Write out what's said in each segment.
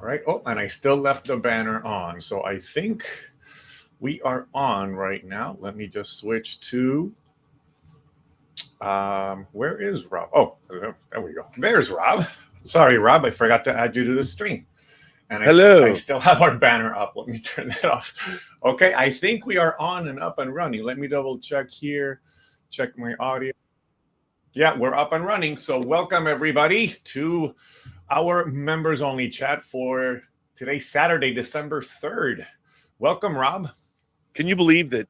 right. Oh, and I still left the banner on. So I think we are on right now. Let me just switch to, where is Rob? Oh, there we go. There's Rob. Sorry, Rob, I forgot to add you to the stream. And I still have our banner up. Let me turn that off. Okay, I think we are on and up and running. Let me double check here. Check my audio. Yeah, we're up and running. So welcome everybody to our members only chat for today, Saturday, December 3rd. Welcome, Rob. Can you believe that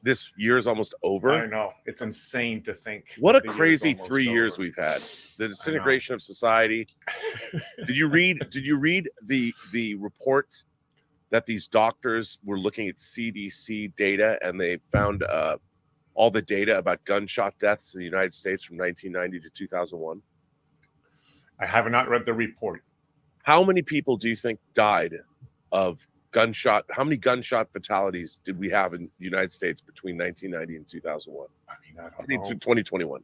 this year is almost over? I know. It's insane to think. What a crazy 3 years we've had. The disintegration of society. Did you read the report that these doctors were looking at CDC data and they found all the data about gunshot deaths in the United States from 1990 to 2001? I have not read the report. How many people do you think died of gunshot? How many gunshot fatalities did we have in the United States between 1990 and 2001? I mean, 2021.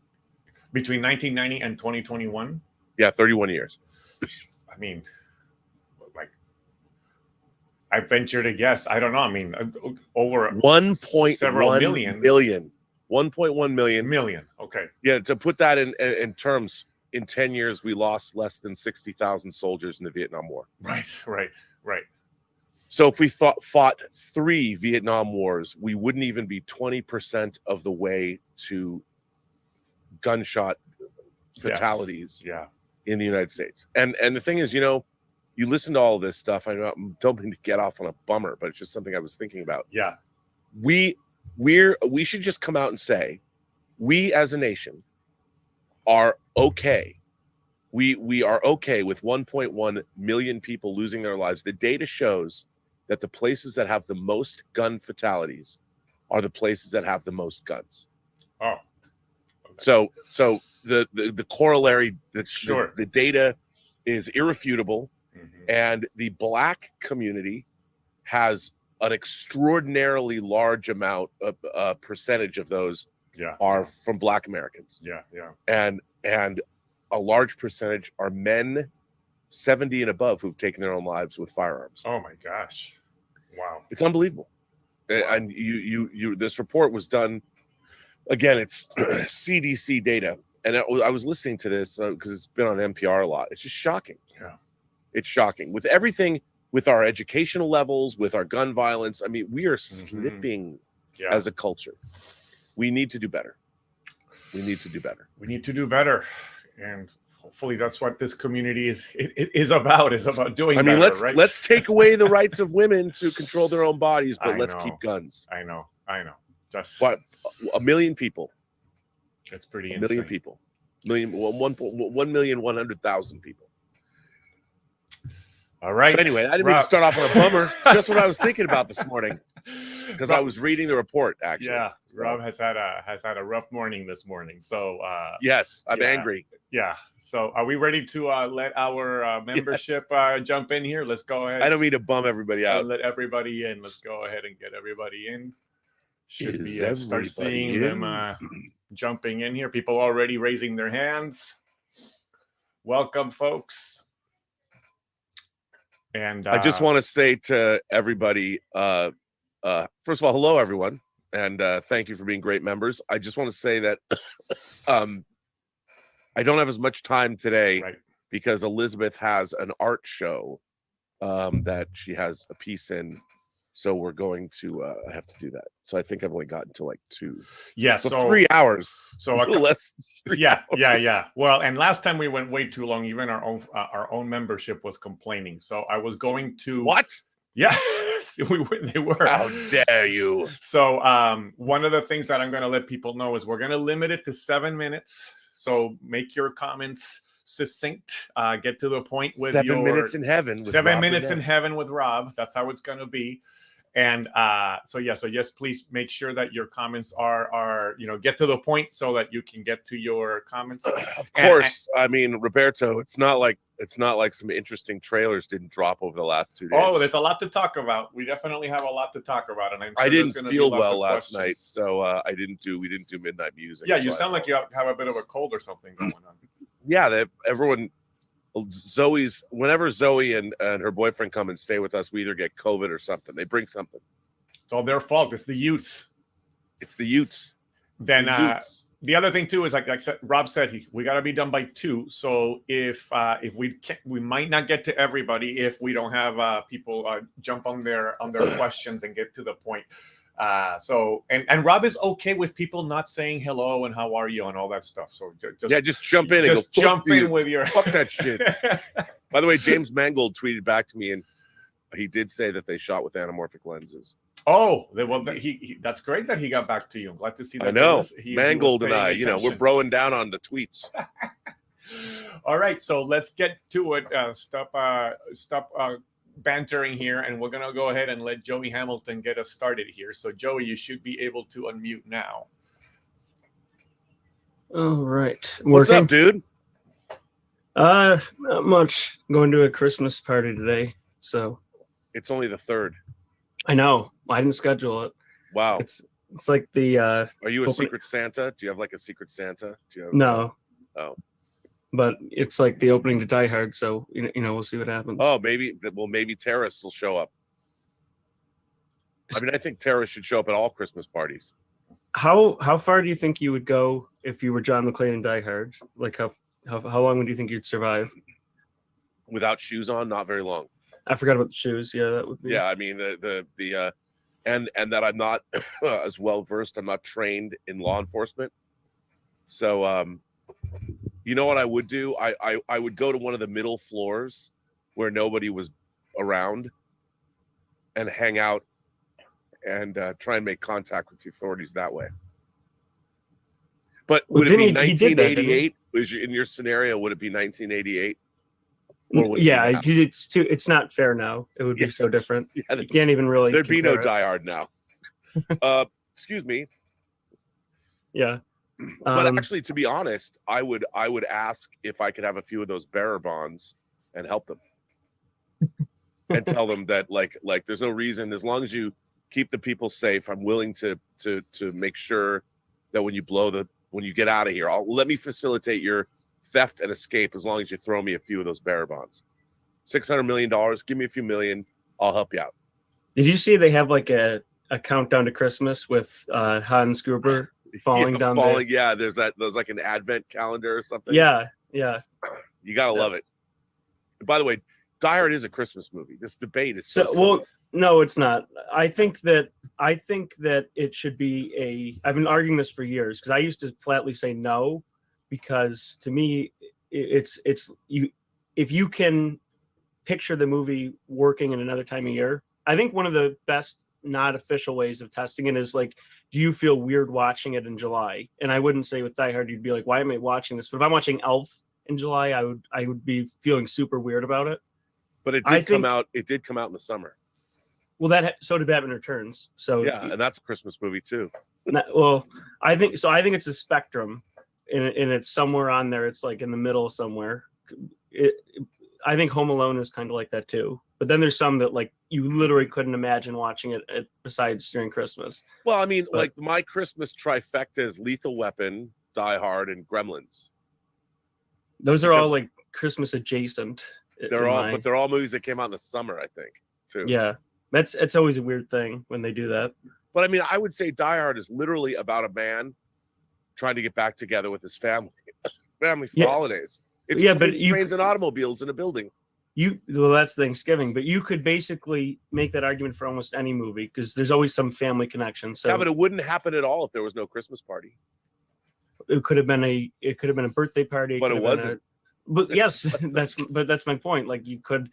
Between 1990 and 2021? Yeah, 31 years. I mean, like, I venture to guess. I don't know. I mean, over 1.1 million. 1.1 million. Okay. Yeah, to put that in terms, in 10 years, we lost less than 60,000 soldiers in the Vietnam War. Right. So if we fought 3 Vietnam Wars, we wouldn't even be 20% of the way to gunshot fatalities in the United States. And the thing is, you listen to all this stuff. I don't mean to get off on a bummer, but it's just something I was thinking about. Yeah. We should just come out and say, we as a nation are okay. We are okay with 1.1 million people losing their lives. The data shows that the places that have the most gun fatalities are the places that have the most guns. Oh. Okay. So the corollary, the data is irrefutable, and the Black community has an extraordinarily large amount of percentage of those are from Black Americans. And a large percentage are men 70 and above who've taken their own lives with firearms. Oh my gosh. Wow. It's unbelievable. Wow. And you this report was done, again, it's CDC data. And I was listening to this because it's been on NPR a lot. It's just shocking. Yeah. It's shocking. With everything, with our educational levels, with our gun violence, I mean, we are slipping as a culture. We need to do better. We need to do better. And hopefully that's what this community is about doing. I mean, better, let's take away the rights of women to control their own bodies, but let's keep guns. I know. Just what, 1 million people. That's pretty insane. 1 million people. 1,100,000 people. All right. But anyway, I didn't mean to start off on a bummer. Just what I was thinking about this morning, because I was reading the report. Actually, Rob has had a rough morning this morning. So yes, I'm angry. Yeah. So are we ready to let our membership jump in here? Let's go ahead. I don't mean to bum everybody out. Let everybody in. Let's go ahead and get everybody in. Should be start seeing them jumping in here. People already raising their hands. Welcome, folks. And I just want to say to everybody, first of all, hello, everyone. And thank you for being great members. I just want to say that I don't have as much time today because Elizabeth has an art show that she has a piece in. So we're going to have to do that. So I think I've only gotten to like 2. Yeah. So 3 hours. So less. Yeah. Well, and last time we went way too long. Even our own membership was complaining. So I was going to what? Yeah. They were. How dare you? So one of the things that I'm going to let people know is we're going to limit it to 7 minutes. So make your comments succinct. Get to the point with 7 minutes in heaven. 7 minutes in heaven with Rob. That's how it's going to be. And so yes, please make sure that your comments are get to the point so that you can get to your comments. Of course. I mean, Roberto, it's not like some interesting trailers didn't drop over the last 2 days. Oh, there's a lot to talk about. We definitely have a lot to talk about, and I didn't feel well last night, so we didn't do midnight music. Yeah, you sound like you have a bit of a cold or something going on. Yeah, everyone whenever Zoe and her boyfriend come and stay with us, we either get COVID or something. They bring something. It's all their fault. It's the youths. It's the youths. Then the other thing too is like Rob said, we got to be done by 2. So if we can't, we might not get to everybody if we don't have people jump on their questions and get to the point. So Rob is okay with people not saying hello and how are you and all that stuff. So just jump in and just jump in with your fuck that shit. By the way, James Mangold tweeted back to me and he did say that they shot with anamorphic lenses. Oh, well, that's great that he got back to you. I'm glad to see that. I know. Mangold and I, we're broing down on the tweets. All right, so let's get to it. Stop bantering here, and we're going to go ahead and let Joey Hamilton get us started here. So, Joey, you should be able to unmute now. All right. What's up, dude? Not much. Going to a Christmas party today, so. It's only the 3rd. I know. I didn't schedule it. Wow. It's like the Are you a Secret Santa? Do you have like a Secret Santa? No. Oh. But it's like the opening to Die Hard, so we'll see what happens. Oh, maybe terrorists will show up. I mean, I think terrorists should show up at all Christmas parties. How far do you think you would go if you were John McClane in Die Hard? Like how long would you think you'd survive? Without shoes on, not very long. I forgot about the shoes. Yeah, that would be. Yeah, I mean and that I'm not as well versed. I'm not trained in law enforcement. So you know what I would do? I would go to one of the middle floors where nobody was around and hang out and try and make contact with the authorities that way. But would it be 1988? In your scenario, would it be 1988? Yeah, it's not fair now. It would be so different. Yeah, you can't even really. There'd be no Die Hard now. Excuse me. Yeah. But actually, to be honest, I would ask if I could have a few of those bearer bonds and help them, and tell them that like there's no reason, as long as you keep the people safe, I'm willing to make sure that when you get out of here, let me facilitate your theft and escape as long as you throw me a few of those bearer bonds. $600 million, give me a few million, I'll help you out. Did you see they have like a countdown to Christmas with Hans Gruber falling down there? Yeah, there's like an advent calendar or something. Yeah. You gotta love it. By the way, Die Hard is a Christmas movie. This debate is so well, no, it's not. I think that it should be I've been arguing this for years because I used to flatly say no. Because to me, it's you. If you can picture the movie working in another time of year, I think one of the best not official ways of testing it is like, do you feel weird watching it in July? And I wouldn't say with Die Hard you'd be like, why am I watching this? But if I'm watching Elf in July, I would be feeling super weird about it. But it did come out. It did come out in the summer. Well, so did Batman Returns. So yeah, and that's a Christmas movie too. Well, I think so. I think it's a spectrum. And it's somewhere on there. It's like in the middle somewhere. I think Home Alone is kind of like that too. But then there's some that like you literally couldn't imagine watching it besides during Christmas. Well, I mean, like my Christmas trifecta is Lethal Weapon, Die Hard, and Gremlins. Those are all like Christmas adjacent. They're all movies that came out in the summer, I think, too. Yeah, it's always a weird thing when they do that. But I mean, I would say Die Hard is literally about a man trying to get back together with his family for holidays. It's but trains and automobiles in a building. Well, that's Thanksgiving, but you could basically make that argument for almost any movie because there's always some family connection. So yeah, but it wouldn't happen at all if there was no Christmas party. It could have been a birthday party, but it wasn't. But yes, that's my point. Like you could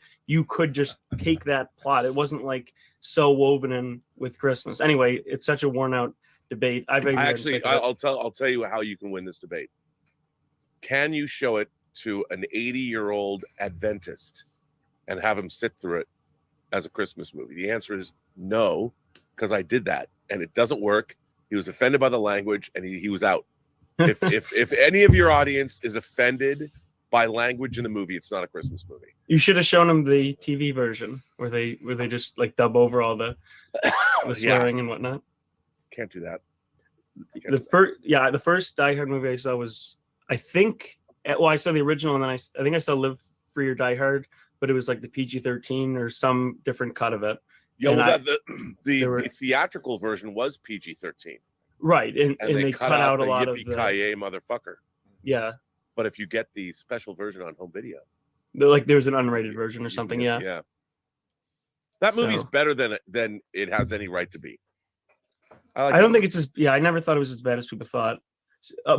just take that plot. It wasn't like so woven in with Christmas. Anyway, it's such a worn out debate. I'll tell you how you can win this debate. Can you show it to an 80-year-old Adventist and have him sit through it as a Christmas movie? The answer is no, because I did that and it doesn't work. He was offended by the language and he was out. If any of your audience is offended by language in the movie, it's not a Christmas movie. You should have shown him the TV version where they just like dub over all the swearing and whatnot. Can't do that. The first Die Hard movie I saw was, I saw the original, and then I think I saw Live Free or Die Hard, but it was like the PG-13 or some different cut of it. Yeah, And well, the theatrical version was PG-13. Right, and they cut out a the lot of the yippee-ki-yay motherfucker. Yeah. But if you get the special version on home video, like there's an unrated version or something. Yeah. That movie's better than it has any right to be. I don't think it's as I never thought it was as bad as people thought.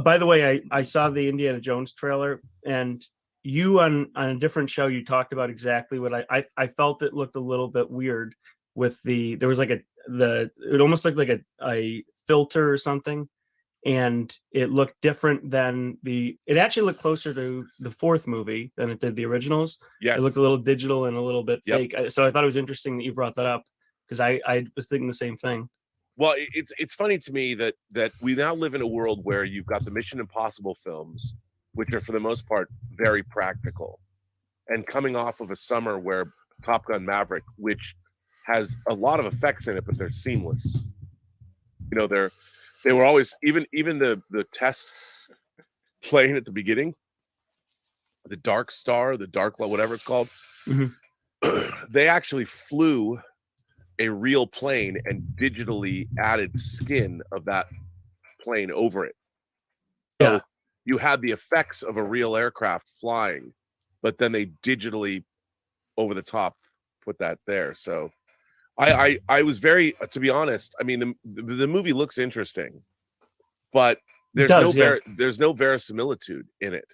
By the way, I saw the Indiana Jones trailer, and you on a different show you talked about exactly what I felt. It looked a little bit weird with there was like it almost looked like a filter or something, and it looked different than it actually looked closer to the fourth movie than it did the originals. Yes, it looked a little digital and a little bit fake. So I thought it was interesting that you brought that up, because I was thinking the same thing. Well, it's funny to me that we now live in a world where you've got the Mission Impossible films, which are for the most part very practical, and coming off of a summer where Top Gun Maverick, which has a lot of effects in it, but they're seamless. You know, they were always even the test plane at the beginning, the Dark Star, the Dark Light, whatever it's called. Mm-hmm. They actually flew a real plane and digitally added skin of that plane over it. So you had the effects of a real aircraft flying, but then they digitally over the top put that there. So I was very, to be honest, I mean, the movie looks interesting, but there's no verisimilitude in it.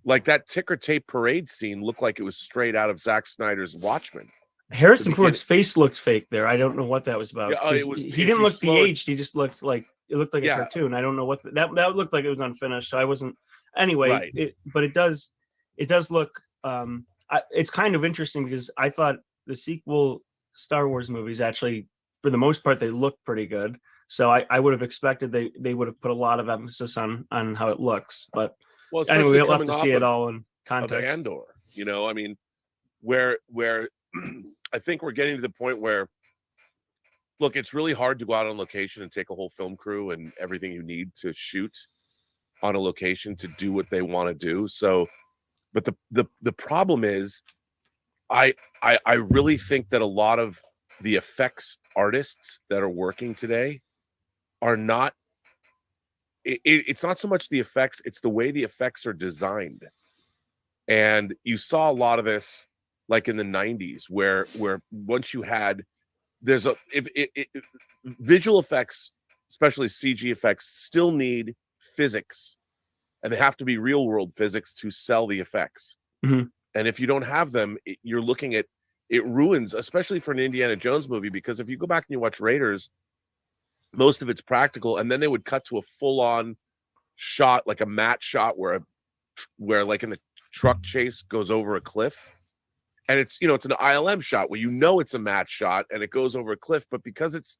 Like that ticker tape parade scene looked like it was straight out of Zack Snyder's Watchmen. Harrison Ford's face looked fake there. I don't know what that was about. Yeah, he didn't look de-aged. He just looked like a cartoon. I don't know what that looked like. It was unfinished. So I wasn't. Anyway, right. But it does look. It's kind of interesting because I thought the sequel Star Wars movies actually, for the most part, they look pretty good. So I would have expected they would have put a lot of emphasis on how it looks. But anyway, we'll have to see it all in context. Of Andor, you know, I mean, where I think we're getting to the point where, look, it's really hard to go out on location and take a whole film crew and everything you need to shoot on a location to do what they want to do. So, but the problem is, I really think that a lot of the effects artists that are working today are not. It's not so much the effects; it's the way the effects are designed. And you saw a lot of this, like in the 90s, where once you had, visual effects, especially CG effects, still need physics, and they have to be real world physics to sell the effects. Mm-hmm. And if you don't have them, you're looking at, it ruins, especially for an Indiana Jones movie, because if you go back and you watch Raiders, most of it's practical, and then they would cut to a full-on shot, like a matte shot, where like in the truck chase goes over a cliff, and it's an ILM shot where it's a matte shot and it goes over a cliff, but because it's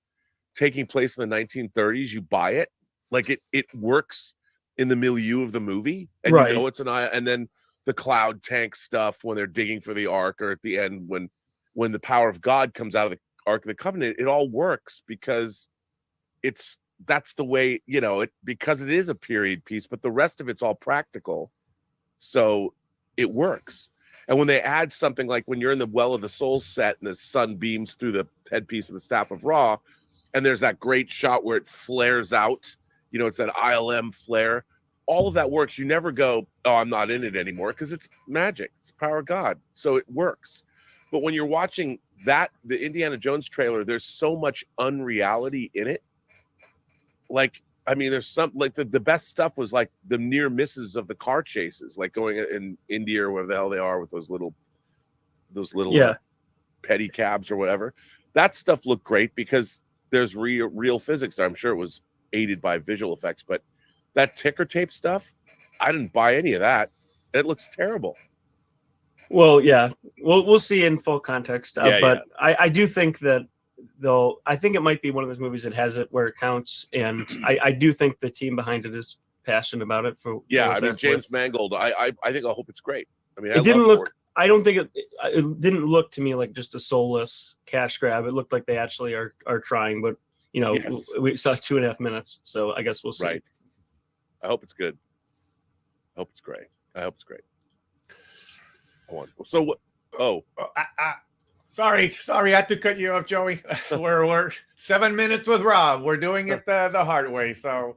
taking place in the 1930s, you buy it, like it works in the milieu of the movie, and right. It's and then the cloud tank stuff when they're digging for the Ark, or at the end when the power of God comes out of the Ark of the Covenant, it all works because that's the way, because it is a period piece, but the rest of it's all practical, so it works. And when they add something like when you're in the Well of the Soul set and the sun beams through the headpiece of the Staff of Ra, and there's that great shot where it flares out, it's that ILM flare, all of that works. You never go, oh, I'm not in it anymore, because it's magic, it's the power of God, so it works. But when you're watching the Indiana Jones trailer, there's so much unreality in it. Like, I mean, there's some, like the best stuff was like the near misses of the car chases, like going in India or wherever the hell they are with those little petty cabs or whatever. That stuff looked great because there's real physics there. I'm sure it was aided by visual effects, but that ticker tape stuff, I didn't buy any of that. It looks terrible. Well, yeah, we'll see in full context. I do think that I think it might be one of those movies that has it where it counts, and I do think the team behind it is passionate about it. I mean, James Mangold, I hope it's great. I mean, it didn't look. I don't think it didn't look to me like just a soulless cash grab. It looked like they actually are trying, but yes. We saw 2.5 minutes, so I guess we'll see. Right. I hope it's good. I hope it's great. So what? Sorry, I had to cut you off, Joey. We're 7 minutes with Rob. We're doing it the hard way. So,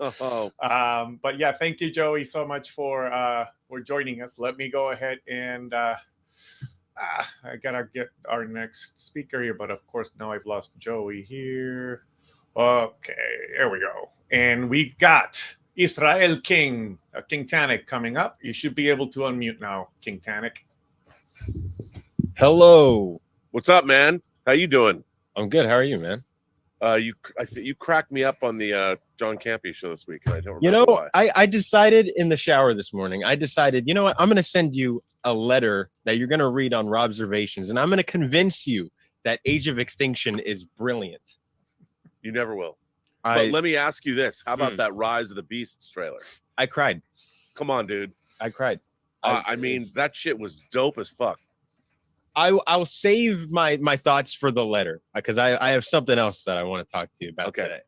but yeah, thank you, Joey, so much for joining us. Let me go ahead and I gotta get our next speaker here, but of course now I've lost Joey here. Okay, there we go, and we've got Israel King Tannic coming up. You should be able to unmute now, King Tannic. Hello. What's up, man? How you doing? I'm good. How are you, man? You cracked me up on the John Campea show this week, and I don't remember why. I decided in the shower this morning. I decided, you know what? I'm going to send you a letter that you're going to read on Robservations, and I'm going to convince you that Age of Extinction is brilliant. You never will. But let me ask you this: how about that Rise of the Beasts trailer? I cried. Come on, dude. I cried. I mean, that shit was dope as fuck. I'll save my thoughts for the letter because I have something else that I want to talk to you about today.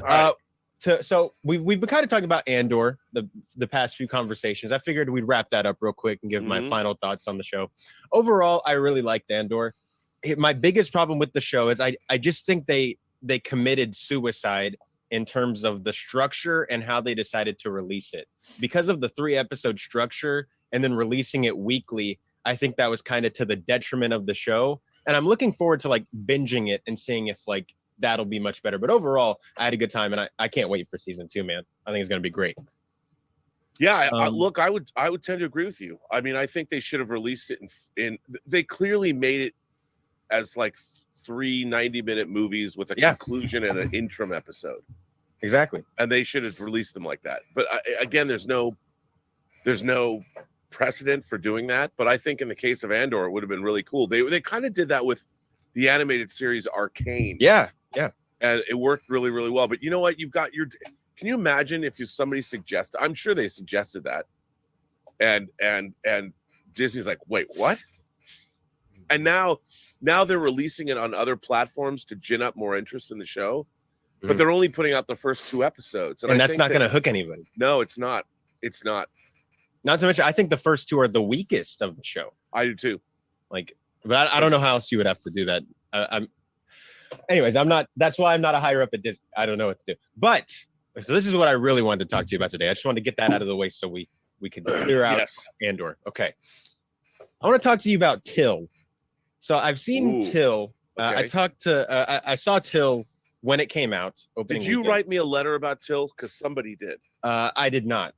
All right. So we've been kind of talking about Andor the past few conversations. I figured we'd wrap that up real quick and give my final thoughts on the show. Overall, I really liked Andor. My biggest problem with the show is I just think they committed suicide in terms of the structure and how they decided to release it. Because of the 3-episode structure and then releasing it weekly, I think that was kind of to the detriment of the show. And I'm looking forward to like binging it and seeing if like that'll be much better. But overall, I had a good time, and I can't wait for season 2, man. I think it's going to be great. Yeah, look, I would tend to agree with you. I mean, I think they should have released it in they clearly made it as like 3 90-minute movies with a conclusion and an interim episode. Exactly. And they should have released them like that. But again, there's no precedent for doing that. But I think in the case of Andor, it would have been really cool. They kind of did that with the animated series Arcane. Yeah. And it worked really, really well. But you know what? You've got your. Can you imagine if somebody suggested? I'm sure they suggested that, and Disney's like, wait, what? And now they're releasing it on other platforms to gin up more interest in the show, but they're only putting out the first 2 episodes, and that's not going to hook anybody. No, it's not. It's not. Not to mention, I think the first 2 are the weakest of the show. I do too. Like, but I don't know how else you would have to do that. Anyways, I'm not. That's why I'm not a higher up at Disney. I don't know what to do. But so this is what I really wanted to talk to you about today. I just wanted to get that out of the way so we could clear out Andor. Okay. I want to talk to you about Till. So I've seen Till. Okay. I saw Till when it came out. Did you write me a letter about Till? Because somebody did. I did not.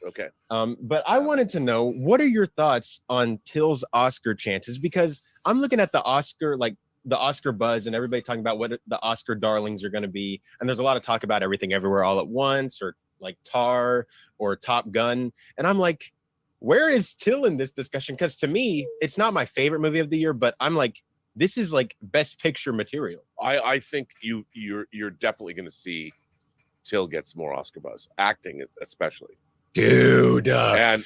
Okay. But I wanted to know, what are your thoughts on Till's Oscar chances? Because I'm looking at the Oscar buzz and everybody talking about what the Oscar darlings are going to be. And there's a lot of talk about Everything Everywhere All at Once, or like Tar, or Top Gun. And I'm like, where is Till in this discussion? Because to me, it's not my favorite movie of the year, but I'm like, this is like Best Picture material. I think you're definitely going to see Till get some more Oscar buzz, acting especially. Dude. And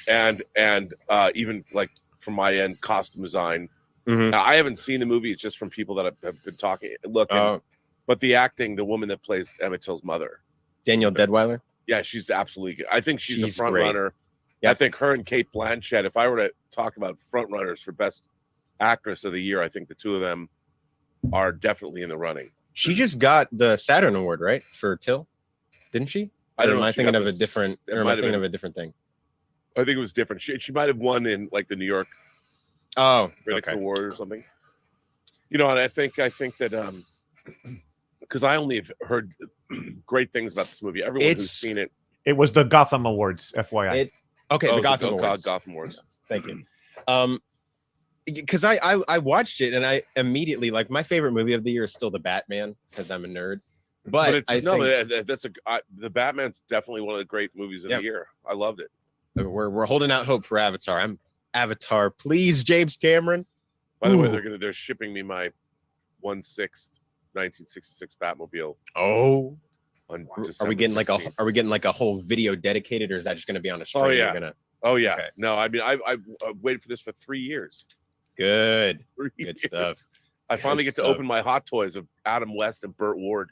even like from my end, costume design. Now, I haven't seen the movie. It's just from people that have been talking. But the acting, the woman that plays Emmett Till's mother, Danielle Deadwyler. Yeah, she's absolutely good. I think she's a front runner. Yeah. I think her and Cate Blanchett, if I were to talk about front runners for Best Actress of the Year, I think the 2 of them are definitely in the running. She just got the Saturn Award, right, for Till? Didn't she? I don't know. Am I thinking of a different thing? I think it was different. She might have won in like the New York Critics Award or something. You know, and I think that because I only have heard great things about this movie. Everyone who's seen it. It was the Gotham Awards, FYI. The Gotham Awards. Gotham Awards. Thank you. Because I watched it and I immediately, like, my favorite movie of the year is still The Batman, because I'm a nerd. But the Batman's definitely one of the great movies of the year. I loved it. We're holding out hope for Avatar. I'm Avatar, please, James Cameron. By the way, they're shipping me my 1/6 1966 Batmobile. Oh, are we getting 16th. Are we getting like a whole video dedicated, or is that just going to be on a stream? Oh yeah. Okay. No, I mean I've waited for this for 3 years. Good stuff. I finally get to open my Hot Toys of Adam West and Burt Ward.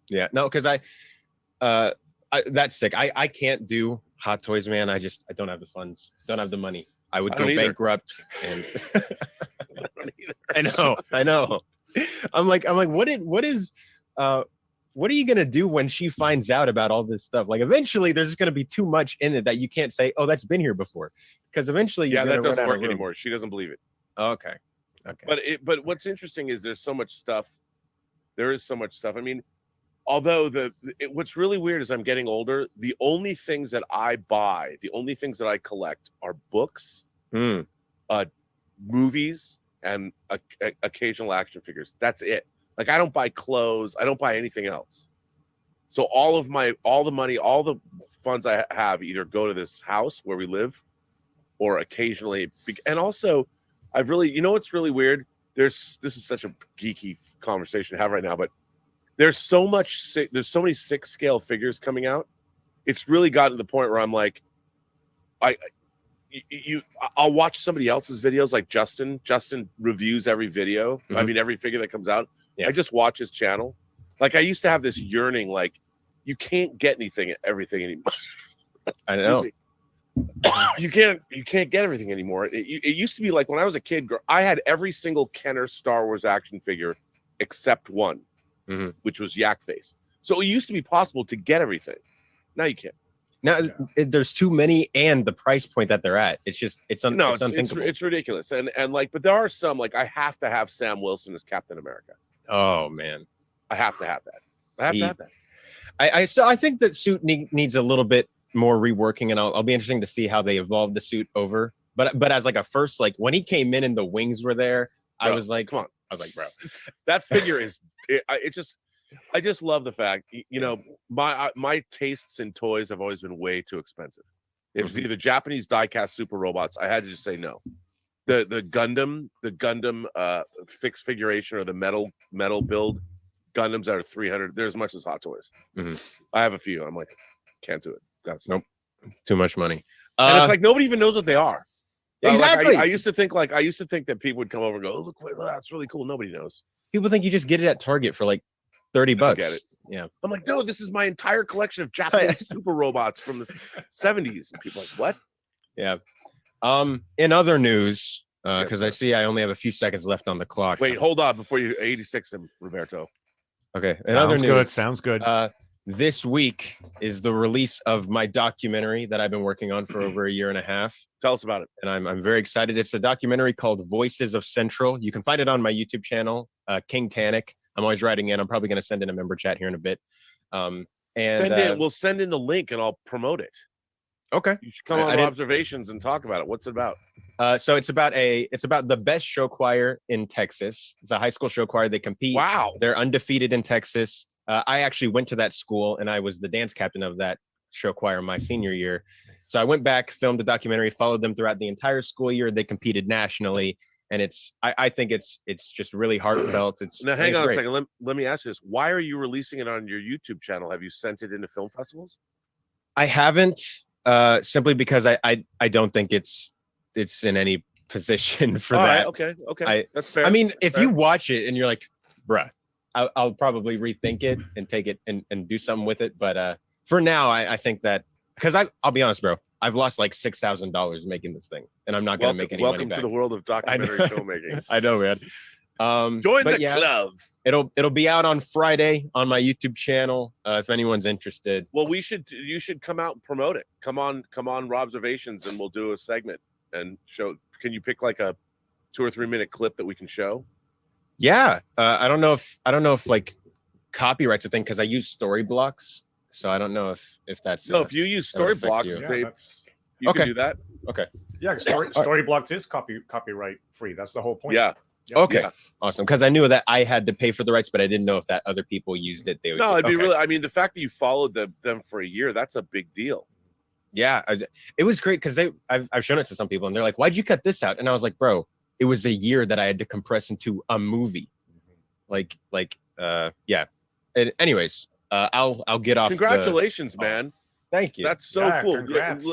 Yeah, no, because that's sick. I can't do Hot Toys, man. I don't have the funds, don't have the money. I would go bankrupt. And I know. I'm like, what are you gonna do when she finds out about all this stuff? Like, eventually, there's just gonna be too much in it that you can't say, "Oh, that's been here before," because eventually, that doesn't work anymore. She doesn't believe it. Okay. But what's interesting is there's so much stuff. There is so much stuff. I mean, although what's really weird is I'm getting older. The only things that I buy, the only things that I collect are books, movies, and occasional action figures. That's it. Like, I don't buy clothes. I don't buy anything else. So all the money, all the funds I have either go to this house where we live, or occasionally. And also, I've really, you know what's really weird? This is such a geeky conversation to have right now, but there's so many 6-scale figures coming out. It's really gotten to the point where I'm like, I'll watch somebody else's videos, like Justin. Justin reviews every video. Mm-hmm. I mean, every figure that comes out. Yeah. I just watch his channel. Like, I used to have this yearning, like, you can't get everything anymore. I know. You can't get everything anymore. It used to be like when I was a kid, I had every single Kenner Star Wars action figure except one, which was Yak Face. So it used to be possible to get everything. Now you can't. Now there's too many, and the price point that they're at, it's unthinkable. It's ridiculous. And like, but there are some, like, I have to have Sam Wilson as Captain America. Oh man, I have to have that. I have to have that. I think that suit needs a little bit more reworking, and I'll be interesting to see how they evolve the suit over. But as like a first, like when he came in and the wings were there, bro, I was like, come on. I was like, bro, that figure is I just love the fact, you know, my tastes in toys have always been way too expensive. If it's either Japanese die-cast super robots, I had to just say no. The Gundam fixed figuration, or the metal build Gundams that are 300, they're as much as Hot Toys. I have a few. I'm like, can't do it. Nope, too much money. And it's like nobody even knows what they are. Exactly. Like, I used to think that people would come over and go, "Oh, look, that's really cool." Nobody knows. People think you just get it at Target for like $30. Get it? Yeah. I'm like, no, this is my entire collection of Japanese super robots from the 70s. And people are like, what? Yeah. In other news, because I see I only have a few seconds left on the clock. Wait, hold on before you 86 him, Roberto. Okay. In other news, sounds good. This week is the release of my documentary that I've been working on for over a year and a half. Tell us about it. And I'm very excited. It's a documentary called Voices of Central. You can find it on my YouTube channel, King Tannic. I'm always writing in. I'm probably going to send in a member chat here in a bit. We'll send in the link and I'll promote it. Okay. You should come on Observations and talk about it. What's it about? So it's about the best show choir in Texas. It's a high school show choir. They compete. Wow. They're undefeated in Texas. I actually went to that school and I was the dance captain of that show choir my senior year. So I went back, filmed a documentary, followed them throughout the entire school year. They competed nationally, and I think it's just really heartfelt. Now hang on a second. Let me ask you this. Why are you releasing it on your YouTube channel? Have you sent it into film festivals? I haven't, simply because I don't think it's in any position for that. Right, okay. That's fair. I mean, if you watch it and you're like, bruh, I'll probably rethink it and take it and do something with it. But for now, I think that, because I'll be honest, bro, I've lost like $6,000 making this thing, and I'm not going to make any money back. Welcome to the world of documentary filmmaking. I know, man. Join the club. It'll be out on Friday on my YouTube channel if anyone's interested. Well, you should come out and promote it. Come on, Robservations, and we'll do a segment and show. Can you pick like a 2 or 3 minute clip that we can show? Yeah, I don't know if like copyright's a thing, because I use story blocks, so I don't know if that's if you use story blocks, you can do that. Okay. Yeah, story blocks is copyright free. That's the whole point. Yeah. Okay. Yeah. Awesome. Because I knew that I had to pay for the rights, but I didn't know if that other people used it. It'd be really. I mean, the fact that you followed them for a year, that's a big deal. Yeah, it was great, because I've shown it to some people and they're like, "Why'd you cut this out?" And I was like, "Bro, it was a year that I had to compress into a movie." Yeah. And anyways, I'll get off. Congratulations, man. Thank you. That's so cool. Congrats.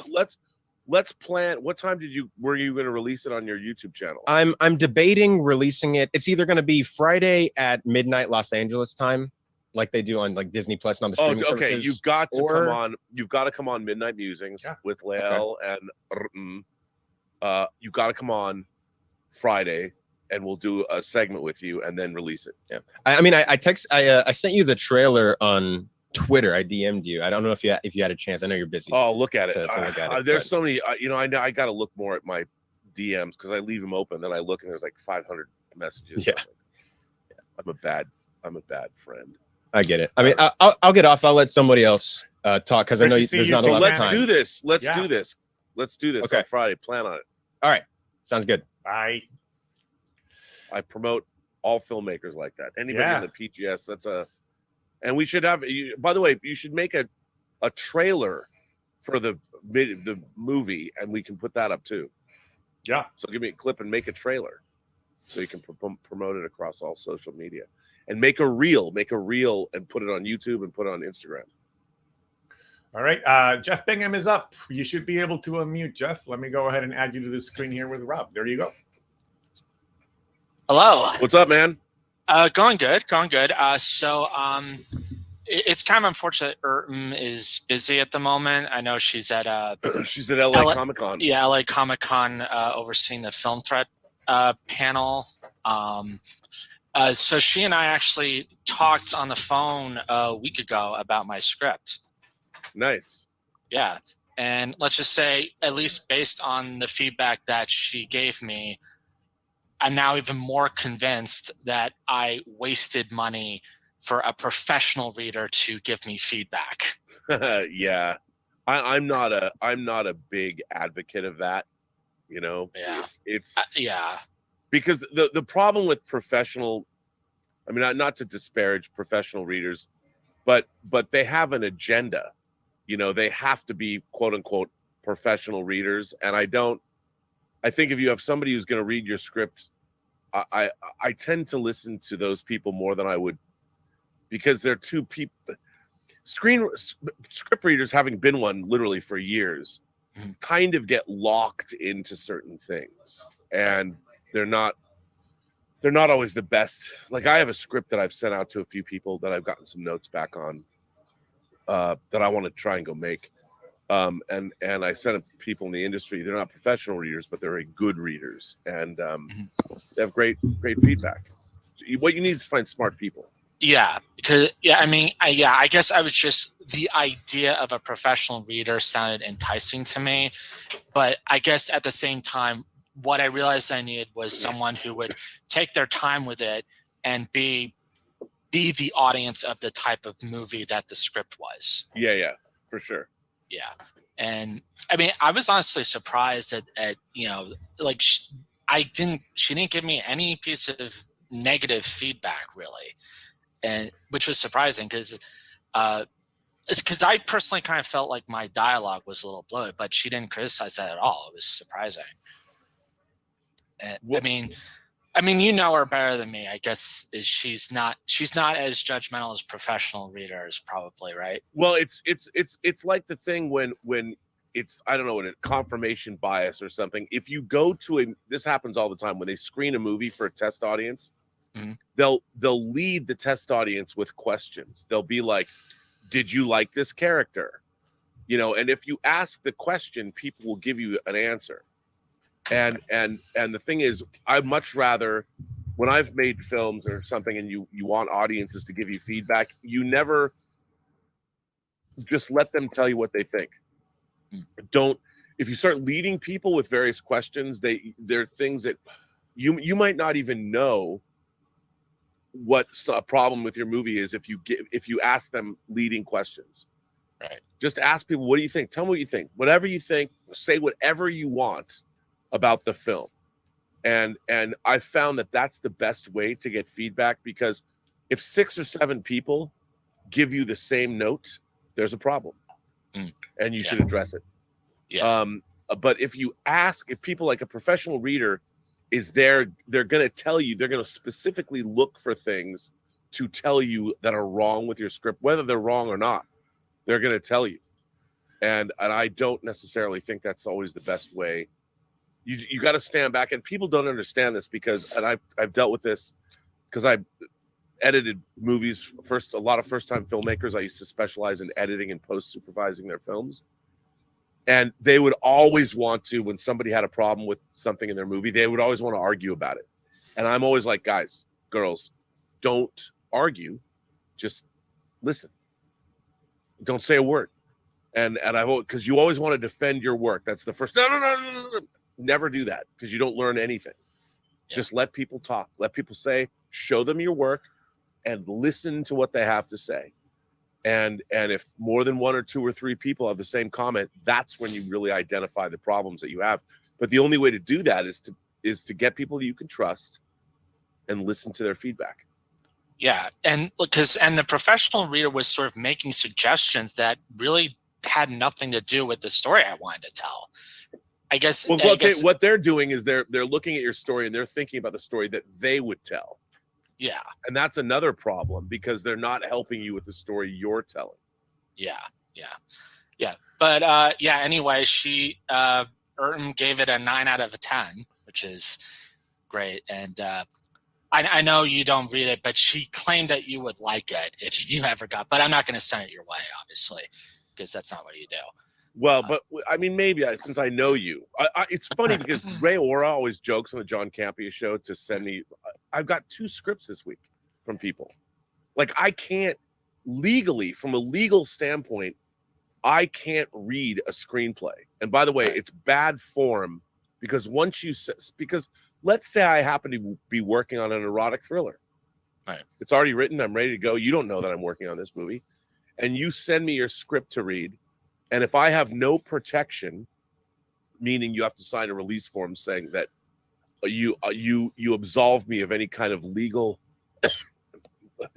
Let's plan. What time were you going to release it on your YouTube channel? I'm debating releasing it. It's either going to be Friday at midnight Los Angeles time, like they do on like Disney Plus and on the streaming services. You've got to come on. You've got to come on Midnight Musings with Lael and you got to come on Friday, and we'll do a segment with you, and then release it. Yeah, I mean, I sent you the trailer on Twitter. I DM'd you. I don't know if you had a chance. I know you're busy. Oh, look at it. To look at it, there's so many. I know I got to look more at my DMs because I leave them open. Then I look and there's like 500 messages. Yeah. I'm a bad friend. I get it. I mean, I'll get off. I'll let somebody else talk because I know there's not a lot of time. Let's do this. Let's do this on Friday. Plan on it. All right. Sounds good. Bye. I promote all filmmakers like that. Anybody in the PGS, and we should have, by the way, you should make a trailer for the movie, and we can put that up too. Yeah. So give me a clip and make a trailer so you can promote it across all social media, and make a reel and put it on YouTube and put it on Instagram. All right. Jeff Bingham is up. You should be able to unmute, Jeff. Let me go ahead and add you to the screen here with Rob. There you go. Hello. What's up, man? Going good. It's kind of unfortunate is busy at the moment. I know she's at LA Comic-Con. Yeah, LA Comic-Con, overseeing the Film Threat panel. So she and I actually talked on the phone a week ago about my script. Nice. Yeah. And let's just say, at least based on the feedback that she gave me, I'm now even more convinced that I wasted money for a professional reader to give me feedback. Yeah. I'm not a big advocate of that, you know. Yeah. It's yeah. Because the problem with professional, I mean, not to disparage professional readers, but they have an agenda. You know, they have to be quote unquote professional readers. And I think if you have somebody who's going to read your script, I tend to listen to those people more than I would, because they're two people. Script readers, having been one literally for years, kind of get locked into certain things, and they're not always the best. Like, I have a script that I've sent out to a few people that I've gotten some notes back on, that I want to try and go make. And I sent it to people in the industry. They're not professional readers, but they're very good readers, and they have great feedback. What you need is find smart people. Yeah, because I guess I was just, the idea of a professional reader sounded enticing to me, but I guess at the same time, what I realized I needed was someone who would take their time with it and be the audience of the type of movie that the script was. Yeah, for sure. Yeah. And I mean, I was honestly surprised at like, she didn't give me any piece of negative feedback, really. And which was surprising because I personally kind of felt like my dialogue was a little bloated, but she didn't criticize that at all. It was surprising. And, I mean, you know her better than me. I guess she's not as judgmental as professional readers, probably, right? Well, it's like the thing when it's, I don't know, a confirmation bias or something. If you go to this happens all the time when they screen a movie for a test audience. Mm-hmm. They'll lead the test audience with questions. They'll be like, "Did you like this character?" You know, and if you ask the question, people will give you an answer. And the thing is, I much rather, when I've made films or something and you want audiences to give you feedback, you never just let them tell you what they think. If you start leading people with various questions, there are things that you might not even know what a problem with your movie is if you ask them leading questions. Right. Just ask people, what do you think? Tell me what you think. Whatever you think, say whatever you want about the film. And I found that that's the best way to get feedback, because if 6 or 7 people give you the same note, there's a problem. And you should address it. Yeah. But if people, like a professional reader is there, they're going to tell you, they're going to specifically look for things to tell you that are wrong with your script, whether they're wrong or not. They're going to tell you. And I don't necessarily think that's always the best way. You got to stand back, and people don't understand this because, and I've dealt with this because I edited movies a lot of first-time filmmakers. I used to specialize in editing and post-supervising their films. And they would always want to, when somebody had a problem with something in their movie, they would always want to argue about it. And I'm always like, guys, girls, don't argue, just listen. Don't say a word. And I vote, because you always want to defend your work. That's the first. No. Never do that, because you don't learn anything. Yeah. Just let people talk. Let people say, show them your work, and listen to what they have to say. And if more than 1 or 2 or 3 people have the same comment, that's when you really identify the problems that you have. But the only way to do that is to get people that you can trust and listen to their feedback. Yeah, and the professional reader was sort of making suggestions that really had nothing to do with the story I wanted to tell. I guess. Well, what they're doing is they're looking at your story and they're thinking about the story that they would tell. Yeah. And that's another problem, because they're not helping you with the story you're telling. Yeah. But anyway, she Urton gave it a 9 out of 10, which is great. And I know you don't read it, but she claimed that you would like it if you ever got, but I'm not going to send it your way, obviously, because that's not what you do. Well, but I mean, maybe since I know you, it's funny because Ray Ora always jokes on the John Campea show to send me. I've got 2 scripts this week from people. Like, I can't legally, from a legal standpoint, I can't read a screenplay. And by the way, it's bad form, because because let's say I happen to be working on an erotic thriller. Right. It's already written. I'm ready to go. You don't know that I'm working on this movie, and you send me your script to read. And if I have no protection, meaning you have to sign a release form saying that you absolve me of any kind of legal,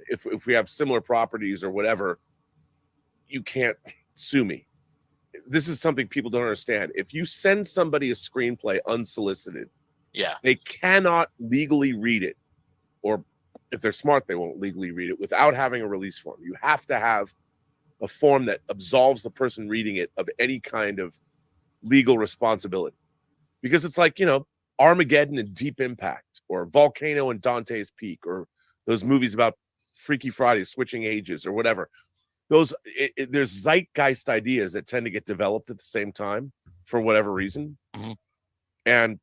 if we have similar properties or whatever, you can't sue me. This is something people don't understand. If you send somebody a screenplay unsolicited, they cannot legally read it, or if they're smart, they won't legally read it without having a release form. You have to have a form that absolves the person reading it of any kind of legal responsibility, because it's like, Armageddon and Deep Impact, or Volcano and Dante's Peak, or those movies about Freaky Friday, switching ages, or whatever. There's zeitgeist ideas that tend to get developed at the same time for whatever reason. Mm-hmm. And,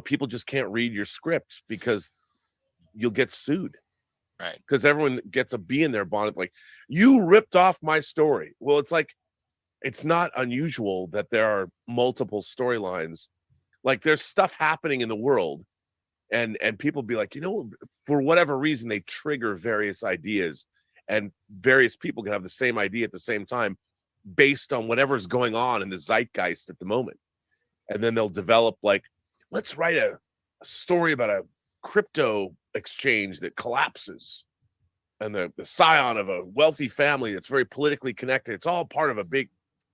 people just can't read your script because you'll get sued. Right. Because everyone gets a bee in their bonnet, like, you ripped off my story. Well, it's like, it's not unusual that there are multiple storylines. Like, there's stuff happening in the world, and people be like, for whatever reason, they trigger various ideas, and various people can have the same idea at the same time based on whatever's going on in the zeitgeist at the moment. And then they'll develop, like, let's write a story about a crypto exchange that collapses, and the scion of a wealthy family that's very politically connected. It's all part of a big,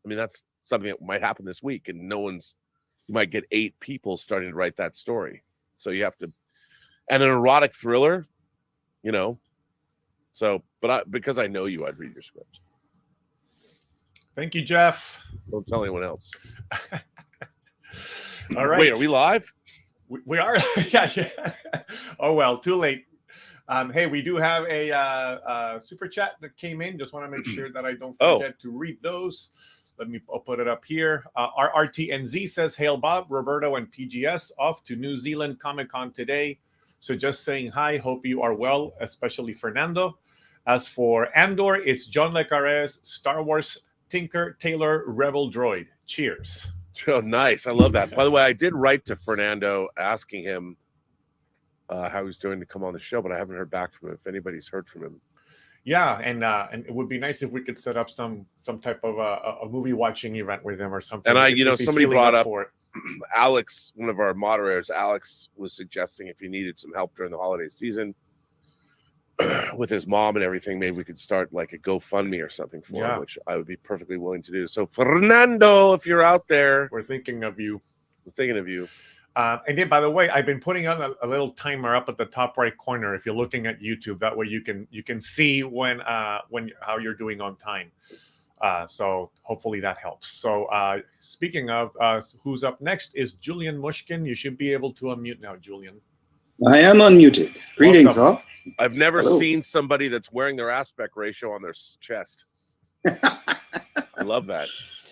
that's something that might happen this week, and you might get 8 people starting to write that story. So you have to, and an erotic thriller, but because I know you, I'd read your script. Thank you, Jeff. Don't tell anyone else. All right. Wait, are we live? We are. Yeah. Oh, well, too late. Hey, we do have a super chat that came in. Just want to make sure that I don't forget to read those. I'll put it up here. RRTNZ says, "Hail Bob, Roberto, and PGS off to New Zealand Comic-Con today. So just saying hi. Hope you are well, especially Fernando. As for Andor, it's John Le Carré's Star Wars Tinker Tailor Rebel Droid. Cheers." Oh, nice. I love that. By the way, I did write to Fernando asking him how he's doing to come on the show, but I haven't heard back from him. If anybody's heard from him. Yeah, and it would be nice if we could set up some type of a movie watching event with him or something. And somebody brought up Alex, one of our moderators. Alex was suggesting if he needed some help during the holiday season with his mom and everything, maybe we could start like a GoFundMe or something for him, which I would be perfectly willing to do. So Fernando, if you're out there, we're thinking of you. We're thinking of you. And then, by the way, I've been putting on a little timer up at the top right corner. If you're looking at YouTube, that way you can see when how you're doing on time. So hopefully that helps. So speaking of who's up next is Julian Mushkin. You should be able to unmute now, Julian. I am unmuted. Greetings, all. I've never seen somebody that's wearing their aspect ratio on their chest. I love that.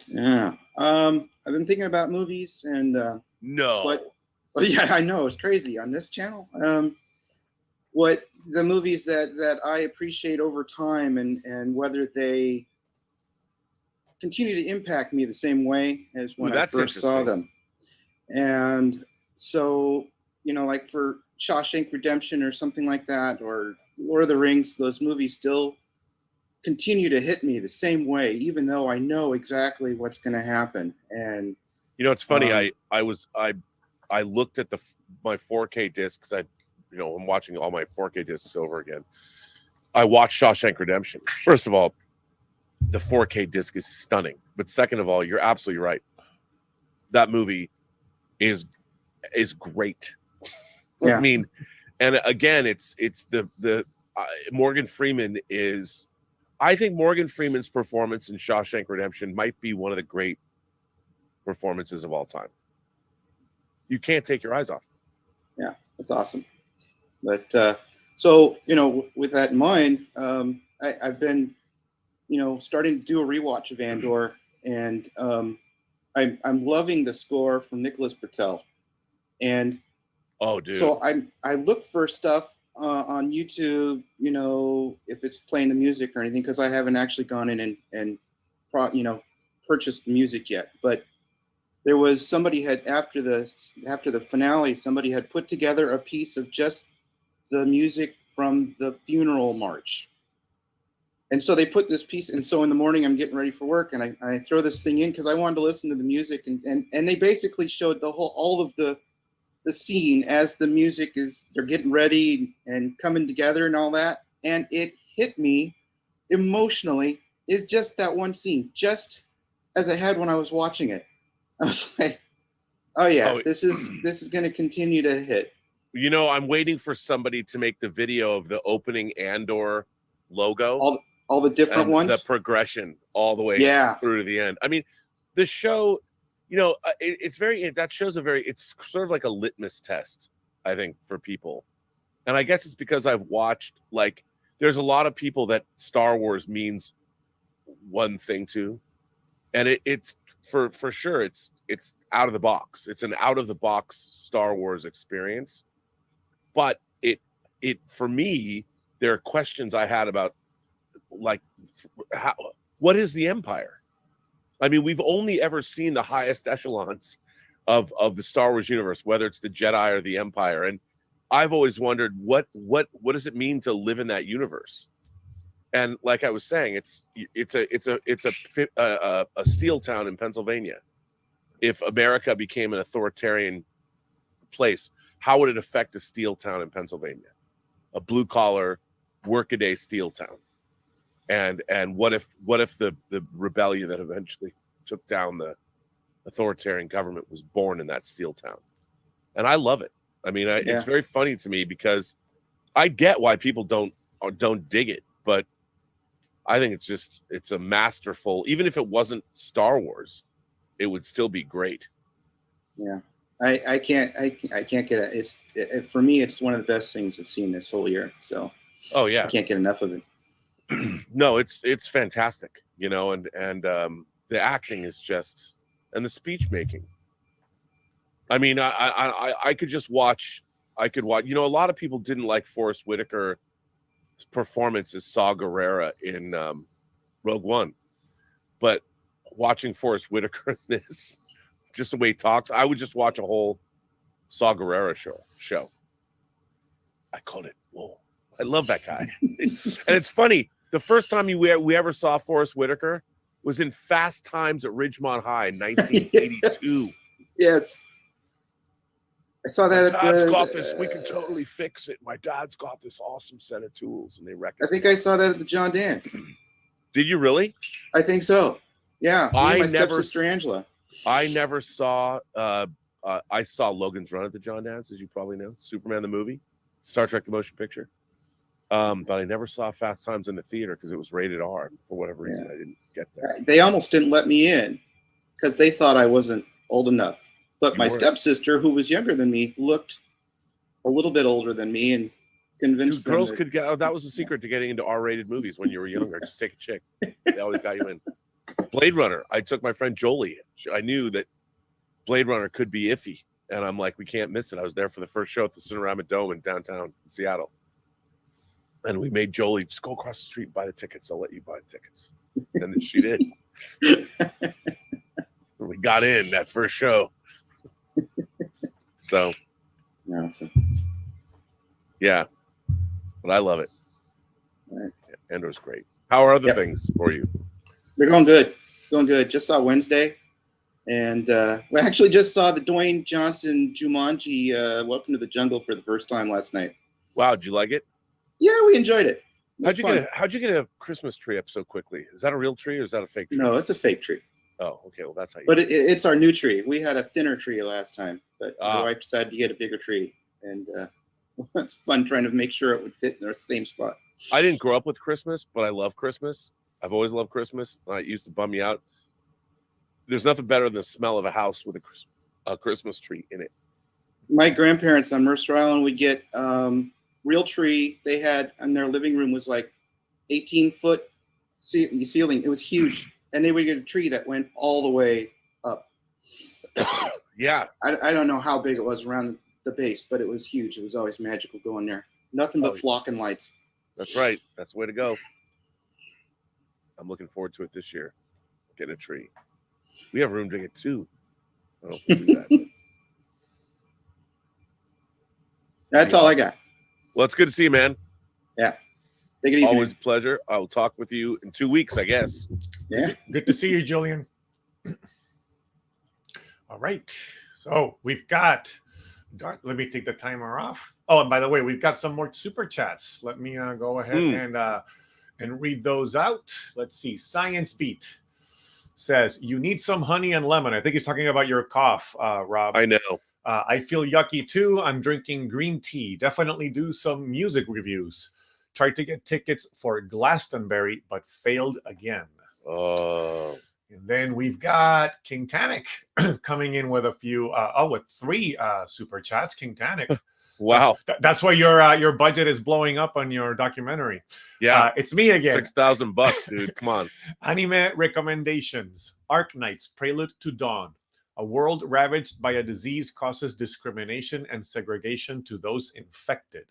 Yeah. I've been thinking about movies and No. Well, yeah, I know it's crazy on this channel. What the movies that I appreciate over time and whether they continue to impact me the same way as when I first saw them. And so, like for Shawshank Redemption or something like that, or Lord of the Rings, those movies still continue to hit me the same way, even though I know exactly what's going to happen. And it's funny. I looked at my 4K discs. I'm watching all my 4K discs over again. I watched Shawshank Redemption. First of all, the 4K disc is stunning. But second of all, you're absolutely right. That movie is great. Yeah. I mean, and again, it's the Morgan Freeman is. I think Morgan Freeman's performance in Shawshank Redemption might be one of the great performances of all time. You can't take your eyes off. Yeah, that's awesome. But so with that in mind, I've been starting to do a rewatch of Andor, and I'm loving the score from Nicholas Britell. And oh, dude. So I look for stuff on YouTube, if it's playing the music or anything, because I haven't actually gone in and purchased the music yet. But there was somebody had after the finale, somebody had put together a piece of just the music from the funeral march. And so they put this piece, and so in the morning I'm getting ready for work, and I throw this thing in because I wanted to listen to the music, and they basically showed all of the scene as the music they're getting ready and coming together and all that, and it hit me emotionally. It's just that one scene, just as I had when I was watching it. I was like, oh yeah, this is going to continue to hit. I'm waiting for somebody to make the video of the opening Andor logo. All the different ones, the progression all the way through to the end. I mean, the show, it's it's sort of like a litmus test, I think, for people. And I guess it's because I've watched, there's a lot of people that Star Wars means one thing to, and it's for sure, it's out of the box. It's an out of the box Star Wars experience. But it for me, there are questions I had about, what is the Empire? I mean, we've only ever seen the highest echelons of the Star Wars universe, whether it's the Jedi or the Empire. And I've always wondered what does it mean to live in that universe? And like I was saying, it's a steel town in Pennsylvania. If America became an authoritarian place, how would it affect a steel town in Pennsylvania? A blue collar, workaday steel town. And what if the rebellion that eventually took down the authoritarian government was born in that steel town? And I love it. I mean, it's very funny to me because I get why people don't dig it, but I think it's a masterful. Even if it wasn't Star Wars, it would still be great. Yeah, I can't get it. For me, it's one of the best things I've seen this whole year. So oh yeah, I can't get enough of it. No, it's fantastic, and the acting is just, and the speech making. I mean, I could just watch. I could watch. A lot of people didn't like Forrest Whitaker's performance as Saw Gerrera in Rogue One, but watching Forrest Whitaker in this, just the way he talks, I would just watch a whole Saw Gerrera show. I called it. Whoa. I love that guy. And it's funny, the first time we ever saw Forrest Whitaker was in Fast Times at Ridgemont High in 1982. Yes. I saw that. My dad's got this. We can totally fix it. My dad's got this awesome set of tools, and they reckon. I think I saw that at the John Dance. Did you really? I think so. Yeah. My stepsister Angela. I never saw. I saw Logan's Run at the John Dance, as you probably know. Superman the movie, Star Trek the motion picture. But I never saw Fast Times in the theater because it was rated R. For whatever reason, I didn't get there. They almost didn't let me in because they thought I wasn't old enough. But my stepsister, who was younger than me, looked a little bit older than me and convinced them. Girls could get. Oh, that was the secret to getting into R-rated movies when you were younger. Just take a chick. They always got you in. Blade Runner. I took my friend Jolie. I knew that Blade Runner could be iffy, and I'm like, we can't miss it. I was there for the first show at the Cinerama Dome in downtown Seattle, and we made Jolie just go across the street and buy the tickets. I'll let you buy the tickets, and then she did. We got in that first show. So, awesome. Yeah, but I love it. Right. Andor's great. How are other things for you? They're going good. Going good. Just saw Wednesday. And we actually just saw the Dwayne Johnson Jumanji Welcome to the Jungle for the first time last night. Wow, did you like it? Yeah, we enjoyed it. How'd you get a Christmas tree up so quickly? Is that a real tree or is that a fake tree? No, it's a fake tree. Oh, okay. Well, that's how you. But it's our new tree. We had a thinner tree last time, but my wife decided to get a bigger tree, and it's fun trying to make sure it would fit in the same spot. I didn't grow up with Christmas, but I love Christmas. I've always loved Christmas. It used to bum me out. There's nothing better than the smell of a house with a Christmas tree in it. My grandparents on Mercer Island would get real tree. They had in their living room was like 18-foot ceiling. It was huge, and they would get a tree that went all the way up. Yeah, I don't know how big it was around the base, but it was huge. It was always magical going there. Nothing but flocking lights. That's right. That's the way to go. I'm looking forward to it this year. Getting a tree. We have room to get two. I don't know if we'll do that. That's all I got. Well, it's good to see you, man. Yeah. Take it easy. Always a pleasure. I will talk with you in 2 weeks, I guess. Yeah. Good to see you, Julian. All right. So we've got Darth. Let me take the timer off. Oh, and by the way, we've got some more super chats. Let me go ahead and read those out. Let's see. Science Beat says, you need some honey and lemon. I think he's talking about your cough, Rob. I know. I feel yucky too. I'm drinking green tea. Definitely do some music reviews. Tried to get tickets for Glastonbury, but failed again. Oh. And then we've got King Tannic coming in with a few, with 3 super chats. King Tannic. Wow. That's why your budget is blowing up on your documentary. Yeah. It's me again. $6,000, dude. Come on. Anime recommendations. Arc Knights, Prelude to Dawn. A world ravaged by a disease causes discrimination and segregation to those infected.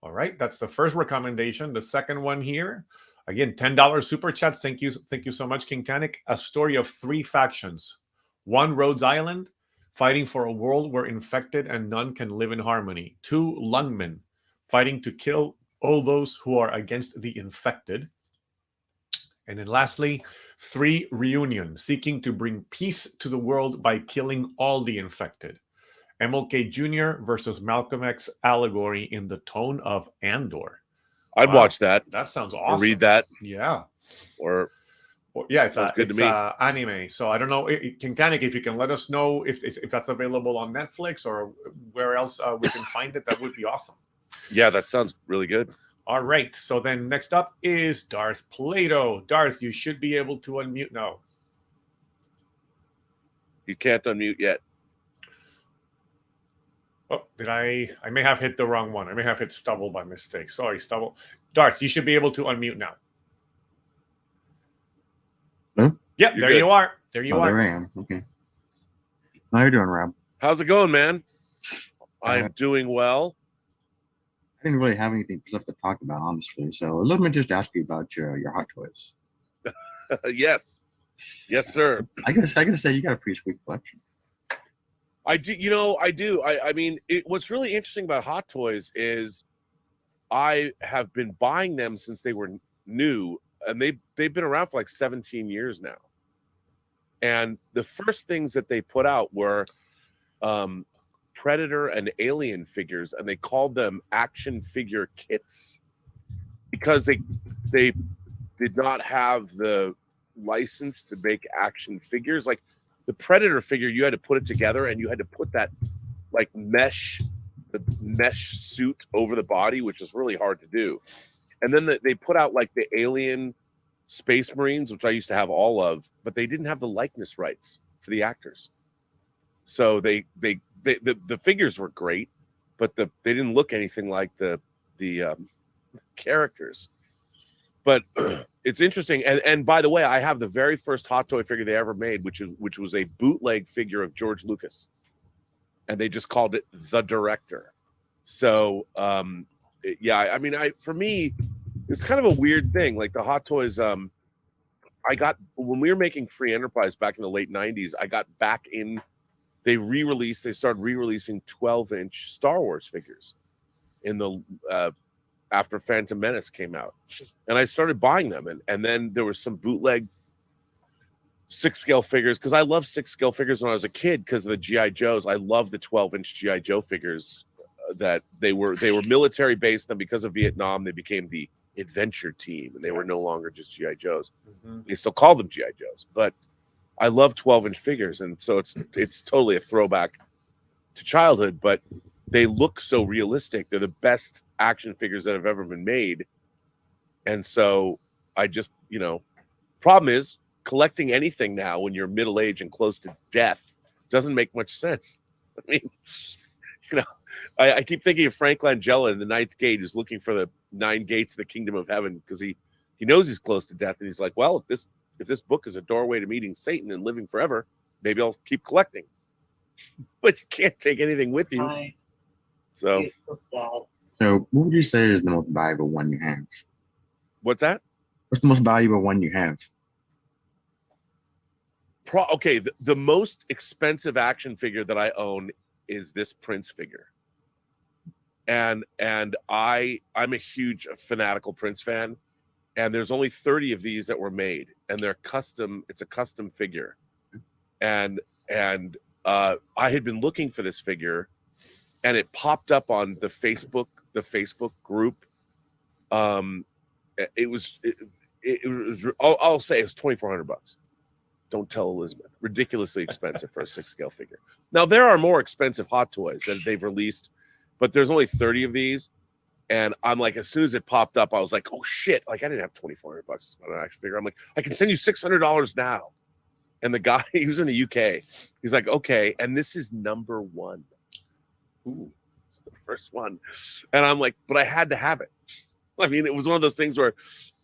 All right, that's the first recommendation. The second one here, again, $10 super chats. Thank you so much, King Tannic. A story of 3 factions. 1, Rhodes Island, fighting for a world where infected and none can live in harmony. 2, Lungmen, fighting to kill all those who are against the infected. And then lastly, 3, Reunion, seeking to bring peace to the world by killing all the infected. MLK Jr. versus Malcolm X allegory in the tone of Andor. I'd watch that. That sounds awesome. Or read that. Yeah. Or yeah, it's good to me. Anime. So I don't know, King Tannic, if you can let us know if that's available on Netflix or where else we can find it, that would be awesome. Yeah, that sounds really good. All right. So then next up is Darth Plato. Darth, you should be able to unmute now. You can't unmute yet. Oh, I may have hit the wrong one. I may have hit Stubble by mistake. Sorry, Stubble. Darth, you should be able to unmute now. Hello? Yep, there you are. There you are. There I am. Okay. How are you doing, Rob? How's it going, man? I'm doing well. I didn't really have anything stuff to talk about, honestly. So let me just ask you about your hot toys. Yes, sir. I gotta say, you got a pretty sweet collection. I do. I do. I mean, what's really interesting about hot toys is I have been buying them since they were new, and they've been around for like 17 years now. And the first things that they put out were Predator and Alien figures, and they called them action figure kits because they did not have the license to make action figures. Like the Predator figure, you had to put it together, and you had to put that like mesh suit over the body, which is really hard to do. And then they put out like the Alien Space Marines, which I used to have all of, but they didn't have the likeness rights for the actors. So the figures were great, but they didn't look anything like the characters. But it's interesting. And by the way, I have the very first Hot Toy figure they ever made, which was a bootleg figure of George Lucas, and they just called it The Director. So yeah, I mean, for me, it's kind of a weird thing. Like the Hot Toys, I got when we were making Free Enterprise back in the late 90s, I got back in. They started re-releasing 12-inch Star Wars figures in the after Phantom Menace came out, and I started buying them, and then there was some bootleg 6-scale figures, because I loved 6-scale figures when I was a kid because of the GI Joes. I love the 12-inch GI Joe figures. That they were military based, and because of Vietnam, they became the adventure team, and they were no longer just GI Joes. They still call them GI Joes, but I love 12-inch figures, and so it's totally a throwback to childhood. But they look so realistic. They're the best action figures that have ever been made, and so I just, problem is collecting anything now when you're middle age and close to death doesn't make much sense. I mean, I keep thinking of Frank Langella in The Ninth Gate, who's looking for the 9 gates of the kingdom of heaven because he knows he's close to death, and he's like, well, if this book is a doorway to meeting Satan and living forever, maybe I'll keep collecting. But you can't take anything with you. So sad. So what would you say is the most valuable one you have? What's that? What's the most valuable one you have? Okay, the most expensive action figure that I own is this Prince figure. And I'm a huge fanatical Prince fan, and there's only 30 of these that were made, and they're custom. It's a custom figure, and I had been looking for this figure, and it popped up on the Facebook group. It was I'll say it was $2,400. Don't tell Elizabeth. Ridiculously expensive for a 6-scale figure. Now there are more expensive Hot Toys that they've released, but there's only 30 of these, and I'm like, as soon as it popped up, I was like, oh shit! Like I didn't have $2,400 on an action figure. I'm like, I can send you $600 now. And the guy, he was in the UK. He's like, okay, and this is number 1. Ooh, it's the first one, and I'm like, but I had to have it. I mean, it was one of those things where,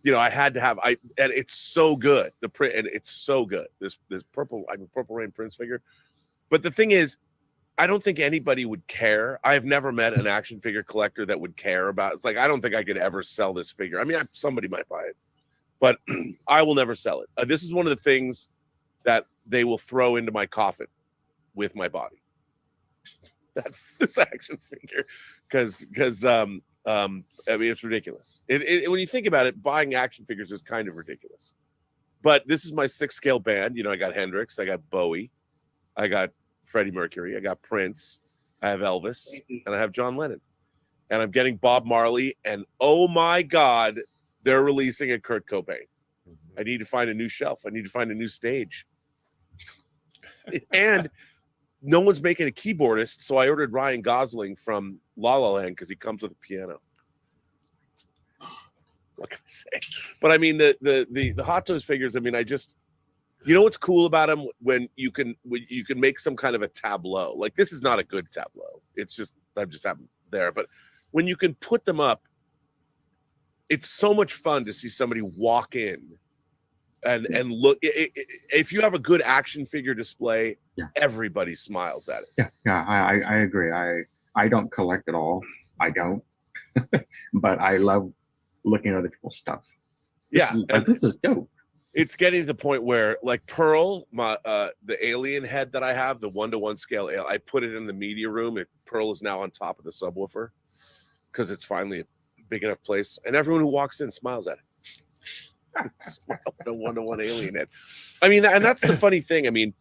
I had to have. And it's so good. The print, and it's so good. This Purple Rain Prince figure. But the thing is, I don't think anybody would care. I've never met an action figure collector that would care about it. It's like, I don't think I could ever sell this figure. I mean, somebody might buy it, but I will never sell it. This is one of the things that they will throw into my coffin with my body. That's this action figure, because I mean, it's ridiculous. When you think about it, buying action figures is kind of ridiculous. But this is my 6-scale band. I got Hendrix, I got Bowie, I got Freddie Mercury, I got Prince, I have Elvis, and I have John Lennon, and I'm getting Bob Marley, and oh my God, they're releasing a Kurt Cobain. I need to find a new shelf. I need to find a new stage. And no one's making a keyboardist, so I ordered Ryan Gosling from La La Land because he comes with a piano. What can I say? But I mean, the Hot Toys figures, I mean, what's cool about them? When you can make some kind of a tableau. Like, this is not a good tableau. It's just, I'm just having there. But when you can put them up, it's so much fun to see somebody walk in and look. If you have a good action figure display, everybody smiles at it. I agree. I don't collect at all. I don't. But I love looking at other people's stuff. This is dope. It's getting to the point where, like, Pearl, the alien head that I have, the 1-to-1 scale, I put it in the media room. Pearl is now on top of the subwoofer because it's finally a big enough place, and everyone who walks in smiles at it. It's the 1-to-1 alien head. I mean, and that's the funny thing. I mean,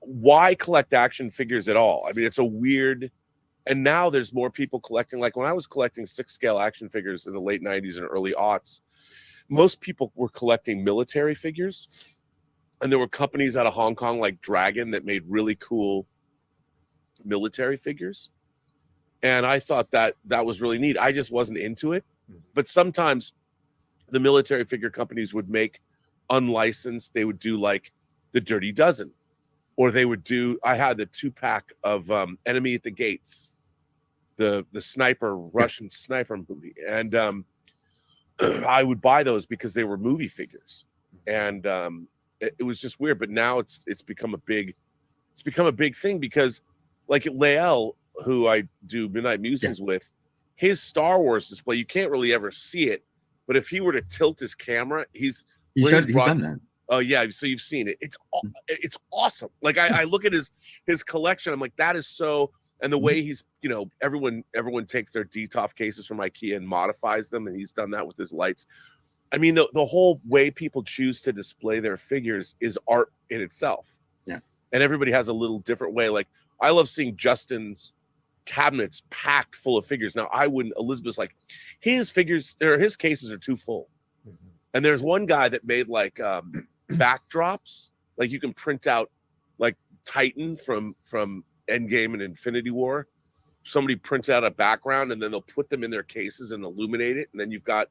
why collect action figures at all? I mean, it's a weird. And now there's more people collecting. Like when I was collecting 6-scale action figures in the late 90s and early aughts, most people were collecting military figures, and there were companies out of Hong Kong like Dragon that made really cool military figures. And I thought that was really neat. I just wasn't into it. But sometimes the military figure companies would make unlicensed. They would do like the Dirty Dozen, or they would do. I had the 2-pack of Enemy at the Gates, the sniper, Russian sniper movie, and I would buy those because they were movie figures, and it was just weird. But now it's become a big thing because, like Lael, who I do Midnight Musings with, his Star Wars display, you can't really ever see it, but if he were to tilt his camera, he's done that. Oh yeah, so you've seen it. It's awesome. Like I look at his collection, I'm like, that is so. And the way he's, everyone takes their DTOF cases from IKEA and modifies them, and he's done that with his lights. I mean, the whole way people choose to display their figures is art in itself. Yeah. And everybody has a little different way. Like I love seeing Justin's cabinets packed full of figures. Now Elizabeth's like, his figures or his cases are too full. Mm-hmm. And there's one guy that made like backdrops, like you can print out like Titan from Endgame and Infinity War. Somebody prints out a background and then they'll put them in their cases and illuminate it, and then you can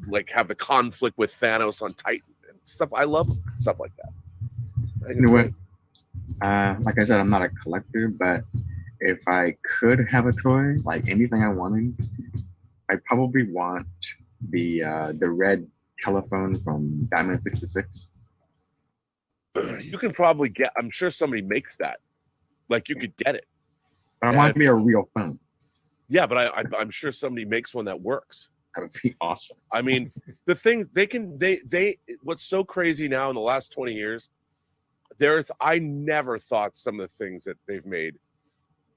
like have the conflict with Thanos on Titan and stuff. I love stuff like that. You know what? Like I said, I'm not a collector, but if I could have a toy, like anything I wanted, I probably want the red telephone from Batman 66. You can probably get. I'm sure somebody makes that. Like you could get it. But I want it to be a real phone. Yeah, but I'm sure somebody makes one that works. That would be awesome. I mean, the thing they what's so crazy now in the last 20 years, I never thought some of the things that they've made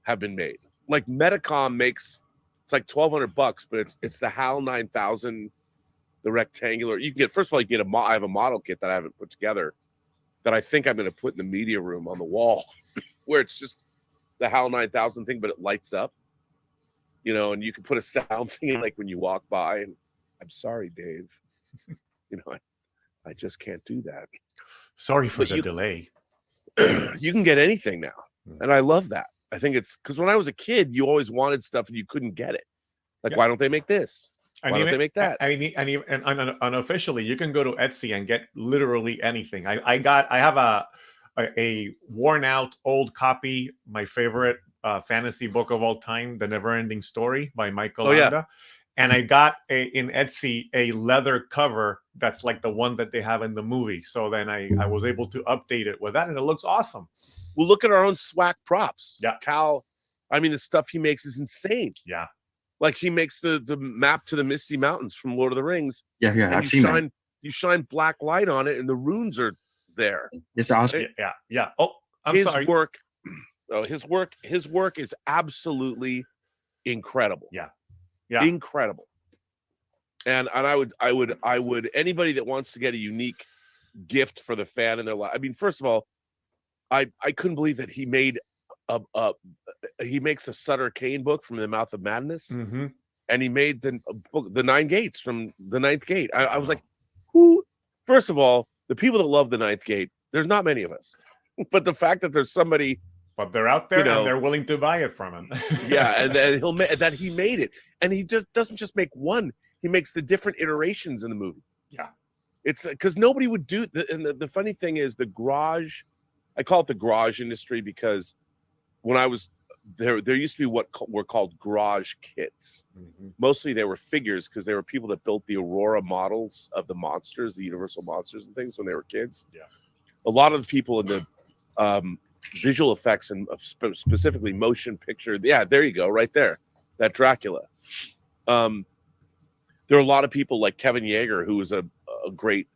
have been made. Like Metacom makes, it's like $1,200, but it's the HAL 9000, the rectangular. You can get, first of all, you get I have a model kit that I haven't put together that I think I'm going to put in the media room on the wall, where it's just the HAL 9000 thing, but it lights up, and you can put a sound thing in, like when you walk by. And I'm sorry, Dave, I just can't do that. Sorry for the delay. You can get anything now, and I love that. I think it's because when I was a kid, you always wanted stuff and you couldn't get it. Like, why don't they make this? Why don't they make that? And unofficially, you can go to Etsy and get literally anything. I have a worn out old copy, my favorite fantasy book of all time, The Never-Ending Story by Michael Landa. And I got in Etsy a leather cover that's like the one that they have in the movie. So then I was able to update it with that, and it looks awesome. Well, look at our own SWAC props. Yeah. Cal, I mean, the stuff he makes is insane. Yeah. Like he makes the map to the Misty Mountains from Lord of the Rings. Yeah. I've seen that. You shine black light on it, and the runes are there. It's awesome. Yeah. Oh, I'm sorry. His work is absolutely incredible. Yeah. Incredible. And I would anybody that wants to get a unique gift for the fan in their life. I mean, first of all, I couldn't believe that he made he makes a Sutter Kane book from The Mouth of Madness, and he made the Nine Gates from The Ninth Gate. I was like, who? First of all, the people that love The Ninth Gate, there's not many of us, but the fact that there's somebody. But they're out there and they're willing to buy it from him. Yeah, and then he made it, and he just doesn't just make one; he makes the different iterations in the movie. Yeah, it's because nobody would do. And the funny thing is, the garage. I call it the garage industry because when I was there used to be what were called garage kits. Mostly they were figures because they were people that built the Aurora models of the monsters, the Universal monsters and things when they were kids. Yeah, a lot of the people in the visual effects and specifically motion picture. Yeah, there you go, right there, that Dracula. There are a lot of people like Kevin Yeager, who was a great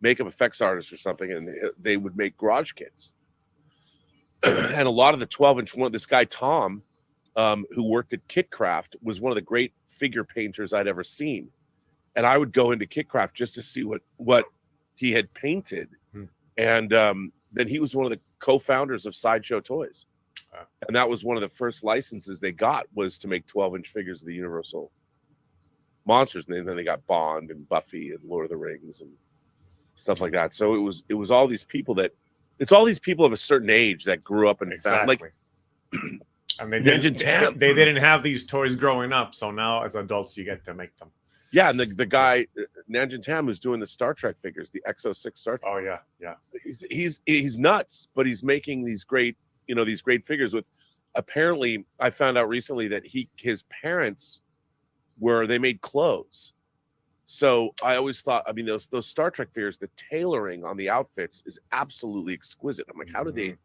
makeup effects artist or something, and they would make garage kits. And a lot of the 12-inch one, this guy Tom, who worked at Kitcraft, was one of the great figure painters I'd ever seen. And I would go into Kitcraft just to see what he had painted. And then he was one of the co-founders of Sideshow Toys. And that was one of the first licenses they got, was to make 12-inch figures of the Universal monsters. And then they got Bond and Buffy and Lord of the Rings and stuff like that. So it was all these people it's all these people of a certain age that grew up and found, like, and they didn't have these toys growing up. So now as adults, you get to make them. Yeah, and the guy Nanjin Tam, who's doing the Star Trek figures, the XO6 Star Trek. Oh yeah. He's nuts, but he's making these great figures with. Apparently, I found out recently that his parents where they made clothes. So I always thought, I mean, those Star Trek figures, the tailoring on the outfits is absolutely exquisite. I'm like, how did they?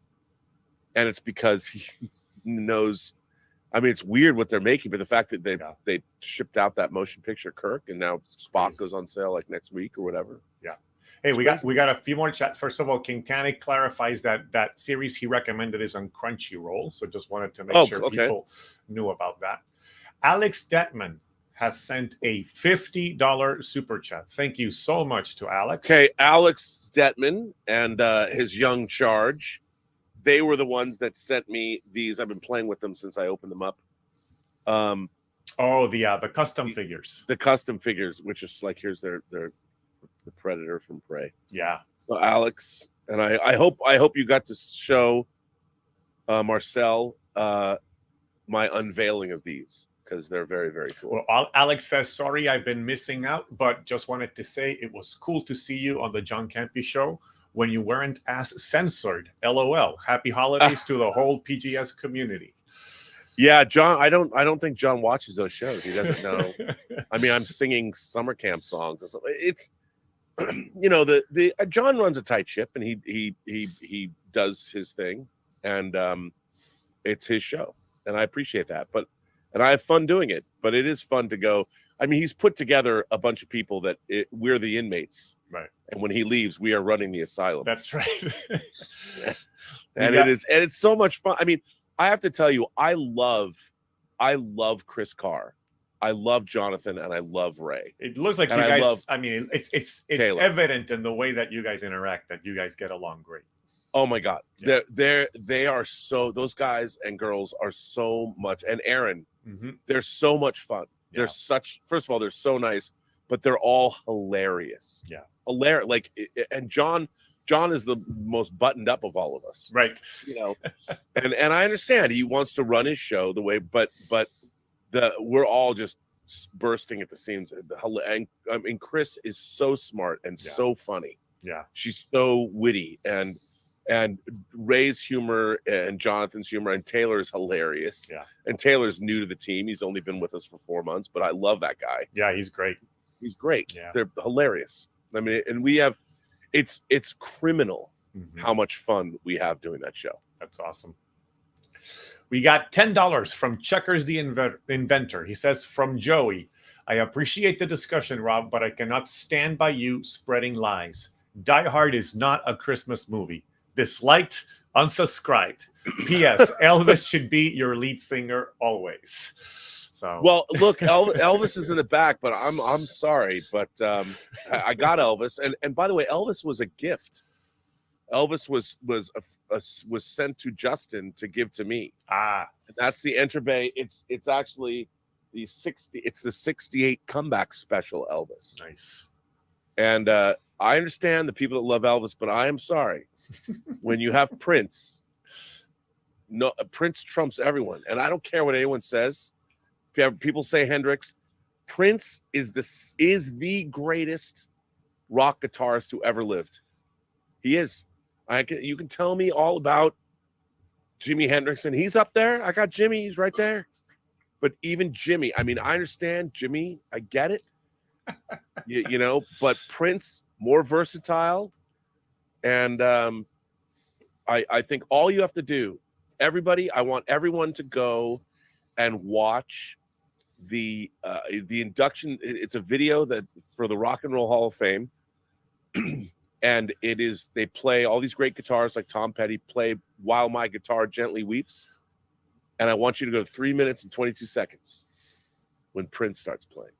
And it's because he knows. I mean, it's weird what they're making, but the fact that they shipped out that motion picture Kirk, and now Spock goes on sale like next week or whatever. Yeah. Hey, we got a few more chats. First of all, King Tannic clarifies that series he recommended is on Crunchyroll. So just wanted to make sure people knew about that. Alex Detman has sent a $50 super chat. Thank you so much to Alex. Okay, Alex Detman and his young charge. They were the ones that sent me these. I've been playing with them since I opened them up. The custom figures. The custom figures, which is like, here's the Predator from Prey. Yeah. So Alex, and I hope you got to show Marcel my unveiling of these, because they're very, very cool. Well, Alex says, sorry, I've been missing out, but just wanted to say it was cool to see you on the John Campy show when you weren't as censored. LOL. Happy holidays to the whole PGS community. Yeah, John, I don't think John watches those shows. He doesn't know. I mean, I'm singing summer camp songs or something. It's, you know, the John runs a tight ship, and he does his thing, and it's his show, and I appreciate that. And I have fun doing it, but it is fun to go. I mean, he's put together a bunch of people that we're the inmates, right? And when he leaves, we are running the asylum. That's right. And it's so much fun. I mean, I have to tell you, I love Chris Carr, I love Jonathan, and I love Ray. It looks like and you guys. I mean, it's Taylor. evident in the way that you guys interact that you guys get along great. Oh my God, Yeah. they are so. Those guys and girls are so much, and Aaron, Mm-hmm. they're so much fun. Yeah. They're such. First of all, they're so nice, but they're all hilarious. Yeah, hilarious. Like, and John is the most buttoned up of all of us, right? You know, and I understand he wants to run his show the way, but we're all just bursting at the seams. And I mean, Chris is so smart and so funny. Yeah, she's so witty, and Ray's humor and Jonathan's humor, and Taylor's hilarious. Yeah, and Taylor's new to the team. He's only been with us for 4 months, but I love that guy. Yeah, he's great. He's great. Yeah, they're hilarious. I mean, and we have, it's criminal how much fun we have doing that show. That's awesome. We got $10 from Checkers the Inventor. He says, from Joey, I appreciate the discussion, Rob, but I cannot stand by you spreading lies. Die Hard is not a Christmas movie. Disliked, unsubscribed. P.S. Elvis should be your lead singer always. So, well, look, Elvis is in the back, but I'm sorry, but I got Elvis, and by the way, Elvis was a gift. Elvis was sent to Justin to give to me. And that's the Enter Bay. It's actually the 68 comeback special Elvis. Nice. And I understand the people that love Elvis, but I am sorry. When you have Prince, no, Prince trumps everyone, and I don't care what anyone says. People say Hendrix. Prince is the greatest rock guitarist who ever lived. He is. You can tell me all about Jimi Hendrix, and he's up there. I got Jimmy. He's right there. But even Jimmy, I mean, I understand Jimmy. I get it. you know, but Prince, more versatile. And I think all you have to do, everybody, I want everyone to go and watch the induction. It's a video that for the Rock and Roll Hall of Fame. And they play all these great guitars like Tom Petty play While My Guitar Gently Weeps. And I want you to go to 3 minutes and 22 seconds when Prince starts playing.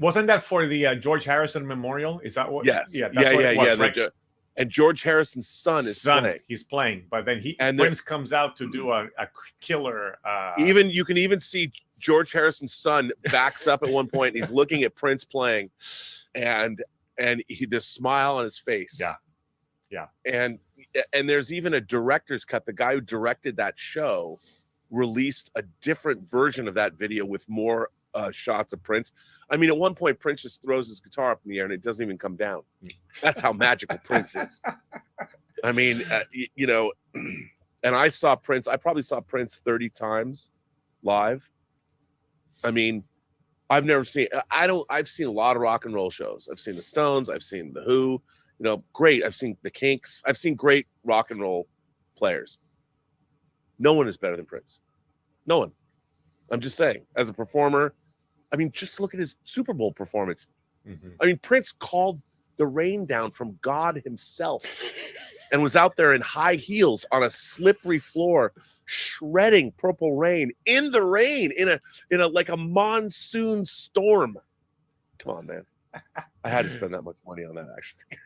Wasn't that for the George Harrison Memorial? Is that what? Yes. Yeah. That's what it was, right? And George Harrison's son is playing. He's playing, but then Prince comes out to do a killer. You can even see George Harrison's son backs up at one point. And he's looking at Prince playing, and the smile on his face. Yeah. And there's even a director's cut. The guy who directed that show released a different version of that video with more shots of Prince. I mean, at one point, Prince just throws his guitar up in the air and it doesn't even come down. That's how magical Prince is. I mean, you know, and I saw Prince. I probably saw Prince 30 times live. I mean, I've never seen. I've seen a lot of rock and roll shows. I've seen the Stones. I've seen the Who. You know, great. I've seen the Kinks. I've seen great rock and roll players. No one is better than Prince. No one. I'm just saying, as a performer, I mean, just look at his Super Bowl performance. I mean, Prince called the rain down from God himself and was out there in high heels on a slippery floor, shredding Purple Rain in the rain, in a like a monsoon storm. Come on, man. I had to spend that much money on that action figure.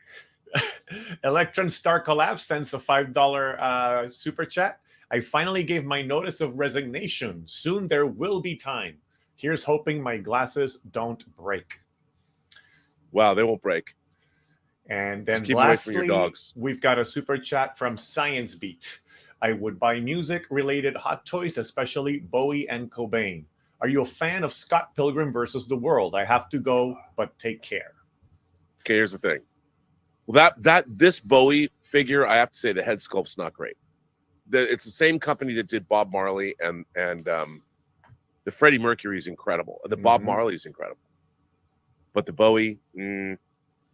Electron Star Collapse sends a $5 super chat. I finally gave my notice of resignation. Soon there will be time. Here's hoping my glasses don't break. Wow, they won't break. And then keep away from your lastly, dogs. We've got a super chat from Science Beat. I would buy music-related hot toys, especially Bowie and Cobain. Are you a fan of Scott Pilgrim versus the World? I have to go, but take care. Okay, here's the thing. Well, this Bowie figure, I have to say the head sculpt's not great. It's the same company that did Bob Marley, and the Freddie Mercury is incredible. The Bob Marley is incredible, but the Bowie,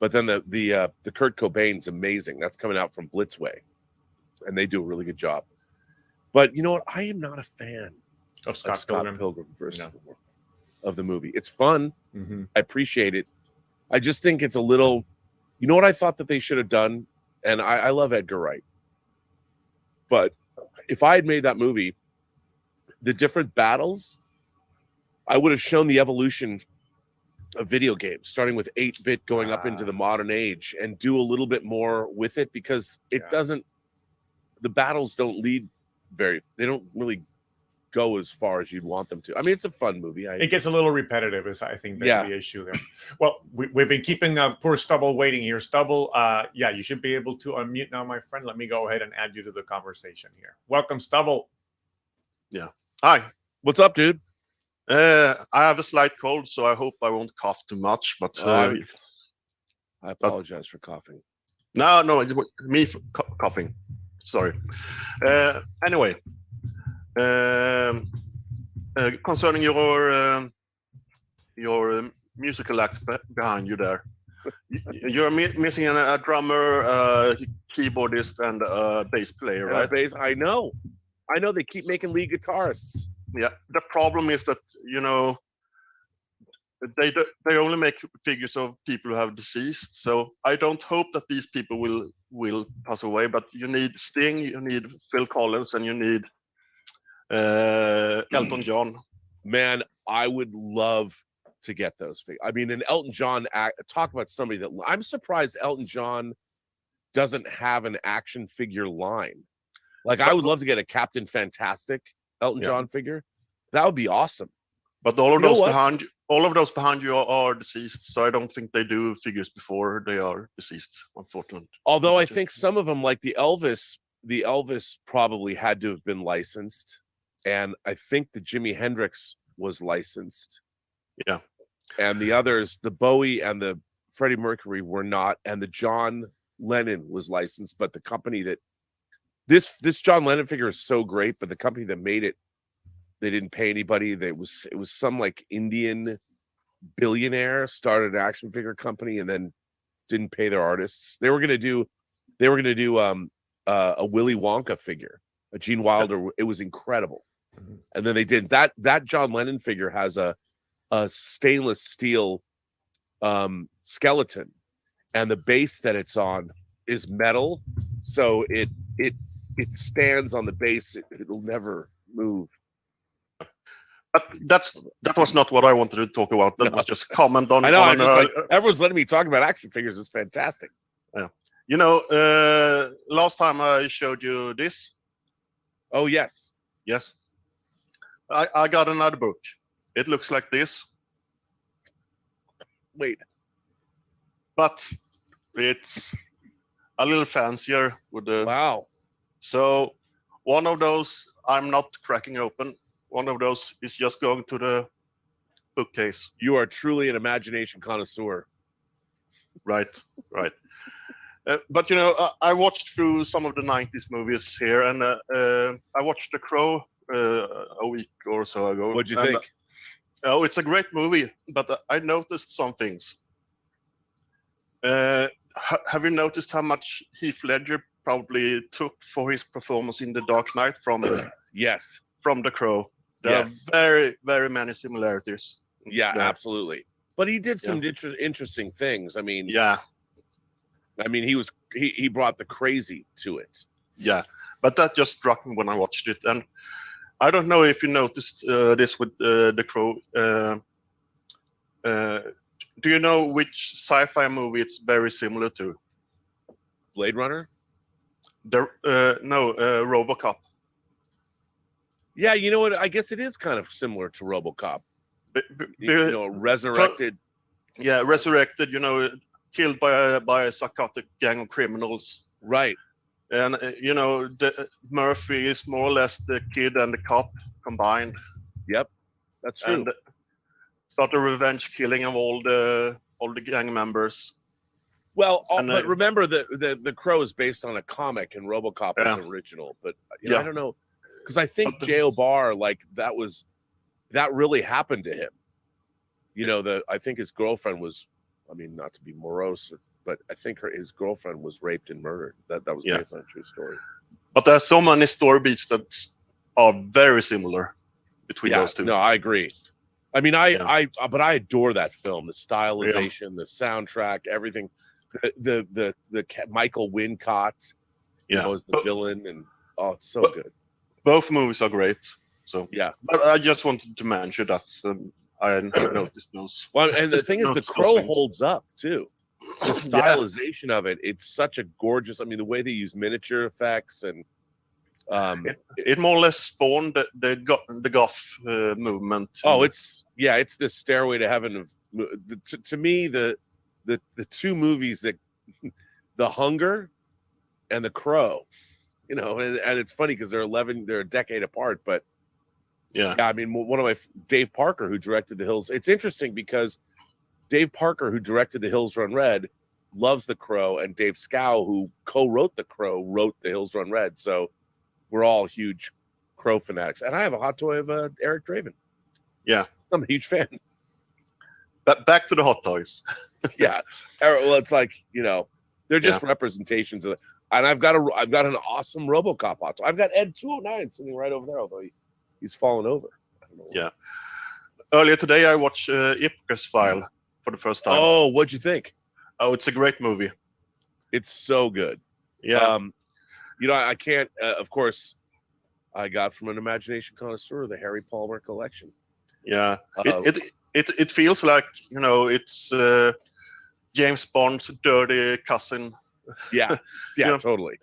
but then the Kurt Cobain's amazing. That's coming out from Blitzway, and they do a really good job. But you know what? I am not a fan of Scott Pilgrim versus the World of the movie. It's fun. I appreciate it. I just think it's a little. You know what I thought that they should have done, and I love Edgar Wright, but if I had made that movie, the different battles, I would have shown the evolution of video games, starting with 8-bit going up into the modern age, and do a little bit more with it, because it doesn't, the battles don't lead they don't really go as far as you'd want them to. I mean, it's a fun movie. It gets a little repetitive, is I think that's the issue there. Well, we've been keeping poor Stubble waiting here. Stubble, you should be able to unmute now, my friend. Let me go ahead and add you to the conversation here. Welcome, Stubble. Yeah. Hi. What's up, dude? I have a slight cold, so I hope I won't cough too much. But I apologize for coughing. No, it's me for coughing. Sorry. Anyway. Concerning your musical act behind you there, you're missing a drummer, keyboardist, and a bass player, right? Bass, I know. They keep making lead guitarists. Yeah. The problem is that they only make figures of people who have deceased. So I don't hope that these people will pass away. But you need Sting, you need Phil Collins, and you need Elton John. Man, I would love to get those figures. I mean, an Elton John talk about somebody that I'm surprised Elton John doesn't have an action figure line. Like, I would love to get a Captain Fantastic Elton John figure. That would be awesome. But all of those behind you are deceased, so I don't think they do figures before they are deceased, unfortunately. Although I think some of them, like the Elvis probably had to have been licensed. And I think the Jimi Hendrix was licensed. Yeah. And the others, the Bowie and the Freddie Mercury were not. And the John Lennon was licensed. But the company that this John Lennon figure is so great, but the company that made it, they didn't pay anybody. It was some like Indian billionaire started an action figure company and then didn't pay their artists. They were gonna do a Willy Wonka figure, a Gene Wilder. It was incredible. And then they did that John Lennon figure has a stainless steel skeleton, and the base that it's on is metal, so it stands on the base. It'll never move. But that was not what I wanted to talk about. That was just comment on. I know. Everyone's letting me talk about action figures. It's fantastic. Yeah. Last time I showed you this. Oh yes. Yes. I got another book. It looks like this. Wait. But it's a little fancier with the. Wow. So one of those I'm not cracking open. One of those is just going to the bookcase. You are truly an imagination connoisseur. Right. But I watched through some of the 90s movies here, and I watched The Crow a week or so ago. What'd you think? Oh, it's a great movie, but I noticed some things. Have you noticed how much Heath Ledger probably took for his performance in The Dark Knight from Yes. from The Crow? There Yes. are very, very many similarities. Yeah, there. absolutely. But he did some interesting things. I mean, he brought the crazy to it. Yeah, but that just struck me when I watched it, and I don't know if you noticed this with The Crow. Do you know which sci-fi movie it's very similar to? Blade Runner? RoboCop. Yeah, you know what? I guess it is kind of similar to RoboCop. Resurrected. Resurrected. Killed by a psychotic gang of criminals. Right. And Murphy is more or less the kid and the cop combined. Yep, that's true. And start a revenge killing of all the gang members. Well, but remember the Crow is based on a comic, and RoboCop is original. But I don't know, because I think J.O. Barr, that really happened to him. I think his girlfriend was, not to be morose, but I think his girlfriend was raped and murdered. That was based on a true story. But there are so many story beats that are very similar between those two. No, I agree. But I adore that film. The stylization, the soundtrack, everything. The Michael Wincott, was the villain, and it's so good. Both movies are great. So but I just wanted to mention that I noticed those. Well, and the thing is, The Crow holds up too. The stylization of it's such a gorgeous. The way they use miniature effects and it more or less spawned the goth movement. Oh, it's the Stairway to Heaven to me the two movies that The Hunger and The Crow, and it's funny because they're a decade apart, but one of my Dave Parker, who directed The Hills. It's interesting because Dave Parker, who directed The Hills Run Red, loves The Crow, and Dave Scow, who co-wrote The Crow, wrote The Hills Run Red. So we're all huge Crow fanatics, and I have a hot toy of Eric Draven. Yeah, I'm a huge fan. But back to the hot toys. Yeah, well, it's like they're just representations of it. And I've got an awesome RoboCop hot toy. I've got Ed 209 sitting right over there, although he's fallen over. Yeah. Earlier today, I watched Icarus File for the first time. Oh, what'd you think? Oh, it's a great movie. It's so good. Yeah. I can't. Of course, I got from an imagination connoisseur the Harry Palmer collection. Yeah. It feels like it's James Bond's dirty cousin. Yeah. Totally.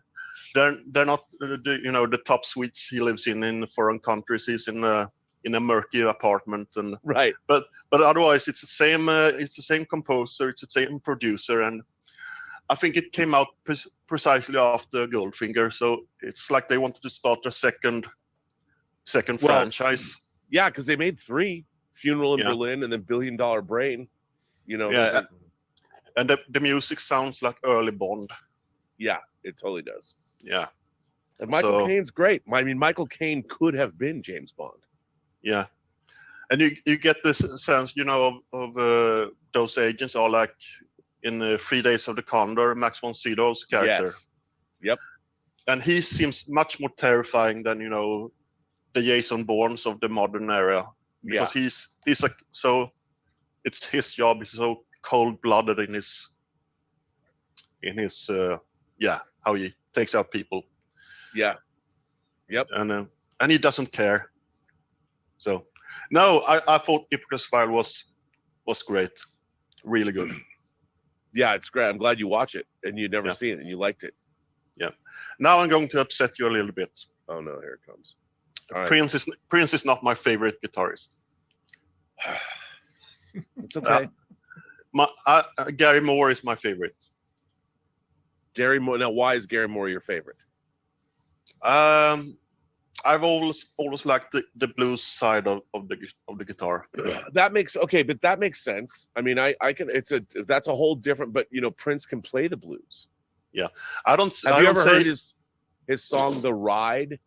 They're not the top suites he lives in foreign countries. He's in a murky apartment, and right. But otherwise, it's the same. It's the same composer. It's the same producer, and I think it came out precisely after Goldfinger. So it's like they wanted to start a second franchise. Yeah, because they made 3: Funeral in Berlin and then $1 Billion Brain. Yeah, and the music sounds like early Bond. Yeah, it totally does. Yeah, and Michael Caine's great. Michael Caine could have been James Bond. Yeah, and you get this sense, of those agents are like in 3 Days of the Condor, Max von Sydow's character. Yes. Yep. And he seems much more terrifying than the Jason Bournes of the modern era, because he's so it's his job. He's so cold-blooded in his how he takes out people. Yeah. Yep. And he doesn't care. So no, I thought Icarus File was great, really good. Yeah, it's great. I'm glad you watch it and you'd never seen it and you liked it. Yeah. Now I'm going to upset you a little bit. Oh no, here it comes. All right. Prince is not my favorite guitarist. It's okay. Gary Moore is my favorite. Gary Moore. Now, why is Gary Moore your favorite? I've always liked the blues side of the guitar. That makes sense. I can. That's a whole different. But Prince can play the blues. Yeah, Have you ever heard his song "The Ride"?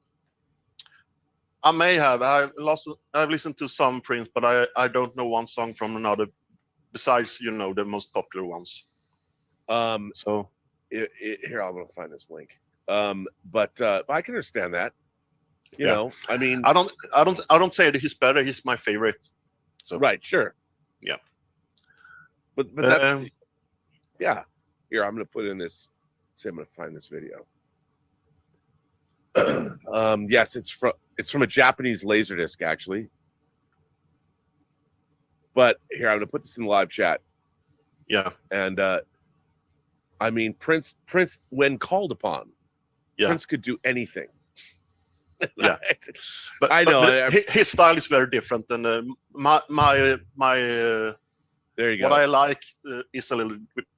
I may have. I've listened to some Prince, but I don't know one song from another besides the most popular ones. So here, I'm gonna find this link. But I can understand that. You know, I mean, I don't say that he's better. He's my favorite. So right, sure, yeah. But that's yeah. Here, I'm gonna put in this. See, I'm gonna find this video. Yes, it's from a Japanese Laserdisc, actually. But here, I'm gonna put this in the live chat. Yeah. And I mean, Prince, when called upon, Prince could do anything. Yeah, but I know but his style is very different than my. There you go. What I like is a little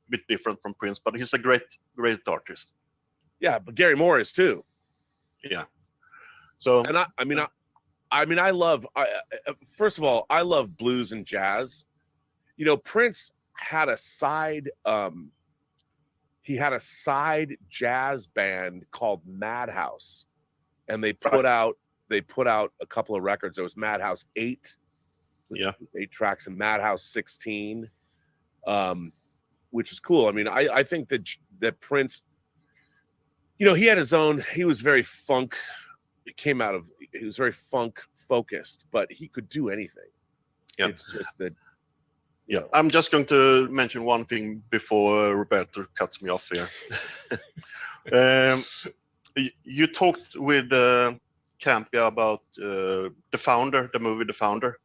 bit different from Prince, but he's a great artist. Yeah, but Gary Moore is too. Yeah. So and I love. First of all, I love blues and jazz. You know, Prince had a side. He had a side jazz band called Madhouse, and they put out a couple of records. There was Madhouse 8, with 8 tracks, and Madhouse 16, which is cool. I mean, I think that Prince, you know, he had his own. He was very funk. He was very funk focused, but he could do anything. Yeah. It's just that. Yeah, I'm just going to mention one thing before Roberto cuts me off here. You talked with Campia about the movie The Founder.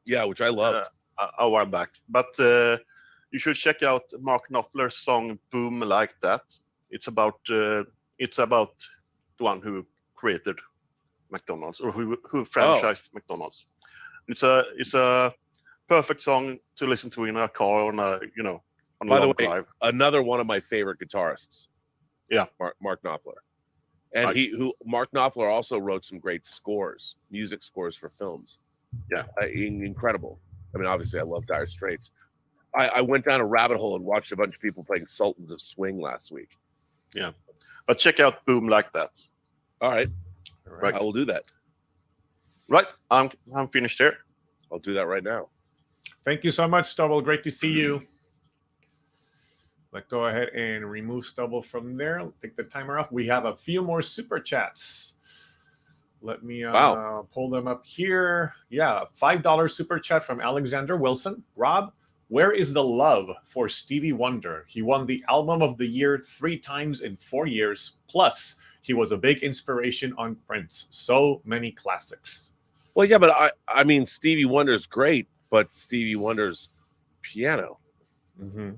Yeah, which I loved a while back. But you should check out Mark Knopfler's song "Boom Like That." It's about the one who created McDonald's, or who franchised McDonald's. It's a perfect song to listen to in a car on a By the way, drive. Another one of my favorite guitarists. Yeah, Mark Knopfler, and Mark Knopfler also wrote some great music scores for films. Yeah, incredible. I mean, obviously, I love Dire Straits. I went down a rabbit hole and watched a bunch of people playing Sultans of Swing last week. Yeah, but check out "Boom Like That." All right. Right. I will do that. Right, I'm finished here. I'll do that right now. Thank you so much, Stubble. Great to see you. Let's go ahead and remove Stubble from there. Take the timer off. We have a few more super chats. Let me pull them up here. Yeah, $5 super chat from Alexander Wilson. Rob, where is the love for Stevie Wonder? He won the Album of the Year 3 times in 4 years. Plus, he was a big inspiration on Prince. So many classics. Well, yeah, but I mean, Stevie Wonder's great, but Stevie Wonder's piano. Mm-hmm.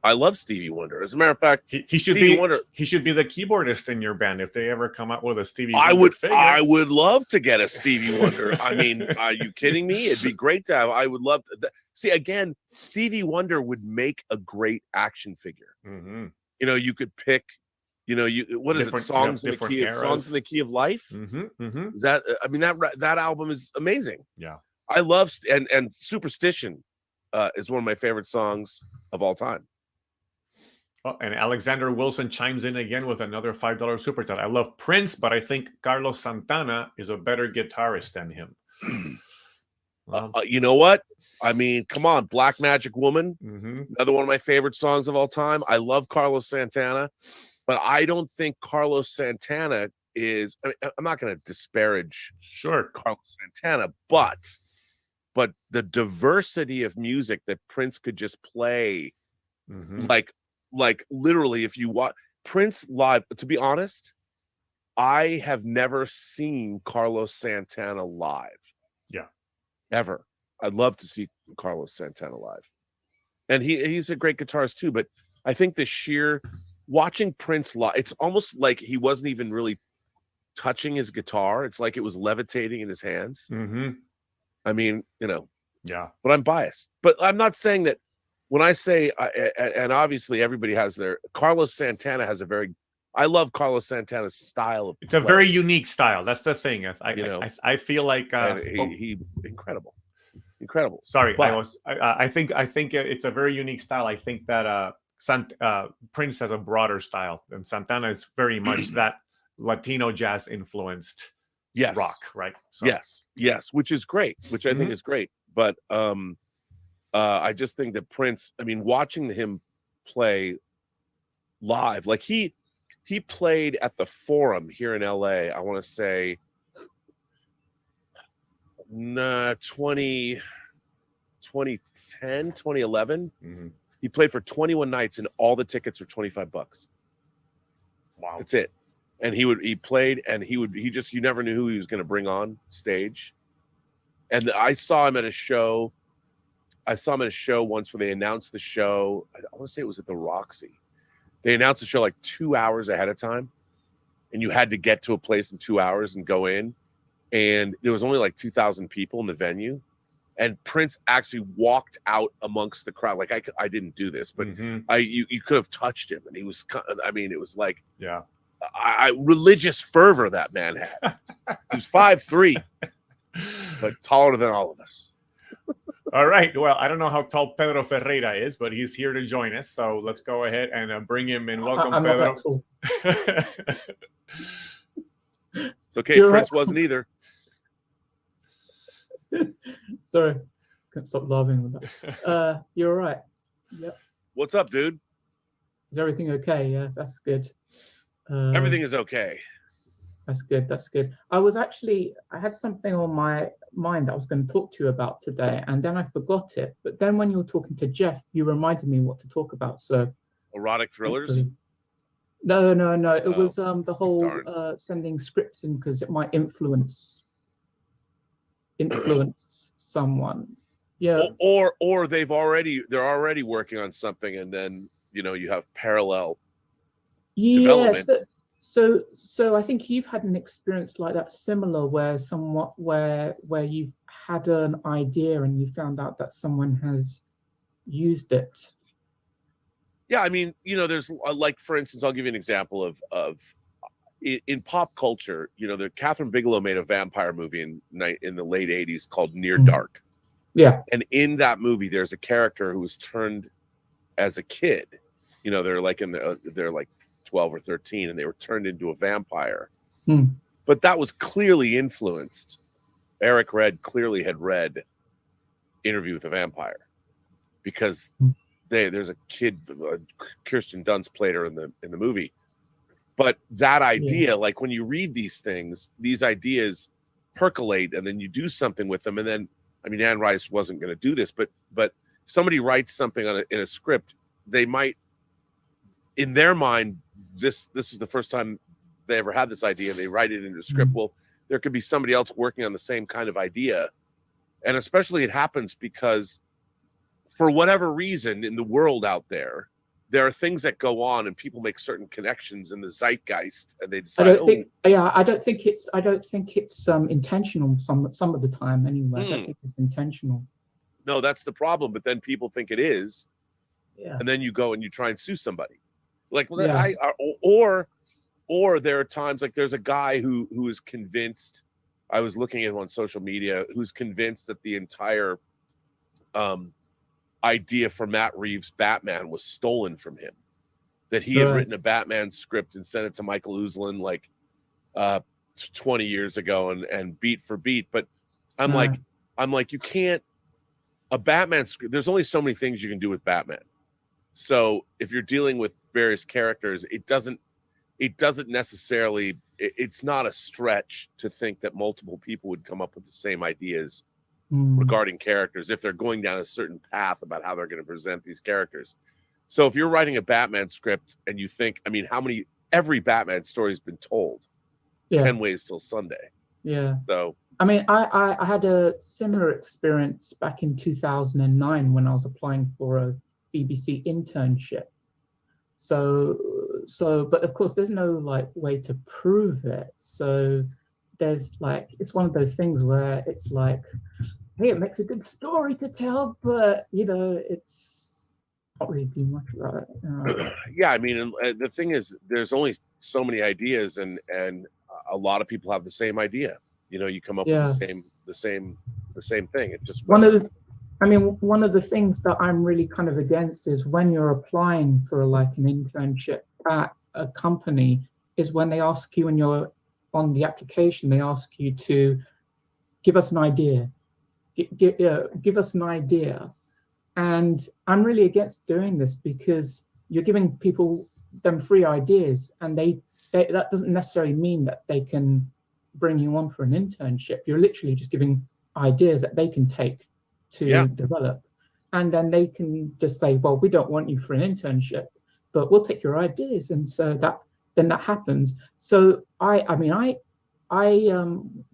I love Stevie Wonder. As a matter of fact, he should be the keyboardist in your band if they ever come up with a Stevie Wonder figure. I would love to get a Stevie Wonder. I mean, are you kidding me? It'd be great to have. I would love to see again. Stevie Wonder would make a great action figure. Mm-hmm. You know, you could pick. You know, what is it? Songs in the Key of Life. Mm-hmm. Mm-hmm. Is that? I mean, that album is amazing. Yeah, I love and Superstition is one of my favorite songs of all time. Oh, and Alexander Wilson chimes in again with another $5 super chat. I love Prince, but I think Carlos Santana is a better guitarist than him. Well, you know what? I mean, come on, Black Magic Woman, mm-hmm. another one of my favorite songs of all time. I love Carlos Santana, but I don't think Carlos Santana is. I mean, I'm not going to disparage Carlos Santana, but the diversity of music that Prince could just play, mm-hmm. like literally, if you watch Prince live, to be honest, I have never seen Carlos Santana live. Yeah. Ever. I'd love to see Carlos Santana live. And he's a great guitarist too, but I think the sheer watching Prince live, it's almost like he wasn't even really touching his guitar. It's like it was levitating in his hands. Mm-hmm. I mean, you know. Yeah. But I'm biased. But I'm not saying that. When I say, and obviously everybody has their, Carlos Santana has a very, I love Carlos Santana's style. It's a very unique style. That's the thing. I feel like he incredible. Sorry, but, I think it's a very unique style. I think that Prince has a broader style, and Santana is very much that Latino jazz influenced. Yes. rock, right? So, Yes, which is great, which I think is great. But I just think that Prince, I mean, watching him play live, like he played at the Forum here in LA, I want to say 2010, 2011. He played for 21 nights and all the tickets were $25. Wow. That's it. And he played and he just, you never knew who he was going to bring on stage. And I saw him at a show. I saw him at a show once where they announced the show. I want to say it was at the Roxy. They announced the show like 2 hours ahead of time. And you had to get to a place in 2 hours and go in. And there was only like 2,000 people in the venue. And Prince actually walked out amongst the crowd. Like I didn't do this, but you could have touched him. And he was, I mean, it was like, religious fervor that man had. He was 5'3", but taller than all of us. All right. Well, I don't know how tall Pedro Ferreira is, but he's here to join us. So let's go ahead and bring him in. Welcome, I'm Pedro. not that tall. It's okay. You're Prince right. wasn't either. Sorry, can't stop laughing with that. You're right. Yep. What's up, dude? Is everything okay? Yeah, that's good. Everything is okay. That's good. That's good. I had something on my mind that I was going to talk to you about today, and then I forgot it. But then when you were talking to Jeff, you reminded me what to talk about. So erotic thrillers? No. It was the whole sending scripts in because it might influence someone. Yeah. Or they're already working on something, and then you have parallel development. So I think you've had an experience like that, similar, where you've had an idea and you found out that someone has used it. Yeah, I mean, there's like, for instance, I'll give you an example of in pop culture. Catherine Bigelow made a vampire movie in the late '80s called Near Dark. Yeah, and in that movie, there's a character who was turned as a kid. They're like they're like 12 or 13, and they were turned into a vampire. But that was clearly influenced. Eric Red clearly had read Interview with a Vampire, because there's a kid, Kirsten Dunst played her in the movie. But that idea, like when you read these things, these ideas percolate, and then you do something with them. And then, I mean, Anne Rice wasn't going to do this, but somebody writes something in a script, they might, in their mind, this is the first time they ever had this idea. They write it into a script. Well, there could be somebody else working on the same kind of idea. And especially it happens because for whatever reason in the world out there are things that go on and people make certain connections in the zeitgeist, and they decide, I don't think it's intentional some of the time anyway. I don't think it's intentional. No, that's the problem. But then people think it is. Yeah. And then you go and you try and sue somebody. Like, or there are times, like there's a guy who is convinced, I was looking at him on social media, who's convinced that the entire idea for Matt Reeves' Batman was stolen from him, that he had written a Batman script and sent it to Michael Uslan like 20 years ago and beat for beat. But I'm like, you can't, a Batman script, there's only so many things you can do with Batman. So if you're dealing with various characters, it doesn't necessarily, it's not a stretch to think that multiple people would come up with the same ideas regarding characters if they're going down a certain path about how they're going to present these characters. So if you're writing a Batman script and you think, I mean, every Batman story has been told, 10 Ways Till Sunday. Yeah. So I mean, I had a similar experience back in 2009 when I was applying for a BBC internship. But of course there's no like way to prove it. So there's like, it's one of those things where it's like, hey, it makes a good story to tell, but it's not really do much about it. Yeah, I mean, and the thing is, there's only so many ideas, and a lot of people have the same idea. You come up with the same thing. It just one of the things that I'm really kind of against is when you're applying for like an internship at a company, is when they ask you on on the application, they ask you to give us an idea. Give us an idea. And I'm really against doing this because you're giving them free ideas, and that doesn't necessarily mean that they can bring you on for an internship. You're literally just giving ideas that they can take to develop, and then they can just say, well, we don't want you for an internship, but we'll take your ideas. And so that happens. So I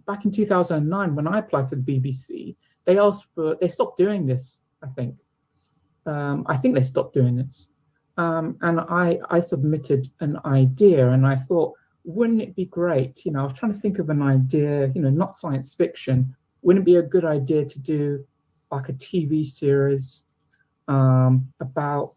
back in 2009, when I applied for the BBC, they stopped doing this. I think they stopped doing this. And I submitted an idea, and I thought, wouldn't it be great? I was trying to think of an idea, not science fiction. Wouldn't it be a good idea to do like a TV series about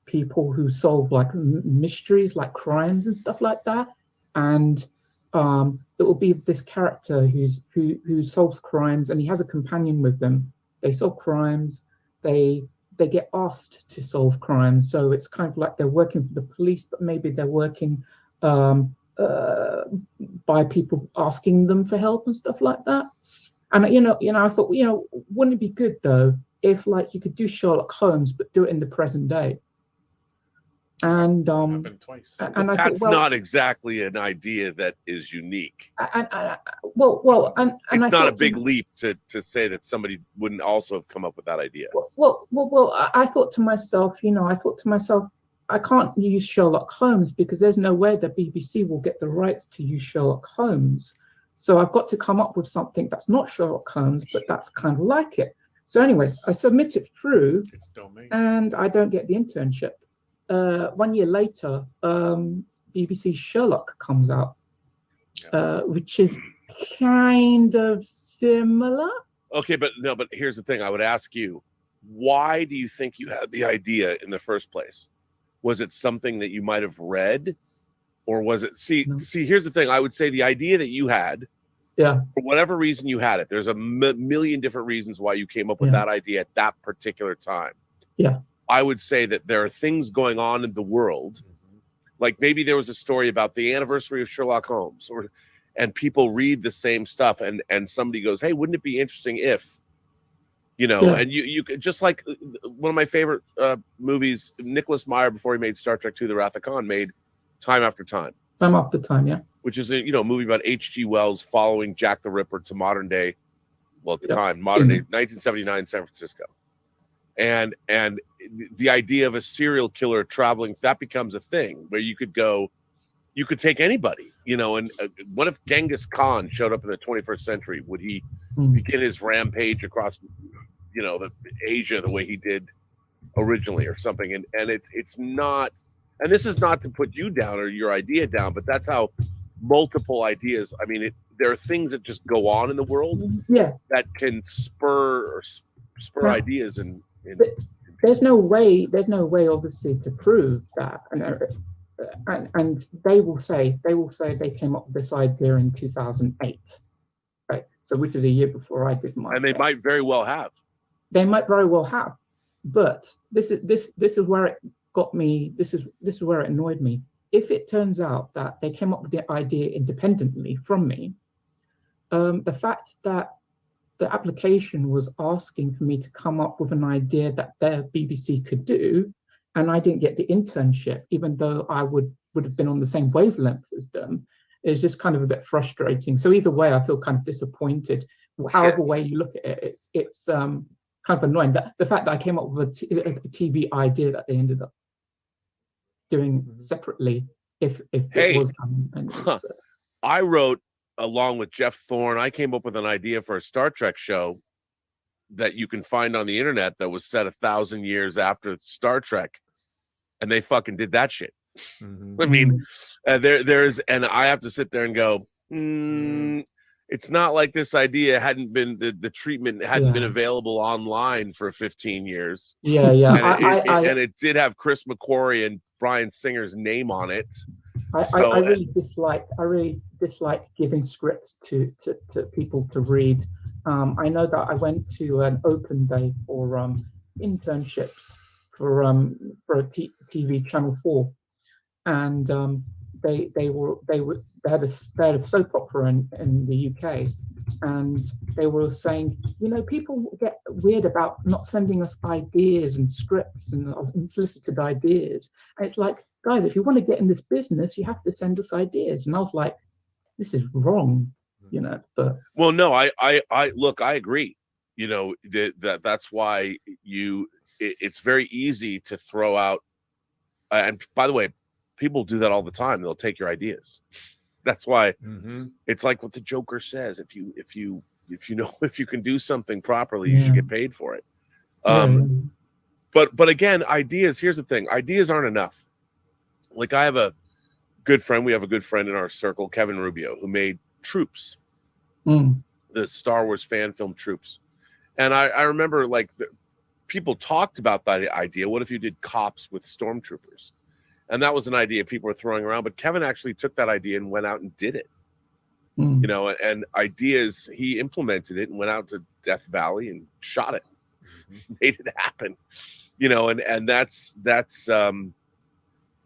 people who solve like mysteries, like crimes and stuff like that? And it will be this character who solves crimes, and he has a companion with them. They solve crimes. They get asked to solve crimes, so it's kind of like they're working for the police, but maybe they're working by people asking them for help and stuff like that. And I thought, wouldn't it be good though if like you could do Sherlock Holmes but do it in the present day? And twice. And that's not exactly an idea that is unique. And it's not a big leap to say that somebody wouldn't also have come up with that idea. Well, I thought to myself, I can't use Sherlock Holmes because there's no way the BBC will get the rights to use Sherlock Holmes. So I've got to come up with something that's not Sherlock Holmes, but that's kind of like it. So anyway, I submit it through, and I don't get the internship. 1 year later, BBC Sherlock comes out, which is kind of similar. Okay, but here's the thing. I would ask you, why do you think you had the idea in the first place? Was it something that you might have read, or was it? See, here's the thing. I would say the idea that you had, for whatever reason you had it. There's a million different reasons why you came up with that idea at that particular time. Yeah. I would say that there are things going on in the world, like maybe there was a story about the anniversary of Sherlock Holmes, and people read the same stuff, and somebody goes, hey, wouldn't it be interesting if, and you could, just like one of my favorite movies, Nicholas Meyer, before he made Star Trek II, The Wrath of Khan, made Time After Time. Time After Time, yeah. Which is a movie about H.G. Wells following Jack the Ripper to modern day, well, at the time, modern day, 1979 San Francisco. And the idea of a serial killer traveling, that becomes a thing where you could take anybody, and what if Genghis Khan showed up in the 21st century? Would he begin his rampage across, the Asia the way he did originally or something? And it's not, and this is not to put you down or your idea down, but that's how multiple ideas, there are things that just go on in the world that can spur ideas and there's no way obviously to prove that, and they will say they came up with this idea in 2008, right? So which is a year before I did mine. And they might very well have. They might very well have, but this is where it got me. This is where it annoyed me. If it turns out that they came up with the idea independently from me, the fact that the application was asking for me to come up with an idea that the BBC could do, and I didn't get the internship, even though I would have been on the same wavelength as them, is just kind of a bit frustrating. So either way, I feel kind of disappointed. However way you look at it, it's kind of annoying. That the fact that I came up with a TV idea that they ended up doing separately, if it was so. I wrote, along with Jeff Thorne, I came up with an idea for a Star Trek show that you can find on the internet that was set 1,000 years after Star Trek, and they fucking did that shit. There's, and I have to sit there and go, it's not like this idea hadn't been, the treatment hadn't been available online for 15 years. And it did have Chris McQuarrie and Bryan Singer's name on it. I really dislike giving scripts to people to read. I know that I went to an open day for internships for a TV Channel 4, and they had a soap opera in the UK, and they were saying, people get weird about not sending us ideas and scripts and unsolicited ideas. And it's like, guys, if you want to get in this business, you have to send us ideas. And I was like, this is wrong, But well, no, I look, I agree. That's why it's very easy to throw out. And by the way, people do that all the time. They'll take your ideas. That's why it's like what the Joker says. If you can do something properly, you should get paid for it. But again, ideas. Here's the thing: ideas aren't enough. Like I have a good friend. We have a good friend in our circle, Kevin Rubio, who made Troops, the Star Wars fan film Troops. And I remember people talked about that idea. What if you did cops with stormtroopers? And that was an idea people were throwing around. But Kevin actually took that idea and went out and did it. And ideas, he implemented it and went out to Death Valley and shot it, made it happen. And that's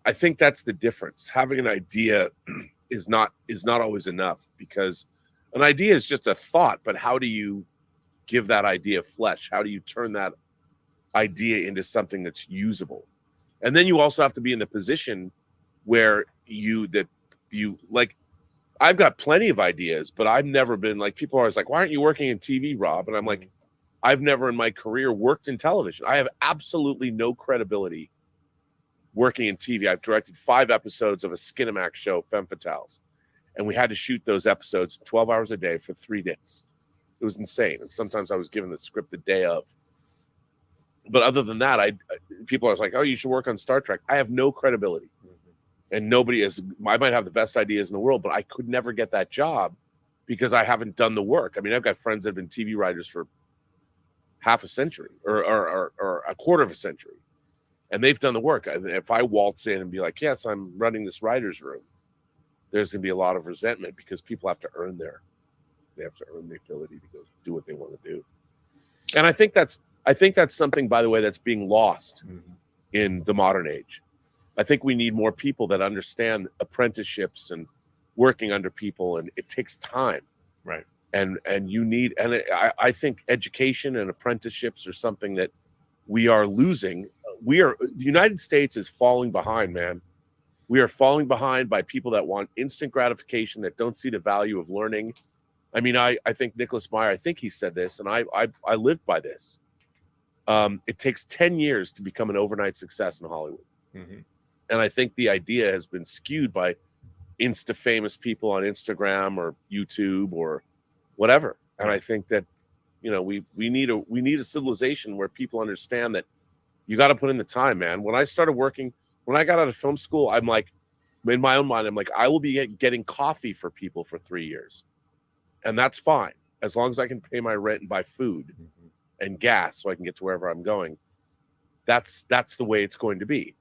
I think that's the difference. Having an idea is not always enough, because an idea is just a thought, but how do you give that idea flesh? How do you turn that idea into something that's usable? And then you also have to be in the position where I've got plenty of ideas, but I've never been people are always like, why aren't you working in TV, Rob? And I'm like, I've never in my career worked in television. I have absolutely no credibility working in TV. I've directed 5 episodes of a Skinamax show, Femme Fatales, and we had to shoot those episodes 12 hours a day for 3 days. It was insane. And sometimes I was given the script the day of. But other than that, people are like, oh, you should work on Star Trek. I have no credibility. And nobody is, I might have the best ideas in the world, but I could never get that job because I haven't done the work. I mean, I've got friends that have been TV writers for half a century or a quarter of a century. And they've done the work. If I waltz in and be like, yes, I'm running this writer's room, there's going to be a lot of resentment because people have to earn the ability to go do what they want to do. And I think that's something, by the way, that's being lost in the modern age. I think we need more people that understand apprenticeships and working under people, and it takes time. Right. And you need, and I think education and apprenticeships are something that we are losing. The United States is falling behind, man. We are falling behind by people that want instant gratification, that don't see the value of learning. I mean, I think Nicholas Meyer, I think he said this, and I lived by this. It takes 10 years to become an overnight success in Hollywood. And I think the idea has been skewed by insta-famous people on Instagram or YouTube or whatever. And I think that, we need a civilization where people understand that you got to put in the time, man. When I got out of film school, I'm like, in my own mind, I'm like, I will be getting coffee for people for 3 years. And that's fine, as long as I can pay my rent and buy food and gas so I can get to wherever I'm going. That's the way it's going to be.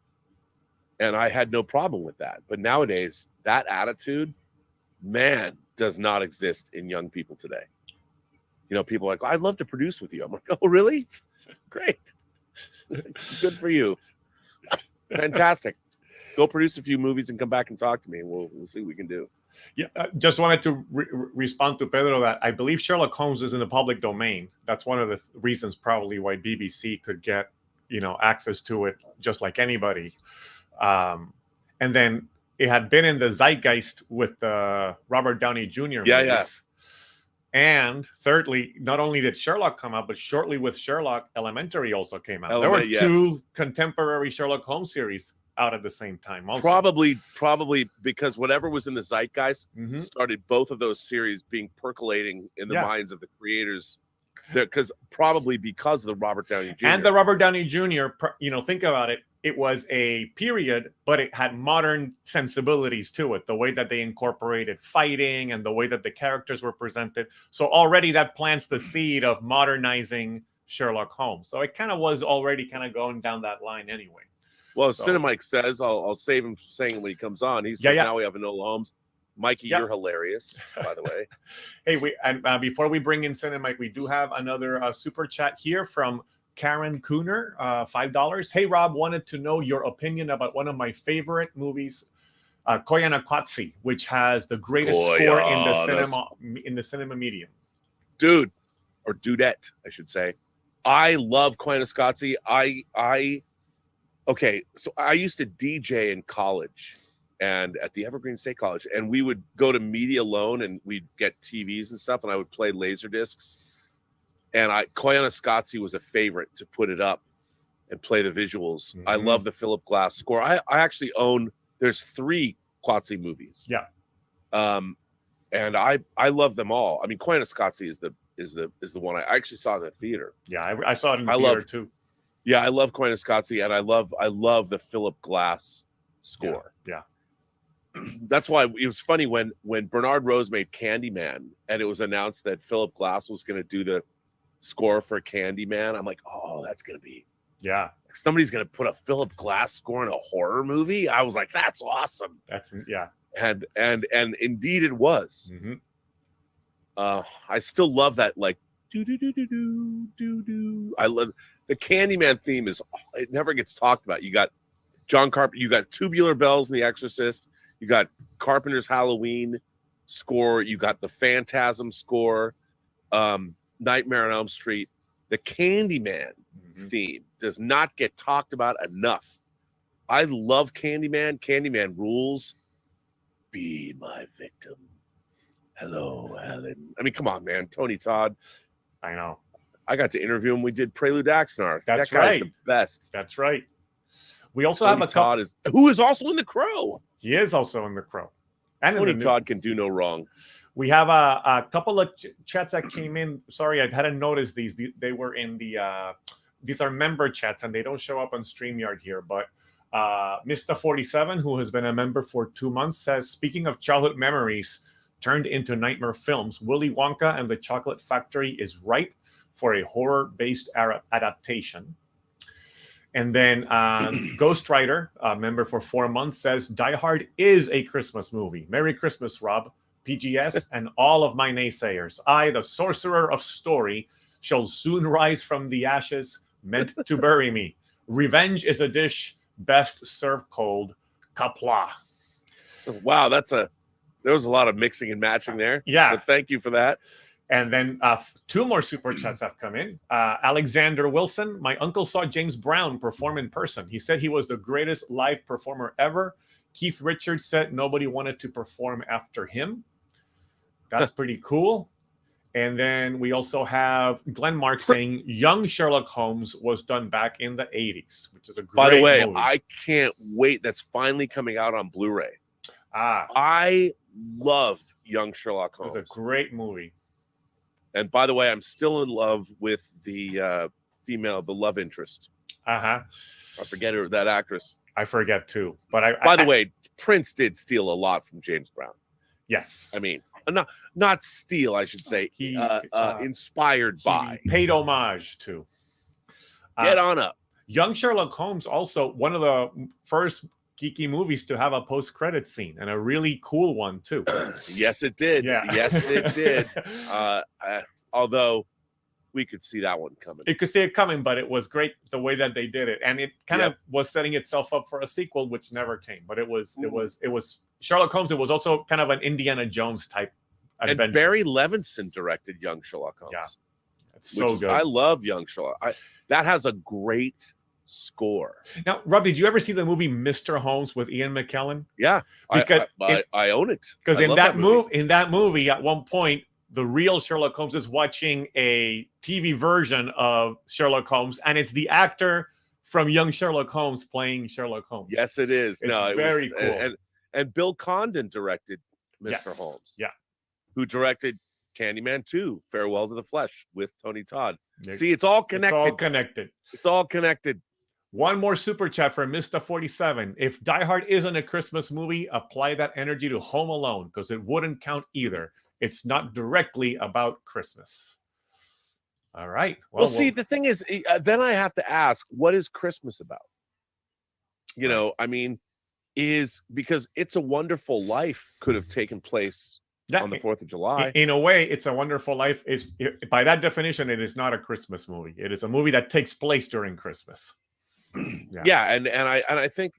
And I had no problem with that. But nowadays, that attitude, man, does not exist in young people today. People are like, I'd love to produce with you. I'm like, oh, really? Great. Good for you. Fantastic. Go produce a few movies and come back and talk to me, and we'll see what we can do. Yeah, just wanted to respond to Pedro that I believe Sherlock Holmes is in the public domain. That's one of the reasons probably why BBC could get, access to it just like anybody. And then it had been in the zeitgeist with Robert Downey Jr. movies. Yeah. And thirdly, not only did Sherlock come out, but shortly with Sherlock, Elementary also came out. There were 2 contemporary Sherlock Holmes series out at the same time. Also. Probably because whatever was in the zeitgeist started both of those series being percolating in the minds of the creators. Because of the Robert Downey Jr. And the Robert Downey Jr., think about it. It was a period, but it had modern sensibilities to it. The way that they incorporated fighting and the way that the characters were presented. So already that plants the seed of modernizing Sherlock Holmes. So it kind of was already kind of going down that line anyway. Well, Cinemike says, I'll save him saying it when he comes on. He says, now we have Enola Holmes. Mikey, you're hilarious, by the way. Hey, before we bring in Cinemike, we do have another super chat here from Karen Cooner, $5. Hey, Rob, wanted to know your opinion about one of my favorite movies Koyaanisqatsi, which has the greatest score in the cinema medium. Dude, or dudette, I should say. I love Koyaanisqatsi. Okay, so I used to DJ in college and at the Evergreen State College, and we would go to Media Loan and we'd get TVs and stuff, and I would play laser discs. And Koyaanisqatsi was a favorite to put it up and play the visuals. I love the Philip Glass score. I actually own, there's 3 Qatsi movies. Yeah. And I love them all. I mean, Koyaanisqatsi is the one I actually saw in the theater. Yeah, I saw it in the theater too. Yeah, I love Koyaanisqatsi, and I love the Philip Glass score. Yeah. That's why it was funny when Bernard Rose made Candyman, and it was announced that Philip Glass was going to do the score for Candyman. I'm like, oh, that's going to be, somebody's going to put a Philip Glass score in a horror movie. I was like, that's awesome. And indeed it was. I still love that, like, do do do do do do do. I love the Candyman theme. It never gets talked about. You got John Carpenter, you got Tubular Bells in The Exorcist, you got Carpenter's Halloween score, you got the Phantasm score, Nightmare on Elm Street. The Candyman theme does not get talked about enough. I love Candyman. Candyman rules. Be my victim. Hello, Helen. I mean, come on, man. Tony Todd. I know. I got to interview him. We did Prelude Axnar. That's that guy's the best. That's right. We also Tony have Todd who is also in The Crow. He is also in The Crow. And Tony Todd can do no wrong. We have a couple of chats that came in. Sorry, I hadn't noticed these. They were in the. These are member chats, and they don't show up on StreamYard here. But Mr. 47, who has been a member for 2 months, says, speaking of childhood memories turned into nightmare films, Willy Wonka and the Chocolate Factory is ripe for a horror-based adaptation. And then Ghost Rider, a member for 4 months, says, Die Hard is a Christmas movie. Merry Christmas, Rob, PGS, and all of my naysayers. I, the sorcerer of story, shall soon rise from the ashes, meant to bury me. Revenge is a dish best served cold. Kapla. Wow, there was a lot of mixing and matching there. Yeah. But thank you for that. And then 2 more super chats have come in. Alexander Wilson, my uncle saw James Brown perform in person. He said he was the greatest live performer ever. Keith Richards said nobody wanted to perform after him. That's pretty cool. And then we also have Glenn Mark saying young Sherlock Holmes was done back in the 80s, which is a great By the way, movie. I can't wait. That's finally coming out on Blu-ray. I love young Sherlock Holmes. It's a great movie. And by the way, I'm still in love with the female, the love interest. I forget her, that actress. I forget too. But by the way, Prince did steal a lot from James Brown. Yes. I mean, not steal, I should say. He inspired by. Paid homage to. Get on up. Young Sherlock Holmes, also one of the first geeky movies to have a post-credit scene, and a really cool one too. Yes, it did. Yeah. Yes, it did. Although we could see that one coming. You could see it coming, but it was great the way that they did it, and it kind of was setting itself up for a sequel, which never came. But it was Sherlock Holmes. It was also kind of an Indiana Jones type adventure. And Barry Levinson directed Young Sherlock Holmes. Yeah, it's so good. I love Young Sherlock. That has a great score. Now, Rob, did you ever see the movie Mr. Holmes with Ian McKellen? Yeah, because I own it. Because in that movie, at one point, the real Sherlock Holmes is watching a TV version of Sherlock Holmes, and it's the actor from Young Sherlock Holmes playing Sherlock Holmes. Yes, it is. It's very cool. And Bill Condon directed Mr. Holmes. Yeah, who directed Candyman 2, Farewell to the Flesh with Tony Todd. See, it's all connected. It's all connected. One more super chat from Mr. 47. If Die Hard isn't a Christmas movie, apply that energy to Home Alone, because it wouldn't count either. It's not directly about Christmas. All right. Well, see, the thing is, then I have to ask, what is Christmas about? You know, I mean, because It's a Wonderful Life could have taken place on the 4th of July. In a way, It's a Wonderful Life by that definition, it is not a Christmas movie. It is a movie that takes place during Christmas. Yeah, and I think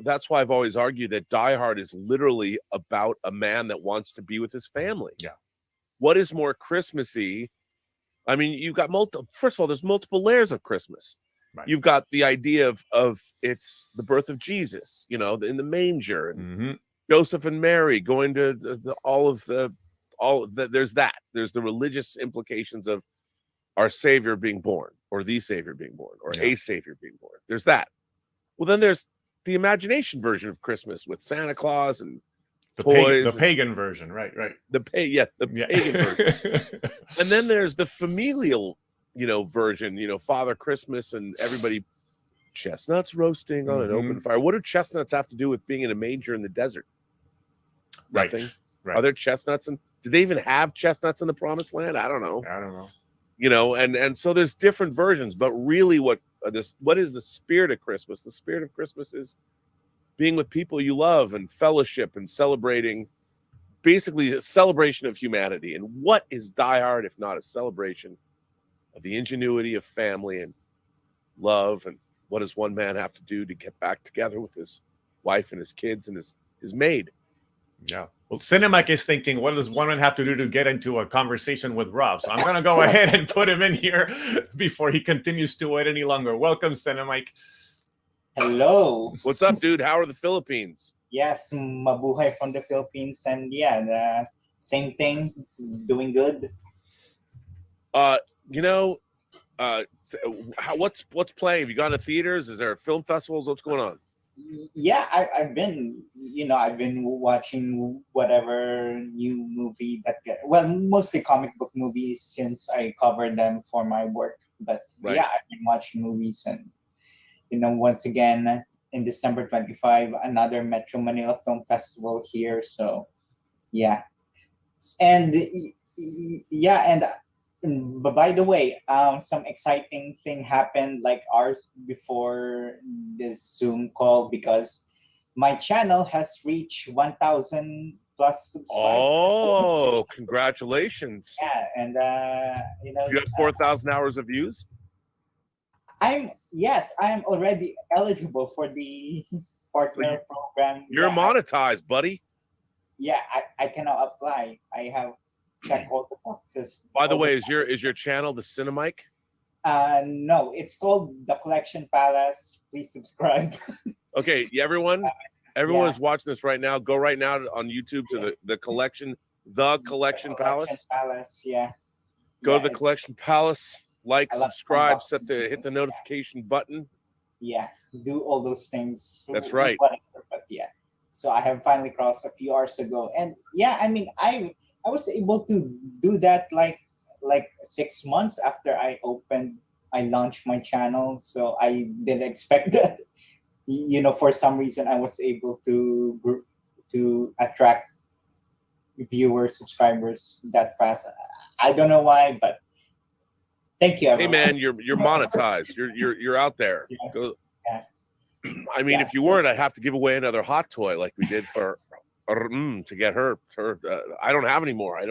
that's why I've always argued that Die Hard is literally about a man that wants to be with his family. Yeah. What is more Christmassy? I mean, you've got multiple. First of all, there's multiple layers of Christmas. Right. You've got the idea of it's the birth of Jesus, you know, in the manger, and Joseph and Mary going to there's that. There's the religious implications of our Savior being born, or the Savior being born, or a Savior being born. There's that. Well, then there's the imagination version of Christmas with Santa Claus and toys. The pagan version, right? The pagan version. And then there's the familial, version. Father Christmas and everybody, chestnuts roasting on an open fire. What do chestnuts have to do with being in a manger in the desert? Nothing. Right. Are there chestnuts? And did they even have chestnuts in the Promised Land? I don't know. And so there's different versions, but really what is the spirit of Christmas? The spirit of Christmas is being with people you love and fellowship and celebrating, basically a celebration of humanity. And what is Die Hard if not a celebration of the ingenuity of family and love? And what does one man have to do to get back together with his wife and his kids and his maid? Yeah. Well, Cinemike is thinking, what does one man have to do to get into a conversation with Rob? So I'm going to go ahead and put him in here before he continues to wait any longer. Welcome, Cinemike. Hello. What's up, dude? How are the Philippines? Yes, mabuhay from the Philippines. And the same thing, doing good. What's playing? Have you gone to theaters? Is there film festivals? What's going on? Yeah, I've been watching whatever new movie mostly comic book movies since I covered them for my work. But yeah, I've been watching movies, and once again in December 25, another Metro Manila Film Festival here. So yeah, but by the way, some exciting thing happened like ours before this Zoom call, because my channel has reached 1,000 plus subscribers. Oh, congratulations. Yeah, and you have 4,000 hours of views? I am already eligible for the partner program. You're monetized, buddy. Yeah, I cannot apply. I have checked all the boxes. By the way, is your channel the Cinemike? No, it's called The Collection Palace. Please subscribe. Okay, everyone who's watching this right now, go right now on YouTube to the Collection Palace. Yeah. Go to the Collection Palace, subscribe, hit the notification button. Yeah, do all those things. That's right. But yeah, so I have finally crossed a few hours ago, and yeah, I mean, I was able to do that like 6 months after I launched my channel. So I didn't expect that. For some reason, I was able to attract viewers, subscribers that fast. I don't know why, but thank you, everyone. Hey man, you're monetized. You're out there. Yeah. Go. Yeah. I mean, if you weren't, I'd have to give away another hot toy like we did for to get her. I don't have any more. I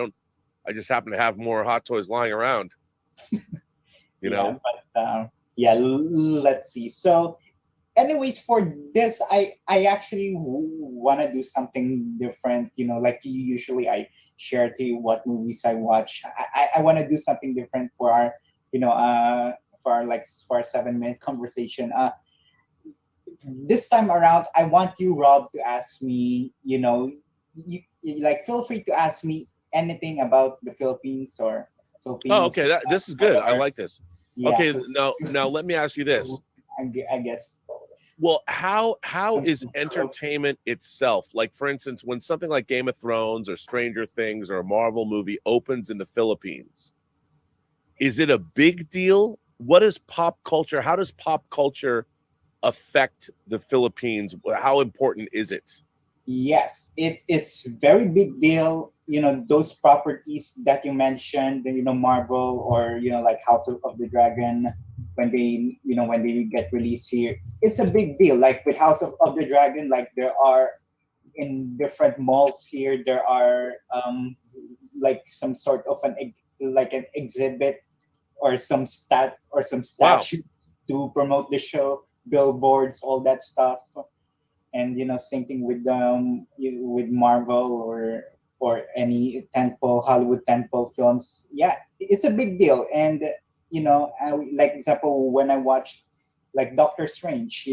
just happen to have more hot toys lying around. But let's see. So, anyways, for this, I actually want to do something different. Like usually I share to you what movies I watch. I want to do something different for our, for our 7-minute conversation. This time around, I want you, Rob, to ask me, feel free to ask me anything about the Philippines or Philippines. Oh, okay. This is good. I like this. Yeah. Okay, now let me ask you this. I guess. Well, how is entertainment itself? Like, for instance, when something like Game of Thrones or Stranger Things or a Marvel movie opens in the Philippines, is it a big deal? What is pop culture? How does pop culture affect the Philippines? How important is it? Yes, it's very big deal. Those properties that you mentioned, Marvel or like House of the Dragon, when they get released here, it's a big deal. Like with House of the Dragon, like there are in different malls here, there are like some sort of an exhibit or some statues. to promote the show, billboards, all that stuff. And same thing with Marvel or any Hollywood tentpole films. Yeah, it's a big deal. And like example, when I watched like Doctor Strange,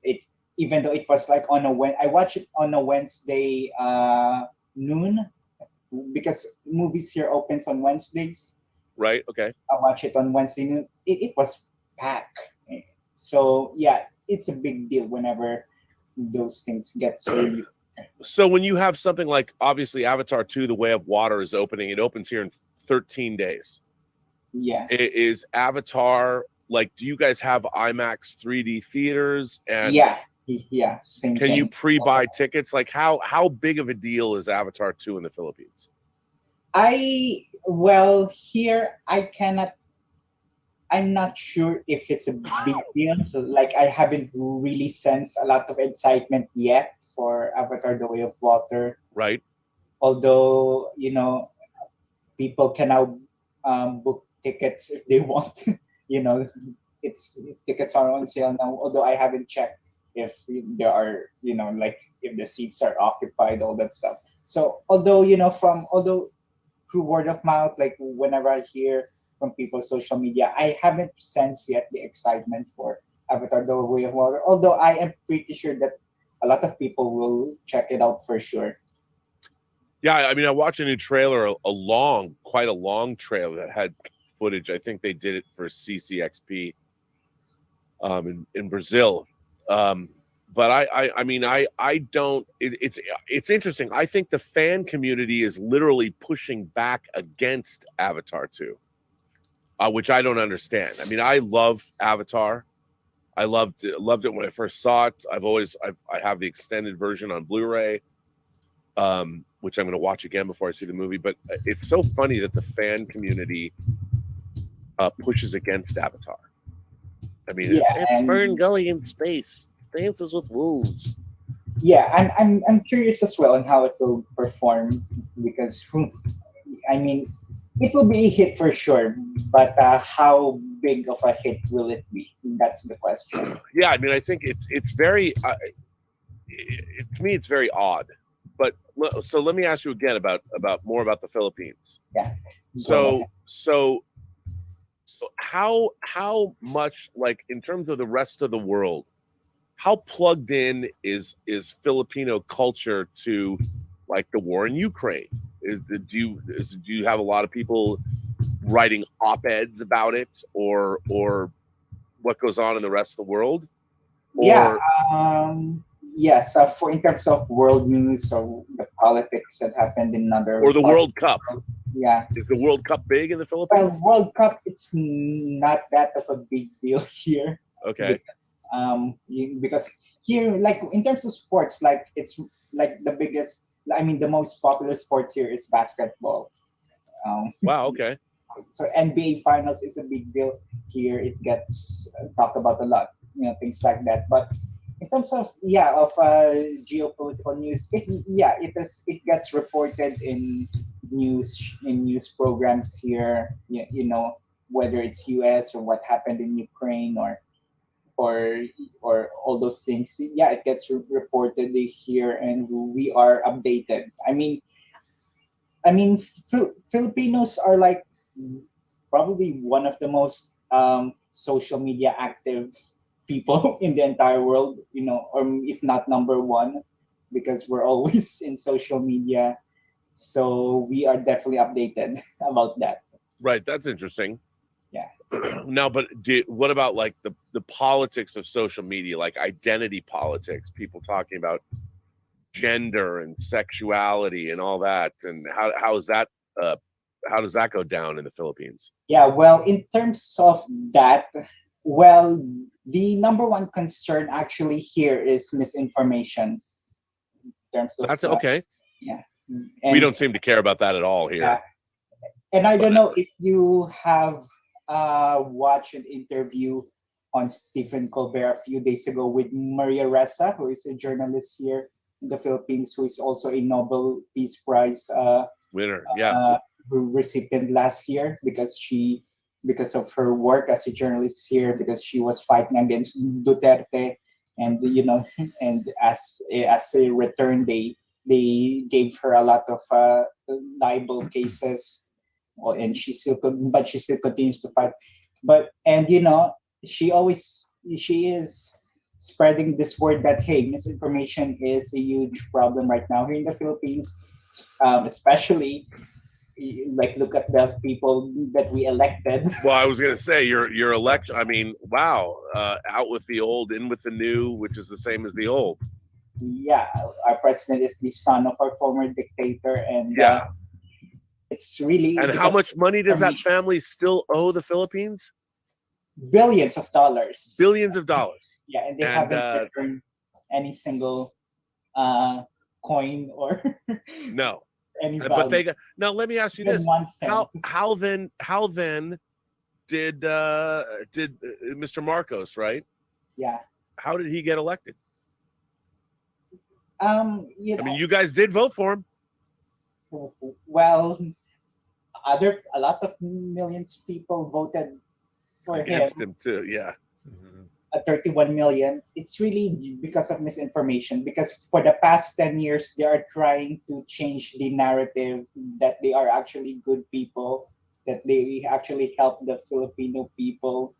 it, even though it was like I watched it on a Wednesday noon, because movies here opens on Wednesdays. Right. Okay. I watched it on Wednesday noon. It was packed. So yeah, it's a big deal whenever those things get released. So when you have something like, obviously, Avatar 2, The Way of Water is opening. It opens here in 13 days. Yeah. Is Avatar, like, do you guys have IMAX 3D theaters? And yeah, same can thing. you pre-buy tickets? Like, how big of a deal is Avatar 2 in the Philippines? Here I'm not sure if it's a big deal. Like, I haven't really sensed a lot of excitement yet for Avatar: The Way of Water. Right. Although, people can now book tickets if they want. Tickets are on sale now. Although I haven't checked if there are, like if the seats are occupied, all that stuff. So although through word of mouth, like whenever I hear from people's social media, I haven't sensed yet the excitement for Avatar: The Way of Water. Although I am pretty sure that a lot of people will check it out for sure. Yeah, I mean, I watched a new trailer, quite a long trailer that had footage. I think they did it for CCXP in Brazil. But I don't. It's interesting. I think the fan community is literally pushing back against Avatar 2, which I don't understand. I mean, I love Avatar. I loved it when I first saw it. I have the extended version on Blu-ray, which I'm going to watch again before I see the movie. But it's so funny that the fan community pushes against Avatar. I mean, it's Fern Gully in space. Dances with wolves. Yeah, I'm curious as well on how it will perform, because I mean, it will be a hit for sure, but how big of a hit will it be? That's the question. Yeah, I mean, I think it's very to me it's very odd. But so let me ask you again about more about the Philippines. Yeah. So how much, like, in terms of the rest of the world, how plugged in is Filipino culture to, like, the war in Ukraine? Do you have a lot of people writing op-eds about it, or what goes on in the rest of the world? Yes. For in terms of world news or the politics that happened in other, or the World Cup. Yeah. Is the World Cup big in the Philippines? Well, World Cup, it's not that of a big deal here. Okay. Because here, like in terms of sports, like it's like the biggest. I mean, the most popular sports here is basketball. Wow. Okay. So NBA Finals is a big deal here. It gets talked about a lot, things like that. But in terms of geopolitical news, it gets reported in news programs here. Whether it's U.S. or what happened in Ukraine or all those things. Yeah, it gets reported here, and we are updated. I mean, Filipinos are like probably one of the most social media active people in the entire world, or if not number one, because we're always in social media. So we are definitely updated about that. Right, that's interesting. Yeah. Now, but what about like the politics of social media, like identity politics, people talking about gender and sexuality and all that, and how does that go down in the Philippines? Yeah, well, in terms of that, the number one concern actually here is misinformation. In terms of that's okay. Yeah. We don't seem to care about that at all here. Yeah. And I don't know if you have watched an interview on Stephen Colbert a few days ago with Maria Ressa, who is a journalist here in the Philippines, who is also a Nobel Peace Prize winner. Yeah. Recipient last year, because she because of her work as a journalist here, because she was fighting against Duterte, and and as a return, they gave her a lot of libel cases, and she still continues to fight. She is spreading this word that, hey, misinformation is a huge problem right now here in the Philippines, especially like look at the people that we elected. Well, I was gonna say your election. I mean, wow, out with the old, in with the new, which is the same as the old. Yeah, our president is the son of our former dictator, and it's really. And how much money does that family still owe the Philippines? Billions of dollars. Billions of dollars. Yeah, and they haven't returned any single coin or no. Any value. But they got, now. Let me ask you this: how then did Mr. Marcos, right? Yeah. How did he get elected? I mean, you guys did vote for him. Well, a lot of millions of people voted for against him too. Yeah. 31 million. It's really because of misinformation, because for the past 10 years they are trying to change the narrative that they are actually good people, that they actually help the Filipino people.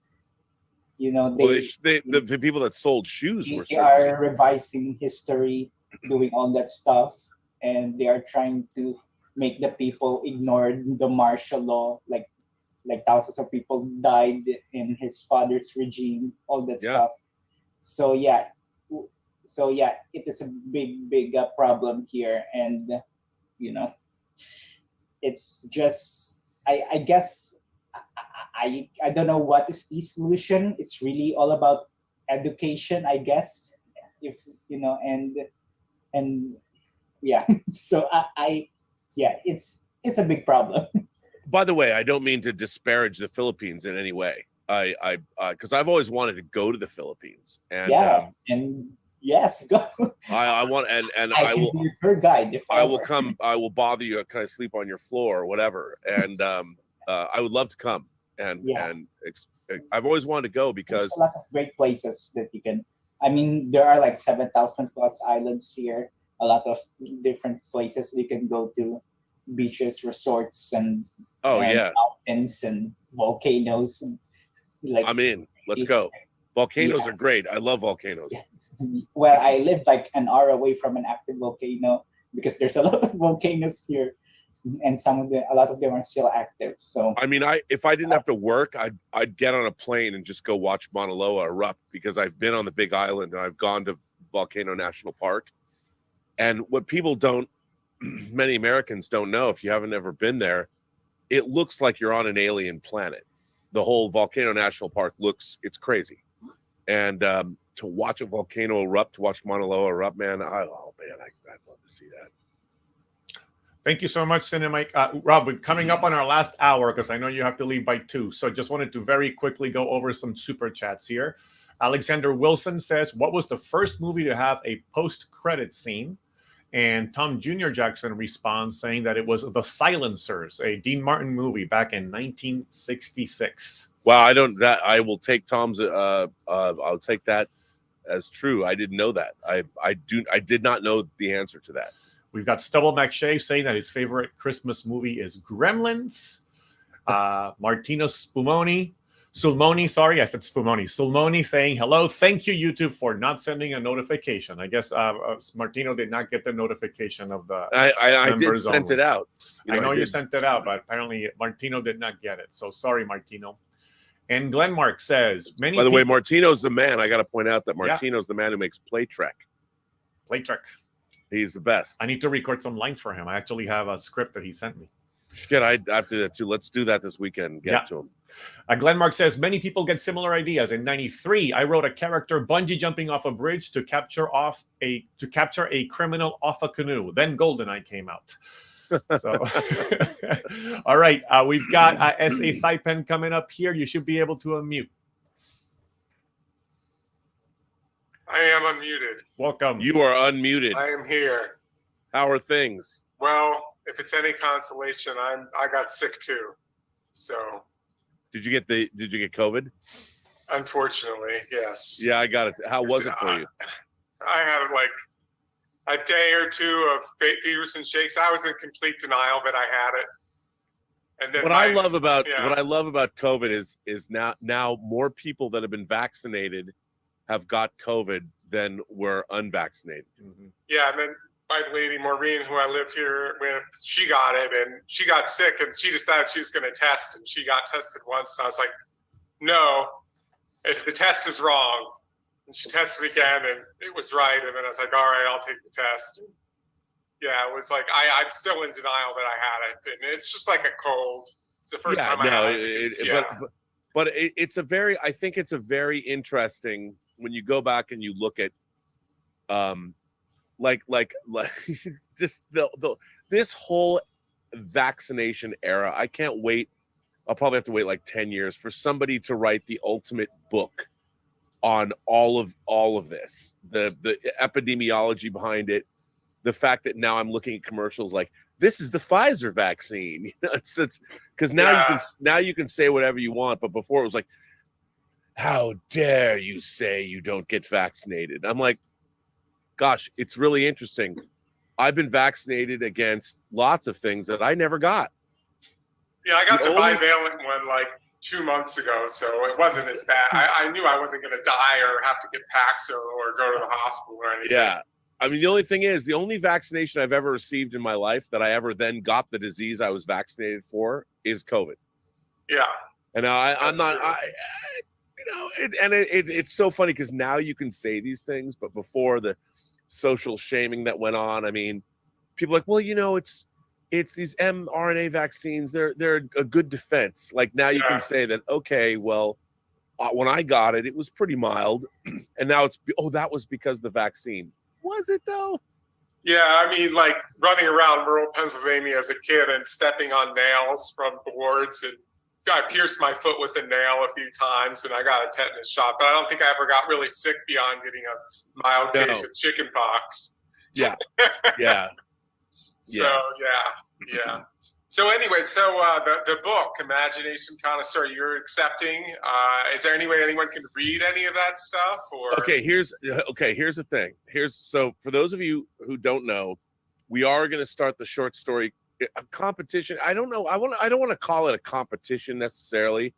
The people that sold shoes were are revising history, doing all that stuff, and they are trying to make the people ignore the martial law, like thousands of people died in his father's regime, all that stuff. So it is a big problem here, and it's just I guess I don't know what is the solution. It's really all about education, I guess, if and so it's a big problem. By the way, I don't mean to disparage the Philippines in any way. Because I've always wanted to go to the Philippines, and yes, go. I want, and I will be your tour guide. I will come. I will bother you. Kind of sleep on your floor or whatever, and I would love to come. And I've always wanted to go because there's a lot of great places that you can. I mean, there are like 7,000 plus islands here. A lot of different places you can go to, beaches, resorts, and mountains and volcanoes. And let's go. Volcanoes are great. I love volcanoes. Well, I live like an hour away from an active volcano because there's a lot of volcanoes here, and a lot of them are still active. So I mean, if I didn't have to work, I'd get on a plane and just go watch Mauna Loa erupt, because I've been on the Big Island and I've gone to Volcano National Park. And what many Americans don't know, if you haven't ever been there, it looks like you're on an alien planet. The whole Volcano National Park it's crazy. And to watch a volcano erupt, to watch Mauna Loa erupt, man, I'd love to see that. Thank you so much, Cinemike. Rob, we're coming up on our last hour because I know you have to leave by 2. So just wanted to very quickly go over some super chats here. Alexander Wilson says, what was the first movie to have a post-credit scene? And Tom Jr. Jackson responds saying that it was The Silencers, a Dean Martin movie back in 1966. Wow, I will take Tom's. I'll take that as true. I didn't know that. I did not know the answer to that. We've got Stubble McShay saying that his favorite Christmas movie is Gremlins. Martino Sulmoni, sorry, I said Spumoni. Sulmoni saying, hello, thank you, YouTube, for not sending a notification. I guess Martino did not get the notification of the I did send it out. I know you sent it out, but apparently Martino did not get it. So sorry, Martino. And Glenmark says, by the way, Martino's the man. I got to point out that Martino's the man who makes Playtrek. Playtrek. He's the best. I need to record some lines for him. I actually have a script that he sent me. Good, I have to do that too. Let's do that this weekend. Get to him. Glenmark says, many people get similar ideas. In 93, I wrote a character bungee jumping off a bridge to capture a criminal off a canoe. Then GoldenEye came out. So, all right, we've got S.A. Thaipen coming up here. You should be able to unmute. I am unmuted. Welcome. You are unmuted. I am here. How are things? Well, if it's any consolation, I got sick too. So Did you get COVID? Unfortunately, yes. Yeah, I got it. How was it for you? I had like a day or two of fevers and shakes. I was in complete denial that I had it. And then what I love about COVID is now more people that have been vaccinated have got COVID than were unvaccinated. Mm-hmm. Yeah, and then my lady Maureen, who I live here with, she got it and she got sick and she decided she was going to test, and she got tested once, and I was like, no, if the test is wrong. And she tested again and it was right, and then I was like, all right, I'll take the test. And yeah, it was like I'm still in denial that I had it, and it's just like a cold. It's the first time I had it. But it's a very, I think it's a very interesting when you go back and you look at, like just this whole vaccination era. I can't wait. I'll probably have to wait like 10 years for somebody to write the ultimate book on all of this, the epidemiology behind it. The fact that now I'm looking at commercials like this is the Pfizer vaccine. You know, it's because now you can say whatever you want, but before it was like, how dare you say you don't get vaccinated? I'm like, gosh, it's really interesting. I've been vaccinated against lots of things that I never got. Yeah, I got the bivalent one like 2 months ago, so it wasn't as bad. I knew I wasn't going to die or have to get Paxil or go to the hospital or anything. Yeah. I mean, the only thing is, the only vaccination I've ever received in my life that I ever then got the disease I was vaccinated for is COVID. Yeah. And I'm not, it's so funny because now you can say these things, but before the social shaming that went on, I mean, people are like, well, you know, it's these mRNA vaccines. They're a good defense. Like now you can say that, okay, well, when I got it, it was pretty mild. And now that was because of the vaccine. Was it though? Yeah, I mean, like running around rural Pennsylvania as a kid and stepping on nails from boards, and I pierced my foot with a nail a few times, and I got a tetanus shot. But I don't think I ever got really sick beyond getting a mild case of chicken pox. Yeah, yeah. So yeah. So anyway, the book, Imagination Connoisseur, you're accepting. Is there any way anyone can read any of that stuff? Or here's the thing. So for those of you who don't know, we are going to start the short story competition. I don't know. I don't want to call it a competition necessarily,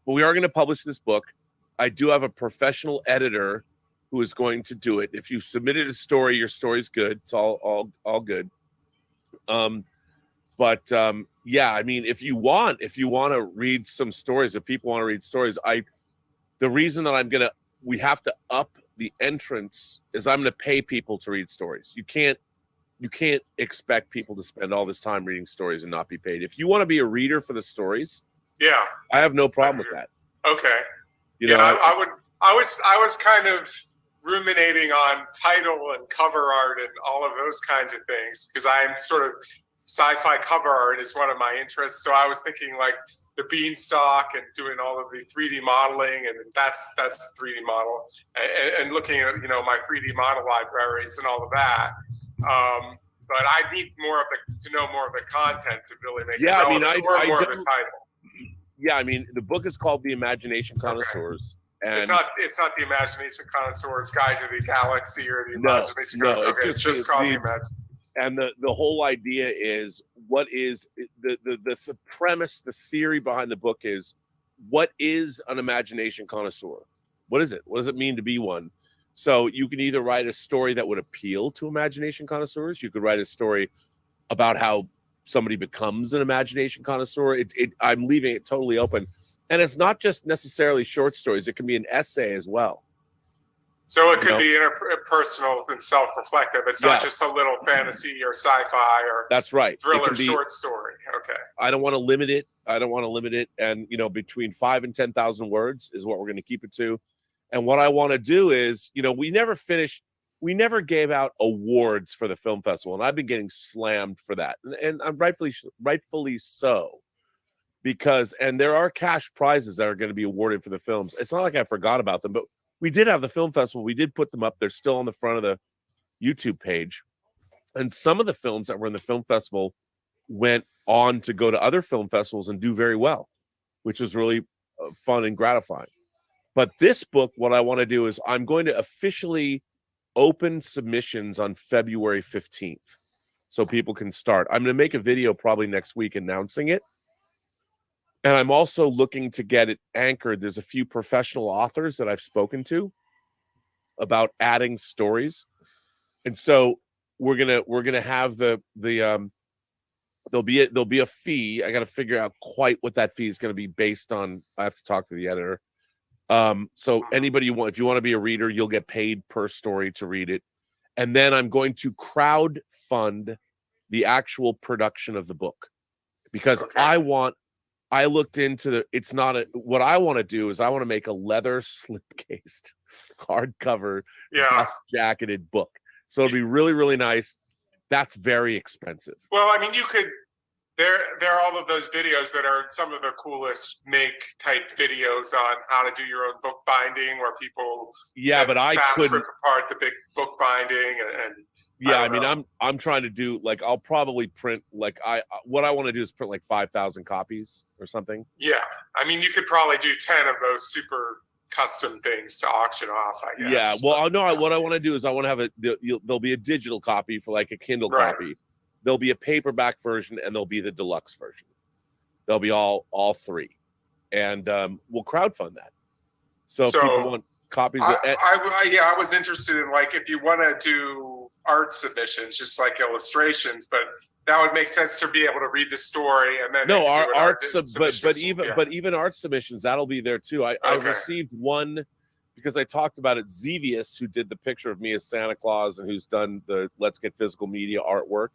but we are going to publish this book. I do have a professional editor who is going to do it. If you submitted a story, your story's good. It's all good. Yeah, I mean, if you want to read some stories, if people want to read stories, the reason that we have to up the entrance is I'm going to pay people to read stories. You can't expect people to spend all this time reading stories and not be paid. If you want to be a reader for the stories, yeah, I have no problem with that. Okay. I was kind of ruminating on title and cover art and all of those kinds of things because I'm sort of sci-fi cover art is one of my interests. So I was thinking like the beanstalk and doing all of the 3D modeling, and that's a 3D model, and looking at my 3D model libraries and all of that. But I need to know more of the content to really make it relevant, more of the title. Yeah, I mean the book is called The Imagination Connoisseurs. And it's not the Imagination Connoisseur's Guide to the Galaxy or the Imagination Connoisseur. Okay, it's just called the Imagination. And the whole idea is what is the premise, the theory behind the book is what is an imagination connoisseur? What is it? What does it mean to be one? So you can either write a story that would appeal to imagination connoisseurs. You could write a story about how somebody becomes an imagination connoisseur. I'm leaving it totally open. And it's not just necessarily short stories. It can be an essay as well. So it could be interpersonal and self-reflective. It's not just a little fantasy or sci-fi or that's right. Thriller short story. Okay. I don't want to limit it. And, between 5,000 and 10,000 words is what we're going to keep it to. And what I want to do is, we never gave out awards for the film festival. And I've been getting slammed for that. And I'm rightfully so. Because there are cash prizes that are going to be awarded for the films. It's not like I forgot about them, but we did have the film festival. We did put them up. They're still on the front of the YouTube page. And some of the films that were in the film festival went on to go to other film festivals and do very well. which was really fun and gratifying. But this book, what I want to do is I'm going to officially open submissions on February 15th so people can start. I'm going to make a video probably next week announcing it. And I'm also looking to get it anchored. There's a few professional authors that I've spoken to about adding stories. And so we're gonna have there'll be a fee. I got to figure out quite what that fee is going to be based on. I have to talk to the editor. So anybody if you want to be a reader, you'll get paid per story to read it. And then I'm going to crowd fund the actual production of the book because I looked into what I want to do is I want to make a leather slip-cased hardcover jacketed book. So it'll be really, really nice. That's very expensive. Well, I mean, you could. There are all of those videos that are some of the coolest make type videos on how to do your own book binding, where people but I couldn't rip apart the big book binding and I'm trying to do I'll probably print what I want to do is print 5,000 copies or something. Yeah, I mean, you could probably do 10 of those super custom things to auction off, I guess. Yeah, well, what I want to do is I want to have there'll be a digital copy for a Kindle copy. There'll be a paperback version and there'll be the deluxe version. There'll be all three, and we'll crowdfund that. So if people want copies. I was interested in if you want to do art submissions, just like illustrations, but that would make sense to be able to read the story and then even art submissions, that'll be there too. I received one because I talked about it. Xevious, who did the picture of me as Santa Claus and who's done the Let's Get Physical Media artwork.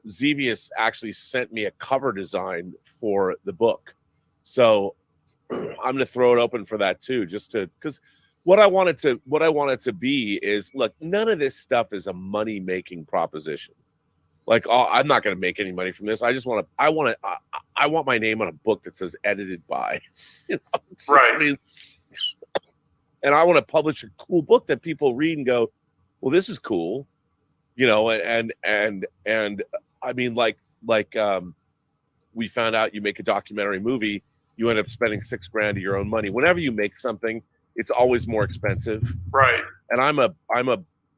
Xevious actually sent me a cover design for the book. So I'm going to throw it open for that too, because what I want it to be is, look, none of this stuff is a money-making proposition. I'm not going to make any money from this. I want my name on a book that says edited by, right. I mean, and I want to publish a cool book that people read and go, well, this is cool. And I mean, we found out you make a documentary movie, you end up spending $6,000 of your own money. Whenever you make something, it's always more expensive. Right. And I'm a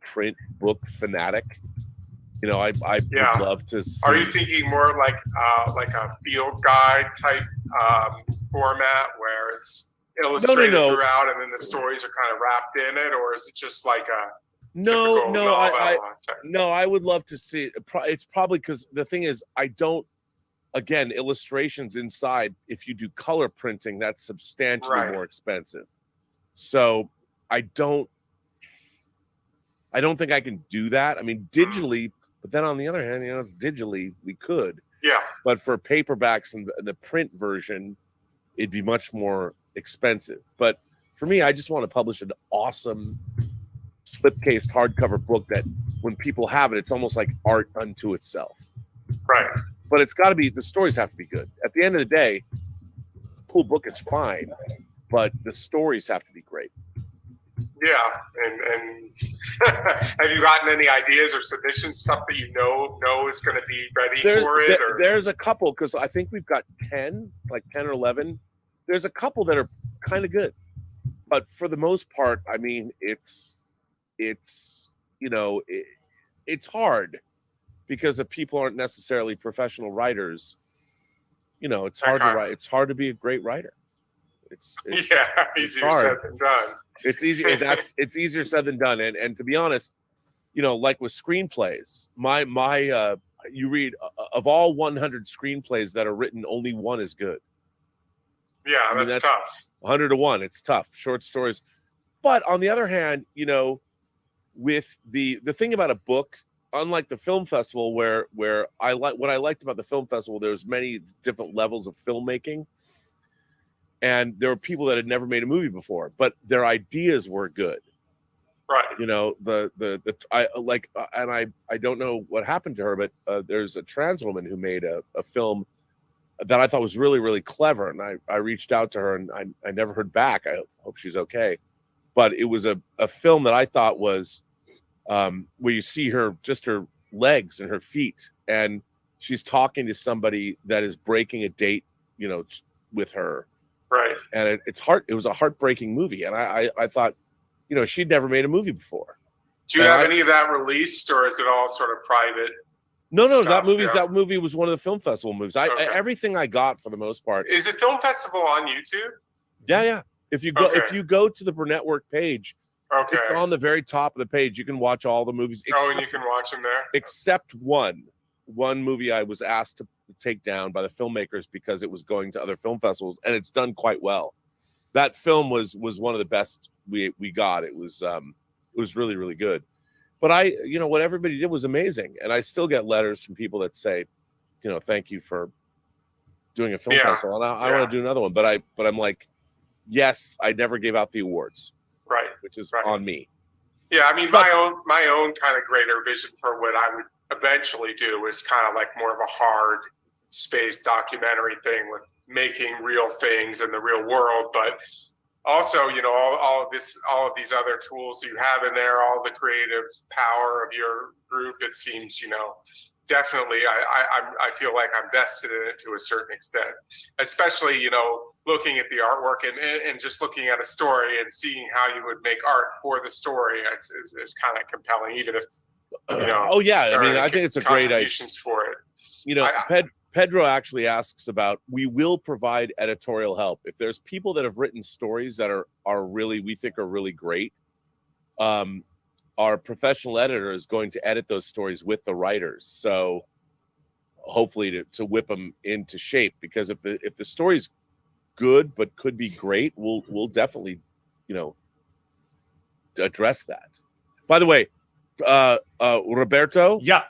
print book fanatic. I would love to see. Are you thinking more like a field guide type format where it's illustrated throughout and then the stories are kind of wrapped in it, or is it just like a I would love to see it. It's probably because the thing is, illustrations inside, if you do color printing, that's substantially more expensive. So I don't think I can do that. I mean, digitally, but then on the other hand, it's digitally, we could. Yeah. But for paperbacks and the print version, it'd be much more expensive. But for me, I just want to publish an awesome slipcased hardcover book that when people have it, it's almost like art unto itself. Right. But it's got to be, the stories have to be good. At the end of the day, a cool book is fine, but the stories have to be great. Yeah, and have you gotten any ideas or submissions, stuff that you know is going to be ready for it? There's a couple, because I think we've got 10 or 11. There's a couple that are kind of good, but for the most part, I mean, it's hard because if people aren't necessarily professional writers. It's hard to write. It's hard to be a great writer. It's easier said than done. It's easier. It's easier said than done. And to be honest, like with screenplays, you read of all 100 screenplays that are written, only one is good. Yeah, that's tough. 100 to 1. It's tough. Short stories. But on the other hand, with the thing about a book, unlike the film festival, where what I liked about the film festival, there's many different levels of filmmaking. And there were people that had never made a movie before, but their ideas were good. Right. I don't know what happened to her, but there's a trans woman who made a film that I thought was really, really clever. And I reached out to her and I never heard back. I hope she's okay. But it was a film that I thought was where you see just her legs and her feet. And she's talking to somebody that is breaking a date, with her. Right. And it was a heartbreaking movie. And I thought, she'd never made a movie before. Do you have any of that released, or is it all sort of private? No, stuff? that movie was one of the film festival movies. Everything I got for the most part. Is it film festival on YouTube? Yeah. If you go to the Burnettwork page, it's on the very top of the page. You can watch all the movies. And you can watch them there? Except one movie I was asked to take down by the filmmakers because it was going to other film festivals, and it's done quite well. That film was one of the best we got. It was really, really good. But what everybody did was amazing. And I still get letters from people that say, thank you for doing a film festival. And I want to do another one. But I'm like, yes, I never gave out the awards. Right. Which is on me. Yeah, I mean, my own kind of greater vision for what I would eventually do is kind of like more of a hard space documentary thing with making real things in the real world, but also, all of these other tools you have in there, all the creative power of your group. It seems, definitely, I feel like I'm vested in it to a certain extent, especially, looking at the artwork and just looking at a story and seeing how you would make art for the story is kind of compelling, even if, oh yeah, I mean, I think it's a great idea for it. Pedro actually asks about, we will provide editorial help. If there's people that have written stories that are really, we think are really great, our professional editor is going to edit those stories with the writers. So hopefully to whip them into shape, because if the story's good but could be great, we'll definitely, address that. By the way, Roberto. Yeah.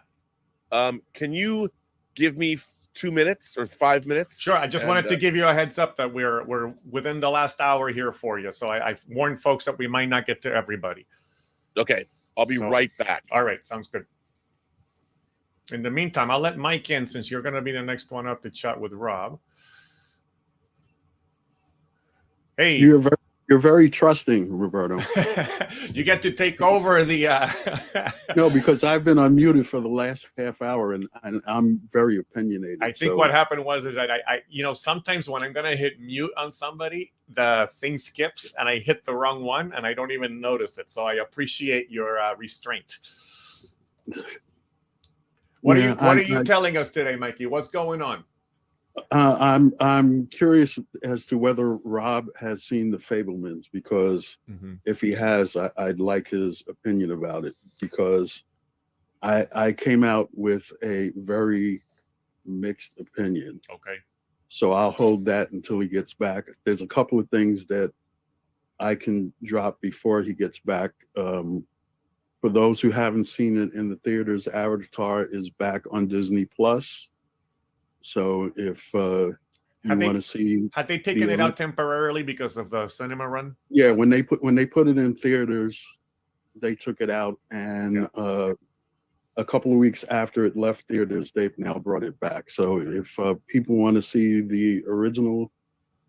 Can you give me 2 minutes or 5 minutes? Sure. I just wanted to give you a heads up that we're within the last hour here for you. So I warned folks that we might not get to everybody. Okay. I'll be right back. All right. Sounds good. In the meantime, I'll let Mike in since you're going to be the next one up to chat with Rob. Hey. You're very trusting, Roberto. You get to take over the... No, because I've been unmuted for the last half hour, and I'm very opinionated. I think what happened was that I sometimes when I'm going to hit mute on somebody, the thing skips, and I hit the wrong one, and I don't even notice it. So I appreciate your restraint. What are you telling us today, Mikey? What's going on? I'm curious as to whether Rob has seen The Fabelmans, because if he has, I'd like his opinion about it, because I came out with a very mixed opinion. Okay. So I'll hold that until he gets back. There's a couple of things that I can drop before he gets back. For those who haven't seen it in the theaters, Avatar is back on Disney Plus. So if you want to see, had they taken it out temporarily because of the cinema run? Yeah, when they put it in theaters, they took it out, and a couple of weeks after it left theaters, they've now brought it back. So if people want to see the original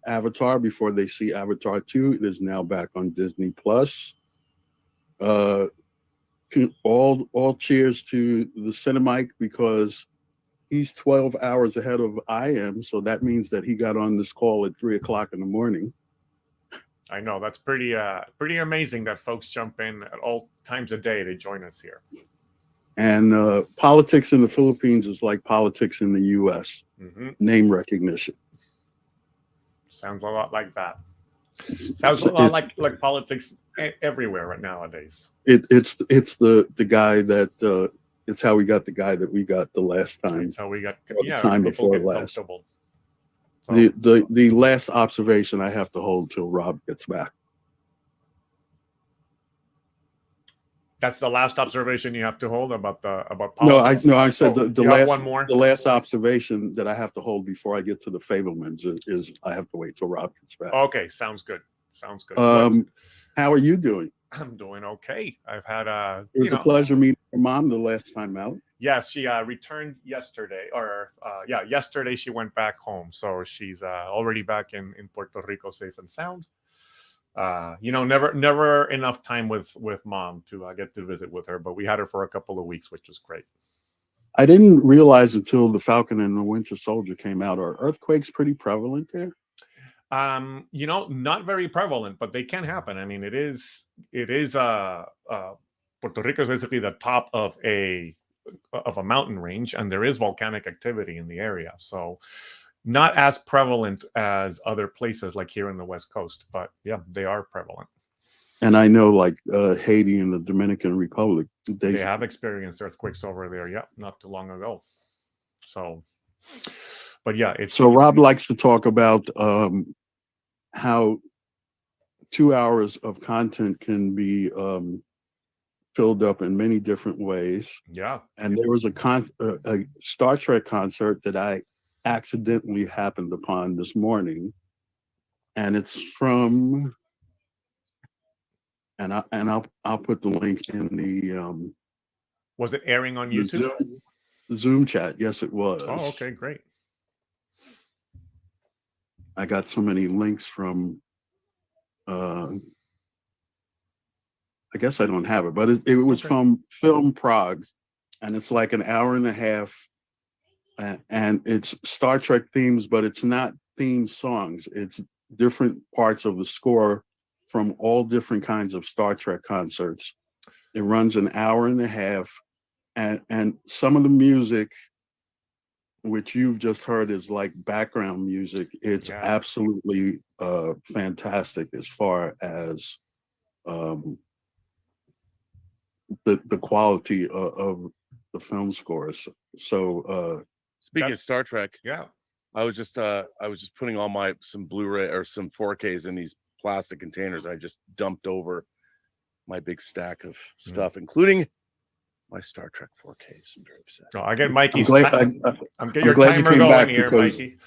Avatar before they see Avatar 2, it is now back on Disney Plus. All cheers to the Cinemike, because he's 12 hours ahead of I am, so that means that he got on this call at 3 o'clock in the morning. I know, that's pretty amazing that folks jump in at all times of day to join us here. And politics in the Philippines is like politics in the U.S. Name recognition. Sounds a lot like that. Sounds a lot like politics everywhere right nowadays. It's the guy that. It's how we got the guy that we got the last time. That's how we got the time before last. So. The last observation I have to hold till Rob gets back. That's the last observation you have to hold about politics. No, I said the last one more. The last observation that I have to hold before I get to the Fabelmans is I have to wait till Rob gets back. Okay, sounds good. Sounds good. How are you doing? I'm doing okay. I've had it was a pleasure meeting your mom the last time out. Yes, she returned yesterday, yesterday she went back home, so she's already back in Puerto Rico, safe and sound. Never enough time with mom to get to visit with her, but we had her for a couple of weeks, which was great. I didn't realize until The Falcon and the Winter Soldier came out. Are earthquakes pretty prevalent there? Not very prevalent, but they can happen. I mean, it is Puerto Rico is basically the top of a mountain range, and there is volcanic activity in the area. So not as prevalent as other places like here in the West Coast, but yeah, they are prevalent. And I know like Haiti and the Dominican Republic, they have experienced earthquakes over there. Yeah, not too long ago. So, but yeah, so Rob likes to talk about how 2 hours of content can be filled up in many different ways. Yeah. And there was a Star Trek concert that I accidentally happened upon this morning, and it's from. And I'll put the link in the. Was it airing on YouTube? Zoom chat. Yes, it was. Oh, okay, great. I got so many links from. I guess I don't have it, but it was from Film Prague, and it's like an hour and a half, and it's Star Trek themes, but it's not theme songs. It's different parts of the score from all different kinds of Star Trek concerts. It runs an hour and a half, and some of the music, which you've just heard, is like background music. It's absolutely fantastic as far as the quality of the film scores. So speaking of Star Trek, yeah, I was just putting all some Blu-ray or some 4Ks in these plastic containers. I just dumped over my big stack of stuff, including my Star Trek 4Ks. I'm very upset. Oh, I get Mikey's. I'm getting your glad timer you came going back here, because, Mikey.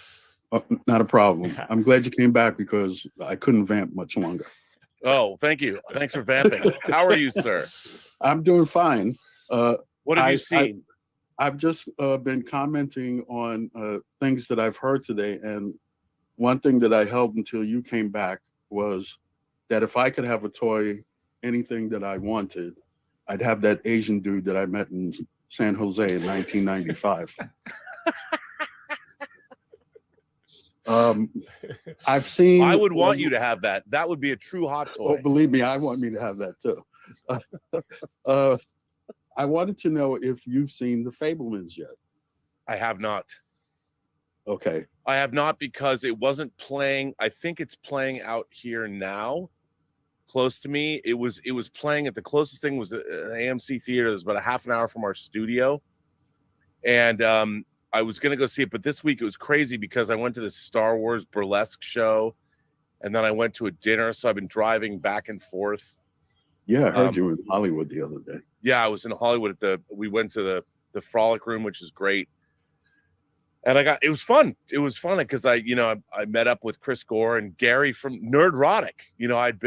Not a problem. I'm glad you came back because I couldn't vamp much longer. Oh, thank you. Thanks for vamping. How are you, sir? I'm doing fine. What have you seen? I've just been commenting on things that I've heard today, and one thing that I held until you came back was that if I could have a toy, anything that I wanted, I'd have that Asian dude that I met in San Jose in 1995. I've seen. I would want you to have that. That would be a true hot toy. Oh, believe me, I want me to have that too. I wanted to know if you've seen The Fabelmans yet. I have not. Okay. I have not, because it wasn't playing. I think it's playing out here now, close to me. It was playing at the closest thing was an AMC theater. It was about a half an hour from our studio, and I was gonna go see it, but this week it was crazy because I went to the Star Wars burlesque show, and then I went to a dinner. So I've been driving back and forth. Yeah, I heard you were in Hollywood the other day. Yeah, I was in Hollywood we went to the Frolic Room, which is great. And it was fun. It was fun because I met up with Chris Gore and Gary from Nerdrotic. I'd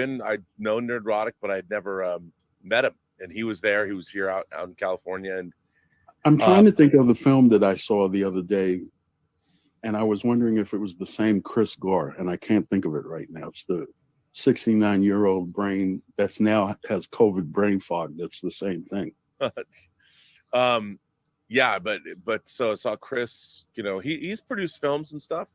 known Nerdrotic, but I'd never met him. And he was there. He was here out in California. And I'm trying to think of the film that I saw the other day, and I was wondering if it was the same Chris Gore, and I can't think of it right now. It's the 69-year-old brain that's now has COVID brain fog. That's the same thing. Yeah, but so I saw Chris, he's produced films and stuff.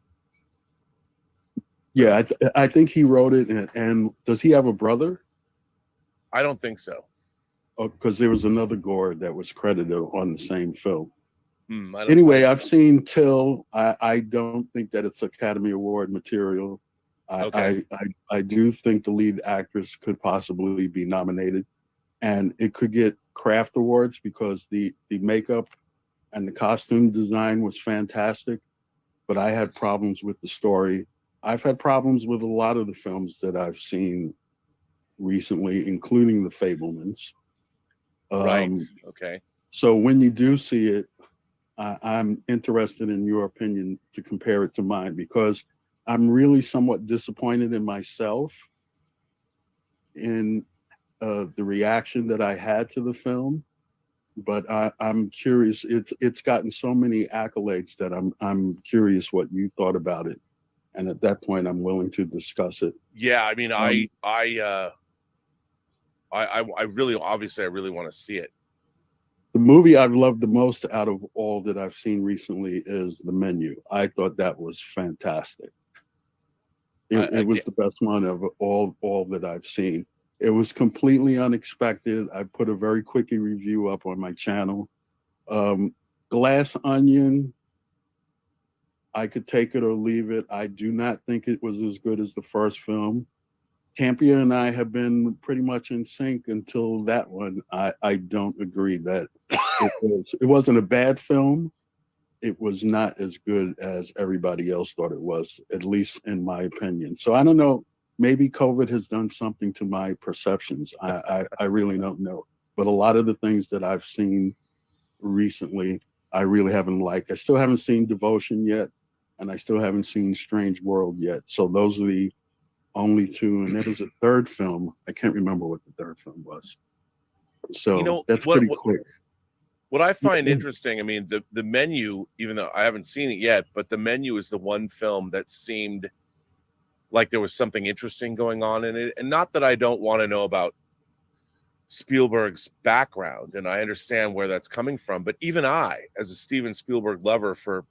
Yeah, I think he wrote it. And does he have a brother? I don't think so. Oh, because there was another Gore that was credited on the same film. Anyway, I've seen Till. I don't think that it's Academy Award material. Okay. I do think the lead actress could possibly be nominated, and it could get craft awards because the makeup and the costume design was fantastic, but I had problems with the story. I've had problems with a lot of the films that I've seen recently, including The Fabelmans. Right. Okay. So when you do see it, I'm interested in your opinion to compare it to mine, because I'm really somewhat disappointed in myself in the reaction that I had to the film. But I'm curious. It's gotten so many accolades that I'm curious what you thought about it, and at that point, I'm willing to discuss it. Yeah, I mean, I really want to see it. The movie I've loved the most out of all that I've seen recently is The Menu. I thought that was fantastic. It was the best one of all that I've seen. It was completely unexpected. I put a very quickie review up on my channel. Glass Onion, I could take it or leave it. I do not think it was as good as the first film. Campia and I have been pretty much in sync until that one. I don't agree that it wasn't a bad film. It was not as good as everybody else thought it was, at least in my opinion. So I don't know, maybe COVID has done something to my perceptions. I really don't know. But a lot of the things that I've seen recently, I really haven't liked. I still haven't seen Devotion yet, and I still haven't seen Strange World yet. So those are the only two. And there was a third film. I can't remember what the third film was. So that's pretty quick. What I find interesting, I mean, the menu, even though I haven't seen it yet, but the menu is the one film that seemed like there was something interesting going on in it. And not that I don't want to know about Spielberg's background, and I understand where that's coming from, but even I, as a Steven Spielberg lover for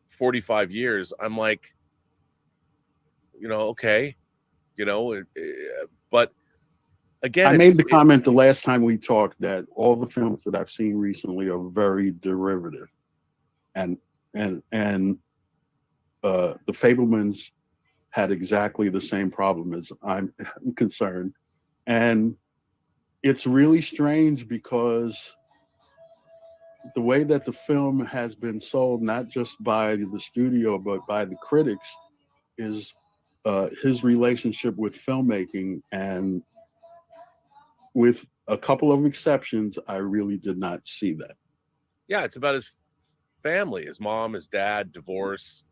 45 years, I'm like, okay, but again, I made the comment the last time we talked that all the films that I've seen recently are very derivative, and the Fabelmans had exactly the same problem as I'm concerned, and it's really strange because the way that the film has been sold, not just by the studio but by the critics, is his relationship with filmmaking, and with a couple of exceptions, I really did not see that. Yeah, it's about his family, his mom, his dad, divorce.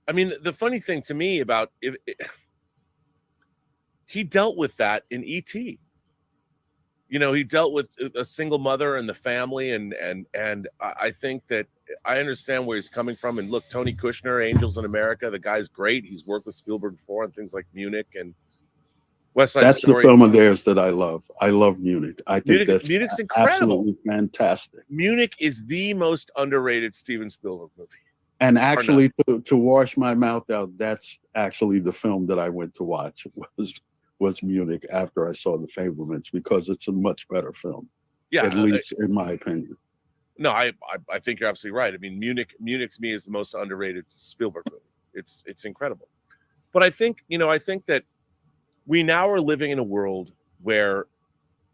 I mean, the funny thing to me about he dealt with that in E.T. He dealt with a single mother and the family, and I think that I understand where he's coming from. And look, Tony Kushner, Angels in America, the guy's great. He's worked with Spielberg before on things like Munich and West Side That's Story. the film of theirs that I love. I love Munich. I think Munich's incredible. Absolutely fantastic. Munich is the most underrated Steven Spielberg movie. And actually, to wash my mouth out, that's actually the film that I went to watch was Munich after I saw The Fabelmans, because it's a much better film. Yeah, at least in my opinion. No, I think you're absolutely right. I mean, Munich to me is the most underrated Spielberg movie. It's incredible. But I think that we now are living in a world where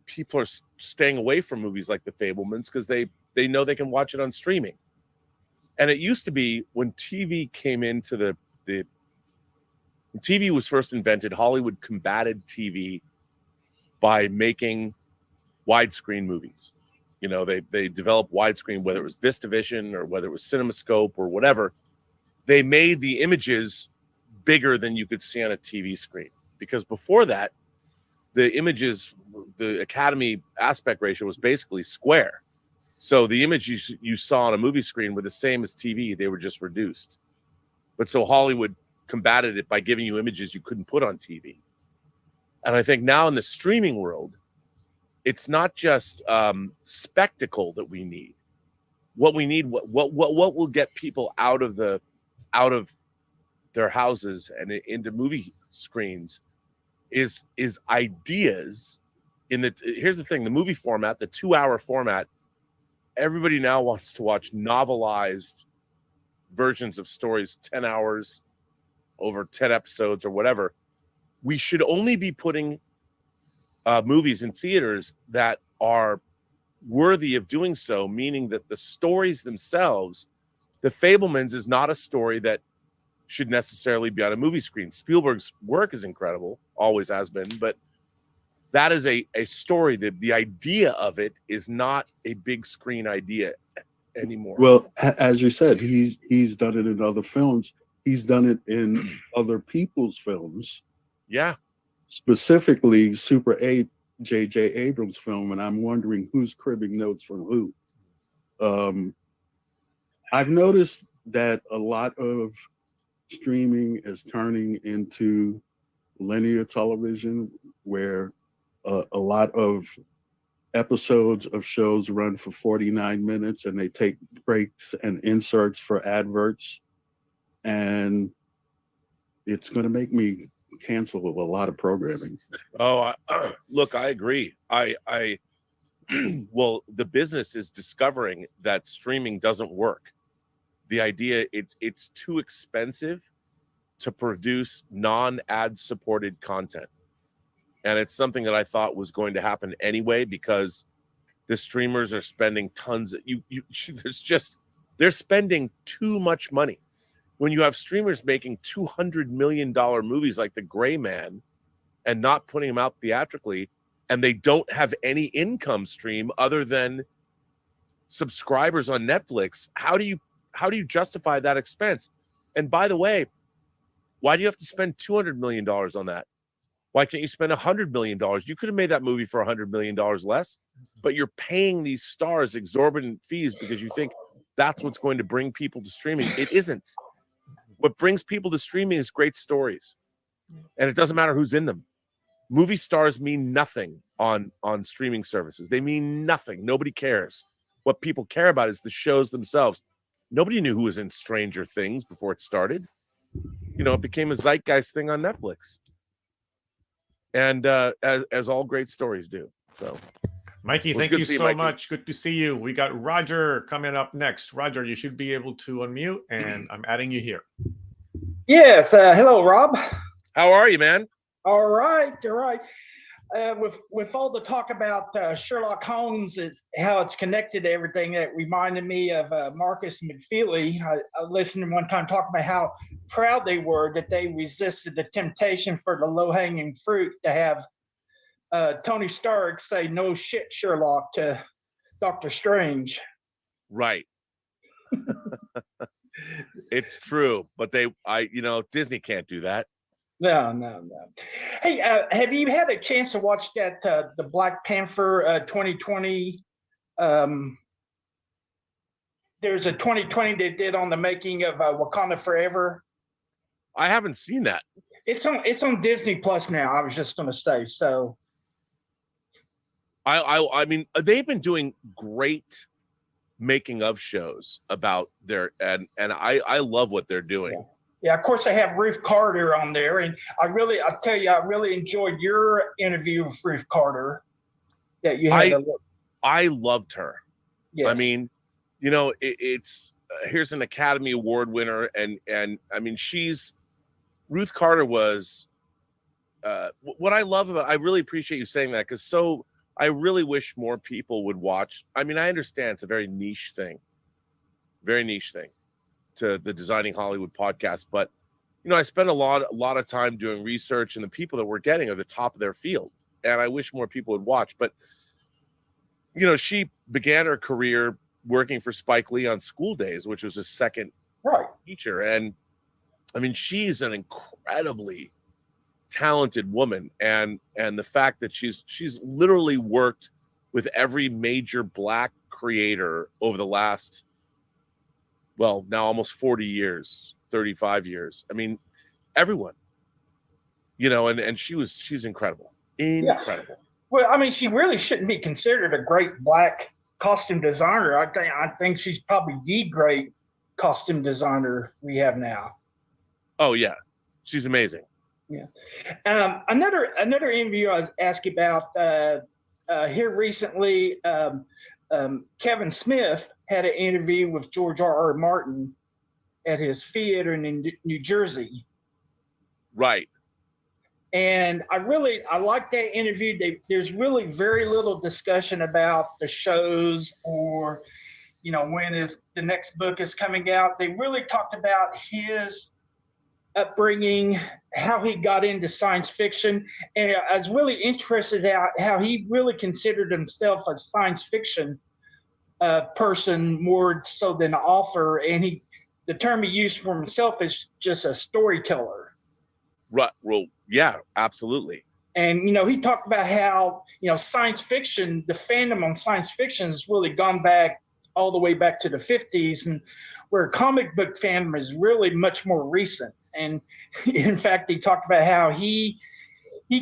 people are staying away from movies like The Fabelmans because they know they can watch it on streaming. And it used to be when TV came into when TV was first invented, Hollywood combated TV by making widescreen movies. They developed widescreen, whether it was VistaVision or whether it was CinemaScope or whatever. They made the images bigger than you could see on a TV screen, because before that, the images, the Academy aspect ratio was basically square. So the images you saw on a movie screen were the same as TV. They were just reduced. But so Hollywood combated it by giving you images you couldn't put on TV. And I think now in the streaming world, it's not just spectacle that we need. What we need, what will get people out of their houses and into movie screens is ideas. Here's the thing: the movie format, the 2-hour format, everybody now wants to watch novelized versions of stories, 10 hours over 10 episodes or whatever. We should only be putting movies in theaters that are worthy of doing so, meaning that the stories themselves, The Fabelmans is not a story that should necessarily be on a movie screen. Spielberg's work is incredible, always has been, but that is a story that the idea of it is not a big screen idea anymore. Well, as you said, he's done it in other films. He's done it in other people's films. Yeah. Specifically Super 8, J.J. Abrams' film, and I'm wondering who's cribbing notes from who. I've noticed that a lot of streaming is turning into linear television, where a lot of episodes of shows run for 49 minutes and they take breaks and inserts for adverts. And it's going to make me cancel a lot of programming. Oh, look, I agree. Well, the business is discovering that streaming doesn't work. The idea it's too expensive to produce non-ad supported content. And it's something that I thought was going to happen anyway, because the streamers are spending tons of they're spending too much money. When you have streamers making $200 million movies like The Gray Man and not putting them out theatrically, and they don't have any income stream other than subscribers on Netflix, how do you justify that expense? And by the way, why do you have to spend $200 million on that? Why can't you spend $100 million? You could have made that movie for $100 million less, but you're paying these stars exorbitant fees because you think that's what's going to bring people to streaming. It isn't. What brings people to streaming is great stories. And it doesn't matter who's in them. Movie stars mean nothing on streaming services. They mean nothing. Nobody cares. What people care about is the shows themselves. Nobody knew who was in Stranger Things before it started. You know, it became a zeitgeist thing on Netflix. And as all great stories do. So, Mikey, thank you so much. Good to see you. We got Roger coming up next. Roger, you should be able to unmute, and I'm adding you here. Yes. Hello, Rob. How are you, man? All right. All right. With all the talk about Sherlock Holmes and how it's connected to everything, that reminded me of Marcus McFeely. I listened one time talk about how proud they were that they resisted the temptation for the low-hanging fruit to have Tony Stark say "no shit, Sherlock" to Dr. Strange. Right. It's true, but Disney can't do that. No. Hey, have you had a chance to watch that the Black Panther 2020? There's a 2020 they did on the making of Wakanda Forever. I haven't seen that. It's on Disney Plus now. I was just going to say so. I mean, they've been doing great making of shows about their and I love what they're doing. Yeah. Yeah, of course, I have Ruth Carter on there, and I'll tell you, I really enjoyed your interview with Ruth Carter. That you had. I loved her. Yes. I mean, it's here's an Academy Award winner, and I mean, Ruth Carter was. What I love about, I really appreciate you saying that, because I really wish more people would watch. I mean, I understand it's a very niche thing to the Designing Hollywood podcast, but I spend a lot of time doing research, and the people that we're getting are the top of their field, and I wish more people would watch. But she began her career working for Spike Lee on School Days, which was his second feature, and I mean, she's an incredibly talented woman, and the fact that she's literally worked with every major Black creator over the last, well, now almost 40 years, 35 years. I mean, everyone, and she's incredible. Incredible. Yeah. Well, I mean, she really shouldn't be considered a great Black costume designer. I think she's probably the great costume designer we have now. Oh yeah, she's amazing. Yeah. Another interview I was asked about here recently. Kevin Smith had an interview with George R.R. Martin at his theater in New Jersey. Right. And I like that interview. There's really very little discussion about the shows or, when the next book is coming out. They really talked about his upbringing, how he got into science fiction. And I was really interested in how he really considered himself a science fiction person more so than an author, and the term he used for himself is just a storyteller. Right. Well, yeah, absolutely. And he talked about how science fiction, the fandom on science fiction has really gone back all the way back to the 50s, and where comic book fandom is really much more recent. And in fact, he talked about how he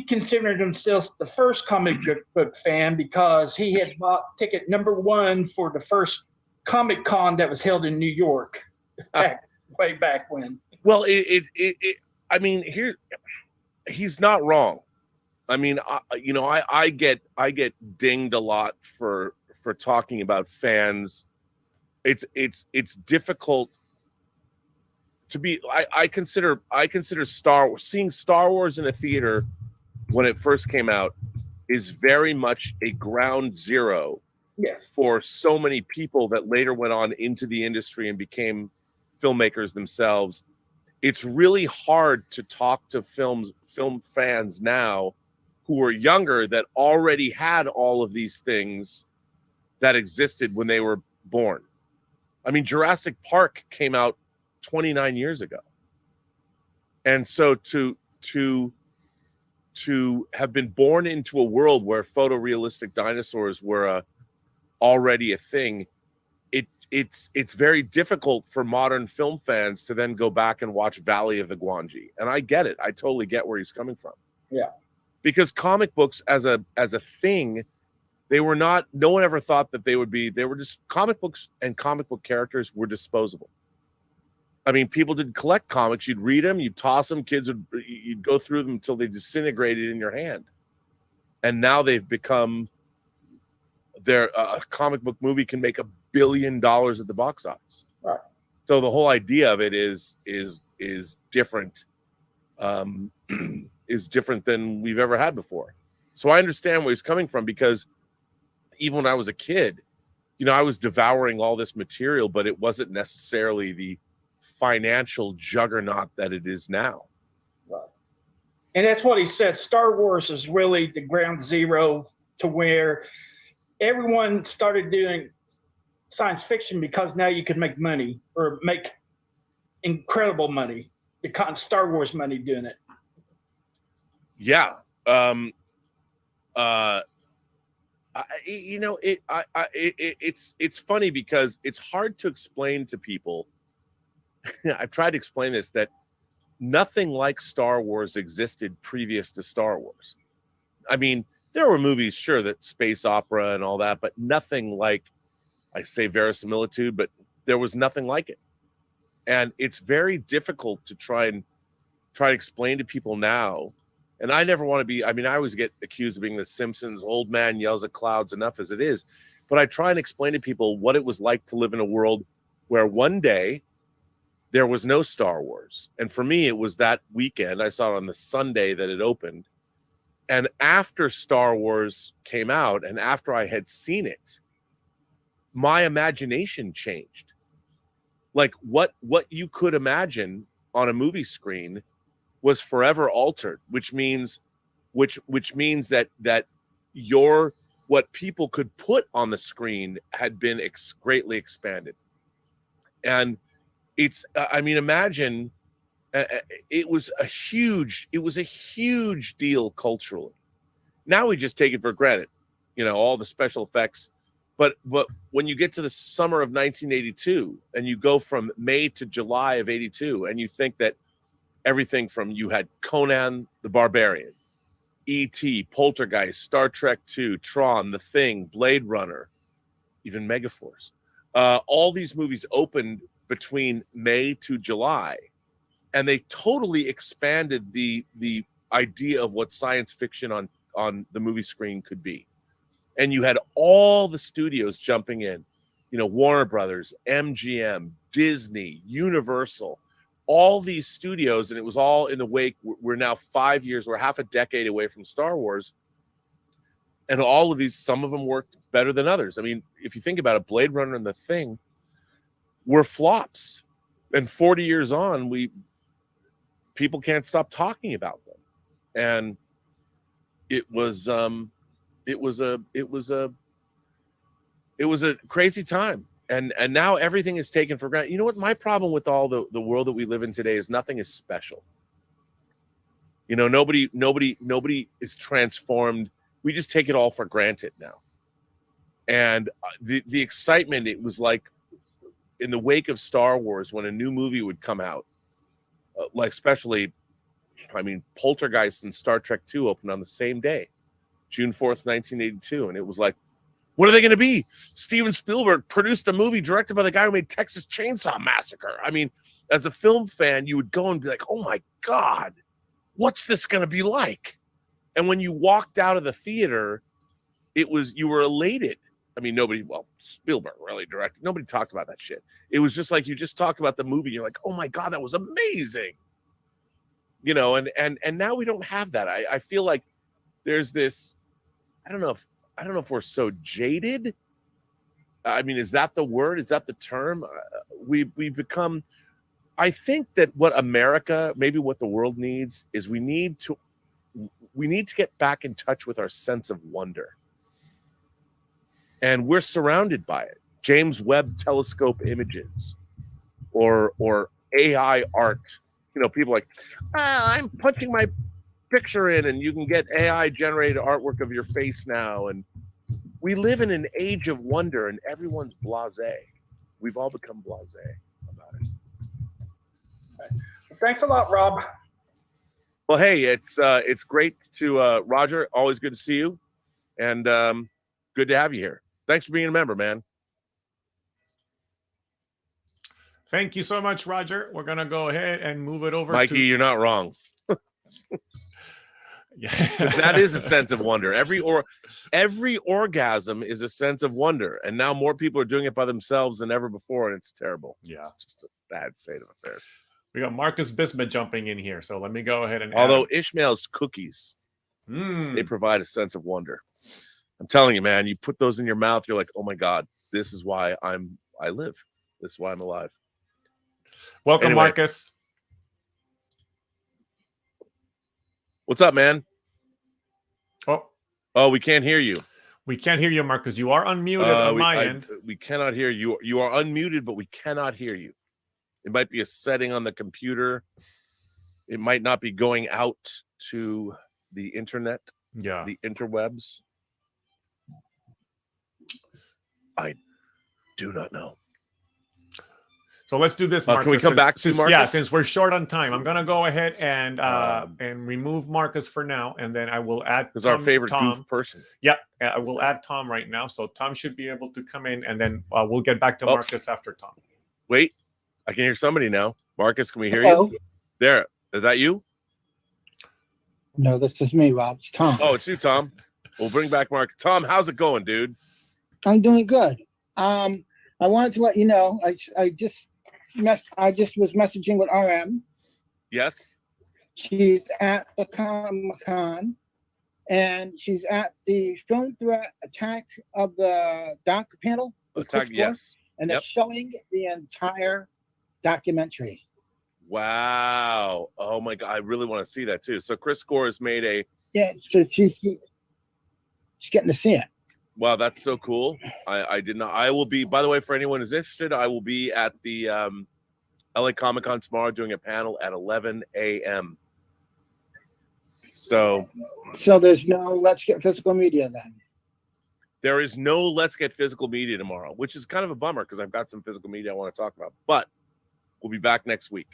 considered himself the first comic book fan because he had bought ticket number 1 for the first Comic Con that was held in New York way back when. Well, I mean, he's not wrong. I mean, I get dinged a lot for talking about fans. It's difficult to be. I consider Star Wars, seeing Star Wars in a theater when it first came out is very much a ground zero for so many people that later went on into the industry and became filmmakers themselves. It's really hard to talk to film fans now who are younger that already had all of these things that existed when they were born. I mean, Jurassic Park came out 29 years ago. And so to have been born into a world where photorealistic dinosaurs were already a thing, it's very difficult for modern film fans to then go back and watch Valley of the Gwangi. And I get it. I totally get where he's coming from. Yeah. Because comic books as a thing, they were not, no one ever thought that they were just comic books, and comic book characters were disposable. I mean, people didn't collect comics. You'd read them, you'd toss them, you'd go through them until they disintegrated in your hand. And now they've become, a comic book movie can make $1 billion at the box office. Right. So the whole idea of it is different, is different than we've ever had before. So I understand where he's coming from, because even when I was a kid, I was devouring all this material, but it wasn't necessarily the financial juggernaut that it is now. Right. And that's what he said. Star Wars is really the ground zero to where everyone started doing science fiction, because now you could make money, or make incredible money. The kind of Star Wars money doing it. Yeah. It's funny because it's hard to explain to people. I've tried to explain this, that nothing like Star Wars existed previous to Star Wars. I mean, there were movies, sure, that space opera and all that, but nothing like, I say verisimilitude, but there was nothing like it. And it's very difficult to try to explain to people now. And I never want to be, I mean, I always get accused of being the Simpsons, old man yells at clouds, enough as it is. But I try and explain to people what it was like to live in a world where one day there was no Star Wars. And for me, it was that weekend. I saw it on the Sunday that it opened. And after Star Wars came out, and after I had seen it, my imagination changed. Like what you could imagine on a movie screen was forever altered, which means that what people could put on the screen had been greatly expanded. And it's, I mean, imagine, it was a huge deal culturally. Now we just take it for granted, all the special effects. But when you get to the summer of 1982 and you go from May to July of 82, and you think that everything from, you had Conan the Barbarian, E.T., Poltergeist, Star Trek II, Tron, The Thing, Blade Runner, even Megaforce. All these movies opened between May to July, and they totally expanded the idea of what science fiction on the movie screen could be. And you had all the studios jumping in, Warner Brothers, MGM, Disney, Universal, all these studios, and it was all in the wake. We're now 5 years, we're half a decade away from Star Wars. And all of these, some of them worked better than others. I mean, if you think about it, Blade Runner and The Thing were flops. And 40 years on, people can't stop talking about them. And it was a crazy time. And now everything is taken for granted. You know what? My problem with all the world that we live in today is nothing is special. Nobody is transformed. We just take it all for granted now. And the excitement, it was like in the wake of Star Wars, when a new movie would come out, like especially, I mean, Poltergeist and Star Trek II opened on the same day, June 4th, 1982. And it was like, what are they going to be? Steven Spielberg produced a movie directed by the guy who made Texas Chainsaw Massacre. I mean, as a film fan, you would go and be like, oh my God, what's this going to be like? And when you walked out of the theater, you were elated. I mean, Spielberg really directed. Nobody talked about that shit. It was just like, you just talked about the movie. And you're like, oh my God, that was amazing. You know, and now we don't have that. I feel like there's this, I don't know if we're so jaded. I mean, is that the word? Is that the term? We become, I think that what America, maybe what the world needs is we need to get back in touch with our sense of wonder. And we're surrounded by it. James Webb telescope images or AI art. You know, people like, I'm punching my picture in and you can get AI generated artwork of your face now. And we live in an age of wonder and everyone's blasé. We've all become blasé about it. Thanks a lot, Rob. Well, hey, it's great to Roger. Always good to see you, and good to have you here. Thanks for being a member, man. Thank you so much, Roger. We're gonna go ahead and move it over. Mikey, you're not wrong. Yeah, that is a sense of wonder. Every orgasm is a sense of wonder, and now more people are doing it by themselves than ever before, and it's terrible. Yeah, it's just a bad state of affairs. We got Marcus Bismuth jumping in here, so let me go ahead and. Although Ishmael's cookies, they provide a sense of wonder. I'm telling you, man, you put those in your mouth, you're like, oh my God, this is why I live. This is why I'm alive. Welcome, anyway, Marcus. What's up, man? Oh, we can't hear you. We can't hear you, Marcus. You are unmuted on my end. We cannot hear you. You are unmuted, but we cannot hear you. It might be a setting on the computer. It might not be going out to the internet. Yeah. The interwebs. I do not know. So let's do this, Marcus. Can we come back to Marcus? Yeah, since we're short on time, I'm gonna go ahead and remove Marcus for now, and then I will add. Because our favorite goof person. Yep, I will add Tom right now, so Tom should be able to come in, and then we'll get back to Marcus after Tom. Wait, I can hear somebody now. Marcus, can we hear Hello? you? There, is that you? No, this is me, Rob. It's Tom. Oh, it's you, Tom. We'll bring back Marcus. Tom, how's it going, dude? I'm doing good. I wanted to let you know, I just was messaging with RM. Yes. She's at the Comic-Con, and she's at the Film Threat Attack of the Doc panel. Attack, yes. And they're showing the entire documentary. Wow. Oh my God. I really want to see that too. So Chris Gore has made a. Yeah, so she's getting to see it. Wow, that's so cool. I did not. I will be, by the way, for anyone who's interested, I will be at the LA Comic-Con tomorrow doing a panel at 11 a.m. So there's no Let's Get Physical Media then? There is no Let's Get Physical Media tomorrow, which is kind of a bummer because I've got some physical media I want to talk about. But we'll be back next week.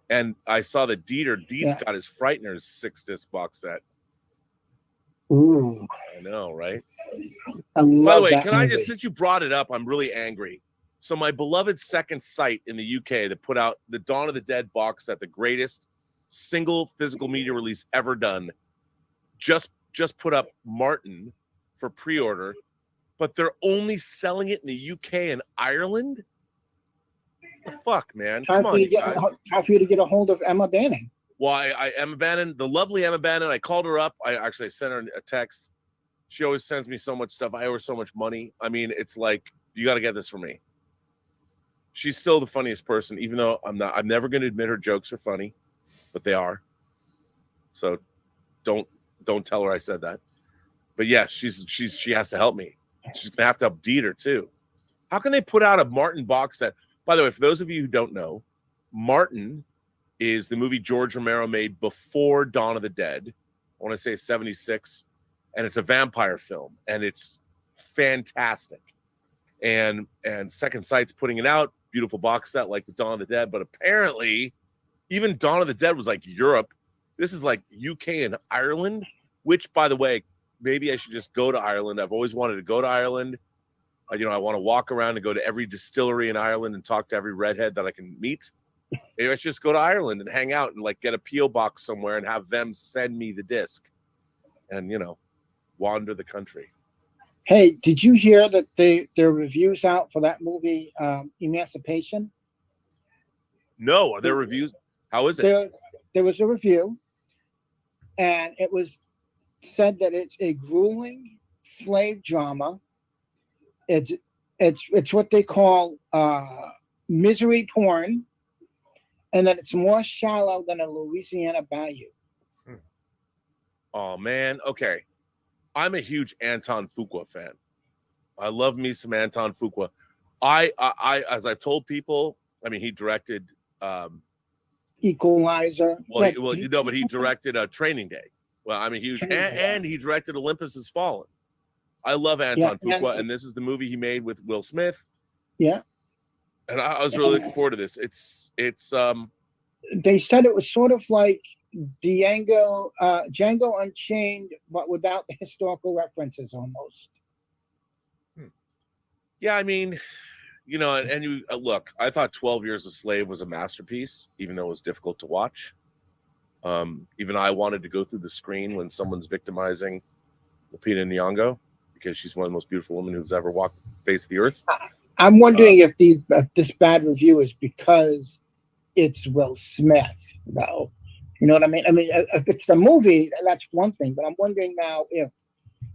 And I saw that Diet's got his Frighteners 6-disc box set. Ooh. I know, right? I love By the way, that can I movie. just, since you brought it up, I'm really angry. So my beloved Second Sight in the UK that put out the Dawn of the Dead box set, the greatest single physical media release ever done, just put up Martin for pre-order, but they're only selling it in the UK and Ireland? The fuck, man? Come on, you guys. Time for you to get a hold of Emma Banning. Well, Emma Bannon, the lovely Emma Bannon, I called her up. I sent her a text. She always sends me so much stuff. I owe her so much money. I mean, it's like, you got to get this for me. She's still the funniest person, even though I'm never going to admit her jokes are funny, but they are. So don't tell her I said that. But yes, she has to help me. She's going to have to help Dieter too. How can they put out a Martin box set? By the way, for those of you who don't know, Martin is the movie George Romero made before Dawn of the Dead. I want to say 76. And it's a vampire film. And it's fantastic. And Second Sight's putting it out. Beautiful box set like the Dawn of the Dead. But apparently, even Dawn of the Dead was like Europe. This is like UK and Ireland. Which, by the way, maybe I should just go to Ireland. I've always wanted to go to Ireland. I want to walk around and go to every distillery in Ireland and talk to every redhead that I can meet. Maybe I should just go to Ireland and hang out and like get a PO box somewhere and have them send me the disc, and wander the country. Hey, did you hear that there are reviews out for that movie, Emancipation? No, are there reviews? How is it? There was a review, and it was said that it's a grueling slave drama. It's what they call misery porn, and that it's more shallow than a Louisiana bayou. Oh man, okay. I'm a huge Anton Fuqua fan. I love me some Anton Fuqua. I as I've told people, I mean, he directed Equalizer. But he directed Training Day. Well, I'm a huge and he directed Olympus Has Fallen. I love Anton Fuqua, and this is the movie he made with Will Smith. Yeah. And I was really looking forward to this. It's they said it was sort of like Django Unchained, but without the historical references almost. Yeah, I mean, and you look, I thought 12 Years a Slave was a masterpiece, even though it was difficult to watch. Even I wanted to go through the screen when someone's victimizing Lupita Nyong'o, because she's one of the most beautiful women who's ever walked the face of the earth. I'm wondering if this bad review is because it's Will Smith, though. You know what I mean? I mean, if it's the movie, that's one thing. But I'm wondering now if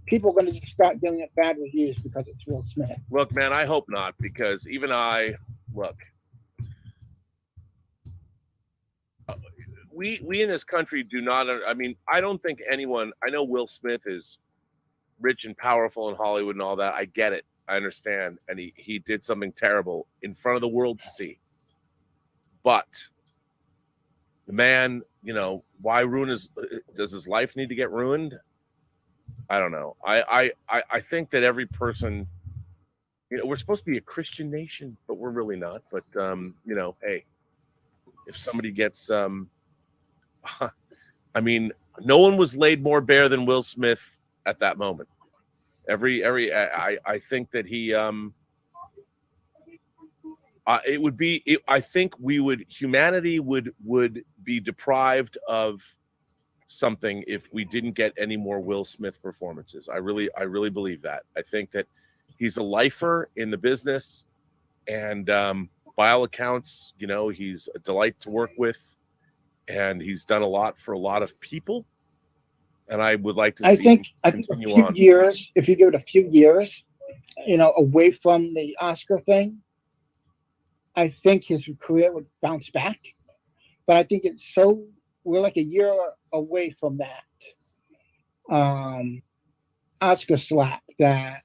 people are going to just start giving it bad reviews because it's Will Smith. Look, man, I hope not, because even we in this country do not. I mean, I don't think anyone. I know Will Smith is rich and powerful in Hollywood and all that. I get it. I understand. And he did something terrible in front of the world to see. But the man, why ruin does his life need to get ruined? I don't know. I think that every person, we're supposed to be a Christian nation, but we're really not. But hey, if somebody gets I mean, no one was laid more bare than Will Smith at that moment. I think that he I think humanity would be deprived of something if we didn't get any more Will Smith performances. I really believe that. I think that he's a lifer in the business, and by all accounts, he's a delight to work with, and he's done a lot for a lot of people. And I would like to see him continue on. Years, if you give it a few years, away from the Oscar thing, I think his career would bounce back. But I think we're like a year away from that Oscar slap, that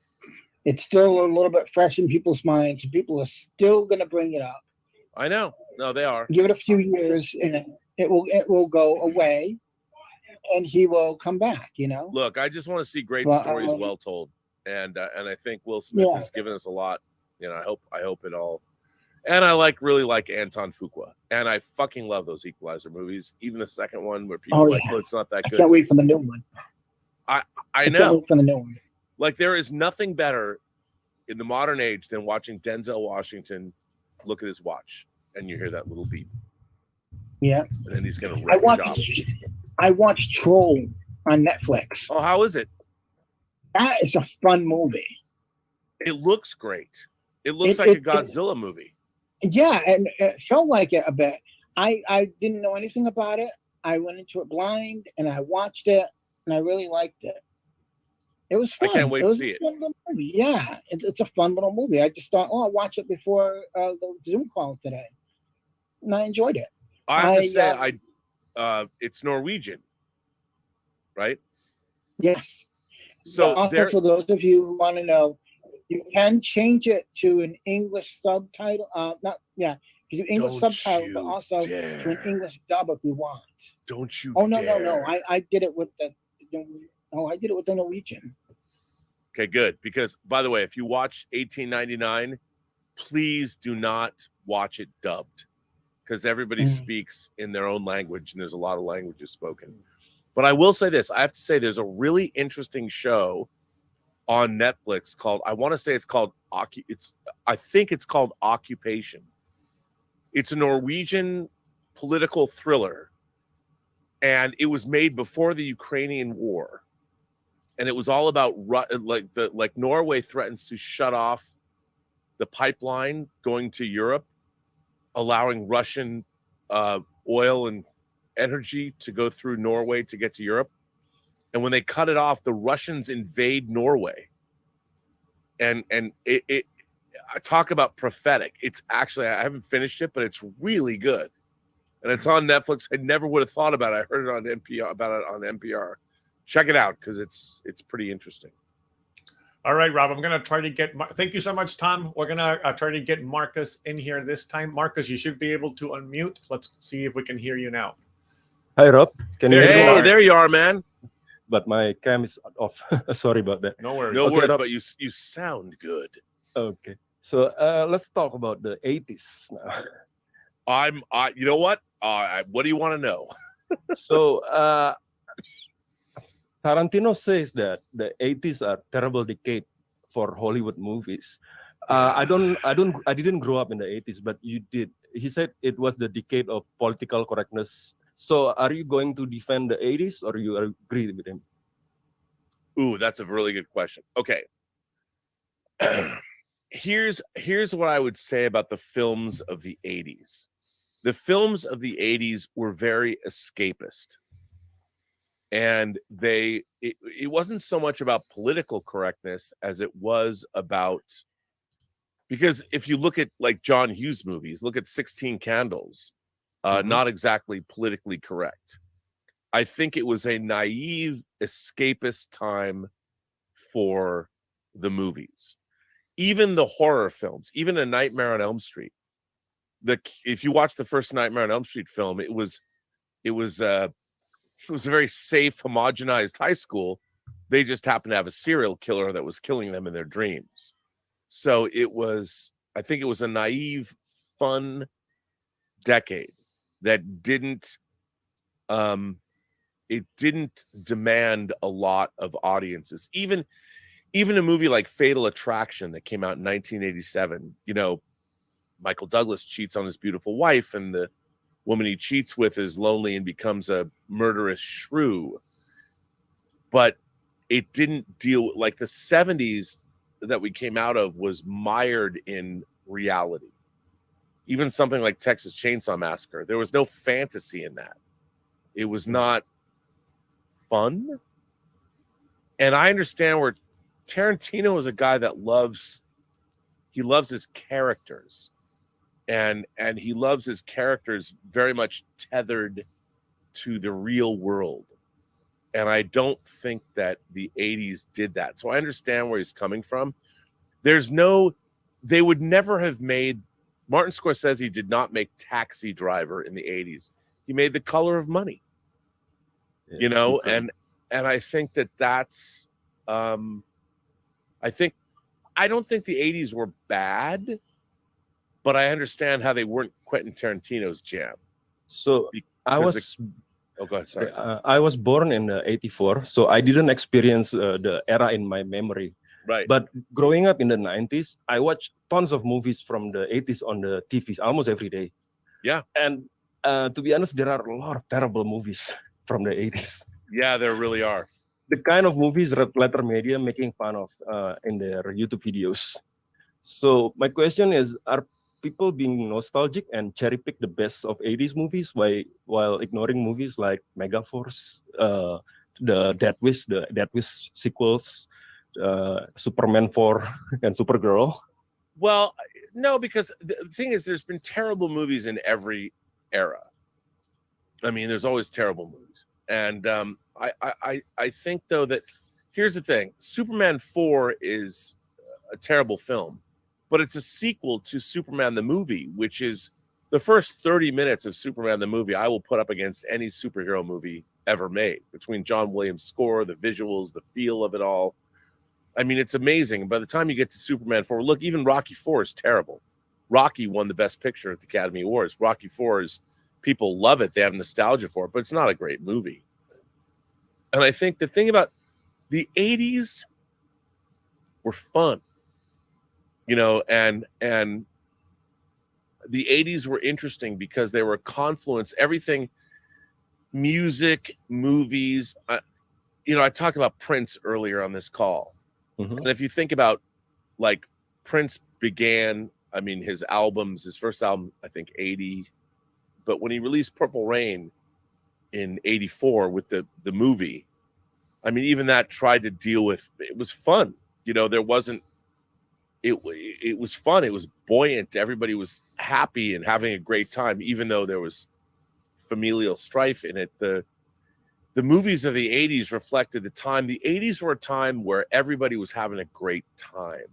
it's still a little bit fresh in people's minds. People are still going to bring it up. I know. No, they are. Give it a few years, and it will go away, and he will come back. Look, I just want to see great stories well told, and I think Will Smith has given us a lot. I hope it all. And I really like Anton Fuqua, and I fucking love those Equalizer movies. Even the second one, where people it's not that good. I can't wait for the new one. I know. Can't wait for the new one. Like, there is nothing better in the modern age than watching Denzel Washington look at his watch, and you hear that little beep. Yeah. And then he's gonna wreck the job. I watched Troll on Netflix. Oh, how is it? That is a fun movie. It looks great. It looks like a Godzilla movie. Yeah, and it felt like it a bit. I didn't know anything about it. I went into it blind, and I watched it, and I really liked it. It was fun. I can't wait to see it. Yeah, it's a fun little movie. I just thought, I'll watch it before the Zoom call today, and I enjoyed it. I have to say, it's Norwegian, right? Yes. So also, for those of you who want to know, you can change it to an English subtitle. You do English subtitle, but also to an English dub if you want. Don't you? Oh no. I did it with the Norwegian. Okay, good. Because, by the way, if you watch 1899, please do not watch it dubbed, because everybody speaks in their own language, and there's a lot of languages spoken. But I will say this. I have to say there's a really interesting show on Netflix called, I think it's called Occupation. It's a Norwegian political thriller, and it was made before the Ukrainian war, and it was all about like Norway threatens to shut off the pipeline going to Europe, allowing Russian oil and energy to go through Norway to get to Europe. And when they cut it off, the Russians invade Norway. And it I talk about prophetic. It's actually, I haven't finished it, but it's really good. And it's on Netflix. I never would have thought about it. I heard it on NPR. Check it out because it's pretty interesting. All right, Rob, I'm going to try to get, thank you so much, Tom. We're going to try to get Marcus in here this time. Marcus, you should be able to unmute. Let's see if we can hear you now. Hi, Rob. Can you hear me? Hey, there you are, man. But my cam is off. Sorry about that. No worries. No worries, but you sound good. Okay. So let's talk about the 80s now. You know what? What do you want to know? So Tarantino says that the 80s are terrible decade for Hollywood movies. I didn't grow up in the 80s, but you did. He said it was the decade of political correctness. So are you going to defend the 80s or you agree with him? Ooh, that's a really good question. Okay. Here's what I would say about the films of the 80s. The films of the 80s were very escapist. And it wasn't so much about political correctness as it was about, because if you look at like John Hughes movies, look at 16 Candles, not exactly politically correct. I think it was a naive escapist time for the movies. Even the horror films, even A Nightmare on Elm Street. If you watch the first Nightmare on Elm Street film, it was a very safe, homogenized high school. They just happened to have a serial killer that was killing them in their dreams. So I think it was a naive, fun decade that didn't demand a lot of audiences. Even a movie like Fatal Attraction that came out in 1987, you know, Michael Douglas cheats on his beautiful wife, and the woman he cheats with is lonely and becomes a murderous shrew. But it didn't deal, like the 70s that we came out of was mired in reality. Even something like Texas Chainsaw Massacre, there was no fantasy in that. It was not fun. And I understand where Tarantino is a guy that loves his characters. And he loves his characters very much tethered to the real world. And I don't think that the 80s did that. So I understand where he's coming from. They would never have made, Martin Scorsese did not make Taxi Driver in the 80s. He made The Color of Money. Yeah, you know, and I think that's I don't think the 80s were bad, but I understand how they weren't Quentin Tarantino's jam. So I was go ahead, sorry. I was born in 84, so I didn't experience the era in my memory. Right. But growing up in the 90s, I watched tons of movies from the 80s on the TV almost every day. Yeah. And to be honest, there are a lot of terrible movies from the 80s. Yeah, there really are. The kind of movies Red Letter Media making fun of in their YouTube videos. So my question is, are people being nostalgic and cherry pick the best of 80s movies while ignoring movies like Megaforce, the Death Wish sequels, Superman 4 and Supergirl? Well, no, because the thing is, there's been terrible movies in every era. I mean, there's always terrible movies. And I think, though, that here's the thing. Superman 4 is a terrible film, but it's a sequel to Superman the movie, which is the first 30 minutes of Superman the movie I will put up against any superhero movie ever made, between John Williams' score, the visuals, the feel of it all. I mean, it's amazing. By the time you get to Superman 4, look, even Rocky 4 is terrible. Rocky won the Best Picture at the Academy Awards. Rocky 4 is, people love it. They have nostalgia for it, but it's not a great movie. And I think the thing about the 80s were fun, you know, and the 80s were interesting because they were a confluence, everything, music, movies. You know, I talked about Prince earlier on this call. And if you think about, like, Prince began, I mean, his first album, I think 80, but when he released Purple Rain in 84 with the movie, I mean, even that tried to deal with, it was fun. You know, there wasn't, it was fun. It was buoyant. Everybody was happy and having a great time, even though there was familial strife in it. The movies of the 80s reflected the time. The 80s were a time where everybody was having a great time.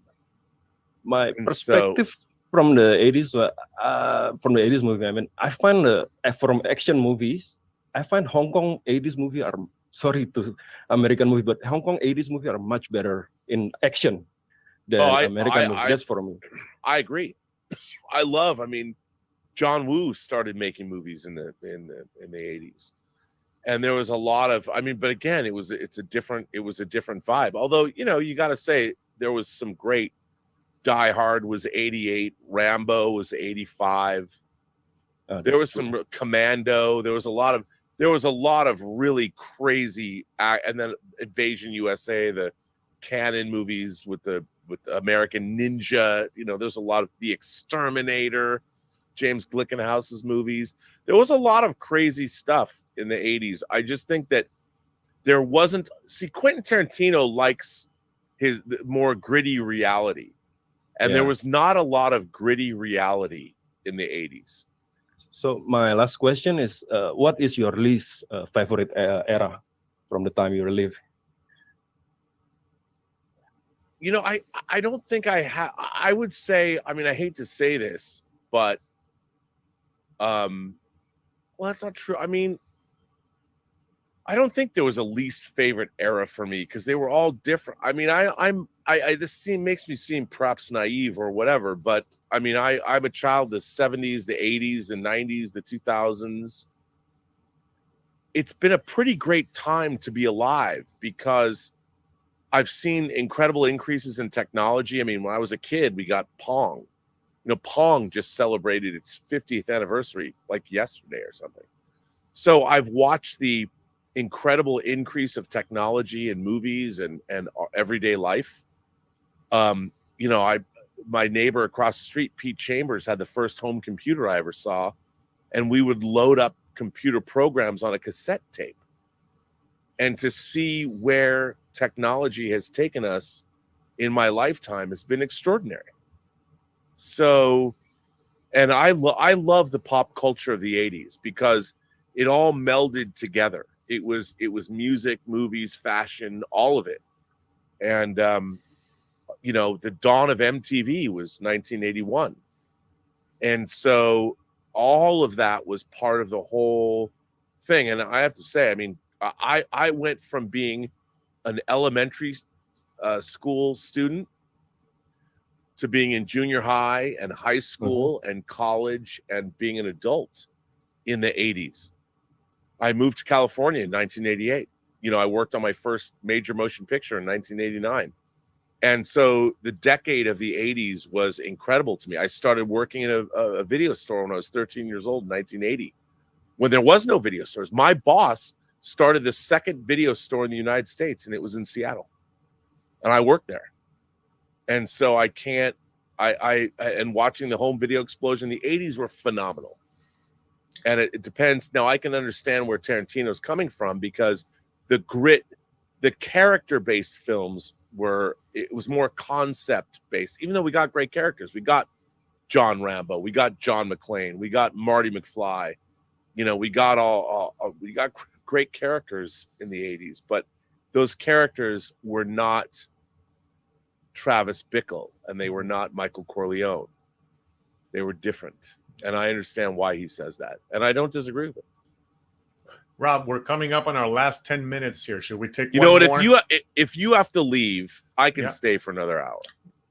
My perspective from the 80s, movie, I mean, I find from action movies, I find Hong Kong 80s movie are, sorry to American movie, but Hong Kong 80s movie are much better in action than American movie. That's for me. I agree. I mean, John Woo started making movies in the 80s. And there was a lot of, I mean, but again, it was a different vibe. Although, you know, you got to say there was some great. Die Hard was 88, Rambo was 85. There was some Commando. There was a lot of really crazy, and then Invasion USA, the canon movies with the American Ninja. You know, there's a lot of The Exterminator, James Glickenhaus's movies. There was a lot of crazy stuff in the 80s. I just think that there wasn't. See, Quentin Tarantino likes his more gritty reality. And there was not a lot of gritty reality in the 80s. So my last question is, what is your least favorite era from the time you live? You know, I don't think I have. I would say, I mean, I hate to say this, but, well, that's not true. I mean, I don't think there was a least favorite era for me because they were all different. I mean, this makes me seem perhaps naive or whatever, but I mean, I'm a child of the 70s, the 80s, the 90s, the 2000s. It's been a pretty great time to be alive because I've seen incredible increases in technology. I mean, when I was a kid, we got Pong. You know, Pong just celebrated its 50th anniversary like yesterday or something. So I've watched the incredible increase of technology in movies and everyday life. You know, my neighbor across the street, Pete Chambers, had the first home computer I ever saw, and we would load up computer programs on a cassette tape. And to see where technology has taken us in my lifetime has been extraordinary. So, and I love the pop culture of the 80s because it all melded together. It was music, movies, fashion, all of it. And, you know, the dawn of MTV was 1981. And so all of that was part of the whole thing. And I have to say, I mean, I went from being an elementary school student to being in junior high and high school and college and being an adult in the 80s. I moved to California in 1988. You know, I worked on my first major motion picture in 1989. And so the decade of the 80s was incredible to me. I started working in a video store when I was 13 years old in 1980, when there was no video stores. My boss started the second video store in the United States, and it was in Seattle. And I worked there. And so and watching the home video explosion, the 80s were phenomenal. And it depends. Now, I can understand where Tarantino's coming from because the grit, the character-based films it was more concept-based, even though we got great characters. We got John Rambo. We got John McClane. We got Marty McFly. You know, we got we got great characters in the 80s, but those characters were not Travis Bickle and they were not Michael Corleone. They were different. And I understand why he says that. And I don't disagree with it. Rob, we're coming up on our last 10 minutes here. Should we take You know what? If you have to leave, I can stay for another hour.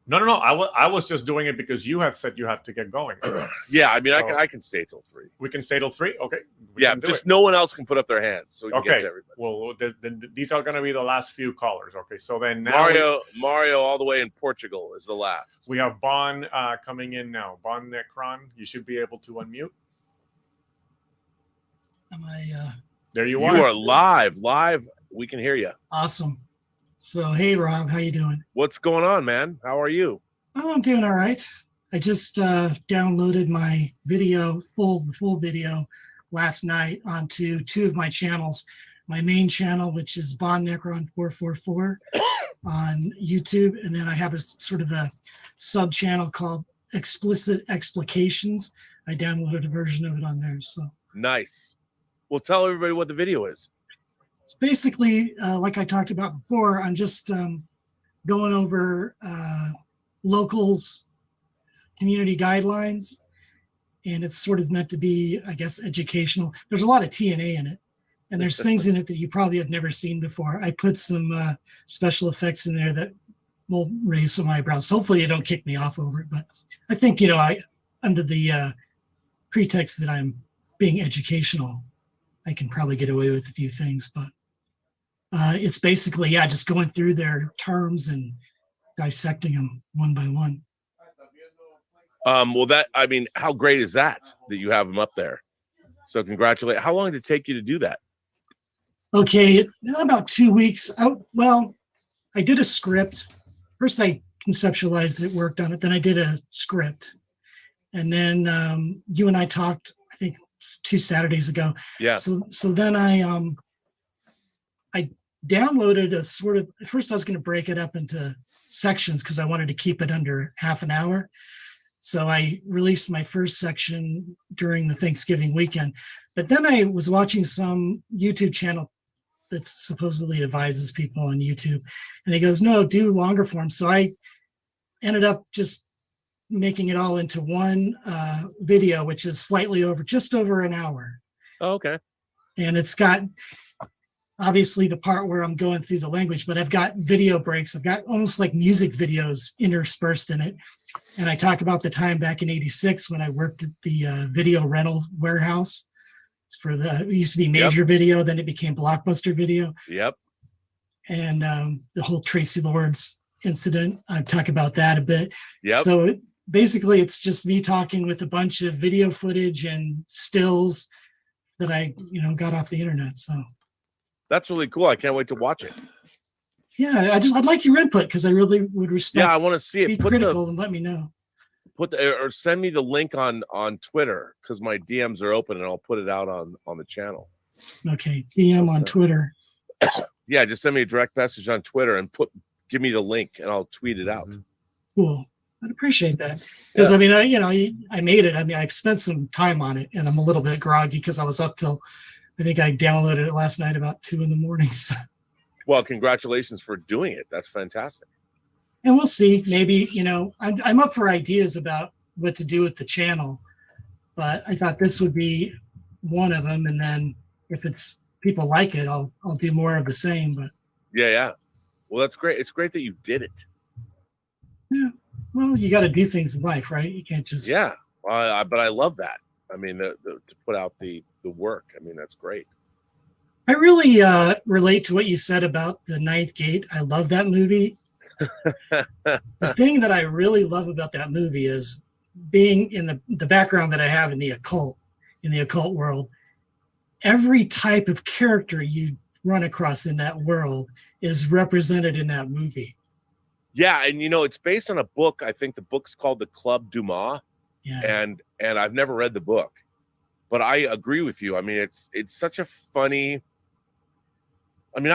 No. I was just doing it because you had said you had to get going. Yeah, I mean, so I can stay till 3. We can stay till 3. Okay. Yeah, just no one else can put up their hands, so we can get to everybody. Well, these are going to be the last few callers. Okay, so then now Mario, all the way in Portugal is the last. We have Bon coming in now. Bon Necron, you should be able to unmute. Am I? There you are. You are live. We can hear you. Awesome. So, hey, Rob, how you doing? What's going on, man? How are you? Oh, I'm doing all right. I just downloaded my video, full video, last night onto 2 of my channels. My main channel, which is Bon Necron 444 on YouTube, and then I have a sort of a sub channel called Explicit Explications. I downloaded a version of it on there. So nice. Well, tell everybody what the video is. It's basically, like I talked about before, I'm just going over locals community guidelines, and it's sort of meant to be, I guess, educational. There's a lot of TNA in it, and there's things in it that you probably have never seen before. I put some special effects in there that will raise some eyebrows. Hopefully they don't kick me off over it, but I think, under the pretext that I'm being educational, I can probably get away with a few things, but it's basically, just going through their terms and dissecting them one by one. Well, how great is that you have them up there? So congratulations. How long did it take you to do that? Okay, about 2 weeks. I did a script. First, I conceptualized it, worked on it. Then I did a script. And then you and I talked, I think, 2 Saturdays ago. Yeah. So then I downloaded a sort of, at first I was going to break it up into sections because I wanted to keep it under half an hour. So I released my first section during the Thanksgiving weekend. But then I was watching some YouTube channel that supposedly advises people on YouTube. And he goes, no, do longer form. So I ended up just making it all into one video, which is just over an hour. Oh, okay. And it's got obviously the part where I'm going through the language, but I've got video breaks. I've got almost like music videos interspersed in it. And I talk about the time back in '86 when I worked at the video rental warehouse. It used to be Major Video, then it became Blockbuster Video. Yep. And the whole Tracy Lords incident, I talk about that a bit. Yep. So basically it's just me talking with a bunch of video footage and stills that I, got off the internet. So that's really cool. I can't wait to watch it. Yeah, I'd like your input because I really would respect. Yeah, I want to see it. Be critical and let me know. Or send me the link on Twitter because my DMs are open and I'll put it out on the channel. Okay, DM on Twitter. Yeah, just send me a direct message on Twitter and give me the link and I'll tweet it out. Cool. I'd appreciate that because I made it. I've spent some time on it and I'm a little bit groggy because I was up till I think I downloaded it last night about 2 a.m. So. Well, congratulations for doing it. That's fantastic. And we'll see. Maybe, I'm up for ideas about what to do with the channel, but I thought this would be one of them. And then if people like it, I'll do more of the same. But yeah. Well, that's great. It's great that you did it. Yeah. Well, you got to do things in life, right? You can't just. Yeah. But I love that. I mean, to put out the work. I mean, that's great. I really relate to what you said about The Ninth Gate. I love that movie. The thing that I really love about that movie is being in the background that I have in the occult world. Every type of character you run across in that world is represented in that movie. Yeah, and it's based on a book. I think the book's called The Club Dumas. Yeah. And I've never read the book, but I agree with you. I mean, it's such a funny. I mean,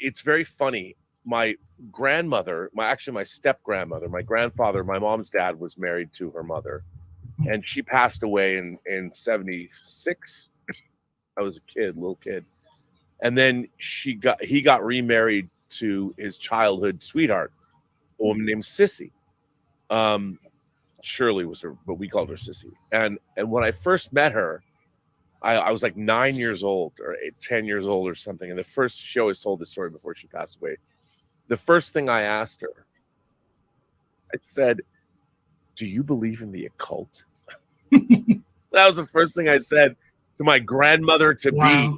it's very funny. My grandmother, my step grandmother, my grandfather, my mom's dad was married to her mother, and she passed away in 76. I was a little kid, and then he got remarried to his childhood sweetheart, a woman named Sissy. Shirley was her, but we called her Sissy. And when I first met her, I was like 9 years old or 10 years old or something. And the first, she always told this story before she passed away. The first thing I asked her I said, "Do you believe in the occult?" That was the first thing I said to my grandmother to be,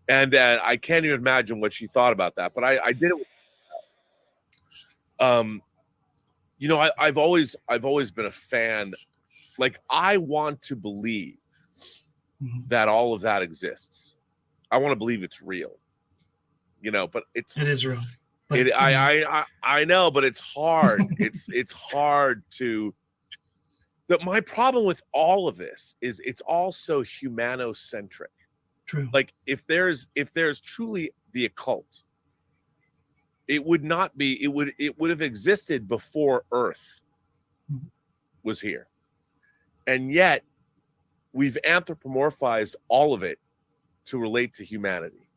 and I can't even imagine what she thought about that. But I did it. You know, I've always been a fan. Like, I want to believe that all of that exists. I want to believe it's real. You know, but it is real. I know, but it's hard. it's hard to. That my problem with all of this is it's all so humanocentric. True. Like, if there's truly the occult, it would not be. It would have existed before Earth was here, and yet we've anthropomorphized all of it to relate to humanity.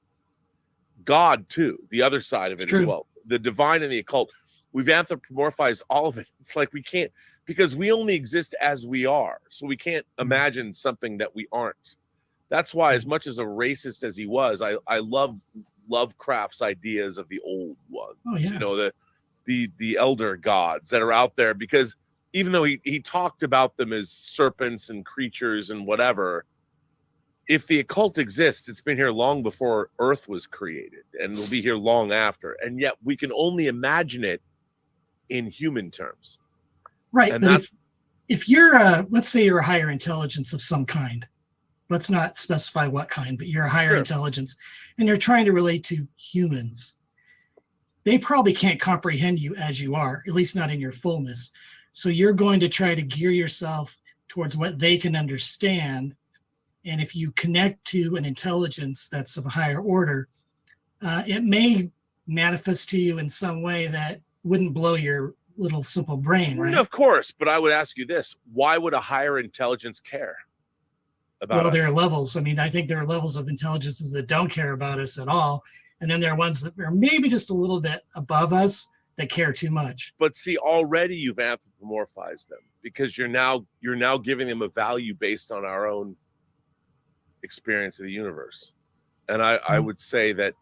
God too, the other side of it as well. The divine and the occult. We've anthropomorphized all of it. It's like we can't, because we only exist as we are. So we can't imagine something that we aren't. That's why, as much as a racist as he was, I love Lovecraft's ideas of the old ones. Oh, yeah. You know, the elder gods that are out there, because even though he talked about them as serpents and creatures and whatever, if the occult exists, it's been here long before Earth was created, and it'll be here long after. And yet we can only imagine it in human terms. Right. And but if you're let's say you're a higher intelligence of some kind, let's not specify what kind, but you're a higher intelligence and you're trying to relate to humans, they probably can't comprehend you as you are, at least not in your fullness. So you're going to try to gear yourself towards what they can understand. And if you connect to an intelligence that's of a higher order, it may manifest to you in some way that wouldn't blow your little simple brain, right? Of course, but I would ask you this: why would a higher intelligence care about us? There are levels. I mean, I think there are levels of intelligences that don't care about us at all, and then there are ones that are maybe just a little bit above us that care too much. But see, already you've anthropomorphized them, because you're now giving them a value based on our own experience of the universe. And I would say that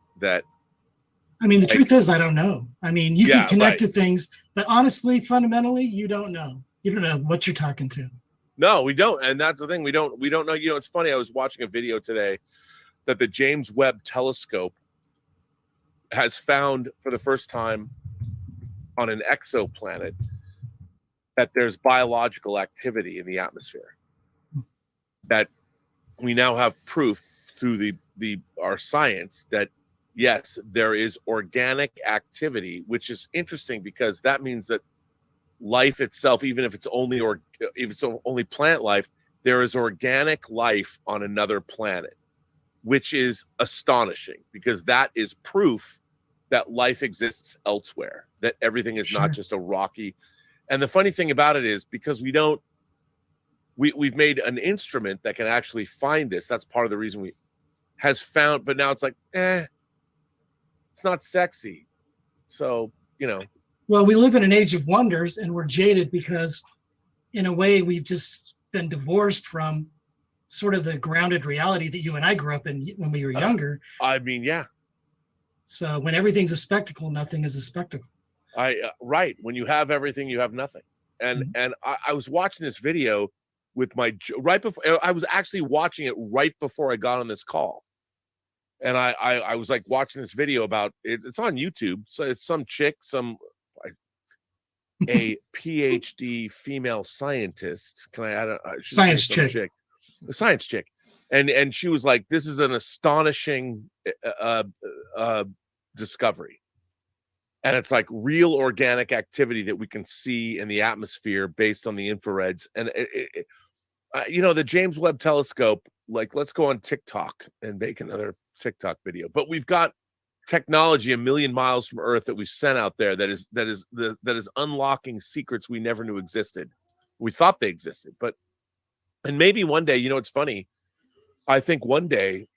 I mean, the truth is, I don't know. I mean, you can connect to things, but honestly, fundamentally, you don't know. You don't know what you're talking to. No, we don't. And that's the thing. We don't know. You know, it's funny. I was watching a video today that the James Webb Telescope has found for the first time on an exoplanet that there's biological activity in the atmosphere. That we now have proof through our science that yes, there is organic activity, which is interesting because that means that life itself, even if it's only plant life, there is organic life on another planet, which is astonishing because that is proof that life exists elsewhere, that everything is not just a rocky. And the funny thing about it is, because we've made an instrument that can actually find this. That's part of the reason we has found, but now it's like, it's not sexy. So, you know. Well, we live in an age of wonders and we're jaded because in a way we've just been divorced from sort of the grounded reality that you and I grew up in when we were younger. I mean, yeah. So when everything's a spectacle, nothing is a spectacle. Right. When you have everything, you have nothing. And I was watching this video with right before I was actually watching it right before I got on this call. And I was like watching this video about it. It's on YouTube. So it's some chick, a PhD female scientist. Can I add a science chick? A science chick. And she was like, this is an astonishing discovery. And it's like real organic activity that we can see in the atmosphere based on the infrareds. And you know, the James Webb Telescope, like, let's go on TikTok and make another TikTok video. But we've got technology 1 million miles from Earth that we've sent out there that is unlocking secrets we never knew existed. We thought they existed, and maybe one day, you know, it's funny. I think one day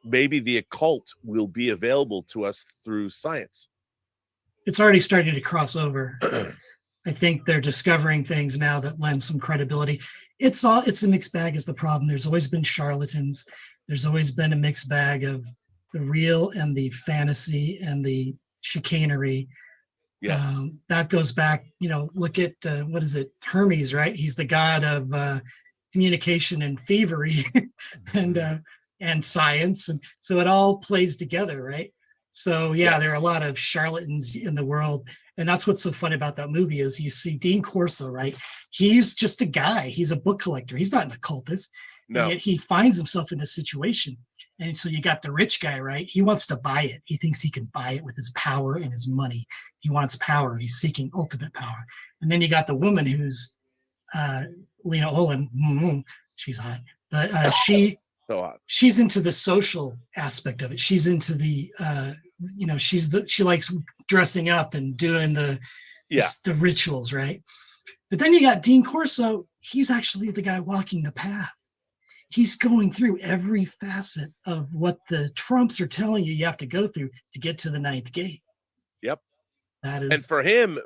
maybe the occult will be available to us through science. It's already starting to cross over. I think they're discovering things now that lend some credibility. It's a mixed bag is the problem. There's always been charlatans. There's always been a mixed bag of the real and the fantasy and the chicanery. Yes. That goes back, look at, what is it? Hermes, right? He's the god of communication and thievery and science. And so it all plays together, right? So yeah, there are a lot of charlatans in the world. And that's what's so fun about that movie is you see Dean Corso, right? He's just a guy. He's a book collector. He's not an occultist. No. And yet he finds himself in this situation. And so you got the rich guy, right? He wants to buy it. He thinks he can buy it with his power and his money. He wants power. He's seeking ultimate power. And then you got the woman who's Lena Olin. She's hot, but so hot. She's into the social aspect of it. She's into the she likes dressing up and doing the rituals, right? But then you got Dean Corso. He's actually the guy walking the path. He's going through every facet of what the Trumps are telling you have to go through to get to the ninth gate. Yep. That is, and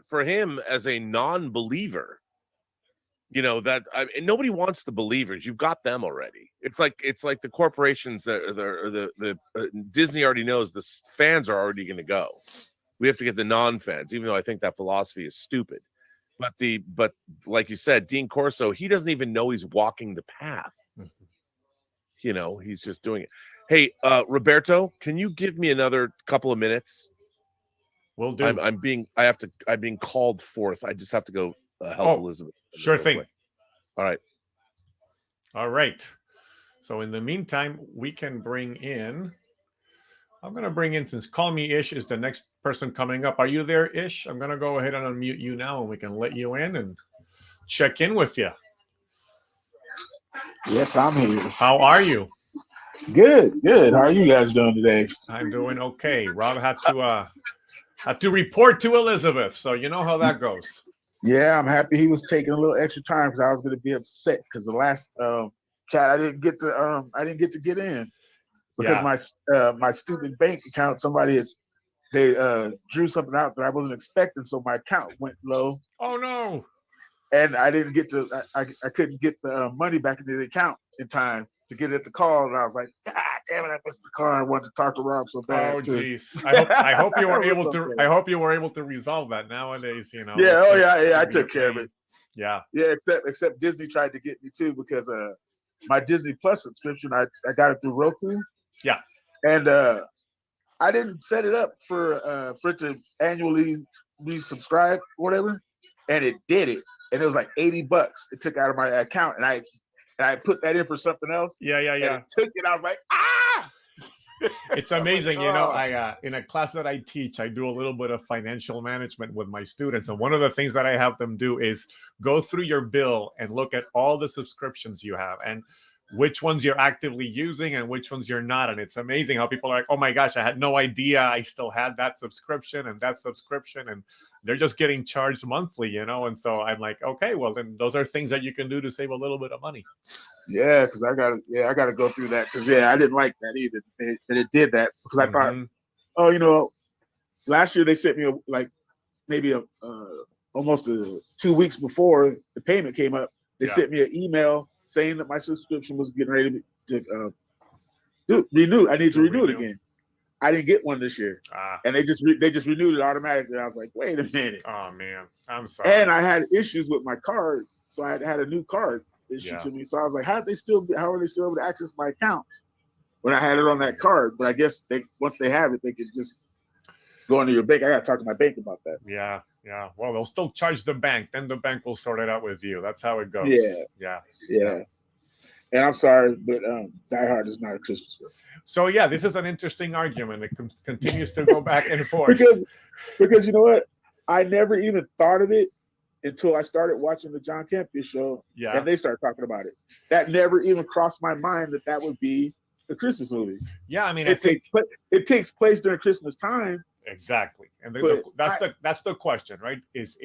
for him as a non-believer, nobody wants the believers. You've got them already. It's like the corporations that are the Disney already knows the fans are already going to go. We have to get the non-fans, even though I think that philosophy is stupid. But like you said, Dean Corso, he doesn't even know he's walking the path. He's just doing it. Hey, Roberto, can you give me another couple of minutes? Will do. I'm being called forth. I just have to go help Elizabeth. Sure thing. All right. So in the meantime, we can bring in. I'm going to bring in, since Call Me Ish is the next person coming up. Are you there, Ish? I'm going to go ahead and unmute you now, and we can let you in and check in with you. Yes, I'm here. How are you? Good. How are you guys doing today? I'm doing okay. Rob had to report to Elizabeth, so you know how that goes. Yeah, I'm happy he was taking a little extra time because I was going to be upset because the last chat I didn't get to get in because my stupid bank account, they drew something out that I wasn't expecting, so my account went low. Oh no! And I didn't get to. I couldn't get the money back into the account in time to get it to call, and I was like, "God damn it! I missed the call. I wanted to talk to Rob so bad." Oh jeez! I hope you were able to. I hope you were able to resolve that. Nowadays, Yeah. Oh yeah. I took care of it. Yeah. Yeah. Except Disney tried to get me too because my Disney Plus subscription I got it through Roku. Yeah. And I didn't set it up for it to annually resubscribe or whatever, and it did it. And it was like $80 it took out of my account, and I put that in for something else. Yeah. And it took it. I was like, ah! It's amazing, I in a class that I teach, I do a little bit of financial management with my students, and one of the things that I have them do is go through your bill and look at all the subscriptions you have and which ones you're actively using and which ones you're not. And it's amazing how people are like, oh my gosh, I had no idea I still had that subscription, and they're just getting charged monthly, and so I'm like, okay, well then those are things that you can do to save a little bit of money. Yeah, because I gotta go through that because I didn't like that either. That it did that because I thought, last year they sent me almost 2 weeks before the payment came up. They sent me an email saying that my subscription was getting ready to renew. I need to renew it again. I didn't get one this year, and they just renewed it automatically. I was like, wait a minute. Oh man, I'm sorry. And I had issues with my card, so I had a new card issued to me. So I was like, how are they still able to access my account when I had it on that card? But I guess once they have it, they can just go into your bank. I got to talk to my bank about that. Yeah. Well, they'll still charge the bank. Then the bank will sort it out with you. That's how it goes. Yeah. And I'm sorry, but Die Hard is not a Christmas film. So yeah, this is an interesting argument. It continues to go back and forth. because you know what? I never even thought of it until I started watching the John Campea show. Yeah. And they started talking about it. That never even crossed my mind that would be a Christmas movie. Yeah, I mean, it takes place during Christmas time. Exactly, and that's the question, right? Is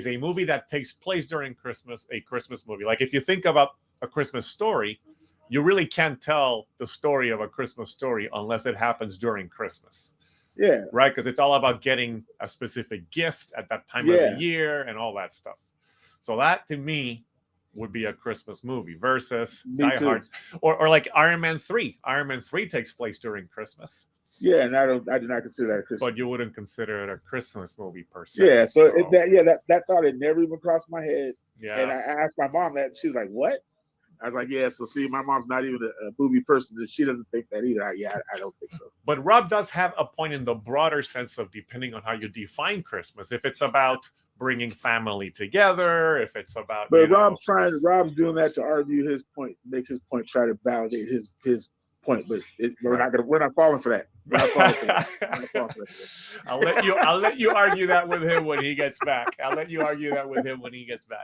a movie that takes place during Christmas a Christmas movie? Like if you think about A Christmas Story, you really can't tell the story of A Christmas Story unless it happens during Christmas. Yeah. Right, because it's all about getting a specific gift at that time of the year and all that stuff. So that to me would be a Christmas movie versus Die Hard or like Iron Man 3. Iron Man 3 takes place during Christmas. Yeah, and I do not consider that a Christmas. But you wouldn't consider it a Christmas movie per se. Yeah, so that thought had never even crossed my head. Yeah. And I asked my mom that, and she was like, "What?" I was like, "Yeah." So see, my mom's not even a movie person, and she doesn't think that either. I don't think so. But Rob does have a point in the broader sense of depending on how you define Christmas. If it's about bringing family together, if it's about. But Rob's doing that to argue his point, make his point, try to validate his point. But we're not falling for that. We're not falling for that. I'll let you argue that with him when he gets back.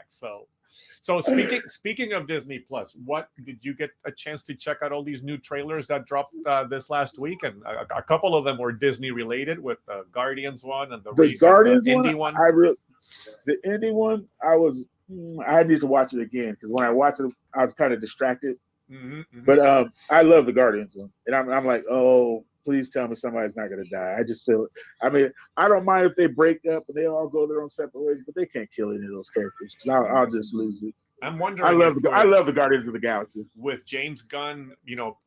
So speaking of Disney Plus, what did you get a chance to check out all these new trailers that dropped this last week? And a couple of them were Disney related, with the Guardians one and the Guardians Indy one. The Indy one, I need to watch it again, because when I watched it, I was kind of distracted. But I love the Guardians one, and I'm like, oh, please tell me somebody's not going to die. I just feel it. I mean, I don't mind if they break up and they all go their own separate ways, but they can't kill any of those characters. I'll just lose it. I'm wondering. I love the Guardians of the Galaxy. With James Gunn,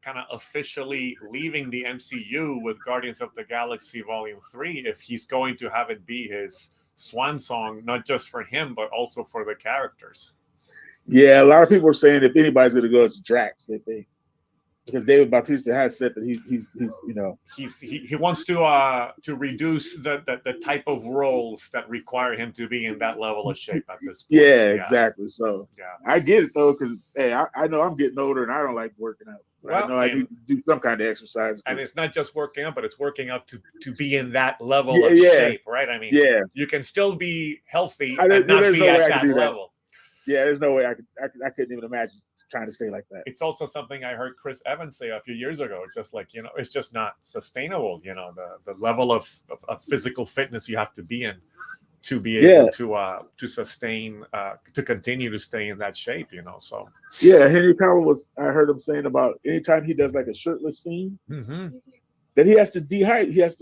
kind of officially leaving the MCU with Guardians of the Galaxy Volume 3, if he's going to have it be his swan song, not just for him, but also for the characters. Yeah, a lot of people are saying if anybody's going to go, it's Drax. They think, because David Bautista has said that he wants to reduce the type of roles that require him to be in that level of shape at this point. Yeah, exactly. So I get it though, because hey, I know I'm getting older and I don't like working out. Well, I know I need to do some kind of exercise. And it's not just working out, but it's working out to be in that level of shape, right? I mean, you can still be healthy and not be at that level. Yeah, there's no way I couldn't even imagine trying to stay like that. It's also something I heard Chris Evans say a few years ago. It's just like, it's just not sustainable, the level of physical fitness you have to be in to be able to sustain, to continue to stay in that shape, so. Yeah, Henry Cavill I heard him saying about anytime he does like a shirtless scene, that he has to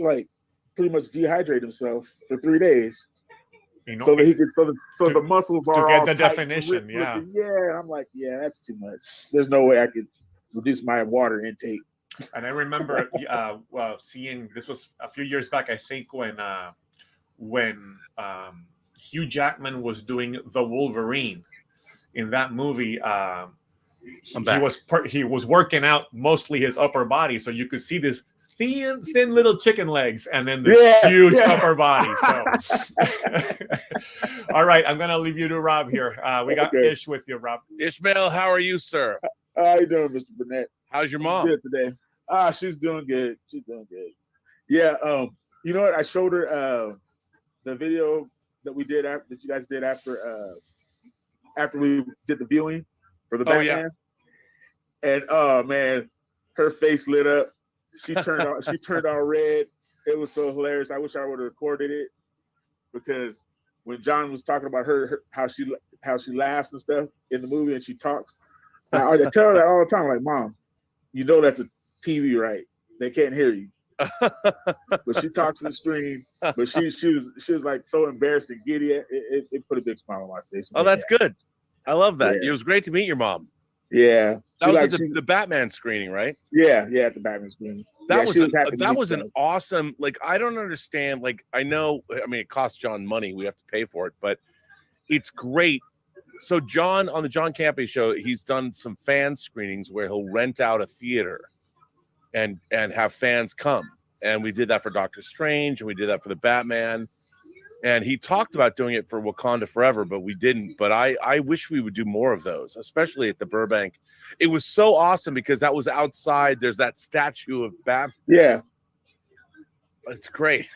like pretty much dehydrate himself for 3 days. So that he could, so the muscles are to get all the tight, definition. Yeah, I'm like, that's too much. There's no way I could reduce my water intake. And I remember seeing, this was a few years back, I think, when Hugh Jackman was doing the Wolverine in that movie. He was working out mostly his upper body, so you could see this thin little chicken legs and then this huge upper body. So all right, I'm gonna leave you to Rob here. We got Ish with you, Rob. Ishmael, how are you, sir? How you doing, Mr. Burnett? How's your mom? Good today. She's doing good. Yeah, you know what? I showed her the video that we did that you guys did after we did the viewing for the Batman. And oh man, her face lit up. She turned on red. It was so hilarious. I wish I would have recorded it, because when John was talking about her how she laughs and stuff in the movie and she talks, I tell her that all the time. Like, Mom, that's a TV, right? They can't hear you. But she talks to the screen. But she was like so embarrassed and giddy. It put a big smile on my face. Oh, that's good. I love that. It was great to meet your mom. Yeah, that was the Batman screening, right? Yeah, at the Batman screening. That was an awesome. Like, I don't understand. Like, I know. I mean, it costs John money. We have to pay for it, but it's great. So John, on the John Campea show, he's done some fan screenings where he'll rent out a theater and have fans come. And we did that for Doctor Strange, and we did that for the Batman. And he talked about doing it for Wakanda Forever, but we didn't. But I wish we would do more of those, especially at the Burbank. It was so awesome because that was outside. There's that statue of Batman. Yeah, it's great.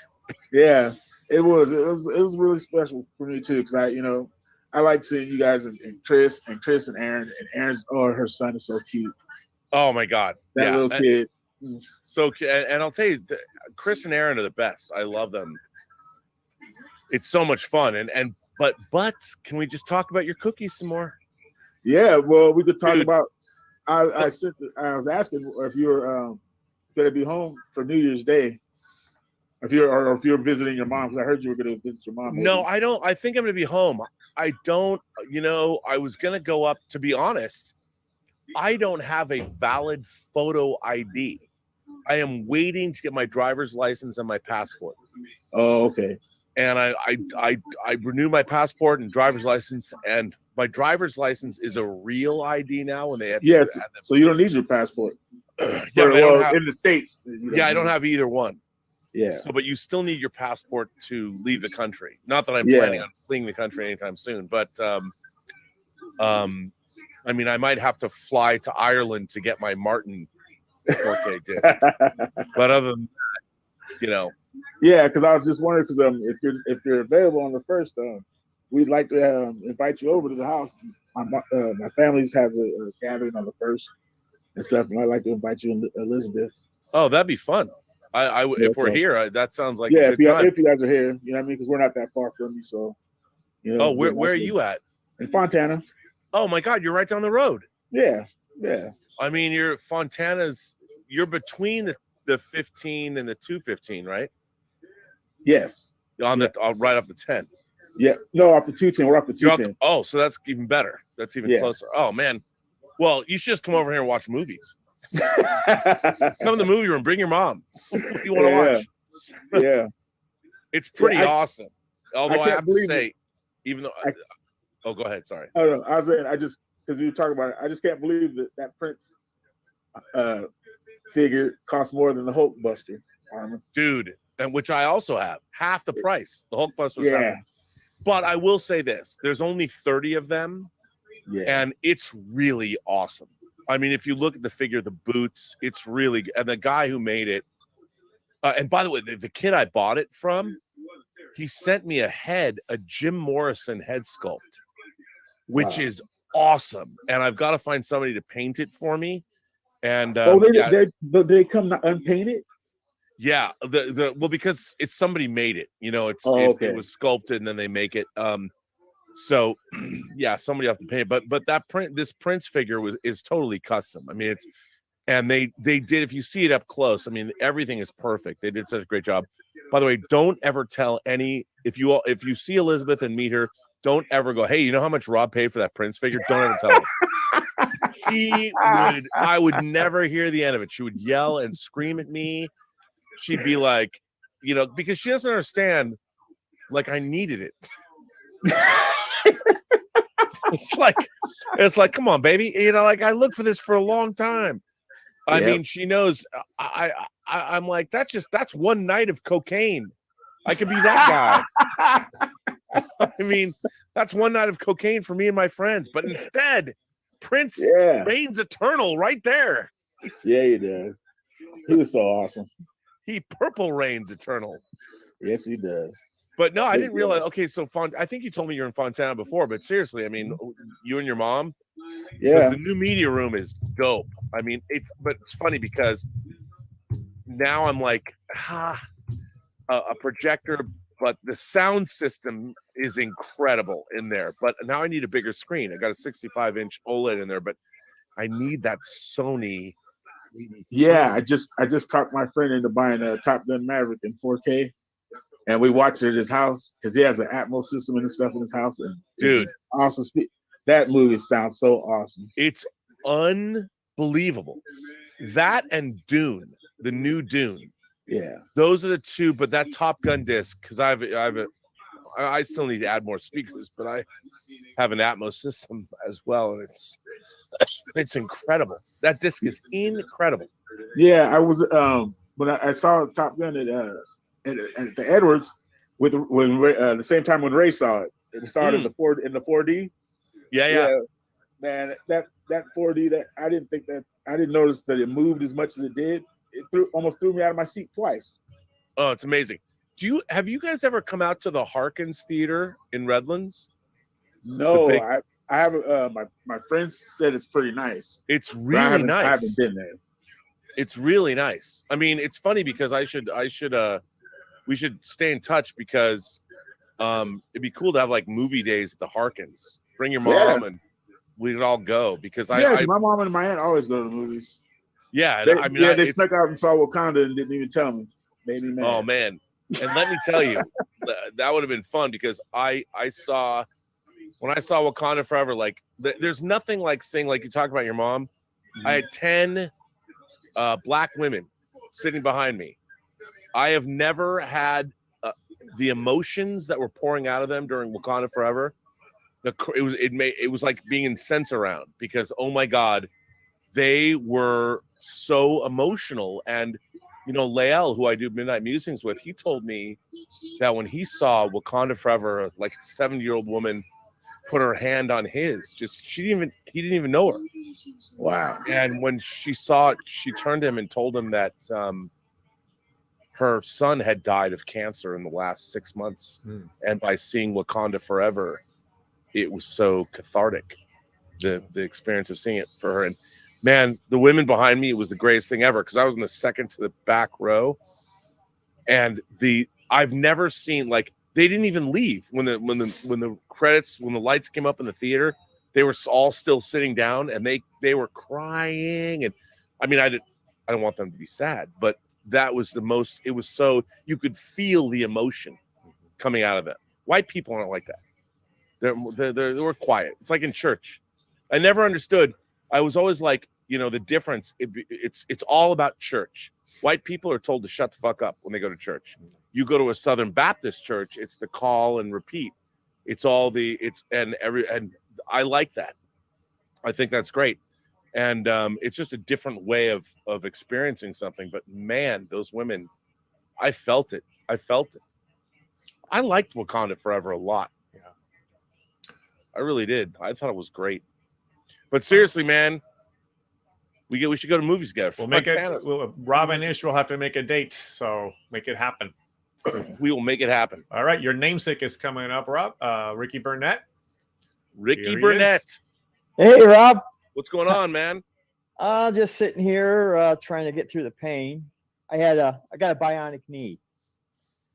Yeah, it was really special for me too, because I like seeing you guys and Chris and Aaron, and Aaron's her son is so cute. Oh my God, that little kid. So cute. And I'll tell you, Chris and Aaron are the best. I love them. It's so much fun, but can we just talk about your cookies some more? Yeah, well, we could talk about. I was asking if you were going to be home for New Year's Day, if you're visiting your mom, because I heard you were going to visit your mom. Maybe. No, I don't. I think I'm going to be home. I don't. I was going to go up. To be honest, I don't have a valid photo ID. I am waiting to get my driver's license and my passport. Oh, okay. And I renew my passport and driver's license, and my driver's license is a real ID now. When they have so you don't need your passport. Yeah, but I don't have, in the States. I don't have either one. Yeah. So, but you still need your passport to leave the country. Not that I'm planning on fleeing the country anytime soon, but I mean, I might have to fly to Ireland to get my Martin 4K disc. But other than that, Yeah, because I was just wondering, because if you're available on the 1st, we'd like to invite you over to the house. My family has a gathering on the 1st and stuff, and I'd like to invite you and Elizabeth. Oh, that'd be fun. If we're here, that sounds like a good time. If you guys are here, you know what I mean, because we're not that far from you, so. Oh, where are you at? In Fontana. Oh my God, you're right down the road. Yeah. I mean, you're between the 15 and the 215, right? Yes. On the right off the 10. Yeah. No, off the 210. We're off the 210. Oh, so that's even better. That's even closer. Oh man. Well, you should just come over here and watch movies. Come in the movie room. Bring your mom. What do you want to watch? Yeah. It's pretty awesome. Although I have to say, even though go ahead. Sorry. Oh no, I was saying because we were talking about it, I just can't believe that Prince figure costs more than the Hulkbuster armor. Dude, and which I also have. Half the price. The Hulkbuster was half. But I will say this: there's only 30 of them, and it's really awesome. I mean, if you look at the figure, the boots, it's really good. And the guy who made it, and by the way, the kid I bought it from, he sent me a Jim Morrison head sculpt, which is awesome. And I've got to find somebody to paint it for me. And they come unpainted? Yeah, well, because it's somebody made it. It was sculpted and then they make it. So yeah, somebody have to pay it. But this Prince figure is totally custom. I mean, they did, if you see it up close, I mean, everything is perfect. They did such a great job. By the way, don't ever tell if you see Elizabeth and meet her, don't ever go, hey, you know how much Rob paid for that Prince figure? Don't ever tell her. I would never hear the end of it. She would yell and scream at me. She'd be like, because she doesn't understand, like, I needed it. It's like, come on, baby. Like, I looked for this for a long time. I mean, she knows. I'm like, that's one night of cocaine. I could be that guy. I mean, that's one night of cocaine for me and my friends. But instead, Prince reigns eternal right there. Yeah, he does. He was so awesome. He purple reigns eternal. Yes, he does. But no, I didn't realize. Okay, so I think you told me you're in Fontana before, but seriously, I mean, you and your mom. Yeah. The new media room is dope. I mean, it's funny because now I'm like, a projector, but the sound system is incredible in there. But now I need a bigger screen. I got a 65-inch OLED in there, but I need that Sony. Yeah, I just talked my friend into buying a Top Gun Maverick in 4K. And we watched it at his house because he has an Atmos system and stuff in his house. And dude, awesome. That movie sounds so awesome. It's unbelievable. That and Dune, the new Dune. Yeah, those are the two. But that Top Gun disc, because I still need to add more speakers, but I have an Atmos system as well, and it's incredible. That disc is incredible. Yeah, I was when I saw Top Gun at the Edwards when the same time when Ray saw it. We saw it in the 4D. Yeah. Man, that 4D, that I didn't notice that it moved as much as it did. It almost threw me out of my seat twice. Oh, it's amazing. Have you guys ever come out to the Harkins Theater in Redlands? No, I haven't. My friends said it's pretty nice. It's really nice. I haven't been there. It's really nice. I mean, it's funny because we should stay in touch because it'd be cool to have like movie days at the Harkins. Bring your mom and we could all go because my mom and my aunt always go to the movies. Yeah, they snuck out and saw Wakanda and didn't even tell me. Made me mad. Oh man. And let me tell you, that would have been fun because when I saw Wakanda Forever, like there's nothing like saying, like you talk about your mom. I had 10 black women sitting behind me. I have never had the emotions that were pouring out of them during Wakanda Forever. It was like being in Sense-Around, because oh my God, they were so emotional. And you know, Lael, who I do Midnight Musings with, he told me that when he saw Wakanda Forever, like a 70-year-old woman put her hand on his, he didn't even know her. Wow. And when she saw it, she turned to him and told him that her son had died of cancer in the last 6 months. And by seeing Wakanda Forever, it was so cathartic, the experience of seeing it for her. And man, the women behind me, it was the greatest thing ever, because I was in the second to the back row, and I've never seen, like, they didn't even leave when the credits, when the lights came up in the theater. They were all still sitting down, and they were crying. And I mean, I don't want them to be sad, but that was it was so, you could feel the emotion coming out of them. White people aren't like that. They were quiet. It's like in church. I never understood. I was always like, you know, the difference. It's all about church. White people are told to shut the fuck up when they go to church. You go to a Southern Baptist church, it's the call and repeat. And I like that. I think that's great. And it's just a different way of experiencing something. But man, those women, I felt it. I liked Wakanda Forever a lot. Yeah, I really did. I thought it was great. But seriously, man, we should go to movies together. We'll make it. Rob and Ish will have to make a date, so make it happen. We will make it happen. All right, your namesake is coming up, Rob. Ricky Burnett. Ricky Burnett. Hey, Rob. What's going on, man? Just sitting here trying to get through the pain. I got a bionic knee.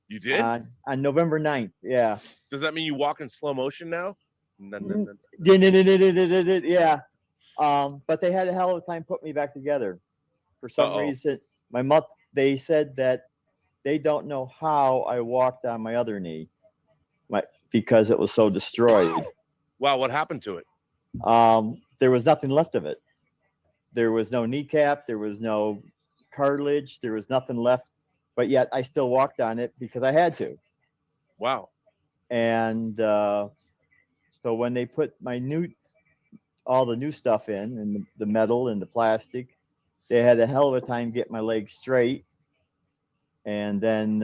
You did? On November 9th, yeah. Does that mean you walk in slow motion now? Yeah. But they had a hell of a time putting me back together. For some reason, they said that they don't know how I walked on my other knee, because it was so destroyed. Wow, what happened to it? There was nothing left of it. There was no kneecap. There was no cartilage. There was nothing left. But yet I still walked on it because I had to. Wow. And so when they put all the new stuff in, and the metal and the plastic, they had a hell of a time getting my legs straight, and then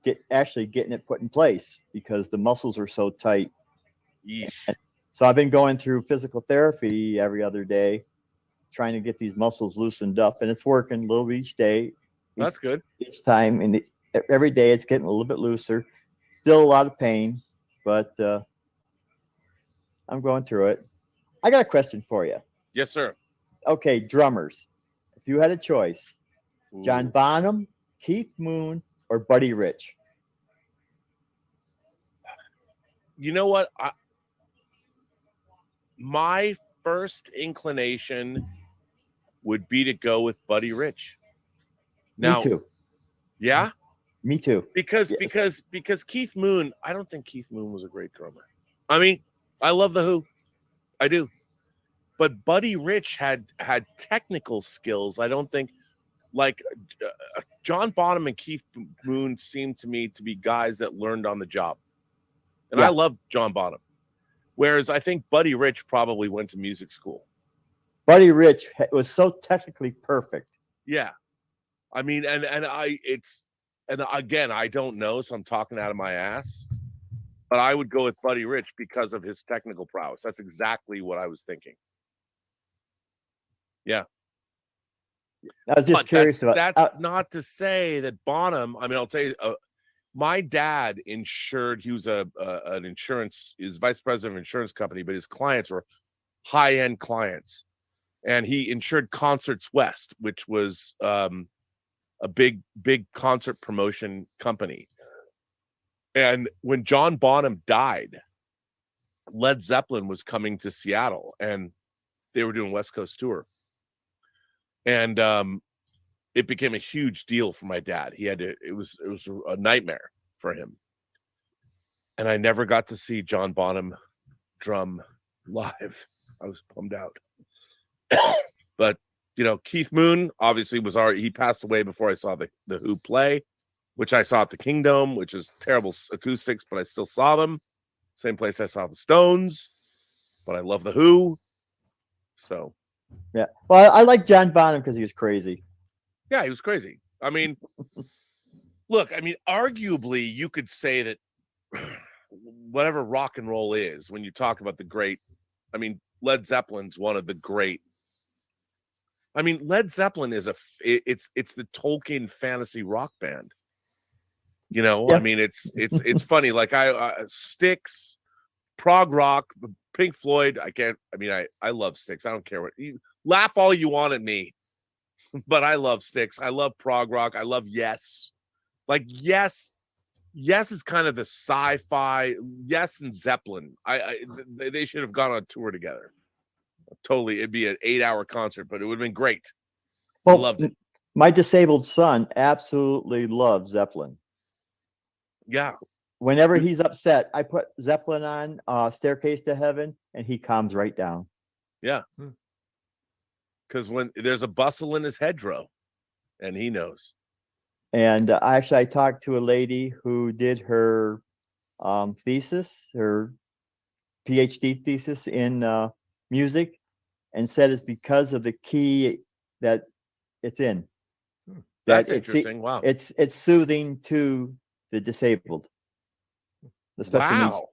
getting it put in place, because the muscles are so tight. So I've been going through physical therapy every other day, trying to get these muscles loosened up, and it's working a little bit each day. That's good. Each time, and every day it's getting a little bit looser. Still a lot of pain, but I'm going through it. I got a question for you. Yes, sir. Okay, drummers. If you had a choice, John Bonham, Keith Moon, or Buddy Rich? You know what? My first inclination would be to go with Buddy Rich. Now, Me too. Yeah? Me too. Because Keith Moon, I don't think Keith Moon was a great drummer. I mean, I love The Who. I do. But Buddy Rich had technical skills. I don't think, like, John Bonham and Keith Moon seemed to me to be guys that learned on the job. And I love John Bonham. Whereas I think Buddy Rich probably went to music school. Buddy Rich was so technically perfect. Yeah. I mean, and again, I don't know, so I'm talking out of my ass. But I would go with Buddy Rich because of his technical prowess. That's exactly what I was thinking. Yeah. I was just curious about that's not to say that Bonham, I mean, I'll tell you, my dad insured, he was an insurance, he was vice president of an insurance company, but his clients were high-end clients. And he insured Concerts West, which was a big concert promotion company. And when John Bonham died, Led Zeppelin was coming to Seattle, and they were doing West Coast tour. And it became a huge deal for my dad. It was a nightmare for him. And I never got to see John Bonham drum live. I was bummed out. But Keith Moon obviously he passed away before I saw the Who play, which I saw at the Kingdom, which is terrible acoustics, but I still saw them. Same place I saw the Stones, but I love the Who. So, yeah. Well, I like John Bonham because he was crazy. Yeah, he was crazy. I mean, look, arguably you could say that whatever rock and roll is, when you talk about the great, Led Zeppelin's one of the great. Led Zeppelin is it's the Tolkien fantasy rock band. Yeah. It's funny. Like Styx, prog rock, Pink Floyd. I love Styx. I don't care what you laugh all you want at me, but I love Styx. I love prog rock. I love Yes. Like Yes is kind of the sci-fi. Yes and Zeppelin. They should have gone on tour together. Totally, it'd be an 8-hour concert, but it would have been great. Well, I loved it. My disabled son absolutely loves Zeppelin. Yeah. Whenever he's upset, I put Zeppelin on Staircase to Heaven, and he calms right down. Yeah. Because when there's a bustle in his hedgerow, and he knows. And I talked to a lady who did her thesis, her PhD thesis in music, and said it's because of the key that it's in. That's interesting. Wow. It's soothing to the disabled. Wow.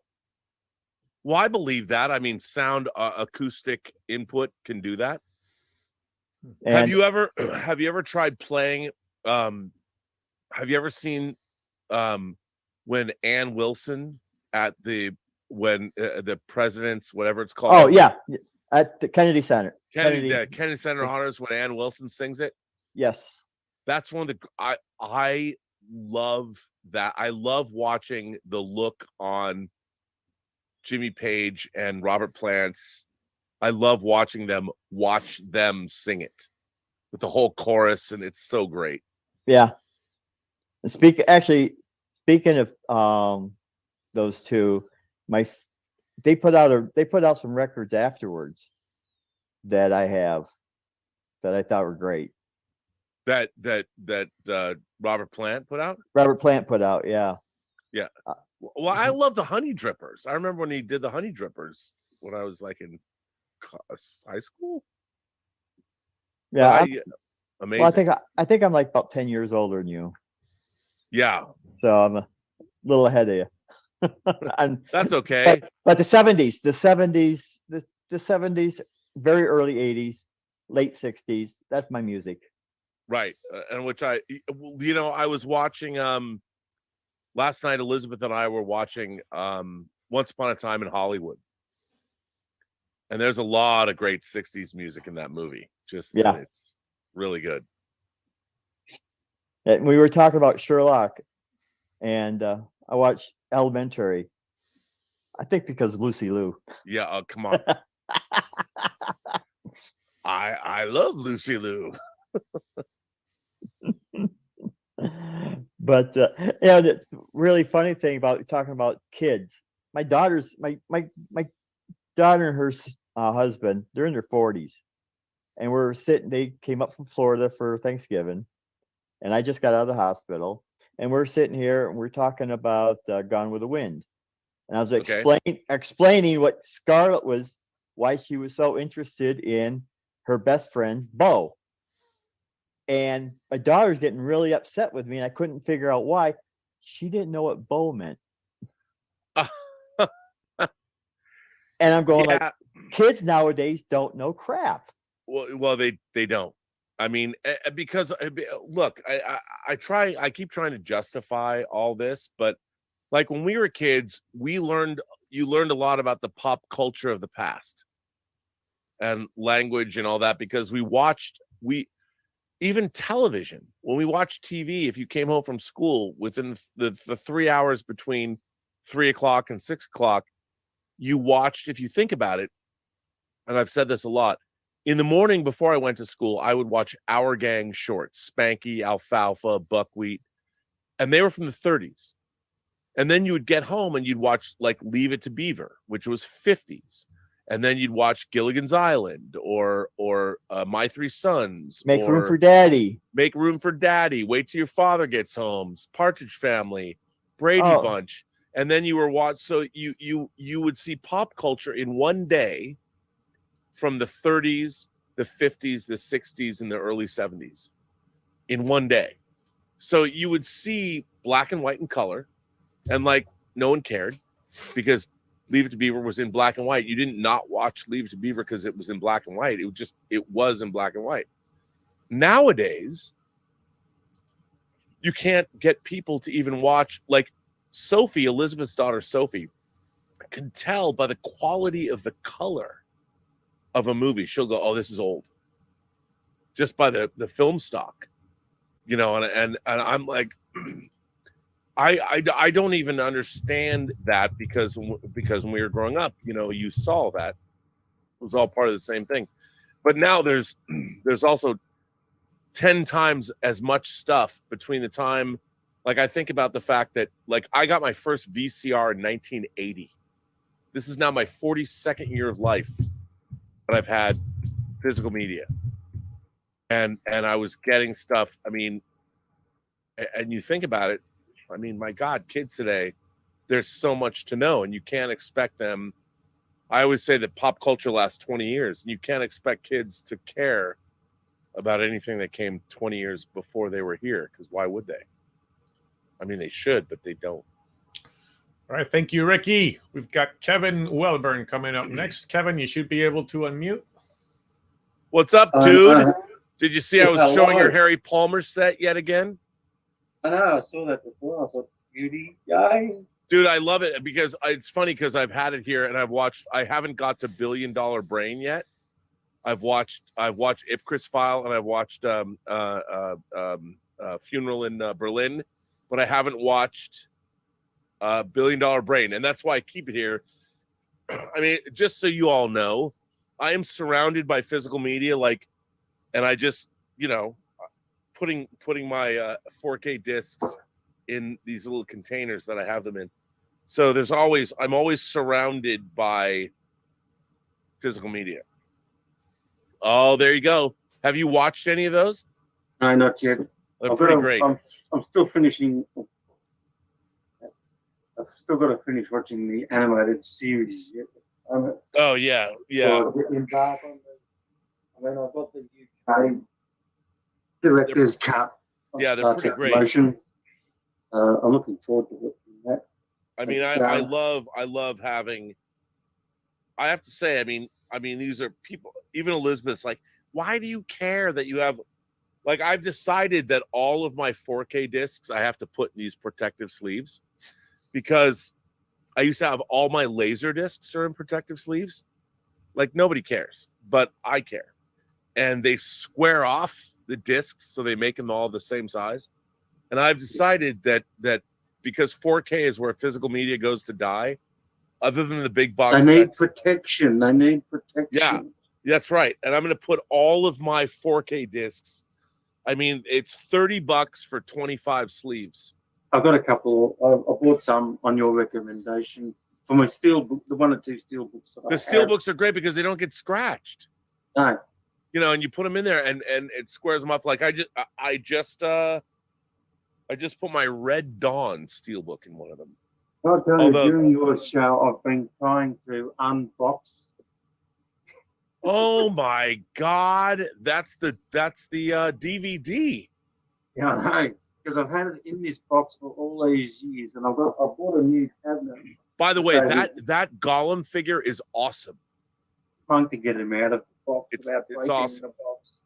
Well, I believe that. Sound acoustic input can do that. And have you ever tried playing? Have you ever seen when Ann Wilson at the president's whatever it's called? Oh yeah, at the Kennedy Center. Kennedy Center Honors when Ann Wilson sings it. Yes, that's one of the I love that. I love watching the look on Jimmy Page and Robert Plant's. I love watching them sing it with the whole chorus, and it's so great. Yeah. Speaking of those two, they put out some records afterwards that I have that I thought were great. That Robert Plant put out? Robert Plant put out, yeah. Yeah. Well, I love the Honey Drippers. I remember when he did the Honey Drippers when I was like in high school. Yeah. Amazing. Well, I think I'm like about 10 years older than you. Yeah. So I'm a little ahead of you. That's okay. But the 70s, the 70s, very early 80s, late 60s, that's my music. Right. And which I was watching last night. Elizabeth and I were watching Once Upon a Time in Hollywood. And there's a lot of great 60s music in that movie. It's really good. And we were talking about Sherlock, and I watched Elementary. I think because Lucy Liu. Yeah, come on. I love Lucy Liu. But the really funny thing about talking about kids, my daughter and her husband, they're in their 40s, and they came up from Florida for Thanksgiving, and I just got out of the hospital, and we're sitting here and we're talking about Gone with the Wind, and I was explaining what Scarlett was, why she was so interested in her best friend's bow. And my daughter's getting really upset with me, and I couldn't figure out why. She didn't know what bow meant. And I'm going like, kids nowadays don't know crap. Well, they don't. Because look, I keep trying to justify all this, but like when we were kids, you learned a lot about the pop culture of the past and language and all that, because even television, when we watched TV, if you came home from school within the 3 hours between 3 o'clock and 6 o'clock, you watched, if you think about it, and I've said this a lot, in the morning before I went to school, I would watch Our Gang shorts, Spanky, Alfalfa, Buckwheat, and they were from the 30s. And then you would get home and you'd watch like Leave It to Beaver, which was 50s. And then you'd watch Gilligan's Island or My Three Sons. Make or Room for Daddy. Make Room for Daddy. Wait till your father gets home. Partridge Family. Brady Oh. Bunch. And then you were so you would see pop culture in one day from the 30s, the 50s, the 60s, and the early 70s in one day. So you would see black and white and color, and like no one cared because Leave It to Beaver was in black and white. You didn't not watch Leave It to Beaver because it was in black and white. It was in black and white. Nowadays, you can't get people to even watch, like Sophie, Elizabeth's daughter Sophie, can tell by the quality of the color of a movie. She'll go, "Oh, this is old," just by the film stock, you know. And I'm like, I don't even understand that because when we were growing up, you know, you saw that it was all part of the same thing. But now there's also 10 times as much stuff between the time. Like, I think about the fact that, like, I got my first VCR in 1980. This is now my 42nd year of life that I've had physical media. And I was getting stuff. I mean, and you think about it, I mean, my God, kids today, there's so much to know, and you can't expect them. I always say that pop culture lasts 20 years, and you can't expect kids to care about anything that came 20 years before they were here, because why would they? I mean, they should, but they don't. All right, thank you, Ricky. We've got Kevin Welburn coming up next. Kevin, you should be able to unmute. What's up, dude? Did you see I was showing your Harry Palmer set yet again? I know, I saw that before. I was like, beauty guy. Dude, I love it because it's funny because I've had it here and I haven't got to $1 Billion Brain yet. I've watched Ipcris File and I've watched Funeral in Berlin, but I haven't watched $1 Billion Brain, and that's why I keep it here. I mean, just so you all know, I am surrounded by physical media, and I just, you know, putting my 4K discs in these little containers that I have them in. So I'm always surrounded by physical media. Oh, there you go. Have you watched any of those? No, not yet. They're pretty great. I'm still finishing. I've still got to finish watching the animated series yet. Oh yeah. So embark on I mean, I've got the UK director's cut. Yeah, they're pretty great. Motion. I'm looking forward to watching that. I mean, I love having. I have to say, I mean, these are people. Even Elizabeth's like, why do you care that you have? Like, I've decided that all of my 4K discs I have to put in these protective sleeves, because I used to have all my laser discs are in protective sleeves. Like, nobody cares, but I care. And they square off the discs so they make them all the same size. And I've decided that because 4K is where physical media goes to die, other than the big box. They need protection. They need protection. Yeah, that's right. And I'm going to put all of my 4K discs. I mean, it's $30 for 25 sleeves. I've got a couple. I bought some on your recommendation for my steel book, the 1 or 2 steel books. The steel books are great because they don't get scratched. No. You know, and you put them in there and it squares them up. Like I just put my Red Dawn steelbook in one of them. I'll tell you, during your show, I've been trying to unbox. Oh my God, that's the DVD. Yeah, I know, because I've had it in this box for all these years, and I bought a new cabinet. By the way, that Gollum figure is awesome. Trying to get him out of the box without it's breaking awesome. the box.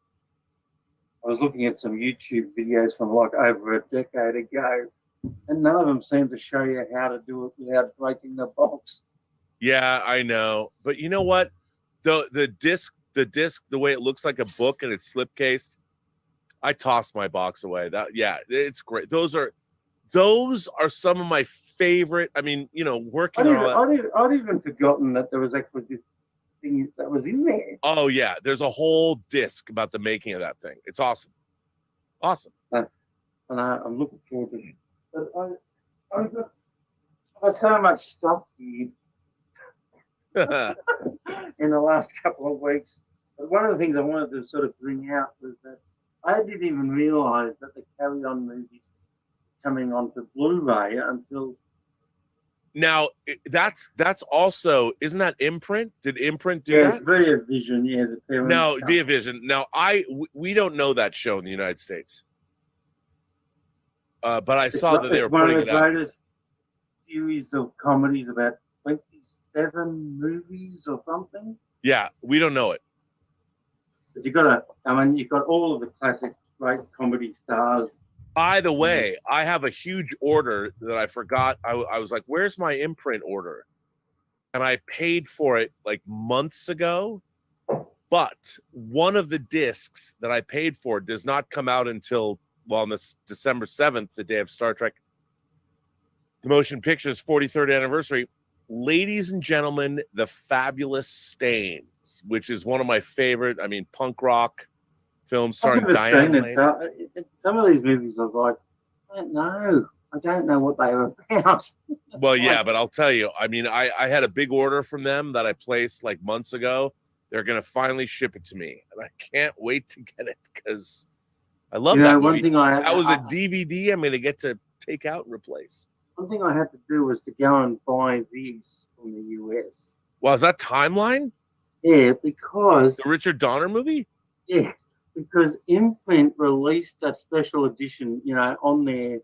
I was looking at some YouTube videos from like over a decade ago, and none of them seem to show you how to do it without breaking the box. Yeah, I know, but you know what? The disc, the way it looks like a book and it's slipcased, I tossed my box away. It's great. Those are some of my favorite. I mean, you know, working on that. I'd even forgotten that there was actually this thing that was in there. Oh yeah, there's a whole disc about the making of that thing. It's awesome, awesome. And I'm looking forward to it. But I've got so much stuff here. in the last couple of weeks. But one of the things I wanted to sort of bring out was that I didn't even realize that the Carry On movies coming onto Blu-ray until. Now that's also, isn't that Imprint? Did Imprint do Yeah, that? Via Vision, yeah. The parents No, come. Via Vision. Now we don't know that show in the United States, but I saw that they were putting it out. One of the greatest series of comedies, about 27 movies or something. Yeah, we don't know it. But you've got all of the classic great comedy stars. By the way, I have a huge order that I forgot. I was like, where's my Imprint order? And I paid for it like months ago. But one of the discs that I paid for does not come out until, well, on this December 7th, the day of Star Trek The Motion Picture's 43rd anniversary. Ladies and gentlemen, The Fabulous Stains, which is one of my favorite, punk rock films starring Diane Lane. Some of these movies, I was like, I don't know what they were about. Well, yeah, but I'll tell you, I had a big order from them that I placed like months ago. They're going to finally ship it to me, and I can't wait to get it because I love that movie. That was a DVD I'm going to get to take out and replace. One thing I had to do was to go and buy these from the US. Well, is that Timeline? Yeah, because... The Richard Donner movie? Yeah, because Imprint released a special edition, on there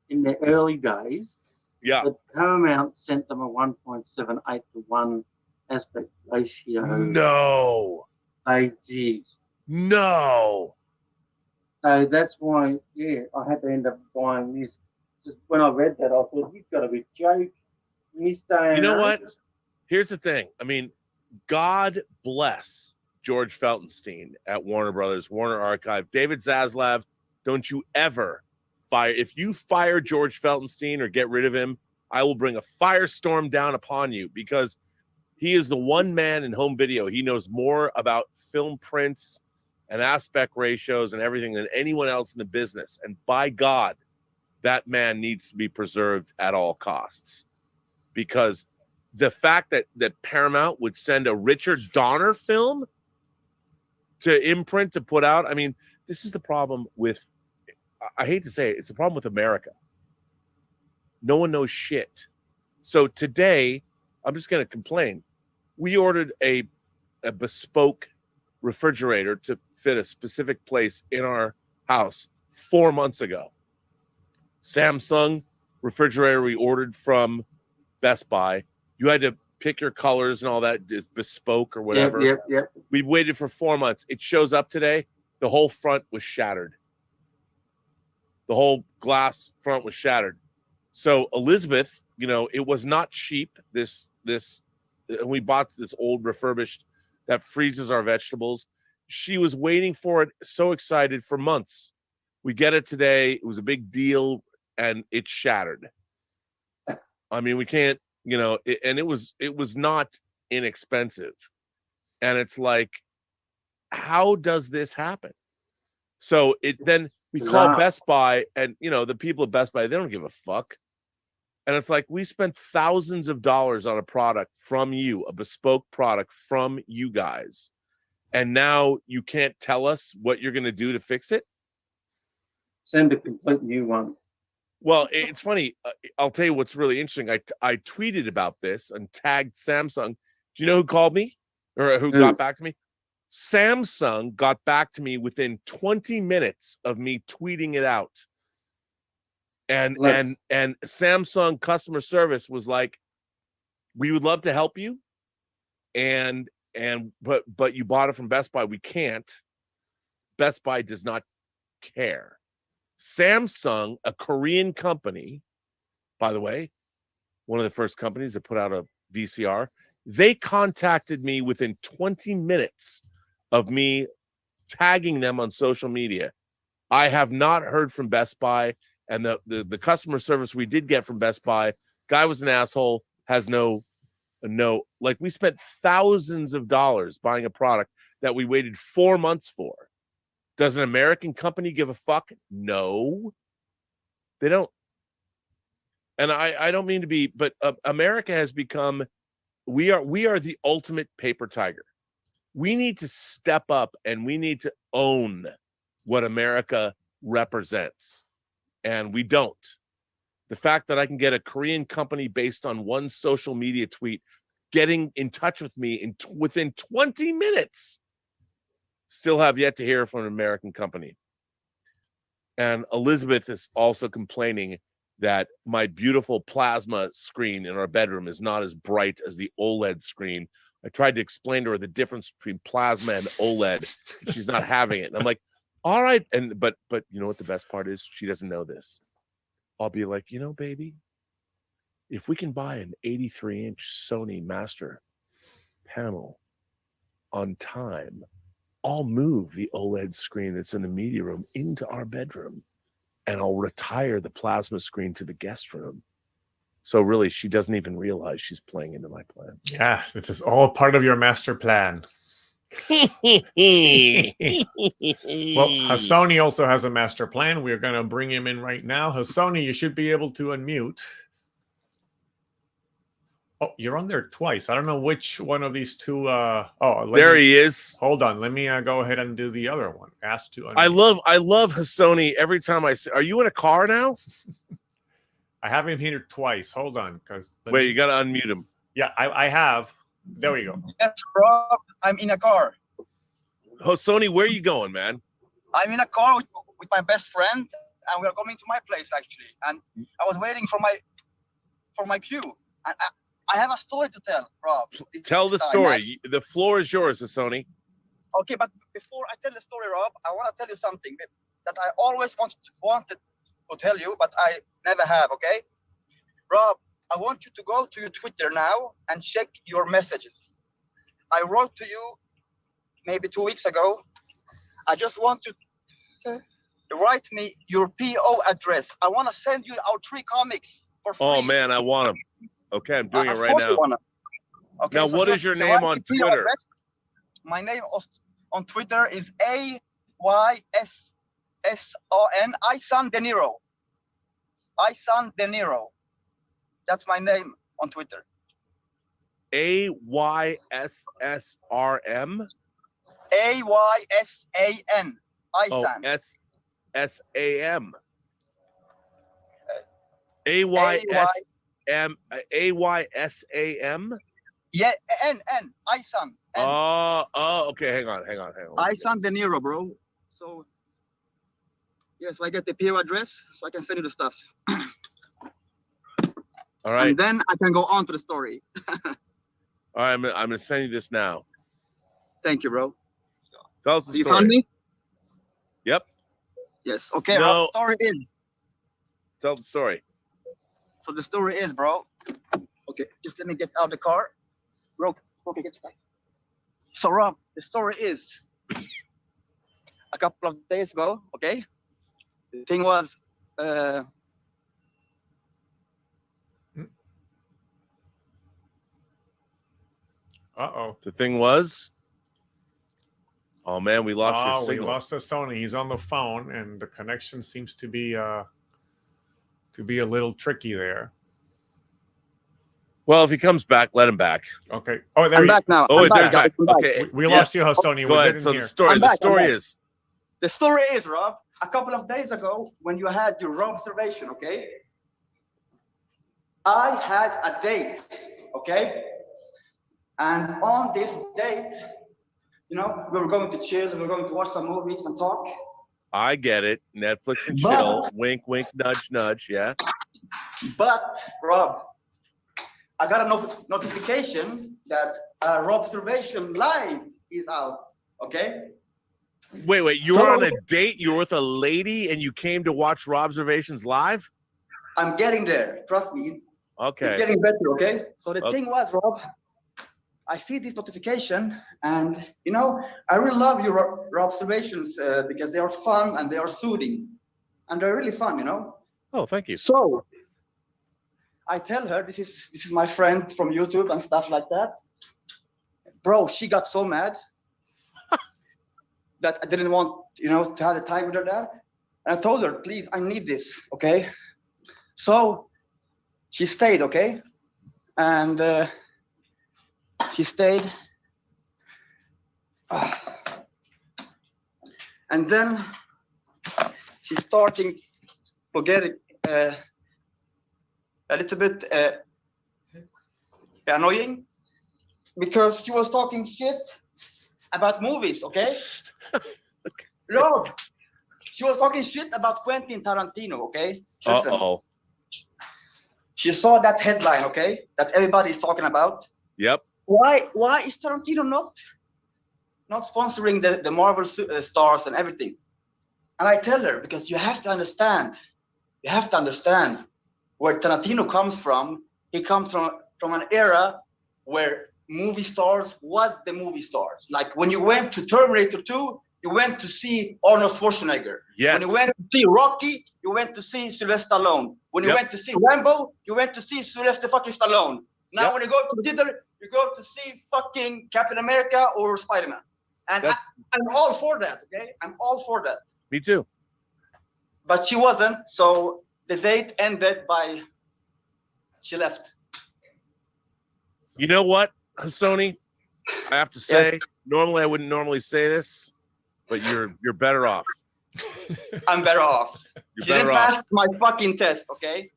in the early days. Yeah. But Paramount sent them a 1.78 to 1 aspect ratio. No. They did. No. So that's why, I had to end up buying this. Just when I read that, I thought, you've got to be joking. You know what? Here's the thing. God bless George Feltenstein at Warner Brothers, Warner Archive. David Zaslav, don't you ever fire. If you fire George Feltenstein or get rid of him, I will bring a firestorm down upon you because he is the one man in home video. He knows more about film prints and aspect ratios and everything than anyone else in the business. And by God, that man needs to be preserved at all costs. Because the fact that Paramount would send a Richard Donner film to Imprint to put out, this is the problem with, I hate to say it, it's the problem with America. No one knows shit. So today, I'm just going to complain. We ordered a bespoke refrigerator to fit a specific place in our house 4 months ago. Samsung refrigerator we ordered from Best Buy. You had to pick your colors and all that. It's bespoke or whatever. Yep. We waited for 4 months. It shows up today. The whole front was shattered. The whole glass front was shattered. So Elizabeth, it was not cheap. We bought this old refurbished that freezes our vegetables. She was waiting for it, so excited for months. We get it today. It was a big deal, and it shattered. We can't, and it was not inexpensive. And it's like, how does this happen? So then we call Best Buy, and the people at Best Buy, they don't give a fuck. And it's like, we spent thousands of dollars on a product from you, a bespoke product from you guys. And now you can't tell us what you're going to do to fix it? Send a complete new one. Well, it's funny. I'll tell you what's really interesting. I tweeted about this and tagged Samsung. Do you know who called me or who got back to me? Samsung got back to me within 20 minutes of me tweeting it out. And Samsung customer service was like, we would love to help you. But you bought it from Best Buy. We can't. Best Buy does not care. Samsung, a Korean company, by the way, one of the first companies that put out a VCR, they contacted me within 20 minutes of me tagging them on social media. I have not heard from Best Buy, and the customer service we did get from Best Buy, guy was an asshole, has no, like, we spent thousands of dollars buying a product that we waited 4 months for. Does an American company give a fuck? No, they don't. And I don't mean to be, but America has become we are the ultimate paper tiger. We need to step up and we need to own what America represents. And we don't. The fact that I can get a Korean company based on one social media tweet getting in touch with me within 20 minutes, still have yet to hear from an American company. And Elizabeth is also complaining that my beautiful plasma screen in our bedroom is not as bright as the OLED screen. I tried to explain to her the difference between plasma and OLED. And she's not having it. And I'm like, all right. But you know what the best part is? She doesn't know this. I'll be like, baby, if we can buy an 83-inch Sony Master panel on time, I'll move the OLED screen that's in the media room into our bedroom, and I'll retire the plasma screen to the guest room. So really, she doesn't even realize she's playing into my plan. Yeah, this is all part of your master plan. Well, Hassoni also has a master plan. We're going to bring him in right now. Hassoni, you should be able to unmute. Oh, you're on there twice. I don't know which one of these two. There he is. Hold on. Let me go ahead and do the other one. Ask to unmute. I love Hassoni every time I say. Are you in a car now? I have him here twice. Hold on, wait, you got to unmute him. Yeah, I have. There we go. Yes, Rob. I'm in a car. Hassoni, where are you going, man? I'm in a car with my best friend, and we are coming to my place actually. And I was waiting for my cue. And I have a story to tell, Rob. Tell the story. The floor is yours, Hassoni. Okay, but before I tell the story, Rob, I want to tell you something that I always wanted to tell you, but I never have. Okay, Rob, I want you to go to your Twitter now and check your messages. I wrote to you maybe 2 weeks ago. I just want you to write me your PO address. I want to send you our 3 comics for free. Oh man, I want them. Okay, I'm doing it right now. Okay, now, so what is your name on Twitter? My name on Twitter is AYSSON Isan De Niro. Isan De Niro. That's my name on Twitter. AYSSRM? AYSAN. Oh, SSAM. AYSAM? Yeah, N. Isan. Oh, okay. Hang on. Isan De Niro, bro. So, yes, I get the PO address so I can send you the stuff. All right. And then I can go on to the story. All right, I'm going to send you this now. Thank you, bro. Tell us the you story. Found me? Yep. Yes. Okay, no. Rob, the story is. Tell the story. So the story is, bro. Okay, just let me get out of the car. Bro, okay, get back. So, Rob, the story is a couple of days ago, okay? The thing was, Uh-oh. The thing was? Oh, man, we lost your signal. We lost Hassoni. He's on the phone, and the connection seems to be a little tricky there. Well, if he comes back, let him back. Okay. Oh, there I'm back now. Oh, I'm there's back. back. Okay. We lost you, Hassoni. Go ahead. So the story is. The story is, Rob, a couple of days ago when you had your Rob observation, okay? I had a date, okay? And on this date, we were going to chill, we were going to watch some movies and talk. I get it. Netflix and chill. Wink, wink, nudge, nudge. Yeah. But, Rob, I got a notification that Rob Observation Live is out, okay? Wait. You were on a date? You were with a lady and you came to watch Rob Observations live? I'm getting there. Trust me. Okay. It's getting better, okay? So the thing was, Rob, I see this notification and, I really love your observations because they are fun and they are soothing. And they're really fun, Oh, thank you. So I tell her, this is my friend from YouTube and stuff like that. Bro, she got so mad that I didn't want, to have the time with her there. And I told her, please, I need this, okay? So she stayed, okay? And he stayed. And then she's starting to get a little bit annoying because she was talking shit about movies, okay? No, she was talking shit about Quentin Tarantino, okay? Listen. Uh-oh. She saw that headline, okay, that everybody is talking about. Yep. Why is Tarantino not sponsoring the Marvel stars and everything? And I tell her, because you have to understand where Tarantino comes from. He comes from an era where movie stars was the movie stars. Like when you went to Terminator 2, you went to see Arnold Schwarzenegger. Yes. When you went to see Rocky, you went to see Sylvester Stallone. When you went to see Rambo, you went to see Sylvester fucking Stallone. Now when you go to the theater, you go to see fucking Captain America or Spider-Man. And I'm all for that, okay? I'm all for that. Me too. But she wasn't, so the date ended by she left. You know what, Hassoni? I have to say, normally I wouldn't normally say this, but you're better off. I'm better off. You're She better didn't off. pass my fucking test, okay?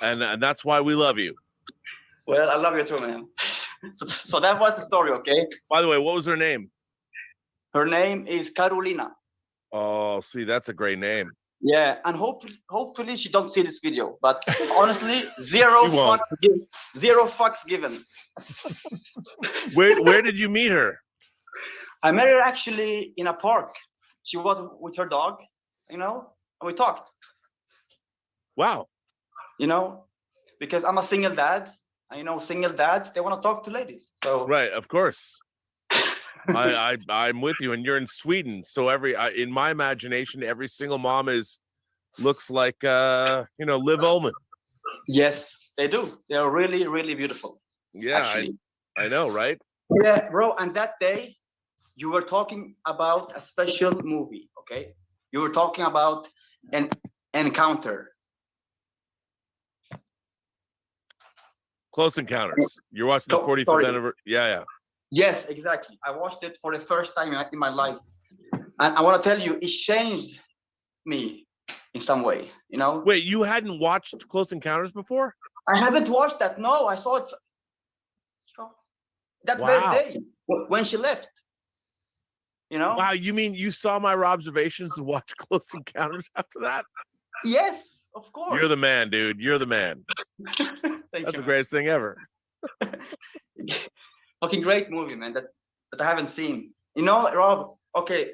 And that's why we love you. Well, I love you too, man. So that was the story, okay? By the way, what was her name? Her name is Carolina. Oh, see, that's a great name. Yeah, and hopefully she don't see this video. But honestly, zero fucks given. Where did you meet her? I met her actually in a park. She was with her dog, and we talked. Wow. Because I'm a single dad. And single dads, they want to talk to ladies. So right, of course. I'm with you, and you're in Sweden, so in my imagination, every single mom looks like Liv Ullmann. Yes, they do. They are really, really beautiful. Yeah, I know, right? Yeah, bro. And that day, you were talking about a special movie. Okay, you were talking about an encounter. Close Encounters. You're watching the 45th anniversary. Yeah. Yes, exactly. I watched it for the first time in my life. And I want to tell you, it changed me in some way, Wait, you hadn't watched Close Encounters before? I haven't watched that. No, I saw it that very day when she left. Wow, you mean you saw my observations and watched Close Encounters after that? Yes, of course. You're the man, dude. You're the man. That's the greatest thing ever. Fucking great movie, man, that I haven't seen. Rob, okay,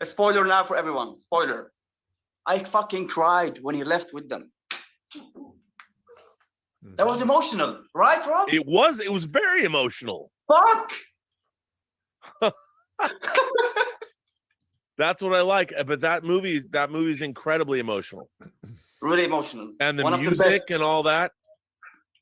a spoiler now for everyone. Spoiler. I fucking cried when he left with them. That was emotional, right, Rob? It was very emotional. Fuck! That's what I like. But that movie's incredibly emotional. Really emotional. And the music and all that.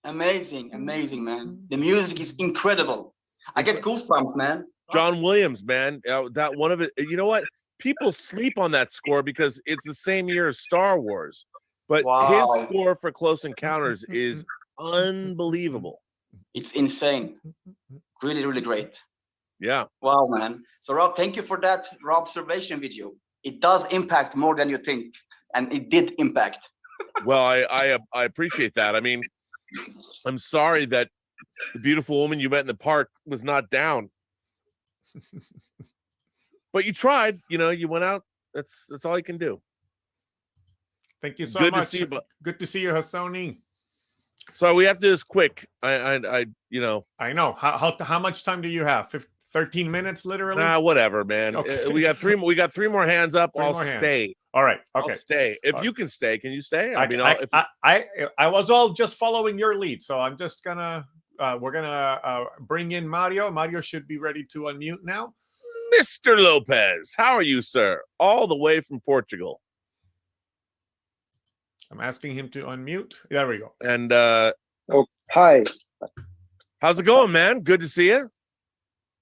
Amazing, man. The music is incredible. I get goosebumps, man. John Williams, man. That one of it. You know what? People sleep on that score because it's the same year as Star Wars. But his score for Close Encounters is unbelievable. It's insane. Really, really great. Yeah. Wow, man. So Rob, thank you for that observation video. It does impact more than you think. And it did impact. Well, I appreciate that. I mean, I'm sorry that the beautiful woman you met in the park was not down. But you tried, you went out. That's all you can do. Thank you so Good much. To see you, good to see you, Hassoni. So we have to do this quick. I know. How much time do you have? 13 minutes, literally. Whatever, man. Okay. We got three more hands up. I'll stay. All right. Okay. I'll stay. If you can stay, can you stay? I was all just following your lead, so I'm just gonna. We're gonna bring in Mario. Mario should be ready to unmute now. Mr. Lopez, how are you, sir? All the way from Portugal. I'm asking him to unmute. There we go. And hi. How's it going, man? Good to see you.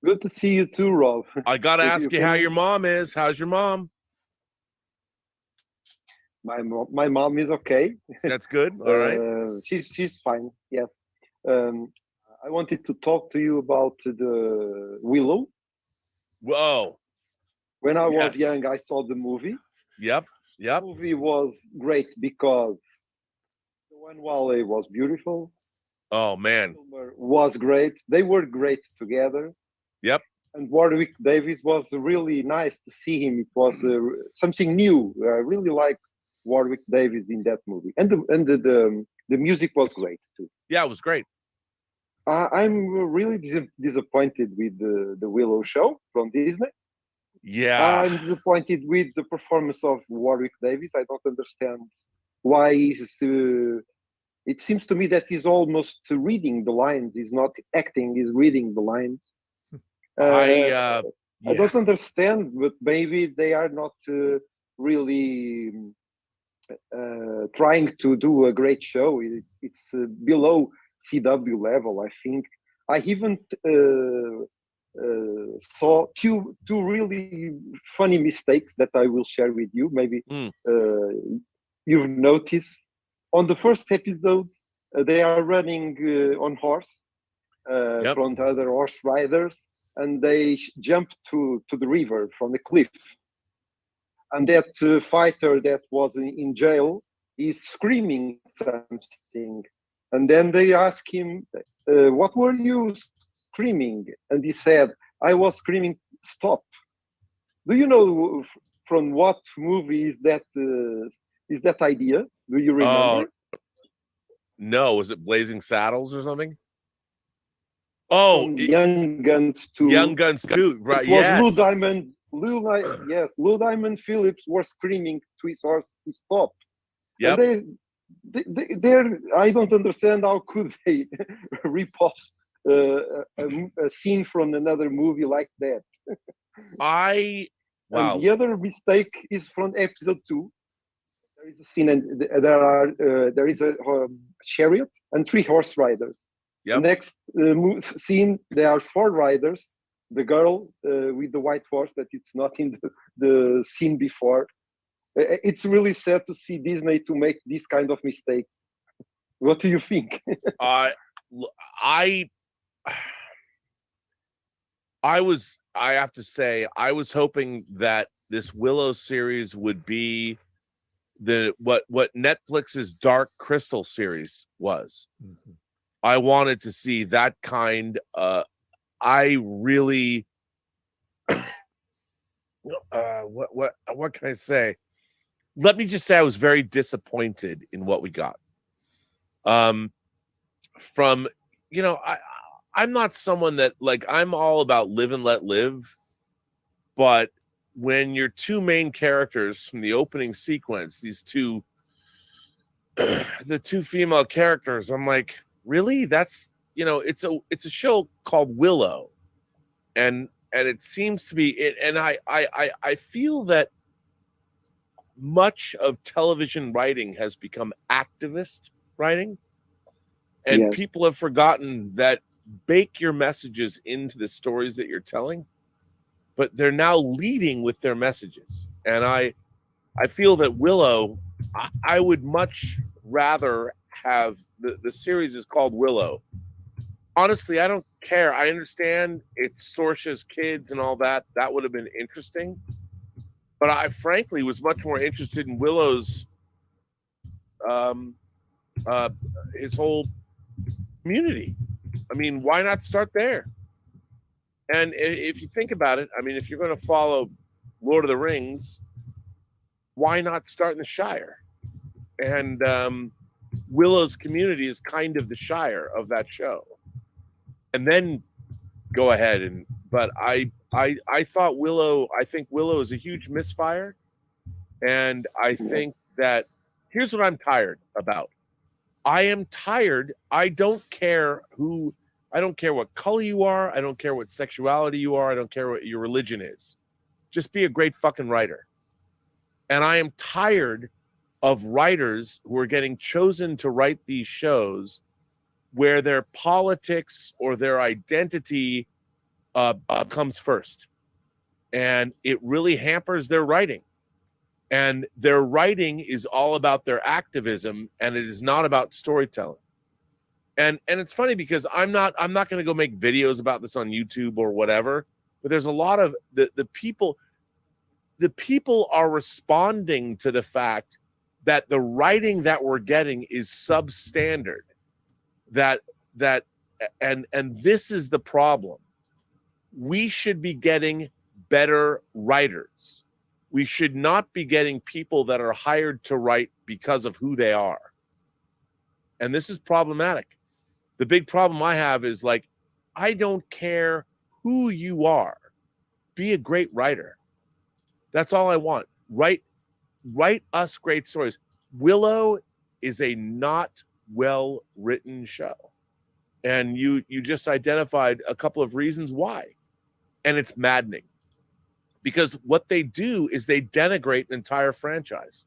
Good to see you too, Rob. I gotta ask you how your mom is. How's your mom? My mom is okay. That's good. All right. She's fine. Yes. I wanted to talk to you about the Willow. Whoa. When I was Yes. young, I saw the movie. Yep. The movie was great because the one Wally was beautiful. Oh man. Was great. They were great together. Yep. And Warwick Davis was really nice to see him. It was something new. I really liked Warwick Davis in that movie, and the music was great too. Yeah, it was great. I'm really disappointed with the Willow show from Disney. Yeah. I'm disappointed with the performance of Warwick Davis. I don't understand why he's. It seems to me that he's almost reading the lines. He's not acting. He's reading the lines. I don't understand, but maybe they are not really trying to do a great show. It's below CW level, I think. I even saw two really funny mistakes that I will share with you. Maybe you've noticed. On the first episode, they are running on horse from the other horse riders, and they jump to the river from the cliff. And that fighter that was in jail is screaming something. And then they ask him, what were you screaming? And he said, I was screaming, stop. Do you know from what movie is that idea? Do you remember? No, was it Blazing Saddles or something? Oh, Young Guns 2. Young Guns 2, right? It was Yes. Lou Diamond Phillips were screaming to his horse to stop. Yep. And they're, I don't understand how could they rip off a scene from another movie like that. Wow. And the other mistake is from episode 2. There is a scene, and there is a chariot and 3 horse riders. Yep. Next scene, there are 4 riders. The girl with the white horse that it's not in the scene before. It's really sad to see Disney to make these kind of mistakes. What do you think? I have to say, I was hoping that this Willow series would be what Netflix's Dark Crystal series was. Mm-hmm. I wanted to see that kind. I really, what can I say? Let me just say I was very disappointed in what we got. I'm not someone that, like, I'm all about live and let live, but when your 2 main characters from the opening sequence, the 2 female characters, I'm like, really? That's, it's a show called Willow, and it seems to be it. And I feel that much of television writing has become activist writing, and people have forgotten that bake your messages into the stories that you're telling, but they're now leading with their messages. And I feel that Willow, I would much rather have the series is called Willow. Honestly, I don't care. I understand it's Sorcia's kids and all that. That would have been interesting. But I frankly was much more interested in Willow's his whole community. I mean, why not start there? And if you think about it, I mean, if you're going to follow Lord of the Rings, why not start in the Shire? And Willow's community is kind of the Shire of that show. And then go ahead but I thought Willow, I think Willow is a huge misfire. And I think that here's what I'm tired about. I am tired. I don't care what color you are. I don't care what sexuality you are. I don't care what your religion is. Just be a great fucking writer. And I am tired of writers who are getting chosen to write these shows where their politics or their identity comes first. And it really hampers their writing. And their writing is all about their activism, and it is not about storytelling. And it's funny because I'm not going to go make videos about this on YouTube or whatever, but there's a lot of the people are responding to the fact that the writing that we're getting is substandard. And this is the problem. We should be getting better writers. We should not be getting people that are hired to write because of who they are. And this is problematic. The big problem I have is like, I don't care who you are. Be a great writer. That's all I want. Write us great stories. Willow is a not well-written show. And you just identified a couple of reasons why. And it's maddening. Because what they do is they denigrate an entire franchise.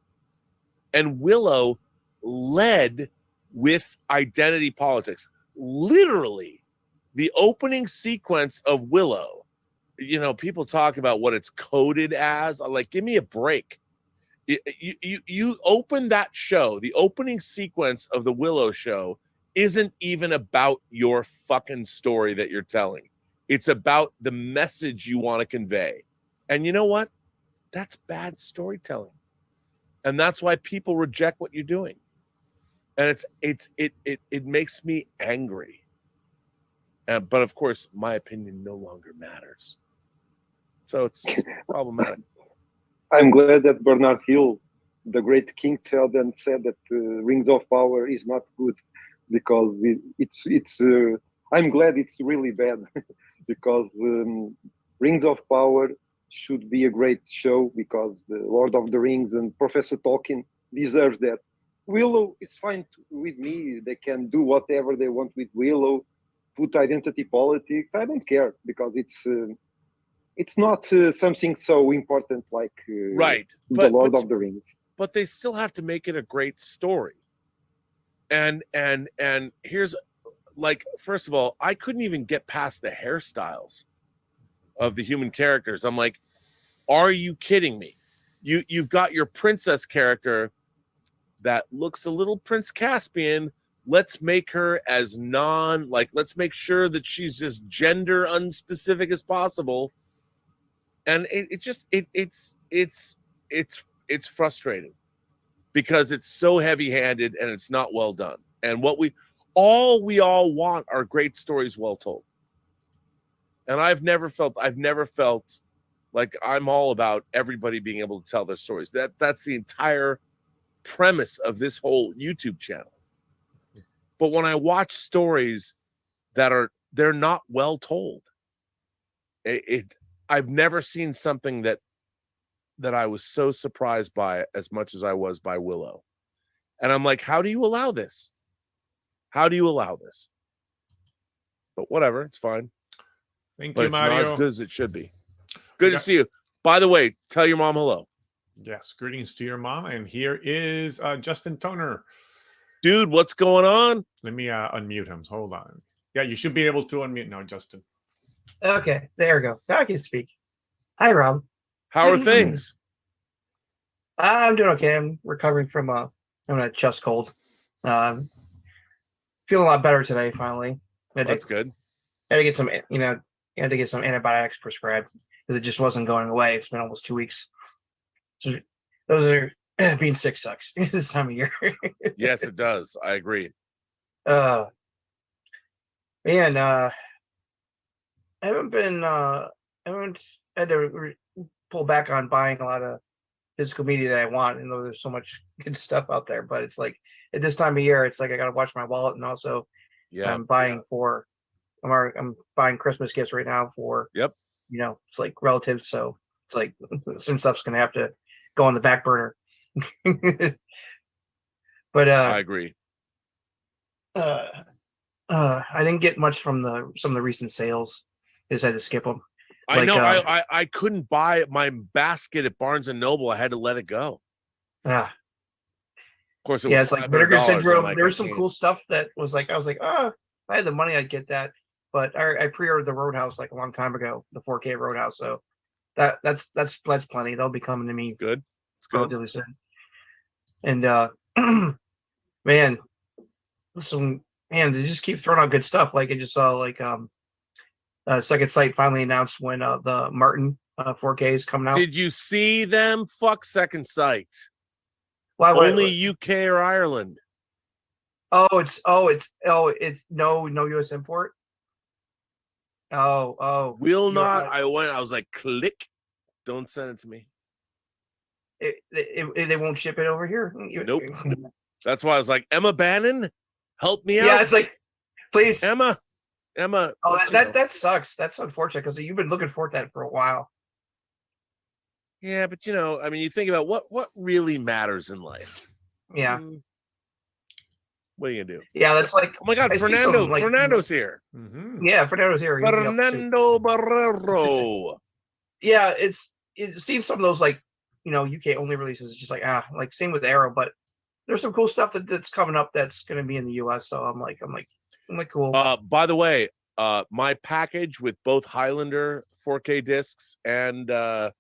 And Willow led with identity politics. Literally, the opening sequence of Willow, you know, people talk about what it's coded as. I'm like, give me a break. You open that show, the opening sequence of the Willow show isn't even about your fucking story that you're telling. It's about the message you want to convey. And you know what? That's bad storytelling. And that's why people reject what you're doing. And it makes me angry. But of course, my opinion no longer matters. So it's problematic. I'm glad that Bernard Hill, the great king, said that Rings of Power is not good because it's. I'm glad it's really bad because Rings of Power should be a great show because the Lord of the Rings and Professor Tolkien deserves that. Willow is fine with me. They can do whatever they want with Willow, put identity politics. I don't care because it's not something so important like right. the Lord of the Rings. But they still have to make it a great story. And here's like, first of all, I couldn't even get past the hairstyles of the human characters. I'm like, are you kidding me? You've got your princess character that looks a little Prince Caspian. Let's make her as let's make sure that she's as gender unspecific as possible. And it's frustrating because it's so heavy-handed and it's not well done. And we all want are great stories well told. And I've never felt like I'm all about everybody being able to tell their stories. That's the entire premise of this whole YouTube channel. But when I watch stories they're not well told, I've never seen something that I was so surprised by as much as I was by Willow. And I'm like, how do you allow this? How do you allow this? But whatever, it's fine. Thank but you, it's Mario. not as good as it should be. Good to see you. By the way, tell your mom hello. Yes, greetings to your mom. And here is Justin Toner. Dude, what's going on? Let me unmute him. Hold on. Yeah, you should be able to unmute now, Justin. Okay, there we go. Now I can speak. Hi, Rob. How are things? I'm doing okay. I'm recovering from having a chest cold. Feeling a lot better today, finally. That's good. Had to get some, had to get some antibiotics prescribed because it just wasn't going away. It's been almost 2 weeks. So those are being sick sucks this time of year. Yes, it does. I agree. And I haven't had to pull back on buying a lot of physical media that I want. And there's so much good stuff out there, but it's like at this time of year, it's like I got to watch my wallet, and also I'm buying I'm buying Christmas gifts right now for it's like relatives, so it's like some stuff's gonna have to go on the back burner. But I agree. I didn't get much from some of the recent sales. Just had to skip them. I know. I couldn't buy my basket at Barnes and Noble. I had to let it go. Of course, it's like Vinegar Syndrome. There's some cool stuff that was like, I was like, if I had the money, I'd get that. But I pre-ordered the Roadhouse like a long time ago, the 4K Roadhouse. So that's plenty. They'll be coming to me. Good. It's good. Relatively soon. And man, Man, they just keep throwing out good stuff. Like I just saw like Second Sight finally announced when the Martin 4K is coming out. Did you see them? Fuck Second Sight. Why? Only UK or Ireland. It's no US import. Will not. I was like, click. Don't send it to me. They won't ship it over here. Nope. That's why I was like, Emma Bannon, help me out. Yeah, it's like, please, Emma. Oh, that sucks. That's unfortunate because you've been looking for that for a while. Yeah, but I mean, you think about what really matters in life. Yeah. What are you gonna do? Yeah, that's like. Oh my God, Fernando's here. Mm-hmm. Yeah, Fernando's here. Fernando Barrero. Yeah, it seems some of those like UK only releases just like like same with Arrow, but there's some cool stuff that's coming up that's going to be in the US. So I'm like cool. By the way, my package with both Highlander 4K discs and the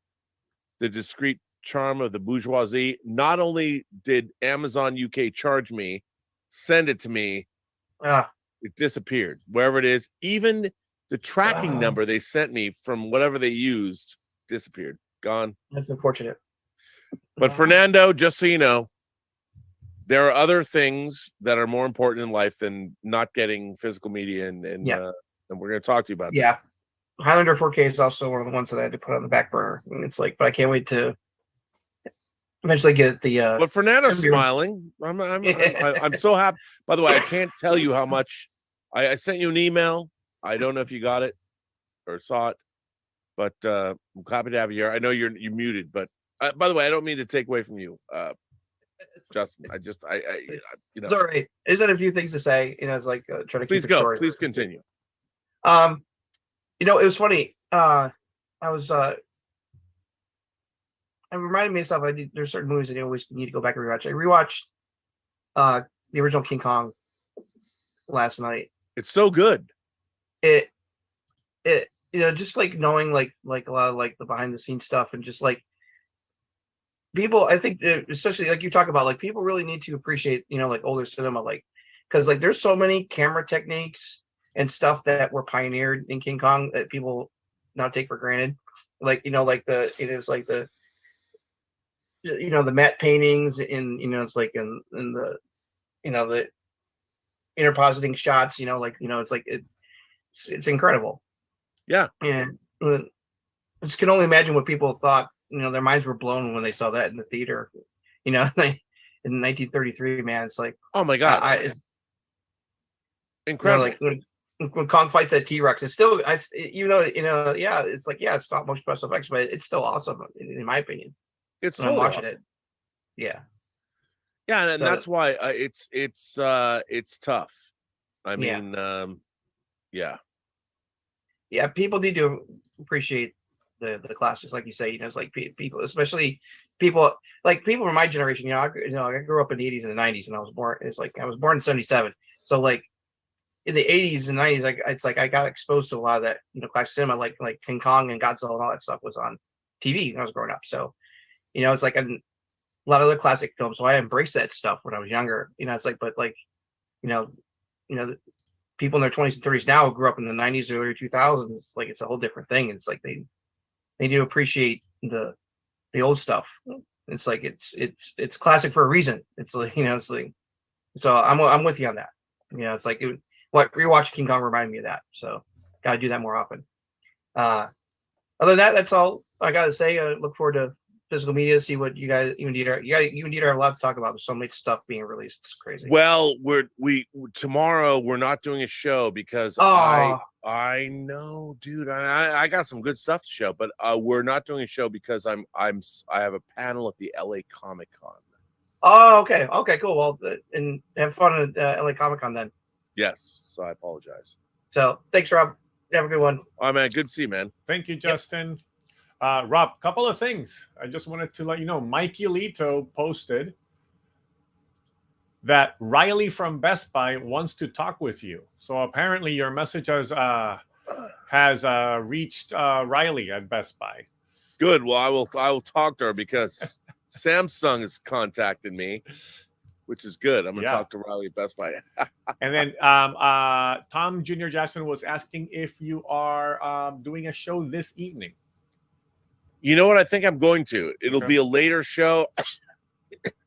Discreet Charm of the Bourgeoisie. Not only did Amazon UK charge me, send it to me, it disappeared wherever it is. Even the tracking number they sent me from whatever they used disappeared, gone. That's unfortunate. But Fernando, just so you know, there are other things that are more important in life than not getting physical media, and we're going to talk to you about that. Yeah, Highlander 4K is also one of the ones that I had to put on the back burner. And it's like, but I can't wait to eventually get the. But Fernando's smiling. I'm so happy. By the way, I can't tell you how much I sent you an email. I don't know if you got it or saw it, but I'm happy to have you here. I know you're muted, but by the way, I don't mean to take away from you, Justin. I it's all right. Is that a few things to say? It's like trying to please keep go. it short. Please continue. It was funny. I was it reminded me of stuff. There's certain movies that I always need to go back and rewatch. I rewatched the original King Kong last night. It's so good. It just like knowing like a lot of like the behind the scenes stuff, and just like people, I think especially like you talk about, like people really need to appreciate like older cinema, like because like there's so many camera techniques and stuff that were pioneered in King Kong that people now take for granted. Like like the matte paintings in it's like in the the interpositing shots, it's like it's incredible. Yeah. And I just can only imagine what people thought, their minds were blown when they saw that in the theater, in 1933, man. It's like, oh my God. It's incredible. Like when Kong fights that T-Rex, it's still, it's like, it's not much special effects, but it's still awesome in my opinion. It's when I'm watching awesome. it. Yeah. Yeah. And that's why it's tough. I mean, yeah. Yeah, people need to appreciate the classics, like you say. It's like people, especially people from my generation. I grew up in the 80s and the 90s, and I was born in 77. So like in the 80s and 90s, it's like I got exposed to a lot of that, classic cinema, like King Kong and Godzilla and all that stuff was on TV when I was growing up. So it's like a lot of the classic films. So I embraced that stuff when I was younger. It's like, but like people in their 20s and 30s now who grew up in the 90s or early 2000s, it's like it's a whole different thing. It's like they need to appreciate the old stuff. It's like it's classic for a reason. It's like it's like, so I'm with you on that. It's like what rewatching King Kong reminded me of that. So got to do that more often. Other than that, that's all I got to say. I look forward to physical media, see what you guys, you and Dieter have a lot to talk about. There's so much stuff being released. It's crazy. Well, tomorrow we're not doing a show because I know, dude. I got some good stuff to show, but we're not doing a show because I have a panel at the LA Comic-Con. Oh, okay, cool. Well, and have fun at LA Comic-Con then. Yes, so I apologize. So thanks, Rob. Have a good one. All right, man. Good to see you, man. Thank you, Justin. Rob, couple of things. I just wanted to let you know, Mikey Lito posted that Riley from Best Buy wants to talk with you. So apparently your message has reached Riley at Best Buy. Good. Well, I will talk to her because Samsung has contacted me which is good. I'm gonna talk to Riley at Best Buy. And then Tom Jr. Jackson was asking if you are doing a show this evening. You know what? I think I'm going to. It'll Okay. be a later show.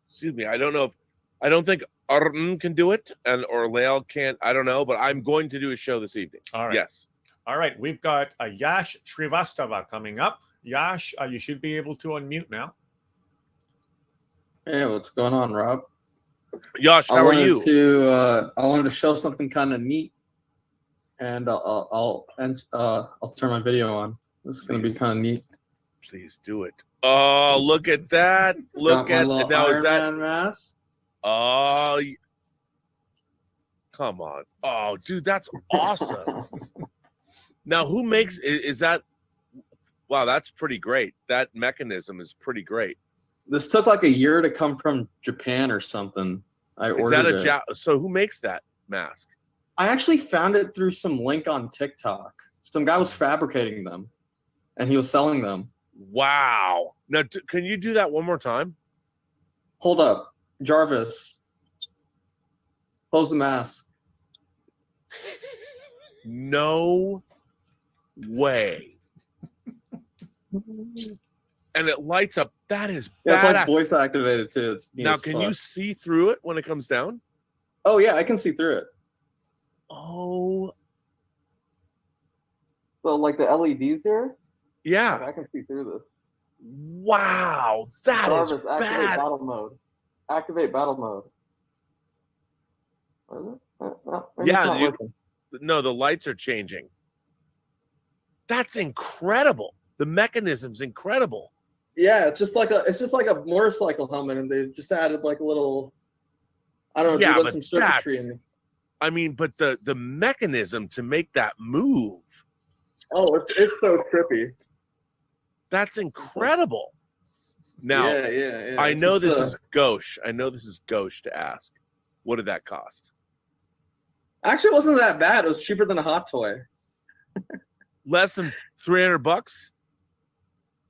Excuse me. I don't think Arun can do it, or Lael can't. I don't know, but I'm going to do a show this evening. All right. Yes. All right. We've got Yash Srivastava coming up. Yash, you should be able to unmute now. Hey, what's going on, Rob? Yash, how are you? I wanted to show something kind of neat, and I'll turn my video on. This is going to be kind of neat. Please do it. Oh, look at that! Look at now. Is that Iron Man mask? Oh, come on! Oh, dude, that's awesome. Now, who makes is that? Wow, that's pretty great. That mechanism is pretty great. This took like a year to come from Japan or something. I ordered it. So who makes that mask? I actually found it through some link on TikTok. Some guy was fabricating them, and he was selling them. Wow. Now, can you do that one more time? Hold up. Jarvis. Close the mask. No way. And it lights up. That is Yeah, it's badass. like voice activated too. It's neat Now, as can fuck. you see through it when it comes down? Oh yeah, I can see through it. Oh. So like the LEDs here? Yeah. I can see through this. Wow. That is Jarvis, activate bad. battle mode. Activate battle mode. No, maybe it's Yeah. not working. No, the lights are changing. That's incredible. The mechanism's incredible. Yeah, it's just like a motorcycle helmet, and they just added like a little. I don't know. Yeah, they put but some circuitry that's. in. I mean, but the mechanism to make that move. Oh, it's so trippy. That's incredible. Now, yeah. I It's know just, this is gauche. I know this is gauche to ask. What did that cost? Actually, it wasn't that bad. It was cheaper than a hot toy. Less than $300?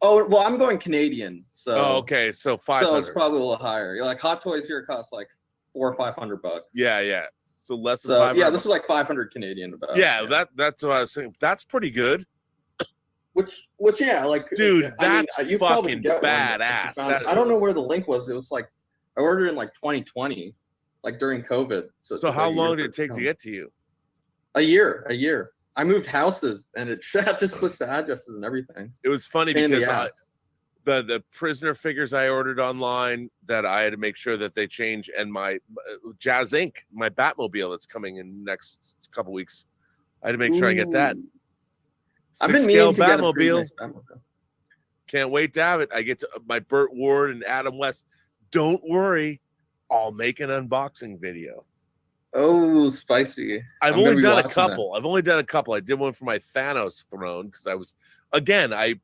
Oh well, I'm going Canadian, so. Oh, okay, so 500. So it's probably a little higher. Like hot toys here cost like $400 or $500. Yeah. So less than So 500. yeah, this is like 500 Canadian about. Yeah, that's what I was saying. That's pretty good. Which yeah, like Dude, I mean, that's you probably fucking get one if you badass. found it. I don't know where the link was. It was like I ordered it in like 2020, like during COVID. So, it So took how like a year long for did it take to come. get to you? A year. I moved houses, and it had to switch the addresses and everything. It was funny Pain in the because ass. the prisoner figures I ordered online that I had to make sure that they change, and my Jazz Inc., my Batmobile that's coming in next couple weeks, I had to make sure I get that. I've been 6-scale meaning to get a pretty Batmobile. nice Batmobile. Can't wait to have it. I get to my Burt Ward and Adam West. Don't worry, I'll make an unboxing video. Oh, spicy! I've I'm only gonna be done a watching that. couple. I've only done a couple. I did one for my Thanos throne because I was, again, I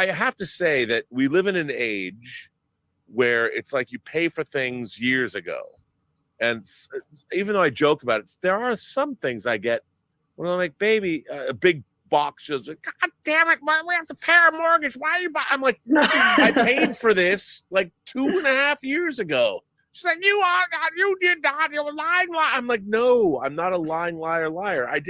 have to say that we live in an age where it's like you pay for things years ago. And even though I joke about it, there are some things I get when I'm like, baby, a big box shows like, God damn it, why we have to pay our mortgage? Why are you buying? I'm like, I paid for this like 2.5 years ago. She's like, you did not, you're a lying liar. I'm like, no, I'm not a lying liar. I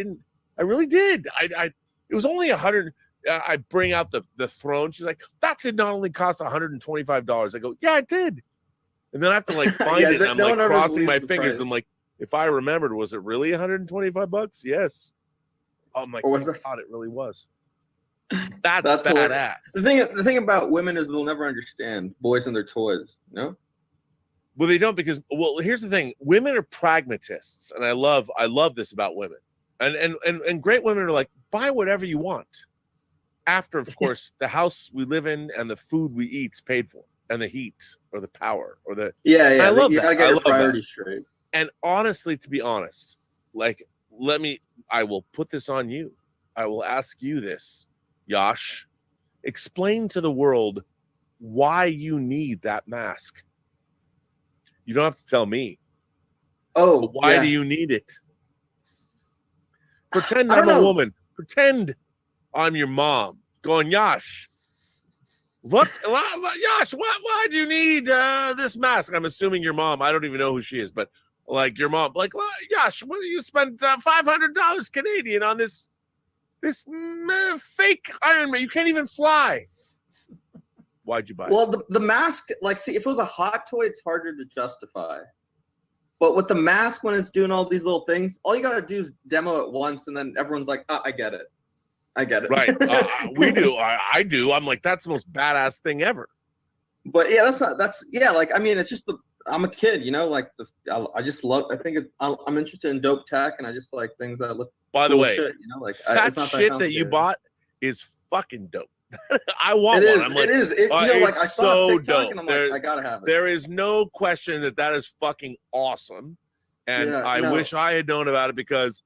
really did. It was only 100. I bring out the throne. She's like, that did not only cost $125. I go, yeah, it did. And then I have to like find Yeah, it. And I'm no like one ever crossing my believes the fingers. price. I'm like, if I remembered, was it really $125? Yes. I'm like, Or was thank it- God it really was. That's hilarious. badass. The thing about women is they'll never understand boys and their toys. No. Well, they don't because here's the thing: women are pragmatists, and I love this about women. And great women are like, buy whatever you want. After, of course, the house we live in and the food we eat's paid for, and the heat or the power or the I love You that. gotta get I your love that. priorities straight. And honestly, to be honest, like I will put this on you. I will ask you this, Yash. Explain to the world why you need that mask. You don't have to tell me. Oh, but why yeah. do you need it? Pretend I I'm don't a know. woman. Pretend I'm your mom. Going, Yash, What? Yash, why do you need this mask? I'm assuming your mom. I don't even know who she is, but like your mom, like, well, Yash, what do you spend $500 Canadian on this fake Iron Man? You can't even fly. Why'd you buy it? Well, the mask, like, see, if it was a hot toy, it's harder to justify. But with the mask, when it's doing all these little things, all you gotta do is demo it once, and then everyone's like, oh, I get it. I get it. Right. We do. I do. I'm like, that's the most badass thing ever. But yeah, like, I mean, it's just I'm a kid, you know, like I just love, I'm interested in dope tech, and I just like things that look By the cool way, shit, you know, like that shit that you bought is fucking dope. I want it one. Is, I'm like, it is. You know, like I saw so it TikTok, dope. and I'm like, I gotta have it. There is no question that is fucking awesome, and Yeah, I no. wish I had known about it because,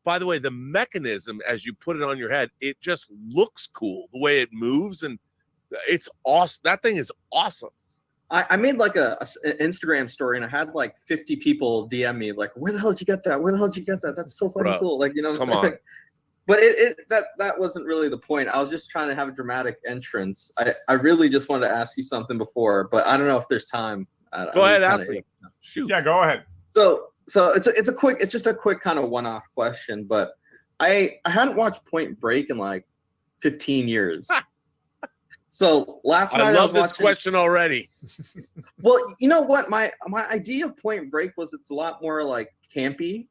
by the way, the mechanism as you put it on your head, it just looks cool the way it moves, and it's awesome. That thing is awesome. I made like an Instagram story, and I had like 50 people DM me like, "Where the hell did you get that? Where the hell did you get that? That's so fucking Bro, cool!" Like, you know, come what I'm saying? on. But that wasn't really the point. I was just trying to have a dramatic entrance. I really just wanted to ask you something before, but I don't know if there's time. Go ahead, ask me. Shoot. Yeah, go ahead. So it's just a quick kind of one-off question, but I hadn't watched Point Break in like 15 years. So last night I love was this watching, question already. Well, you know what? My idea of Point Break was it's a lot more like campy.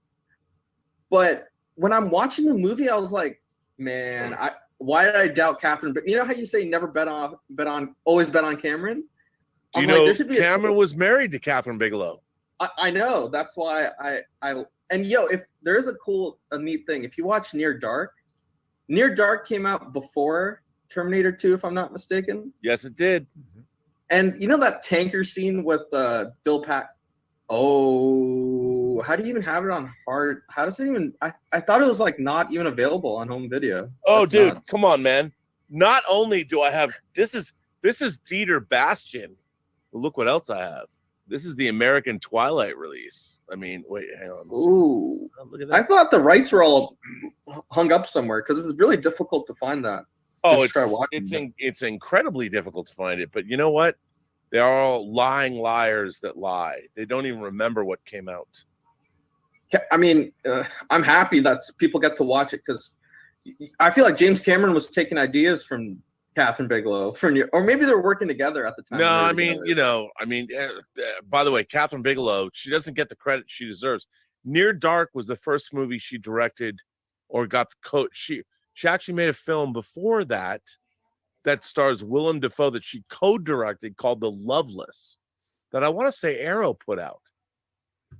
But when I'm watching the movie, I was like, man, why did I doubt Catherine? But you know how you say never always bet on Cameron? Do you I'm like, know there should be Cameron was married to Catherine Bigelow? I know. That's why and yo, if there is a neat thing, if you watch Near Dark came out before Terminator 2, if I'm not mistaken. Yes, it did. And you know that tanker scene with Bill Pack? Oh, how do you even have it on hard? How does it even? I thought it was like not even available on home video. Oh, That's dude, nuts. come on, man. Not only do I have this is Dieter Bastian. Look what else I have. This is the American Twilight release. I mean, wait, hang on. Ooh, look at that. I thought the rights were all hung up somewhere because it's really difficult to find that. Oh, Just try watching it's incredibly difficult to find it. But you know what? They are all lying liars that lie. They don't even remember what came out. I mean, I'm happy that people get to watch it because I feel like James Cameron was taking ideas from Catherine Bigelow, or maybe they were working together at the time. No, I mean, by the way, Catherine Bigelow, she doesn't get the credit she deserves. Near Dark was the first movie she directed or got the coat. She actually made a film before that stars Willem Dafoe that she co-directed called The Loveless that I want to say Arrow put out,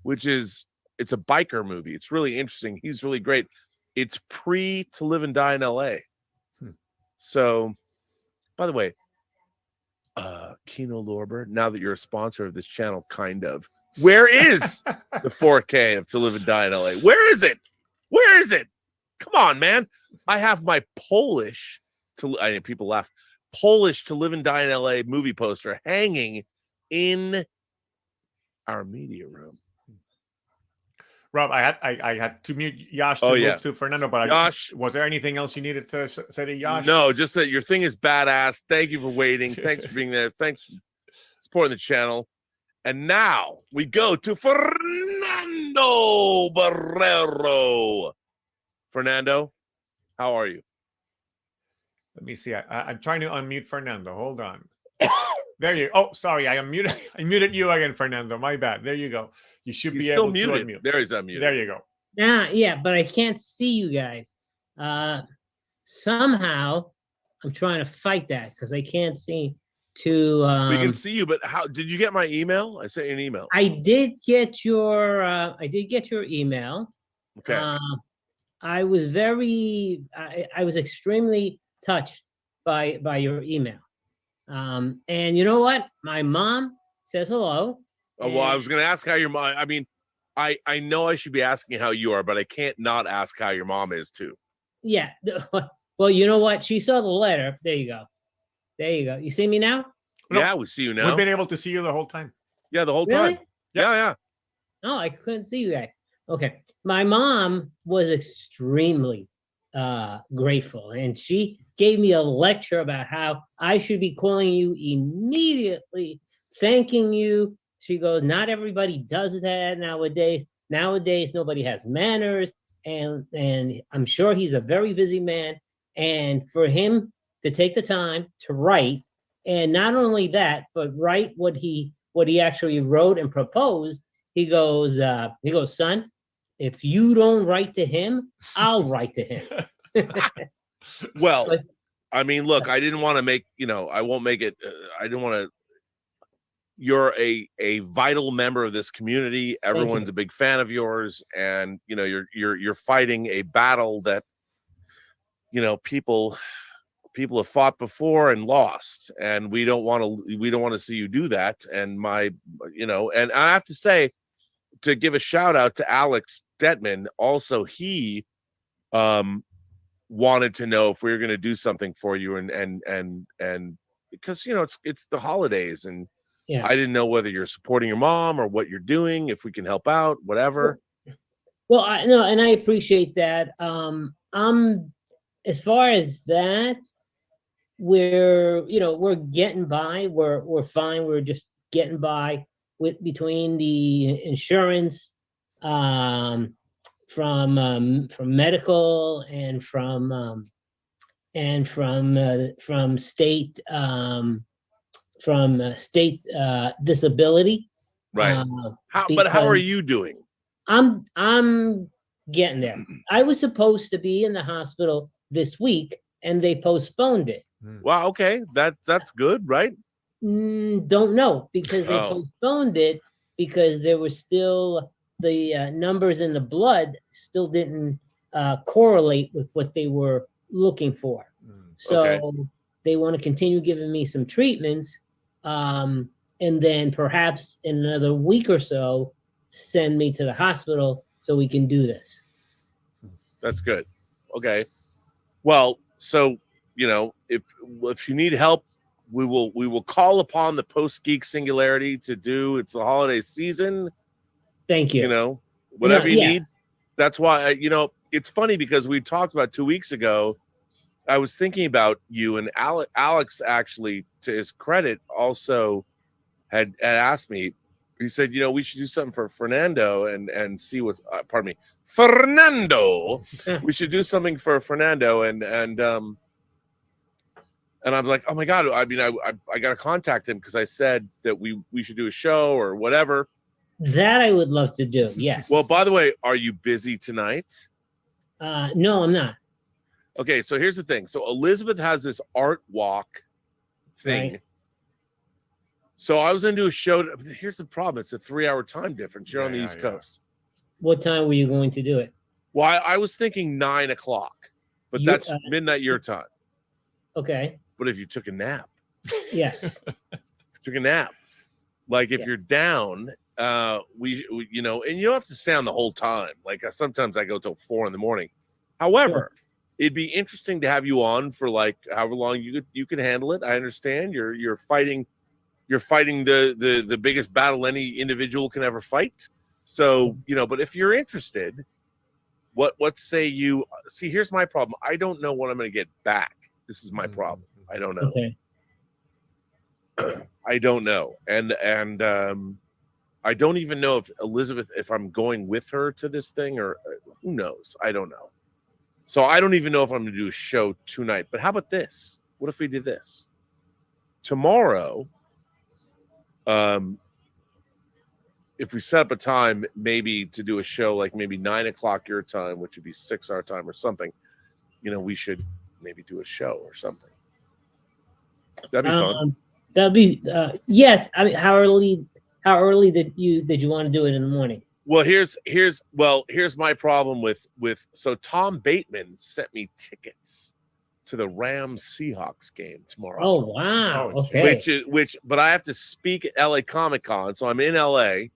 which is, it's a biker movie. It's really interesting. He's really great. It's pre To Live and Die in LA. So, by the way, Kino Lorber, now that you're a sponsor of this channel, kind of, where is the 4K of To Live and Die in LA? Where is it? Where is it? Come on, man. I have my Polish people laugh. Polish To Live and Die in LA movie poster hanging in our media room. Rob, I had to mute Yash to move to Fernando, but Yash, was there anything else you needed to say to Yash? No, just that your thing is badass. Thank you for waiting. Thanks for being there. Thanks for supporting the channel. And now we go to Fernando Barrero. Fernando, how are you? Let me see. I'm trying to unmute Fernando. Hold on. There you. Oh, sorry. I muted you again, Fernando. My bad. There you go. You should be able to unmute. There he's unmuted. There you go. Yeah, but I can't see you guys. Somehow, I'm trying to fight that because I can't see to. We can see you, but how did you get my email? I sent you an email. I did get your. Email. Okay. I was I was extremely touched by your email. And you know what? My mom says hello. Oh, well, I was going to ask how your mom. I mean, I know I should be asking how you are, but I can't not ask how your mom is too. Yeah. Well, you know what? She saw the letter. There you go. There you go. You see me now? Yeah, we see you now. We've been able to see you the whole time. Yeah, the whole Really? time. Yeah. No, I couldn't see you guys. Okay. My mom was extremely grateful, and she gave me a lecture about how I should be calling you immediately, thanking you. She goes, not everybody does that nowadays. Nowadays, nobody has manners, and I'm sure he's a very busy man. And for him to take the time to write, and not only that, but write what he actually wrote and proposed. He goes, son, if you don't write to him, I'll write to him. Well, I mean, look, I didn't want to make, I won't make it. I didn't want to. You're a vital member of this community. Everyone's a big fan of yours, and you're fighting a battle that people have fought before and lost, and we don't want to see you do that. And and I have to say, to give a shout out to Alex Detman. Also, he wanted to know if we were going to do something for you, and because it's the holidays, and I didn't know whether you're supporting your mom or what you're doing, if we can help out, whatever. Well, and I appreciate that. As far as that, we're getting by. We're fine. We're just getting by between the insurance, from medical, and from state disability. Right. But how are you doing? I'm getting there. I was supposed to be in the hospital this week, and they postponed it. Wow. Okay, that's good, right? Don't know, because they postponed it because there was still the numbers in the blood still didn't correlate with what they were looking for. So they want to continue giving me some treatments, and then perhaps in another week or so send me to the hospital so we can do this. That's good. Okay. Well, so if you need help, we will call upon the Post Geek Singularity to do. It's the holiday season. Thank you. Whatever you need. That's why it's funny, because we talked about 2 weeks ago. I was thinking about you, and Alex actually, to his credit, also had asked me. He said, we should do something for Fernando and see what. Pardon me, Fernando. We should do something for Fernando, and I'm like, oh my God! I mean, I got to contact him, because I said that we should do a show or whatever. That I would love to do. Yes. Well, by the way, are you busy tonight? No, I'm not. Okay, so here's the thing. So Elizabeth has this art walk thing. Right. So I was going to do a show. Here's the problem. It's a 3-hour time difference. You're on the East Coast. What time were you going to do it? Well, I was thinking 9 o'clock, but that's midnight your time. Okay. But if you took a nap. Yes. If you took a nap. Like if you're down, we and you don't have to stay on the whole time. Like sometimes I go till 4 a.m. However, it'd be interesting to have you on for like however long you can handle it. I understand you're fighting the biggest battle any individual can ever fight. So, but if you're interested, what say you see, here's my problem. I don't know when I'm going to get back. This is my problem. I don't know. Okay. I don't know. And I don't even know if Elizabeth, if I'm going with her to this thing, or who knows? I don't know. So I don't even know if I'm going to do a show tonight. But how about this? What if we did this? Tomorrow, if we set up a time maybe to do a show like maybe 9 o'clock your time, which would be 6 our time or something, we should maybe do a show or something. That'd be fun. That'd be I mean, how early did you want to do it in the morning? Well, here's my problem with so Tom Bateman sent me tickets to the Rams Seahawks game tomorrow. Oh wow. Okay. But I have to speak at LA Comic Con, so I'm in LA.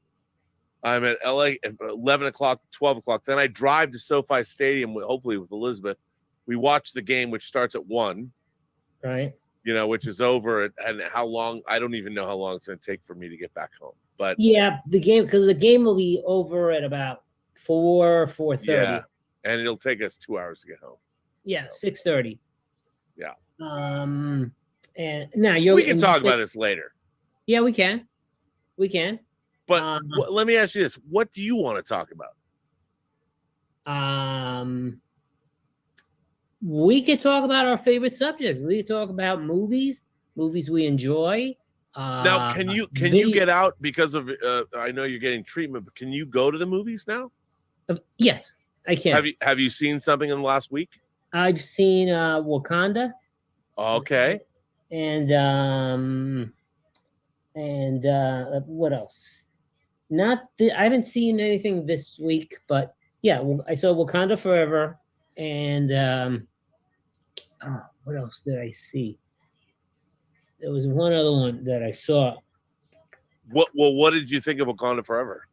I'm at LA at 11 o'clock, 12 o'clock. Then I drive to SoFi Stadium, hopefully with Elizabeth. We watch the game, which starts at 1. Right. Which is over, and how long? I don't even know how long it's going to take for me to get back home. But yeah, the game will be over at about 4:30. Yeah, and it'll take us 2 hours to get home. Yeah, 6:30. Yeah. And now we can talk about this later. Yeah, we can. We can. But let me ask you this: what do you want to talk about? We could talk about our favorite subjects. We could talk about movies we enjoy. Now, can you get out because of? I know you're getting treatment, but can you go to the movies now? Yes, I can. Have you seen something in the last week? I've seen Wakanda. Okay. And what else? I haven't seen anything this week, but yeah, I saw Wakanda Forever, and what else did I see? There was one other one that I saw. What did you think of Wakanda Forever?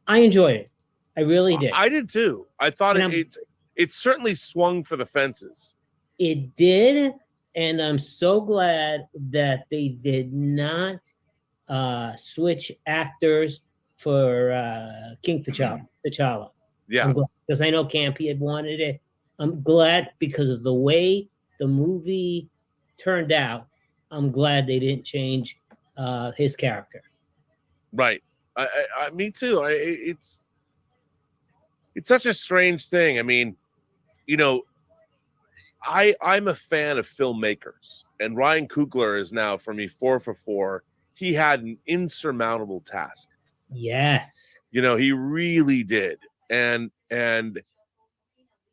I enjoyed it. I really did. I did too. I thought it certainly swung for the fences. It did, and I'm so glad that they did not switch actors for King T'Challa. Yeah. Because I know Campy had wanted it. I'm glad because of the way the movie turned out. I'm glad they didn't change his character. Right. Me too. It's such a strange thing. I mean, you know, I'm a fan of filmmakers, and Ryan Coogler is now, for me, 4 for 4. He had an insurmountable task. Yes. You know, he really did. And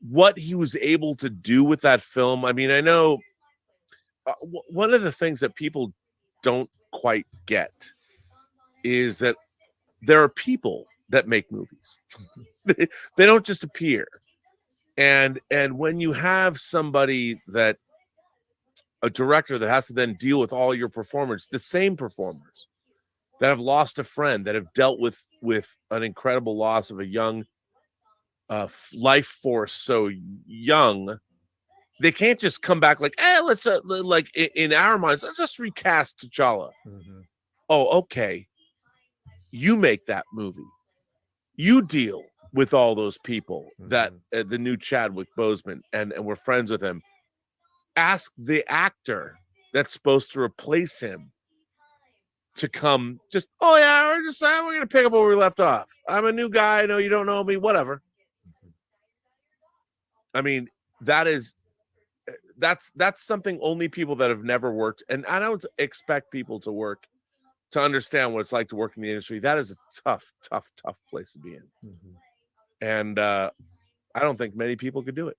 what he was able to do with that film, I mean, I know one of the things that people don't quite get is that there are people that make movies. They don't just appear. And when you have somebody a director that has to then deal with all your performers, the same performers that have lost a friend, that have dealt with an incredible loss of a young life force so young, they can't just come back like, let's like in our minds, let's just recast T'Challa. Mm-hmm. Oh, okay. You make that movie. You deal with all those people that the new Chadwick Boseman, and we're friends with him. Ask the actor that's supposed to replace him to come. Just, we're gonna pick up where we left off. I'm a new guy. I know you don't know me. Whatever. I mean, that's something only people that have never worked, and I don't expect people to work to understand what it's like to work in the industry. That is a tough place to be in. Mm-hmm. And I don't think many people could do it.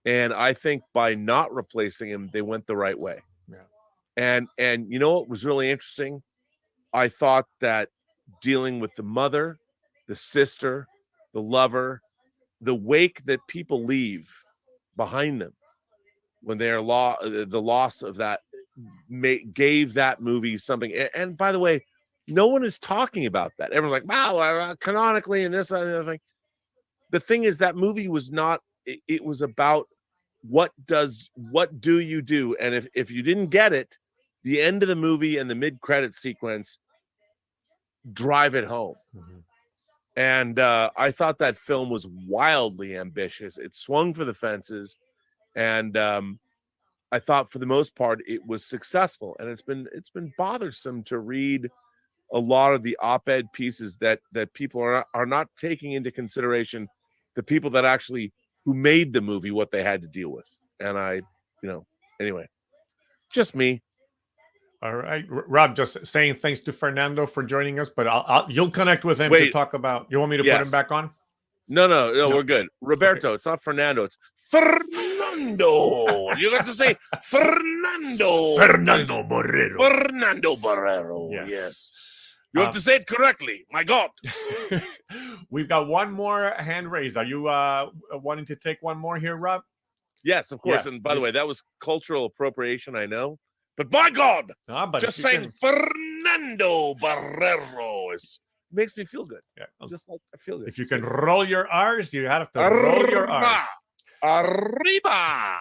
And I think by not replacing him, they went the right way. Yeah. And you know what was really interesting? I thought that dealing with the mother, the sister, the lover, the wake that people leave behind them when they are the loss of that gave that movie something. And by the way, no one is talking about that. Everyone's like, wow, canonically and this and the other thing. The thing is, that movie was not, it was about what do you do? And if you didn't get it, the end of the movie and the mid-credit sequence drive it home. Mm-hmm. And I thought that film was wildly ambitious. It swung for the fences. And I thought for the most part it was successful. And it's been bothersome to read a lot of the op-ed pieces that people are not taking into consideration the people that actually who made the movie, what they had to deal with. And anyway, just me. All right, Rob, just saying thanks to Fernando for joining us, but you'll connect with him to talk about. You want me to put him back on? No, we're good. Roberto, It's not Fernando. It's Fernando. You got to say Fernando. Fernando Borrero. Fernando Borrero. Yes. You have to say it correctly. My God. We've got one more hand raised. Are you wanting to take one more here, Rob? Yes, of course. Yes. And by the way, that was cultural appropriation, I know. But by God, just saying Fernando Borrero makes me feel good. Yeah. Just like I feel good. If you can roll your R's, you have to roll your R's. Arriba.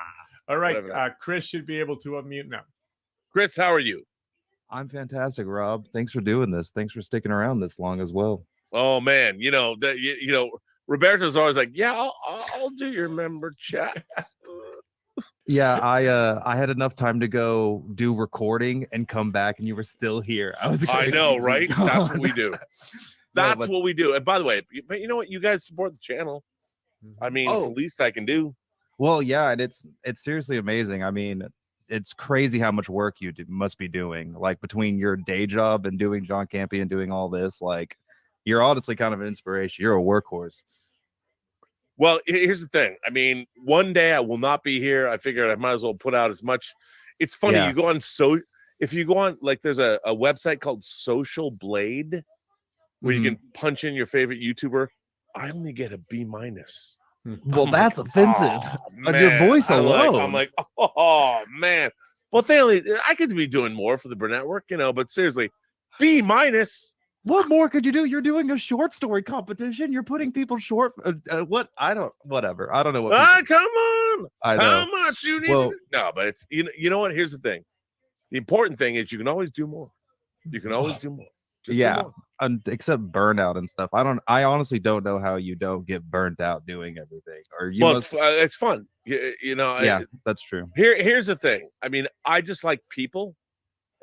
All right. Chris should be able to unmute now. Chris, how are you? I'm fantastic, Rob. Thanks for doing this. Thanks for sticking around this long as well. Oh man, Roberto's always like, "Yeah, I'll do your member chats." Yeah, I had enough time to go do recording and come back, and you were still here. I know, right? That's what we do. That's but- what we do. And by the way, but you know what? You guys support the channel. I mean, it's the least I can do. Well, yeah, and it's seriously amazing. I mean, it's crazy how much work you must be doing, like between your day job and doing John Campy and doing all this. Like, you're honestly kind of an inspiration. You're a workhorse. Well, here's the thing. I mean, one day I will not be here. I figured I might as well put out as much. It's funny. Yeah. You go on if you go on, like, there's a website called Social Blade where you can punch in your favorite YouTuber. I only get a B-. Well, that's offensive. Of your voice alone. I'm like, oh man. Well, I could be doing more for the Burnettwork, you know, but seriously, B-. What more could you do? You're doing a short story competition. You're putting people short. Whatever. I don't know what. Come on. I know. How much you need? Well- No, but it's you know what? Here's the thing. The important thing is you can always do more. You can always do more. Just do Yeah, more. except burnout and stuff. I honestly don't know how you don't get burnt out doing everything. Or you Well, must. it's fun. You know. Yeah, that's true. Here's the thing. I mean, I just like people,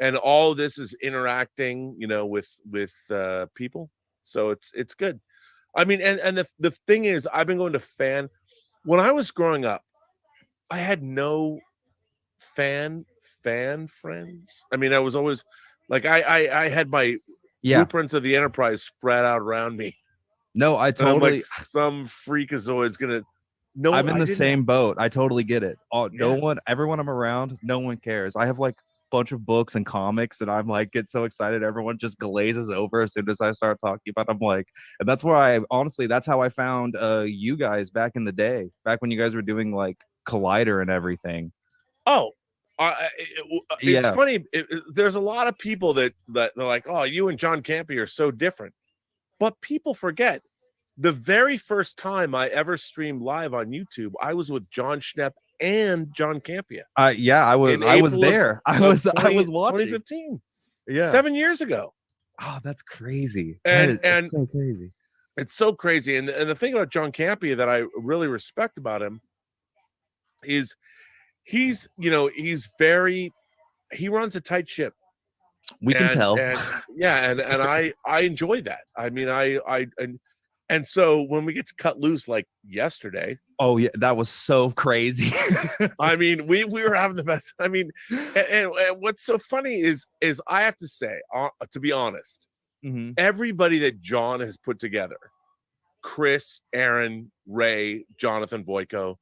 and all this is interacting, you know, with people. So it's good. I mean, and the thing is, I've been going to when I was growing up, I had no fan friends. I mean, I was always like, I had my blueprints of the Enterprise spread out around me. No, I And I'm totally. like, some freakazoid is gonna. No, I'm in I the didn't- same boat. I totally get it. Everyone I'm around, no one cares. I have like a bunch of books and comics, and I'm like, get so excited. Everyone just glazes over as soon as I start talking about. I'm like, and that's where that's how I found you guys back in the day, back when you guys were doing like Collider and everything. Oh, it's Yeah. funny. There's a lot of people that they're like, oh, you and John Campy are so different. But people forget the very first time I ever streamed live on YouTube, I was with John Schnepp and John Campia. Yeah, I was In there. April I of was 20 watching. 2015. Yeah. 7 years ago. Oh, that's crazy. And That's so crazy. It's so crazy. And the thing about John Campia that I really respect about him is he runs a tight ship. We can tell. And I enjoy that. I mean, and so when we get to cut loose like yesterday. Oh yeah, that was so crazy. I mean, we were having the best. I mean, and what's so funny is I have to say, to be honest, everybody that John has put together, Chris, Aaron, Ray, Jonathan Boyko,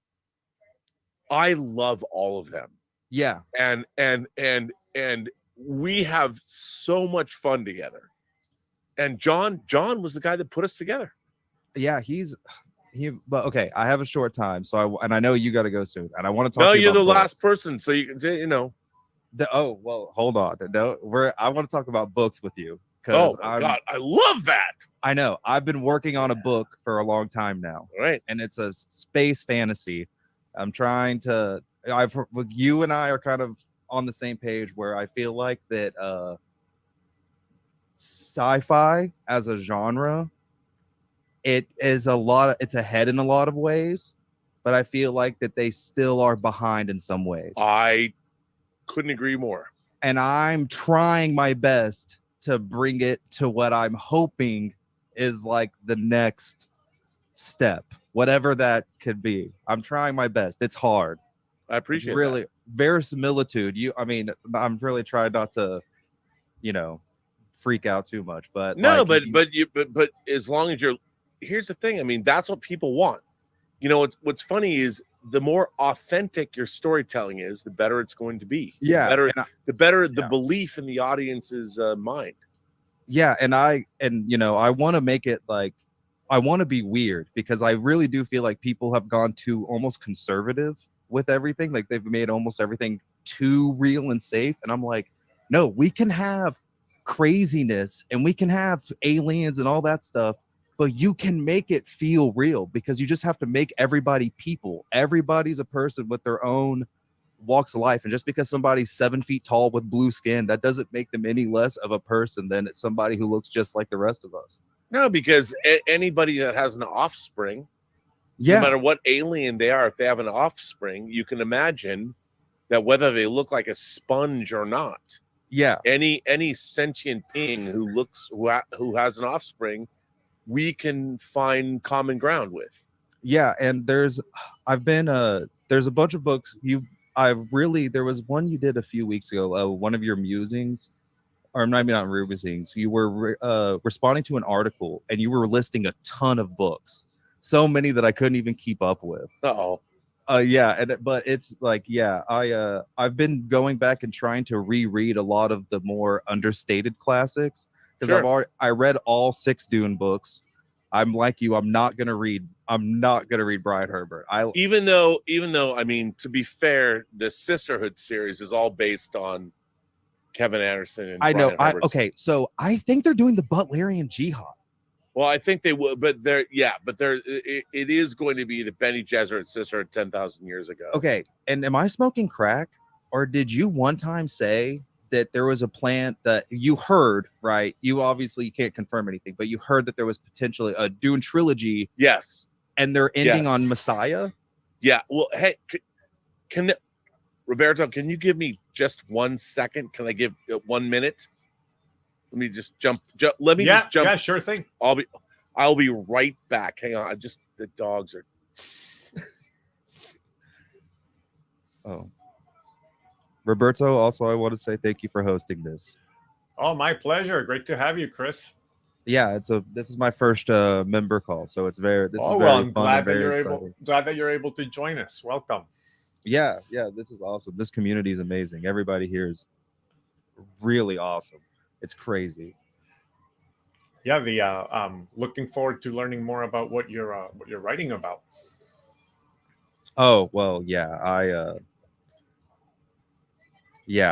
I love all of them. Yeah. And we have so much fun together. And John was the guy that put us together. Yeah, but okay, I have a short time, so I know you got to go soon, and I want to talk. No, to you you're the about last books. person, so you can, you know. Well, hold on. No, I want to talk about books with you. Oh my God, I love that. I know. I've been working on a book for a long time now. Right. And it's a space fantasy. I'm trying to. You and I are kind of on the same page where I feel like that sci-fi as a genre, it's ahead in a lot of ways, but I feel like that they still are behind in some ways. I couldn't agree more. And I'm trying my best to bring it to what I'm hoping is like the next step, whatever that could be. I'm trying my best. It's hard. I appreciate really that. verisimilitude. I'm really trying not to, freak out too much, but no, but as long as here's the thing. I mean, that's what people want. What's funny is the more authentic your storytelling is, the better it's going to be. Yeah, the better the belief in the audience's mind. Yeah, and I want to make it like, I want to be weird, because I really do feel like people have gone too almost conservative with everything. Like they've made almost everything too real and safe. And I'm like, no, we can have craziness and we can have aliens and all that stuff, but you can make it feel real, because you just have to make everybody people. Everybody's a person with their own walks of life. And just because somebody's 7 feet tall with blue skin, that doesn't make them any less of a person than it's somebody who looks just like the rest of us. No, because anybody that has an offspring, Yeah. No matter what alien they are, if they have an offspring, you can imagine that whether they look like a sponge or not. Yeah. Any sentient being who has an offspring, we can find common ground with. Yeah, and there's a bunch of books there was one you did a few weeks ago, one of your musings, or maybe not musings, you were responding to an article and you were listing a ton of books, so many that I couldn't even keep up with. Yeah, but it's like, yeah, I've been going back and trying to reread a lot of the more understated classics, because I read all 6 Dune books. I'm like you. I'm not gonna read Brian Herbert. Even though, I mean, to be fair, the Sisterhood series is all based on Kevin Anderson and I know. Brian Herbert's. Okay, so I think they're doing the Butlerian Jihad. Well, I think they will, but it is going to be the Bene Gesserit Sisterhood 10,000 years ago. Okay, and am I smoking crack, or did you one time say that there was a plan that you heard, right? You obviously can't confirm anything, but you heard that there was potentially a Dune trilogy. Yes. And they're ending on Messiah? Yeah. Well, hey, Roberto, can you give me just 1 second? Can I give 1 minute? Let me just jump. Let me just jump. Yeah, sure thing. I'll be right back. Hang on. The dogs are. Oh. Roberto, also, I want to say thank you for hosting this. Oh, my pleasure. Great to have you, Chris. Yeah, this is my first member call, so it's very I'm fun glad that you're able to join us. Welcome. Yeah, this is awesome. This community is amazing. Everybody here is really awesome. It's crazy. Yeah, looking forward to learning more about what you're writing about. Oh, well, yeah,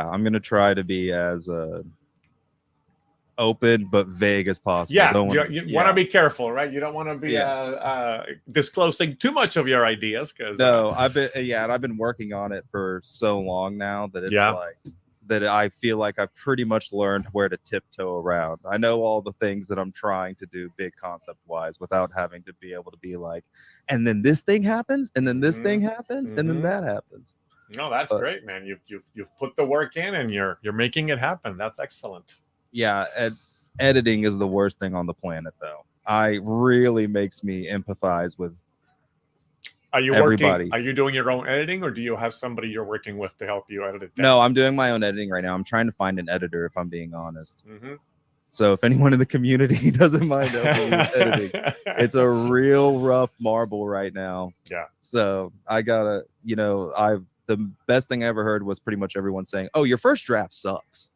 I'm gonna try to be as open but vague as possible. Yeah, you want to be careful, right? You don't want to be disclosing too much of your ideas, because I've been working on it for so long now that it's like that I feel like I've pretty much learned where to tiptoe around. I know all the things that I'm trying to do big concept wise without having to be able to be like, and then this thing happens, and then this thing happens, and then that happens. No, that's great, man. You've put the work in, and you're making it happen. That's excellent. Yeah, editing is the worst thing on the planet, though. It really makes me empathize with everybody. Are you doing your own editing, or do you have somebody you're working with to help you edit it down? No, I'm doing my own editing right now. I'm trying to find an editor, if I'm being honest. Mm-hmm. So if anyone in the community doesn't mind helping with editing, it's a real rough marble right now. Yeah. So I gotta, the best thing I ever heard was pretty much everyone saying, "Oh, your first draft sucks."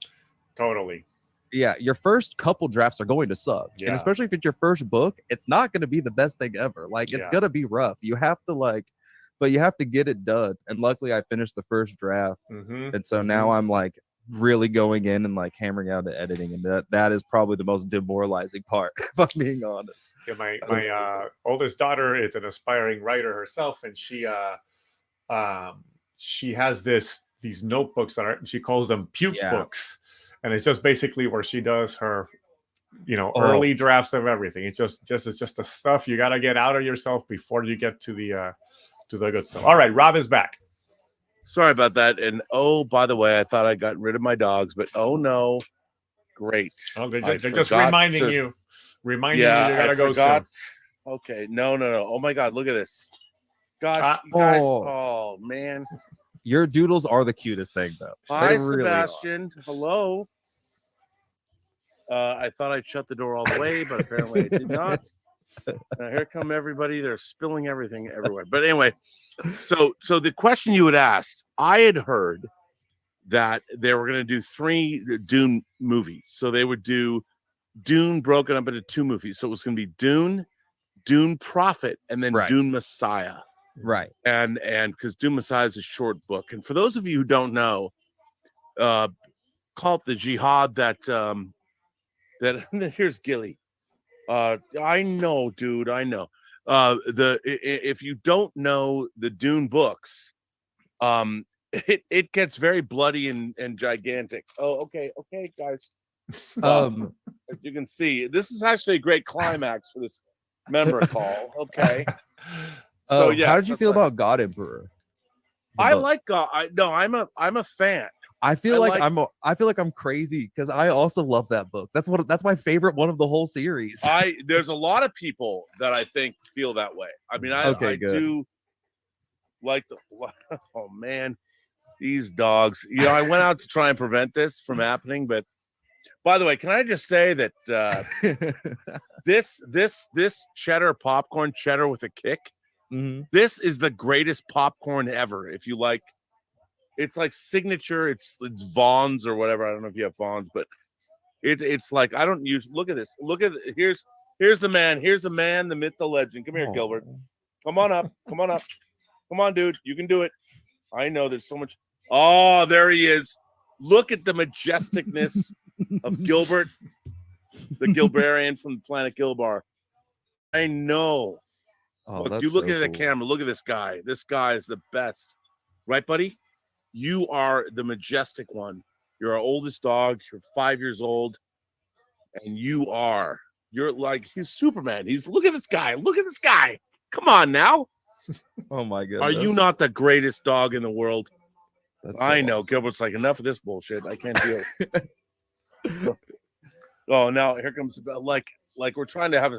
Totally. Yeah, your first couple drafts are going to suck. Yeah. And especially if it's your first book, it's not going to be the best thing ever. Like, it's going to be rough. You have to but you have to get it done. And luckily I finished the first draft. Mm-hmm. And so now I'm like really going in and like hammering out the editing. And that is probably the most demoralizing part, if I'm being honest. Yeah, my oldest daughter is an aspiring writer herself, and she has these notebooks she calls them puke books. And it's just basically where she does her, early drafts of everything. It's just the stuff you got to get out of yourself before you get to the good stuff. All right, Rob is back. Sorry about that. And by the way, I thought I got rid of my dogs, but oh no, great. Oh, they're just reminding you you gotta go soon. Okay, no. Oh my God, look at this. Gosh, you guys. Oh man. Your doodles are the cutest thing, though. Hi, Sebastian. Hello. I thought I'd shut the door all the way, but apparently I did not. Here come everybody. They're spilling everything everywhere. But anyway, so the question you had asked, I had heard that they were going to do 3 Dune movies. So they would do Dune broken up into 2 movies. So it was going to be Dune Prophet, and then Dune Messiah. Right. And because Dune Messiah is a short book. And for those of you who don't know, call it the jihad that here's Gilly. I know, dude. I know. If you don't know the Dune books, it gets very bloody and gigantic. Oh, okay, guys. As you can see, this is actually a great climax for this member call. Okay. So yes, how did you feel about God Emperor? I like God. I'm a fan. I feel like I'm crazy because I also love that book. That's my favorite one of the whole series. There's a lot of people that I think feel that way. I mean, I do like oh man, these dogs. You know, I went out to try and prevent this from happening, but by the way, can I just say that this cheddar popcorn, cheddar with a kick, this is the greatest popcorn ever. If you like, it's like signature. It's Vaughn's or whatever. I don't know if you have Vaughn's, but it's like I don't use. Look at this. Look at here's the man. Here's the man, the myth, the legend. Come here, Gilbert. Come on up. Come on up. Come on, dude. You can do it. I know there's so much. Oh, there he is. Look at the majesticness of Gilbert, the Gilberian from planet Gilbar. I know. Oh, look, you look at the camera. Look at this guy. This guy is the best. Right, buddy? You are the majestic one. You're our oldest dog. You're 5 years old. And you're like, he's Superman. Look at this guy. Look at this guy. Come on now. Oh my God. Are you not the greatest dog in the world? I know. Awesome. Gilbert's like, enough of this bullshit. I can't deal. Oh, now here comes like we're trying to have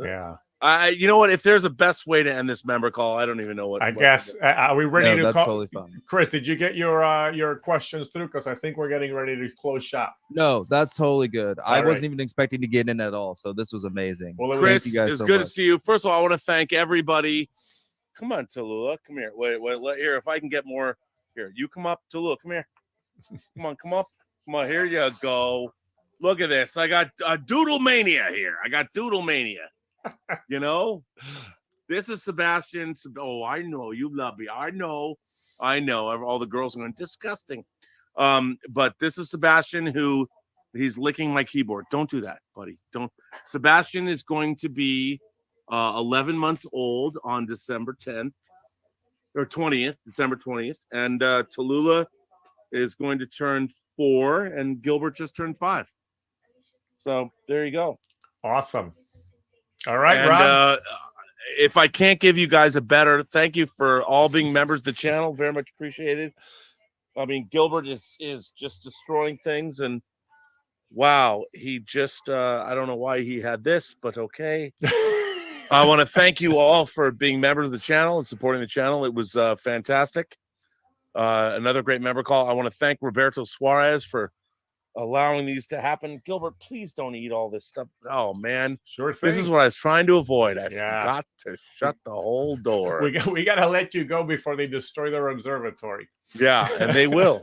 you know what? If there's a best way to end this member call, I don't even know what. I guess are we ready to that's call? totally fine. Chris, did you get your questions through? Because I think we're getting ready to close shop. No, that's totally good. I All wasn't right. even expecting to get in at all, so this was amazing. Well, Chris, Thank you guys it's so good much. to see you. First of all, I want to thank everybody. Come on, Tallulah. Come here. Wait, here. If I can get more. Here, you come up, Tallulah. Come here. Come on, come up. Come on, here you go. Look at this. I got Doodle Mania here. I got Doodle Mania. You know? This is Sebastian. Oh, I know. You love me. I know. All the girls are going, disgusting. But this is Sebastian who he's licking my keyboard. Don't do that, buddy. Don't. Sebastian is going to be 11 months old on December 10th or 20th, December 20th. And Tallulah is going to turn 4 and Gilbert just turned 5. So there you go. Awesome. All right, and, Rob. If I can't give you guys a better, thank you for all being members of the channel. Very much appreciated. I mean, Gilbert is just destroying things, and wow, he just I don't know why he had this, but okay. I want to thank you all for being members of the channel and supporting the channel. It was fantastic. Another great member call. I want to thank Roberto Suarez for allowing these to happen. Gilbert, please don't eat all this stuff. Oh man, sure thing. This is what I was trying to avoid. I forgot to shut the whole door. We got to let you go before they destroy their observatory. Yeah, and they will.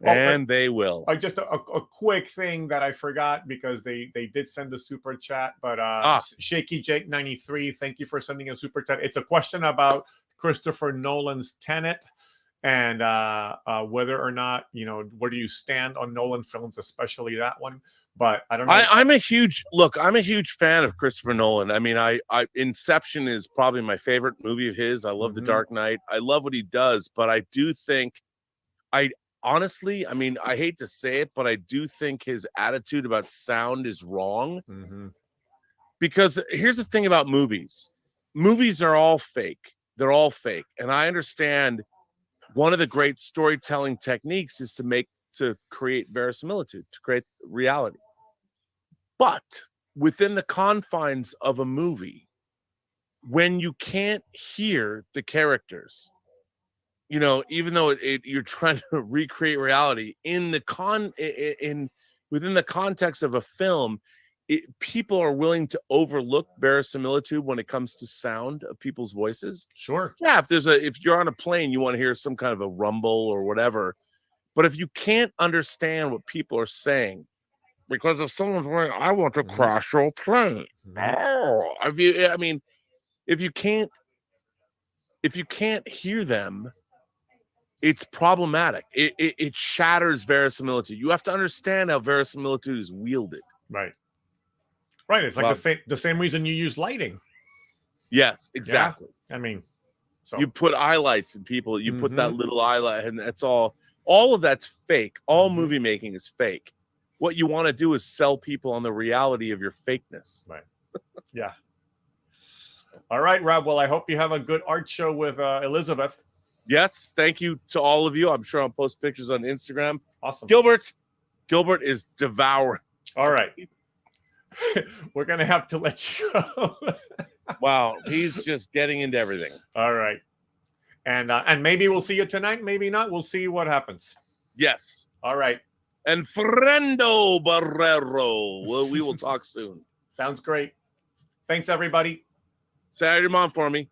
They will. Just a quick thing that I forgot because they did send a super chat, but Shaky Jake 93, thank you for sending a super chat. It's a question about Christopher Nolan's Tenet and whether or not, where do you stand on Nolan films, especially that one. But I don't know. I'm a huge fan of Christopher Nolan. I mean, I Inception is probably my favorite movie of his. I love The Dark Knight. I love what he does, but I do think honestly, I mean, I hate to say it, but I do think his attitude about sound is wrong. Because here's the thing about movies. Movies are all fake. They're all fake. And I understand one of the great storytelling techniques is to create verisimilitude, to create reality. But within the confines of a movie, when you can't hear the characters, even though you're trying to recreate reality within the context of a film, people are willing to overlook verisimilitude when it comes to sound of people's voices. Sure. Yeah, if you're on a plane, you want to hear some kind of a rumble or whatever. But if you can't understand what people are saying, because if someone's saying, "I want to crash your plane," if you can't hear them, it's problematic. It shatters verisimilitude. You have to understand how verisimilitude is wielded. Right. It's like the same reason you use lighting. Yes, exactly. Yeah. I mean, you put highlights in people. You put that little highlight, and that's all. All of that's fake. All movie making is fake. What you want to do is sell people on the reality of your fakeness. Right. Yeah. All right, Rob. Well, I hope you have a good art show with Elizabeth. Yes, thank you to all of you. I'm sure I'll post pictures on Instagram. Awesome. Gilbert is devouring. All right. We're going to have to let you go. Wow, he's just getting into everything. All right. And maybe we'll see you tonight. Maybe not. We'll see what happens. Yes. All right. And Frendo Barrero. Well, we will talk soon. Sounds great. Thanks, everybody. Say hi to your mom for me.